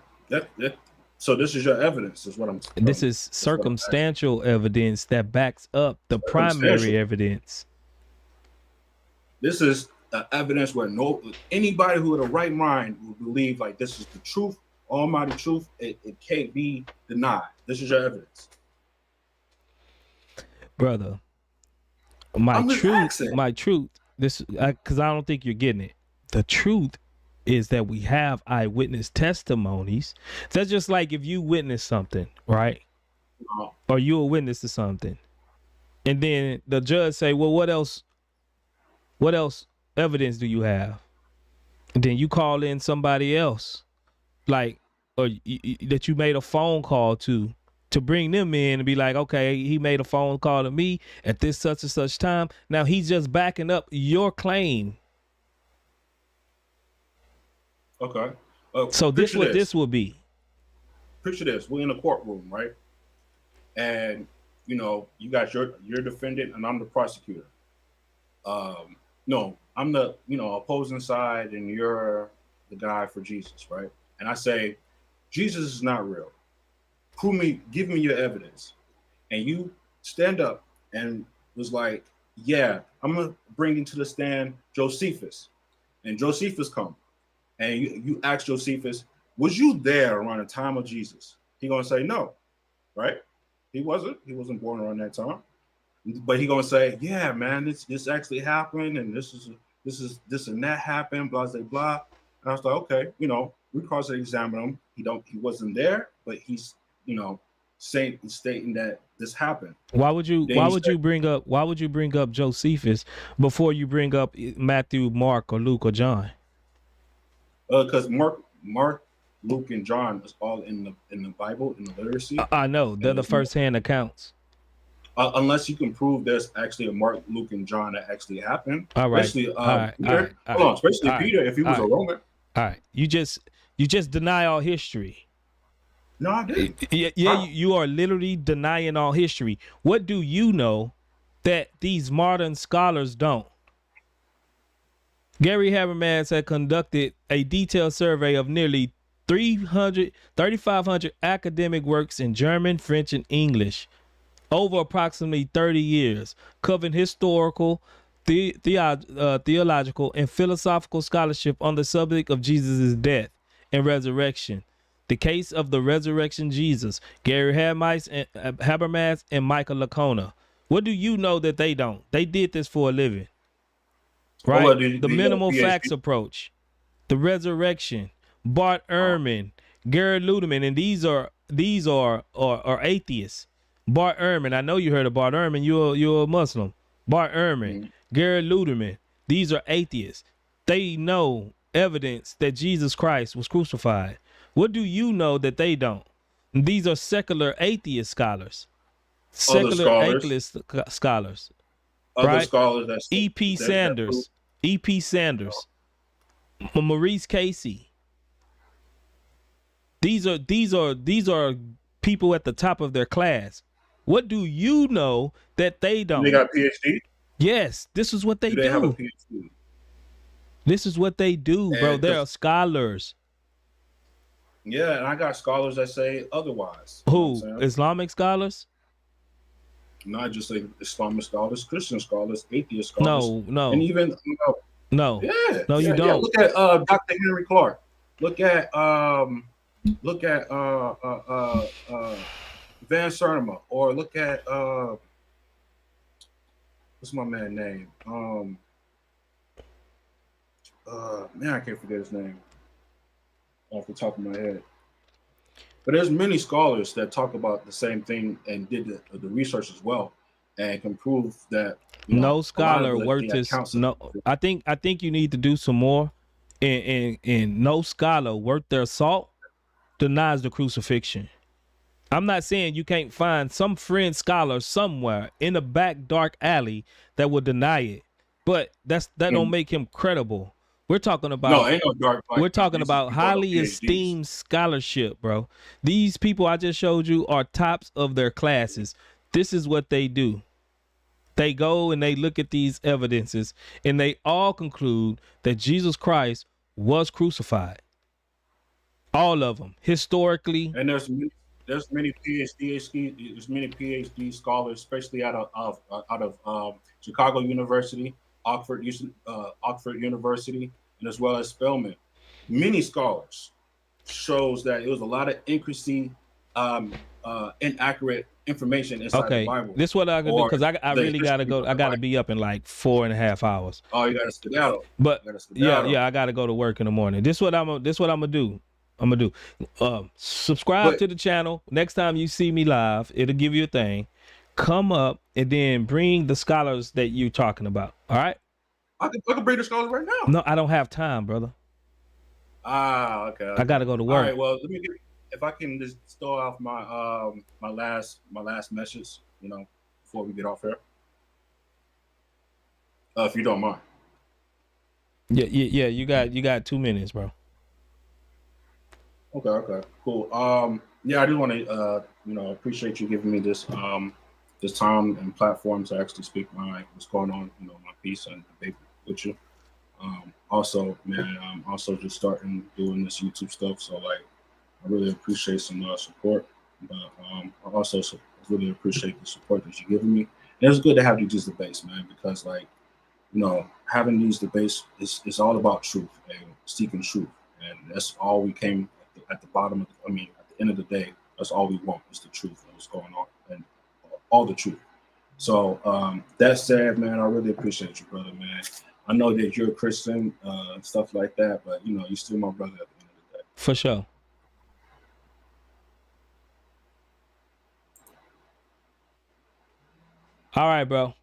so this is your evidence, is what I'm saying. This is circumstantial evidence that backs up the primary evidence. This is evidence where anybody who with a right mind will believe like this is the truth, almighty truth. It can't be denied. This is your evidence, brother. My truth. This because I don't think you're getting it. The truth is that we have eyewitness testimonies. That's just like if you witness something, right? Or you're a witness to something, and then the judge say, "Well, what else evidence do you have?" And then you call in somebody else, like, or that you made a phone call to bring them in and be like, okay, he made a phone call to me at this such and such time. Now he's just backing up your claim. Okay. So this will be. Picture this: we're in a courtroom, right? And you got your defendant, and I'm the prosecutor. No, I'm the opposing side, and you're the guy for Jesus, right? And I say, Jesus is not real. Give me your evidence. And you stand up and was like, yeah, I'm gonna bring into the stand Josephus. And Josephus come. And you ask Josephus, was you there around the time of Jesus? He gonna say no, right? He wasn't born around that time. But he gonna say, yeah, man, this actually happened, and this and that happened, blah blah blah. And I was like, okay, we cross-examine him. He wasn't there, but he's stating that this happened. Why would you bring up Josephus before you bring up Matthew, Mark, or Luke, or John? Because Mark, Luke, and John is all in the Bible, in the literacy. I know they're the first-hand accounts. Unless you can prove there's actually a Mark, Luke, and John that actually happened. All right. Especially Peter. Especially Peter, if he was a Roman. All right. You just deny all history. No, I didn't. Yeah, you are literally denying all history. What do you know that these modern scholars don't? Gary Habermas had conducted a detailed survey of nearly 3,500 academic works in German, French, and English over approximately 30 years, covering historical, theological, and philosophical scholarship on the subject of Jesus' death and resurrection. The Case of the Resurrection Jesus, Gary Habermas and Michael Licona. What do you know that they don't? They did this for a living. Right? The minimal facts approach, the resurrection, Bart Ehrman, Gary Ludeman, and these are atheists. Bart Ehrman, I know you heard of Bart Ehrman. You're a Muslim. Bart Ehrman, Gary Ludeman, these are atheists. They know evidence that Jesus Christ was crucified. What do you know that they don't? These are secular atheist scholars. Other Secular scholars. atheist scholars. Other right? scholars that E.P. Sanders. E.P. Sanders. Maurice Casey. These are people at the top of their class. What do you know that they don't? They got PhD? Yes, this is what they do. They have a PhD. This is what they do, bro. And They are scholars. Yeah, and I got scholars that say otherwise. Who? Islamic scholars? Not just like Islamic scholars, Christian scholars, atheist scholars. No. And even no. Yeah. No, you yeah, don't. Look at Dr. Henry Clark. Look at Van Cernema, or look at what's my man's name? Man, I can't forget his name off the top of my head. But there's many scholars that talk about the same thing and did the research as well, and can prove that no scholar worth his. No, I think you need to do some more. And no scholar worth their salt denies the crucifixion. I'm not saying you can't find some friend scholar somewhere in a back dark alley that will deny it, but that don't make him credible. We're talking about ain't no dark. We're talking about highly esteemed scholarship, bro. These people I just showed you are tops of their classes. This is what they do. They go and they look at these evidences and they all conclude that Jesus Christ was crucified. All of them, historically. And there's many PhD scholars, especially out of Chicago University, Oxford University, and as well as Spelman. Many scholars shows that it was a lot of inaccurate information inside the Bible. This is what I can do, because I really gotta go. I gotta be up in like 4.5 hours. Oh, you gotta skedaddle. But yeah, I gotta go to work in the morning. This is what I'm gonna do. Subscribe to the channel. Next time you see me live, it'll give you a thing. Come up and then bring the scholars that you're talking about. All right. I can bring the scholars right now. No, I don't have time, brother. Okay. I gotta go to work. All right. Well, let me if I can just throw off my my last message, before we get off here, if you don't mind. Yeah. You got 2 minutes, bro. Okay, cool. Yeah, I do want to appreciate you giving me this this time and platform to actually speak what's going on, my piece and debate with you. Also, man, I'm also just starting doing this YouTube stuff, so I really appreciate some support. But I also really appreciate the support that you're giving me. And it's good to have these debates, man, because having these debates is all about truth and seeking truth, and that's all we came at the bottom of. At the end of the day, that's all we want is the truth and what's going on and all the truth. So that said, man, I really appreciate you, brother, man. I know that you're a Christian, stuff like that, but you're still my brother at the end of the day. For sure. All right, bro.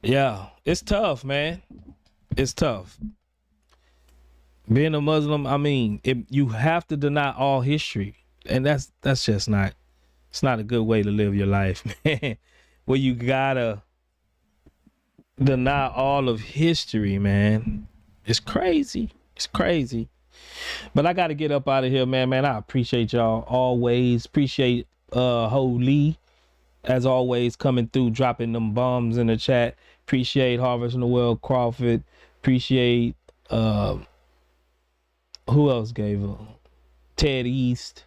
Yeah, it's tough, man. It's tough. Being a Muslim, you have to deny all history, and that's just not. It's not a good way to live your life, man. Where you gotta deny all of history, man. It's crazy. It's crazy. But I gotta get up out of here, man. I appreciate y'all always. Appreciate Holy, as always, coming through, dropping them bombs in the chat. Appreciate Harvest in the World Crawford. Appreciate who else gave up? Ted East.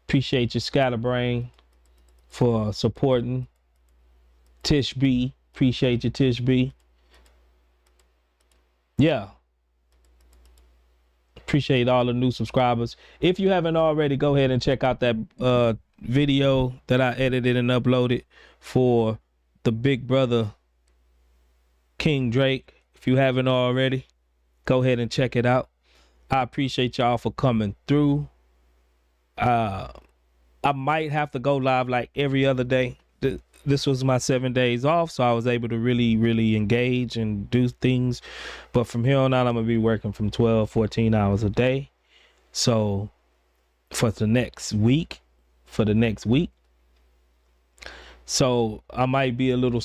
Appreciate you, Scatterbrain, for supporting. Tish B. Appreciate you, Tish B. Yeah. Appreciate all the new subscribers. If you haven't already, go ahead and check out that video that I edited and uploaded for the big brother King Drake. If you haven't already, go ahead and check it out. I appreciate y'all for coming through. I might have to go live like every other day. this was my 7 days off, so I was able to really engage and do things. But from here on out, I'm gonna be working from 12, 14 hours a day. So for the next week, so I might be a little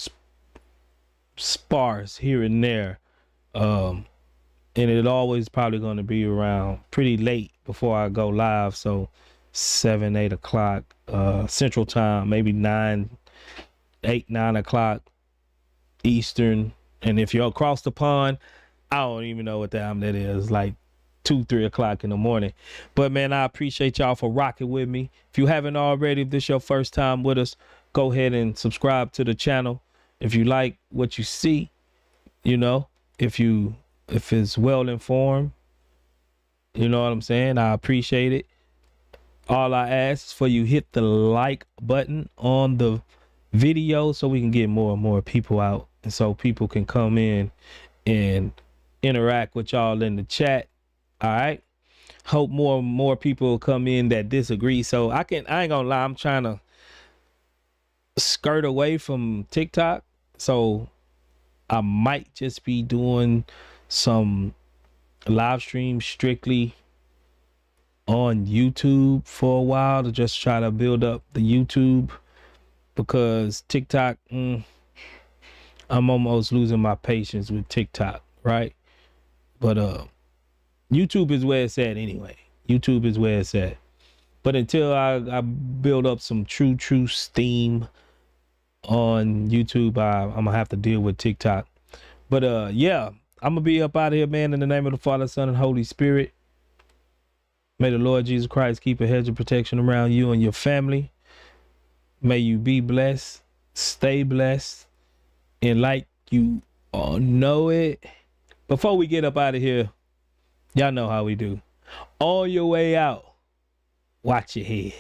sparse here and there. And it always probably going to be around pretty late before I go live. So 7, 8 o'clock Central Time, maybe 9 o'clock Eastern. And if you're across the pond, I don't even know what time that is, like 2, 3 o'clock in the morning. But man, I appreciate y'all for rocking with me. If you haven't already, if this is your first time with us, go ahead and subscribe to the channel. If you like what you see, you know, if it's well informed, you know what I'm saying, I appreciate it. All I ask is for you hit the like button on the video so we can get more and more people out, and so people can come in and interact with y'all in the chat. All right, hope more and more people come in that disagree, so I ain't gonna lie, I'm trying to skirt away from TikTok, so I might just be doing some live streams strictly on YouTube for a while to just try to build up the YouTube, because TikTok, I'm almost losing my patience with TikTok, right? But YouTube is where it's at anyway. YouTube is where it's at. But until I build up some true steam on YouTube, I'm gonna have to deal with TikTok. But yeah, I'm gonna be up out of here, man, in the name of the Father, Son, and Holy Spirit. May the Lord Jesus Christ keep a hedge of protection around you and your family. May you be blessed, stay blessed, and like you all know it. Before we get up out of here, y'all know how we do. On your way out, watch your head.